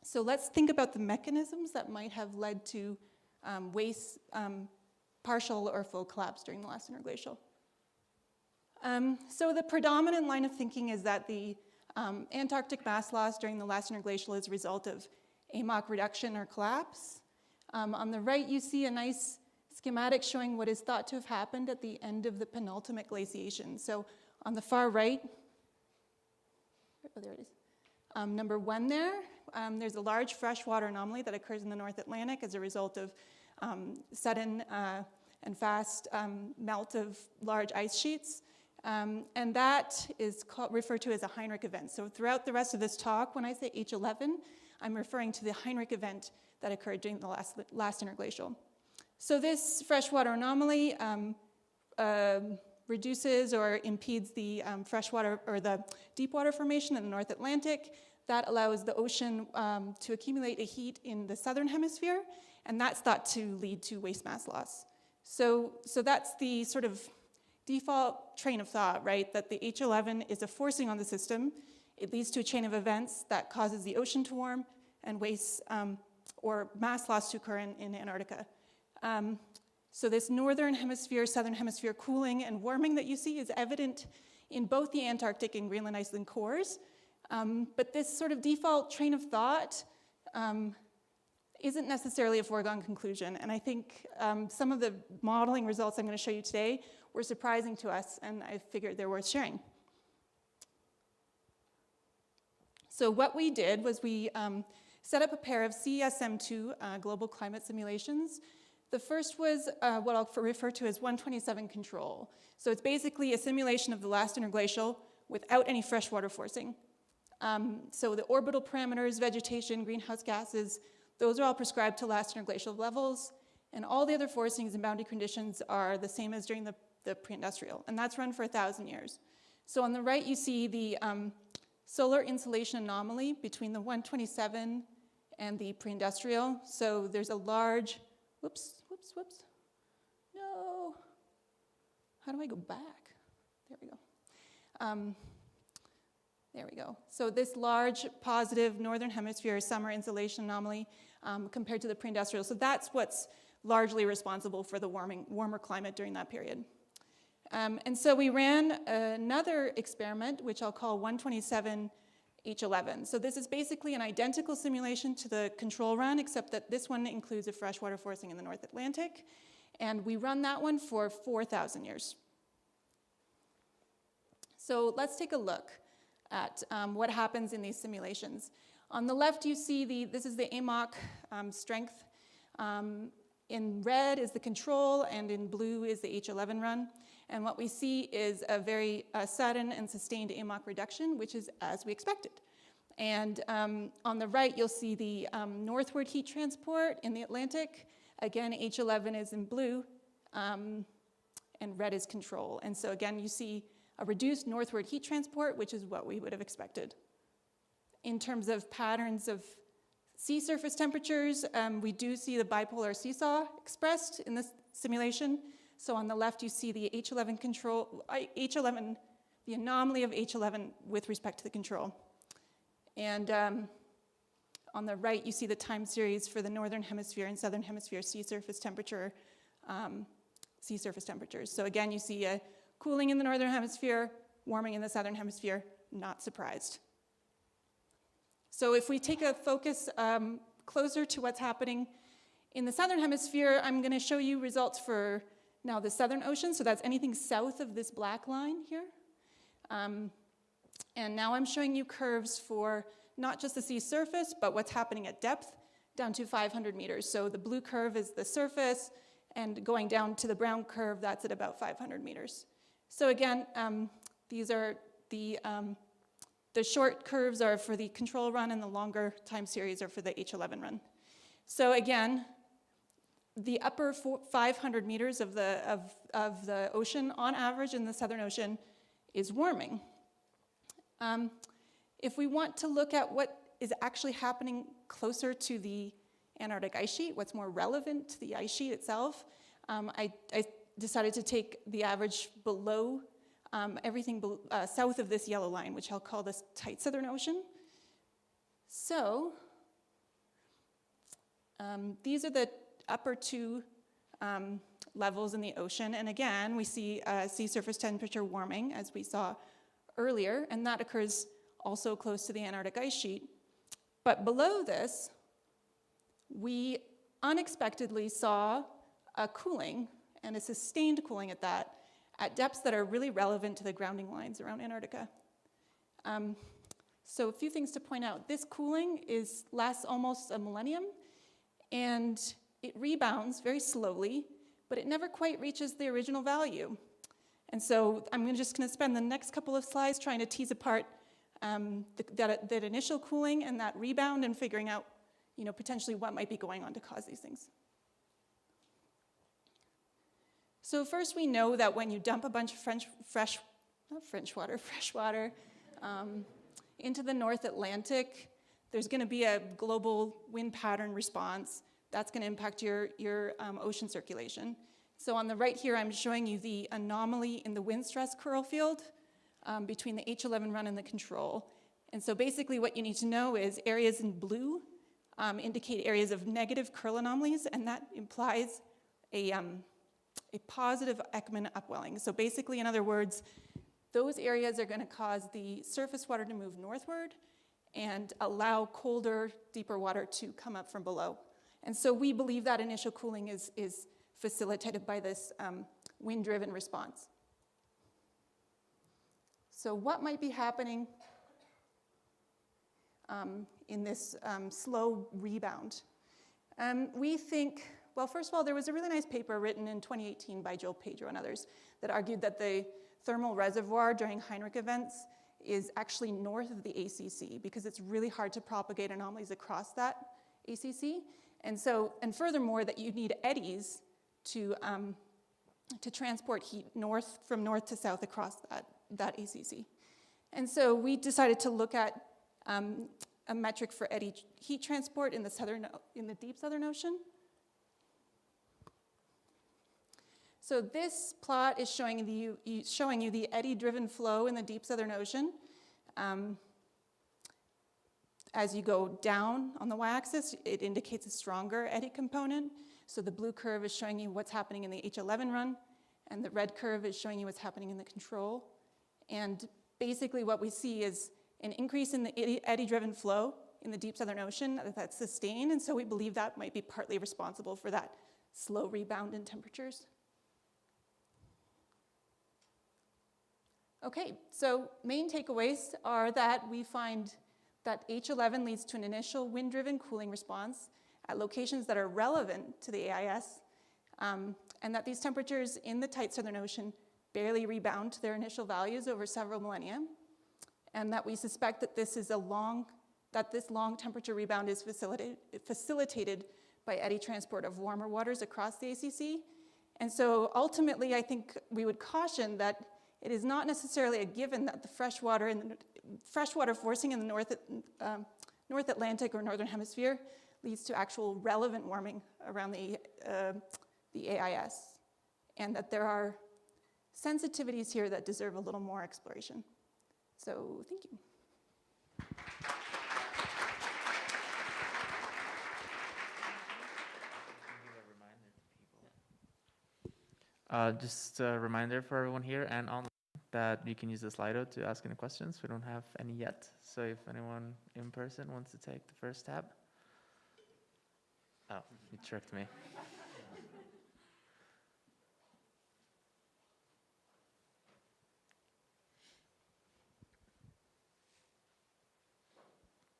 [SPEAKER 10] So let's think about the mechanisms that might have led to WAIS partial or full collapse during the last interglacial. So the predominant line of thinking is that the Antarctic mass loss during the last interglacial is a result of AMOC reduction or collapse. On the right, you see a nice schematic showing what is thought to have happened at the end of the penultimate glaciation. So on the far right, oh, there it is. Number 1 there's a large freshwater anomaly that occurs in the North Atlantic as a result of sudden and fast melt of large ice sheets. And that is referred to as a Heinrich event. So throughout the rest of this talk, when I say H11, I'm referring to the Heinrich event that occurred during the last interglacial. So this freshwater anomaly reduces or impedes the freshwater or the deep water formation in the North Atlantic. That allows the ocean to accumulate a heat in the southern hemisphere, and that's thought to lead to waste mass loss. So that's the sort of default train of thought, right? That the H11 is a forcing on the system. It leads to a chain of events that causes the ocean to warm and waste or mass loss to occur in Antarctica. So this northern hemisphere, southern hemisphere cooling and warming that you see is evident in both the Antarctic and Greenland Iceland cores. But this sort of default train of thought isn't necessarily a foregone conclusion. And I think some of the modeling results I'm going to show you today were surprising to us, and I figured they're worth sharing. So what we did was we set up a pair of CESM2 global climate simulations. The first was what I'll refer to as 127 control. So it's basically a simulation of the last interglacial without any freshwater forcing. So the orbital parameters, vegetation, greenhouse gases, those are all prescribed to last interglacial levels, and all the other forcings and boundary conditions are the same as during the pre-industrial, and that's run for 1,000 years. So on the right, you see the solar insolation anomaly between the 127 and the pre-industrial. So there's a large, whoops. No. How do I go back? There we go. There we go. So this large positive northern hemisphere summer insolation anomaly compared to the pre-industrial. So that's what's largely responsible for the warmer climate during that period. And so we ran another experiment, which I'll call 127H11. So this is basically an identical simulation to the control run, except that this one includes a freshwater forcing in the North Atlantic. And we run that one for 4,000 years. So let's take a look at what happens in these simulations. On the left, you see this is the AMOC strength. In red is the control, and in blue is the H11 run. And what we see is a very sudden and sustained AMOC reduction, which is as we expected. And on the right, you'll see the northward heat transport in the Atlantic. Again, H11 is in blue, and red is control. And so again, you see a reduced northward heat transport, which is what we would have expected. In terms of patterns of sea surface temperatures, we do see the bipolar seesaw expressed in this simulation. So on the left, you see the H11 control, the anomaly of H11 with respect to the control. And on the right, you see the time series for the northern hemisphere and southern hemisphere sea surface temperatures. So again, you see a cooling in the northern hemisphere, warming in the southern hemisphere, not surprised. So if we take a focus closer to what's happening in the southern hemisphere, I'm going to show you results for now the Southern Ocean. So that's anything south of this black line here. And now I'm showing you curves for not just the sea surface, but what's happening at depth down to 500 meters. So the blue curve is the surface, and going down to the brown curve, that's at about 500 meters. So again, these are the short curves are for the control run, and the longer time series are for the H11 run. So again, the upper 500 meters of the ocean, on average in the Southern Ocean, is warming. If we want to look at what is actually happening closer to the Antarctic ice sheet, what's more relevant to the ice sheet itself, I decided to take the average below everything south of this yellow line, which I'll call this tight Southern Ocean. So these are the upper two levels in the ocean. And again, we see sea surface temperature warming, as we saw earlier, and that occurs also close to the Antarctic ice sheet. But below this, we unexpectedly saw a cooling, and a sustained cooling at that, at depths that are really relevant to the grounding lines around Antarctica. So a few things to point out. This cooling lasts almost a millennium, and it rebounds very slowly, but it never quite reaches the original value. And so I'm just going to spend the next couple of slides trying to tease apart that initial cooling and that rebound and figuring out, potentially what might be going on to cause these things. So first, we know that when you dump a bunch of fresh water into the North Atlantic, there's going to be a global wind pattern response that's going to impact your ocean circulation. So on the right here, I'm showing you the anomaly in the wind stress curl field between the H11 run and the control. And so basically what you need to know is areas in blue indicate areas of negative curl anomalies, and that implies a positive Ekman upwelling. So basically, in other words, those areas are going to cause the surface water to move northward and allow colder, deeper water to come up from below. And so we believe that initial cooling is facilitated by this wind-driven response. So what might be happening in this slow rebound? We think, well, first of all, there was a really nice paper written in 2018 by Joel Pedro and others that argued that the thermal reservoir during Heinrich events is actually north of the ACC because it's really hard to propagate anomalies across that ACC. And furthermore, that you need eddies to transport heat from north to south across that ACC. And so we decided to look at a metric for eddy heat transport in the deep Southern Ocean. So this plot is showing you the eddy-driven flow in the deep Southern Ocean. As you go down on the y-axis, it indicates a stronger eddy component. So the blue curve is showing you what's happening in the H11 run, and the red curve is showing you what's happening in the control. And basically what we see is an increase in the eddy-driven flow in the deep Southern Ocean that's sustained, and so we believe that might be partly responsible for that slow rebound in temperatures. Okay, so main takeaways are that we find that H11 leads to an initial wind-driven cooling response at locations that are relevant to the AIS, and that these temperatures in the tight Southern Ocean barely rebound to their initial values over several millennia, and that we suspect that this long temperature rebound is facilitated by eddy transport of warmer waters across the ACC. And so ultimately, I think we would caution that it is not necessarily a given that the freshwater forcing in the North Atlantic or Northern Hemisphere leads to actual relevant warming around the AIS, and that there are sensitivities here that deserve a little more exploration. So thank you.
[SPEAKER 13] Just a reminder for everyone here and online that you can use the Slido to ask any questions. We don't have any yet, so if anyone in person wants to take the first tab. Oh, you tricked me.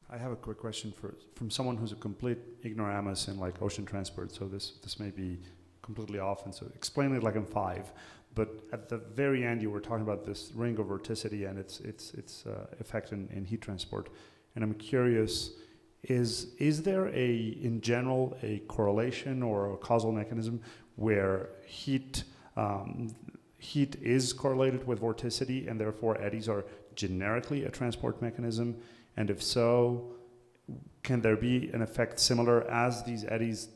[SPEAKER 18] I have a quick question from someone who's a complete ignoramus in like ocean transport, so this may be completely off, and so explain it like in 5. But at the very end, you were talking about this ring of vorticity and its effect in heat transport. And I'm curious, is there in general a correlation or a causal mechanism where heat is correlated with vorticity and therefore eddies are generically a transport mechanism? And if so, can there be an effect similar as these eddies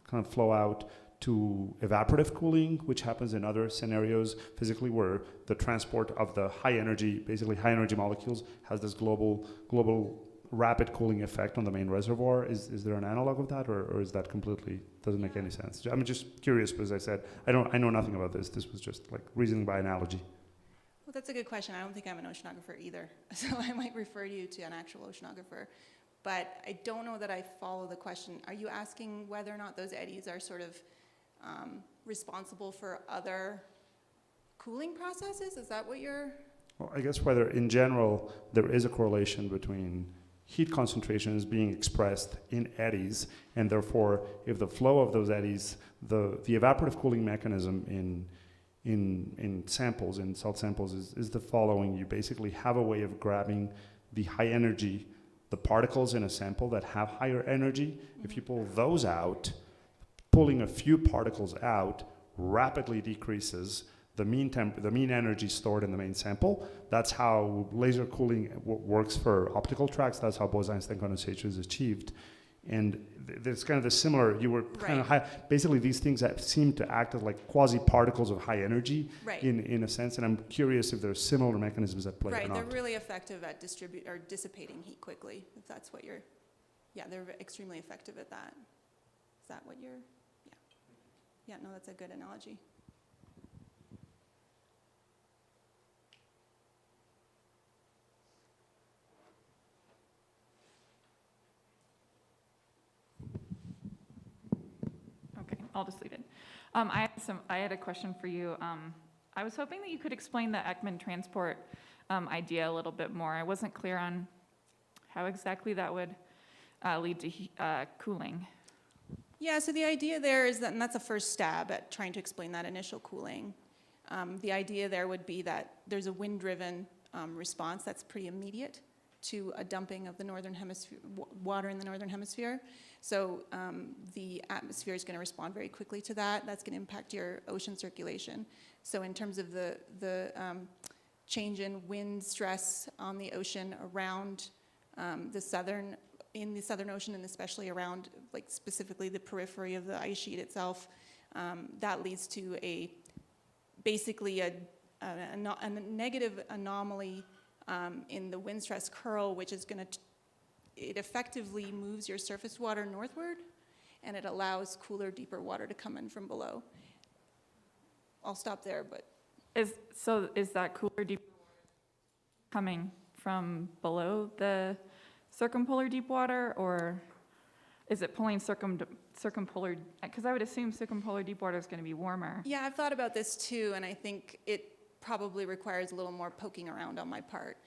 [SPEAKER 18] kind of flow out to evaporative cooling, which happens in other scenarios physically, where the transport of the high energy, basically high energy molecules, has this global rapid cooling effect on the main reservoir. Is there an analog of that, or is that completely, doesn't make any sense? I'm just curious, because I said, I know nothing about this. This was just like reasoning by analogy.
[SPEAKER 10] Well, that's a good question. I don't think I'm an oceanographer either, so I might refer you to an actual oceanographer. But I don't know that I follow the question. Are you asking whether or not those eddies are sort of responsible for other cooling processes? Is that what you're...
[SPEAKER 18] Well, I guess whether in general there is a correlation between heat concentrations being expressed in eddies, and therefore if the flow of those eddies, the evaporative cooling mechanism in samples, in salt samples, is the following. You basically have a way of grabbing the high energy, the particles in a sample that have higher energy. If you pull those out, pulling a few particles out rapidly decreases the mean energy stored in the main sample. That's how laser cooling works for optical tracks. That's how Bose-Einstein condensation is achieved. And there's kind of the similar, you were kind of high, basically these things that seem to act as like quasi-particles of high energy in a sense, and I'm curious if there's similar mechanisms at play or not.
[SPEAKER 10] Right, they're really effective at dissipating heat quickly, if that's what you're, yeah, they're extremely effective at that. Is that what you're, yeah. Yeah, no, that's a good analogy.
[SPEAKER 9] Okay, I'll just leave it. I had a question for you. I was hoping that you could explain the Ekman transport idea a little bit more. I wasn't clear on how exactly that would lead to cooling.
[SPEAKER 10] Yeah, so the idea there is that, and that's a first stab at trying to explain that initial cooling. The idea there would be that there's a wind-driven response that's pretty immediate to a dumping of the northern hemisphere, water in the northern hemisphere. So the atmosphere is going to respond very quickly to that. That's going to impact your ocean circulation. So in terms of the change in wind stress on the ocean around in the Southern Ocean, and especially around, like, specifically the periphery of the ice sheet itself, that leads to basically a negative anomaly in the wind stress curl, which is going to, it effectively moves your surface water northward, and it allows cooler, deeper water to come in from below. I'll stop there, but.
[SPEAKER 9] Is that cooler, deeper water coming from below the circumpolar deep water, or is it pulling circumpolar, because I would assume circumpolar deep water is going to be warmer.
[SPEAKER 10] Yeah, I've thought about this too, and I think it probably requires a little more poking around on my part.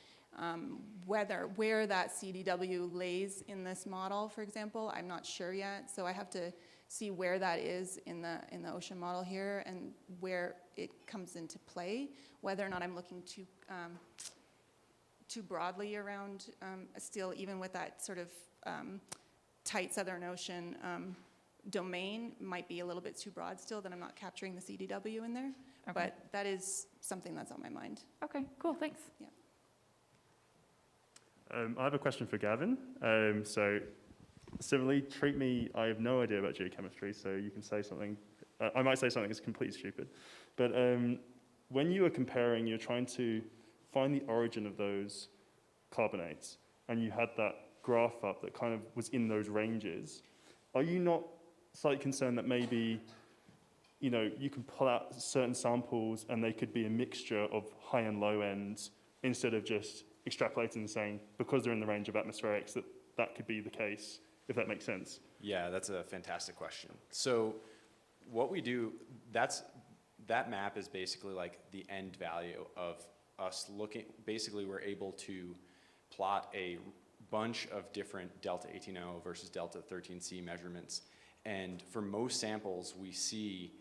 [SPEAKER 10] Where that CDW lays in this model, for example, I'm not sure yet, so I have to see where that is in the ocean model here and where it comes into play, whether or not I'm looking too broadly around still, even with that sort of tight Southern Ocean domain, might be a little bit too broad still, that I'm not capturing the CDW in there. Okay. But that is something that's on my mind.
[SPEAKER 9] Okay, cool, thanks.
[SPEAKER 10] Yeah.
[SPEAKER 14] I have a question for Gavin. So similarly, treat me, I have no idea about geochemistry, so you can say something, I might say something that's completely stupid. But when you are comparing, you're trying to find the origin of those carbonates, and you had that graph up that kind of was in those ranges, are you not slightly concerned that maybe, you know, you can pull out certain samples and they could be a mixture of high and low ends instead of just extrapolating and saying, because they're in the range of atmospherics, that could be the case, if that makes sense?
[SPEAKER 3] Yeah, that's a fantastic question. So what we do, that map is basically like the end value of us looking, basically we're able to plot a bunch of different delta 18O versus delta 13C measurements. And for most samples, we see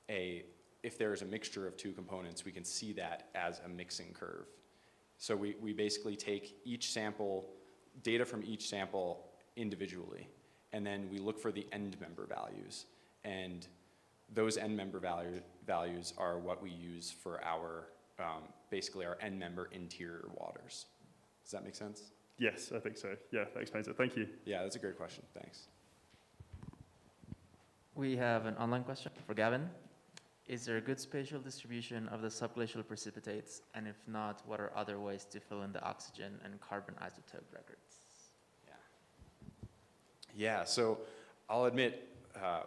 [SPEAKER 3] if there is a mixture of two components, we can see that as a mixing curve. So we basically take each sample, data from each sample individually, and then we look for the end member values. And those end member values are what we use for our, basically our end member interior waters. Does that make sense?
[SPEAKER 14] Yes, I think so. Yeah, that explains it. Thank you.
[SPEAKER 3] Yeah, that's a great question. Thanks.
[SPEAKER 13] We have an online question for Gavin. Is there a good spatial distribution of the subglacial precipitates? And if not, what are other ways to fill in the oxygen and carbon isotope records?
[SPEAKER 3] Yeah, so I'll admit,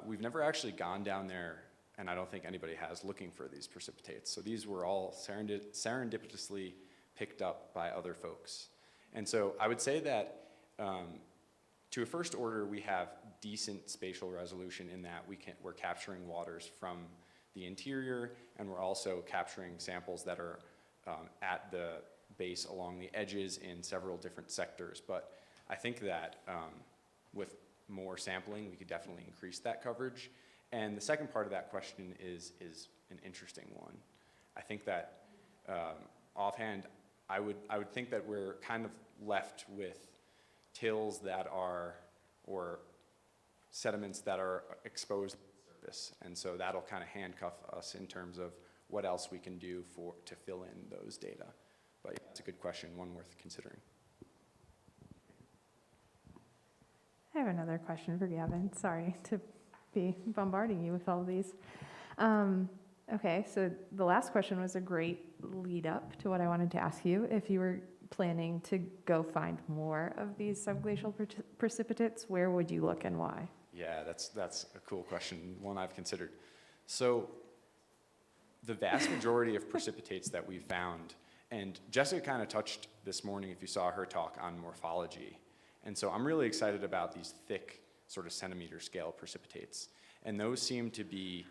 [SPEAKER 3] we've never actually gone down there, and I don't think anybody has, looking for these precipitates. So these were all serendipitously picked up by other folks. And so I would say that to a first order, we have decent spatial resolution in that we're capturing waters from the interior, and we're also capturing samples that are at the base along the edges in several different sectors. But I think that with more sampling, we could definitely increase that coverage. And the second part of that question is an interesting one. I think that offhand, I would think that we're kind of left with tills that are, or sediments that are exposed to the surface. And so that'll kind of handcuff us in terms of what else we can do to fill in those data. But yeah, it's a good question, one worth considering.
[SPEAKER 11] I have another question for Gavin. Sorry to be bombarding you with all of these. Okay, so the last question was a great lead up to what I wanted to ask you. If you were planning to go find more of these subglacial precipitates, where would you look and why?
[SPEAKER 3] Yeah, that's a cool question, one I've considered. So the vast majority of precipitates that we found, and Jessica kind of touched this morning, if you saw her talk, on morphology. And so I'm really excited about these thick, sort of centimeter scale precipitates. And those seem to be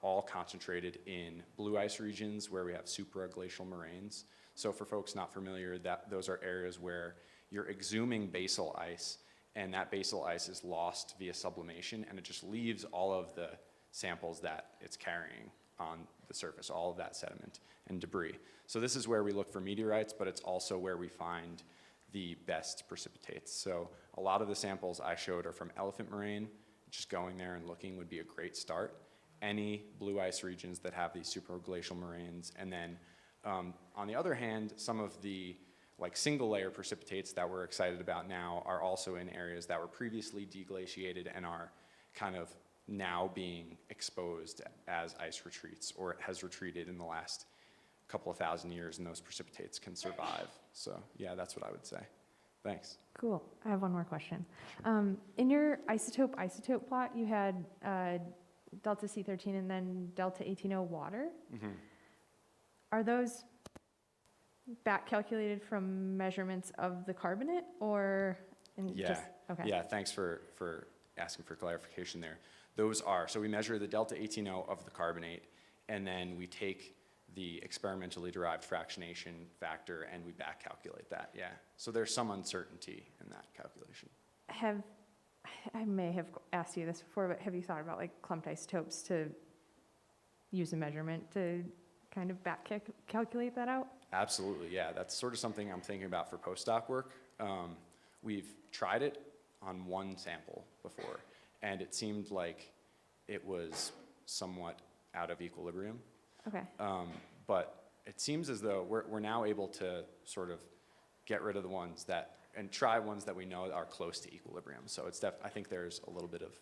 [SPEAKER 3] all concentrated in blue ice regions where we have supraglacial moraines. So for folks not familiar, those are areas where you're exhuming basal ice, and that basal ice is lost via sublimation, and it just leaves all of the samples that it's carrying on the surface, all of that sediment and debris. So this is where we look for meteorites, but it's also where we find the best precipitates. So a lot of the samples I showed are from elephant moraine. Just going there and looking would be a great start. Any blue ice regions that have these supraglacial moraines. And then on the other hand, some of the single layer precipitates that we're excited about now are also in areas that were previously deglaciated and are kind of now being exposed as ice retreats, or it has retreated in the last couple of thousand years, and those precipitates can survive. So yeah, that's what I would say. Thanks.
[SPEAKER 11] Cool. I have one more question. In your isotope plot, you had delta C13 and then delta 18O water.
[SPEAKER 3] Mm-hmm.
[SPEAKER 11] Are those back calculated from measurements of the carbonate, or okay?
[SPEAKER 3] Yeah, thanks for asking for clarification there. Those are, so we measure the delta 18O of the carbonate, and then we take the experimentally derived fractionation factor and we back calculate that, yeah. So there's some uncertainty in that calculation.
[SPEAKER 11] I may have asked you this before, but have you thought about clumped isotopes to use a measurement to kind of back calculate that out?
[SPEAKER 3] Absolutely, yeah. That's sort of something I'm thinking about for postdoc work. We've tried it on one sample before, and it seemed like it was somewhat out of equilibrium.
[SPEAKER 11] Okay.
[SPEAKER 3] But it seems as though we're now able to sort of get rid of the ones that, and try ones that we know are close to equilibrium. So it's I think there's a little bit of,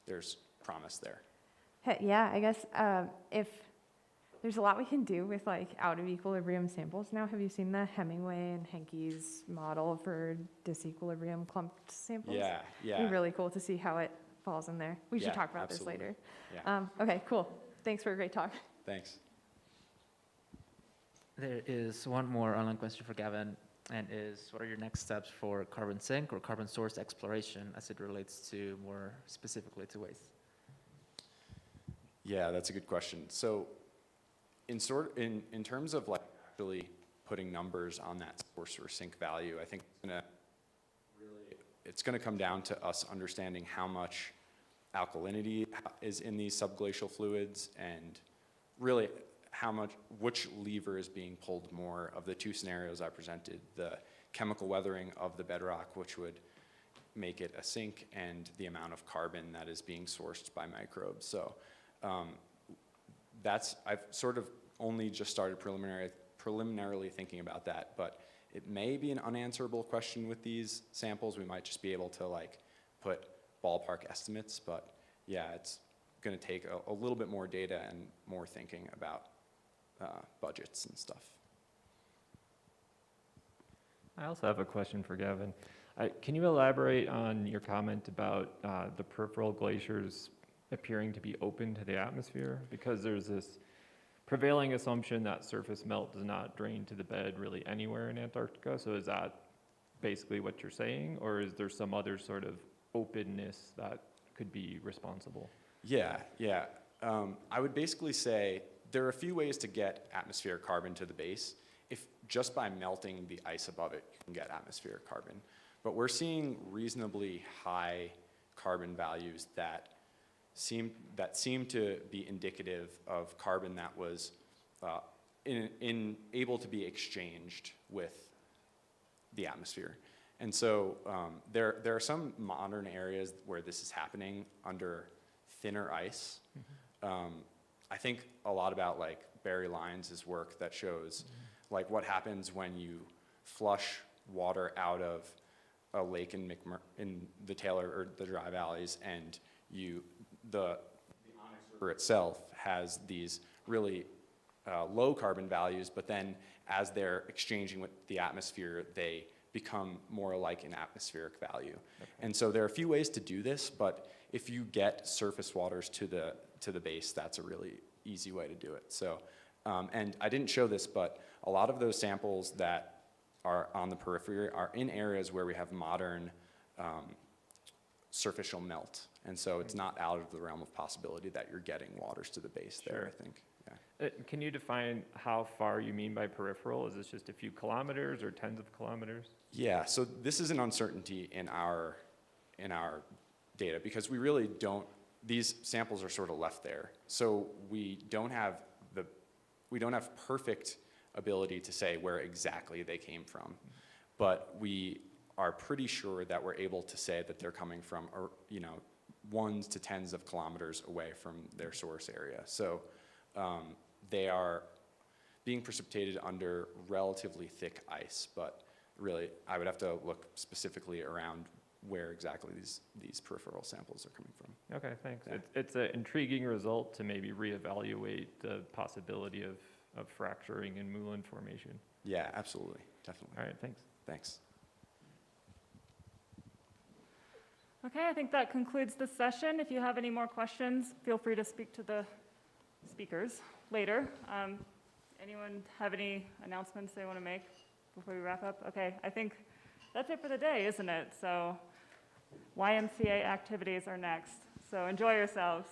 [SPEAKER 3] there's promise there.
[SPEAKER 11] Yeah, I guess if there's a lot we can do with out of equilibrium samples now. Have you seen the Hemingway and Henke's model for disequilibrium clumped samples?
[SPEAKER 3] Yeah.
[SPEAKER 11] It'd be really cool to see how it falls in there. We should talk about this later.
[SPEAKER 3] Yeah.
[SPEAKER 11] Okay, cool. Thanks for a great talk.
[SPEAKER 3] Thanks.
[SPEAKER 13] There is one more online question for Gavin, and is, what are your next steps for carbon sink or carbon source exploration as it relates to more specifically to WAIS?
[SPEAKER 3] Yeah, that's a good question. So in terms of actually putting numbers on that source or sink value, I think it's gonna come down to us understanding how much alkalinity is in these subglacial fluids, and really which lever is being pulled more of the two scenarios I presented, the chemical weathering of the bedrock, which would make it a sink, and the amount of carbon that is being sourced by microbes. So I've sort of only just started preliminarily thinking about that, but it may be an unanswerable question with these samples. We might just be able to put ballpark estimates, but yeah, it's going to take a little bit more data and more thinking about budgets and stuff.
[SPEAKER 22] I also have a question for Gavin. Can you elaborate on your comment about the peripheral glaciers appearing to be open to the atmosphere? Because there's this prevailing assumption that surface melt does not drain to the bed really anywhere in Antarctica. So is that basically what you're saying, or is there some other sort of openness that could be responsible?
[SPEAKER 3] Yeah. I would basically say there are a few ways to get atmospheric carbon to the base. If just by melting the ice above it, you can get atmospheric carbon. But we're seeing reasonably high carbon values that seem to be indicative of carbon that was able to be exchanged with the atmosphere. And so there are some modern areas where this is happening under thinner ice. I think a lot about like Barry Lyons' work that shows like what happens when you flush water out of a lake in the Taylor or the Dry Valleys, and the Onyx River itself has these really low carbon values, but then as they're exchanging with the atmosphere, they become more like an atmospheric value. Okay. And so there are a few ways to do this, but if you get surface waters to the base, that's a really easy way to do it. So, and I didn't show this, but a lot of those samples that are on the periphery are in areas where we have modern surficial melt. And so it's not out of the realm of possibility that you're getting waters to the base there, I think. Yeah.
[SPEAKER 22] Can you define how far you mean by peripheral? Is this just a few kilometers or tens of kilometers?
[SPEAKER 3] Yeah, so this is an uncertainty in our data because we really don't, these samples are sort of left there. So we don't have perfect ability to say where exactly they came from, but we are pretty sure that we're able to say that they're coming from, ones to tens of kilometers away from their source area. So they are being precipitated under relatively thick ice, but really I would have to look specifically around where exactly these peripheral samples are coming from.
[SPEAKER 22] Okay, thanks.
[SPEAKER 3] Yeah.
[SPEAKER 22] It's an intriguing result to maybe reevaluate the possibility of fracturing and moulin formation.
[SPEAKER 3] Yeah, absolutely, definitely.
[SPEAKER 22] All right, thanks.
[SPEAKER 3] Thanks.
[SPEAKER 23] Okay, I think that concludes the session. If you have any more questions, feel free to speak to the speakers later. Anyone have any announcements they want to make before we wrap up? Okay, I think that's it for the day, isn't it? So YMCA activities are next. So enjoy yourselves.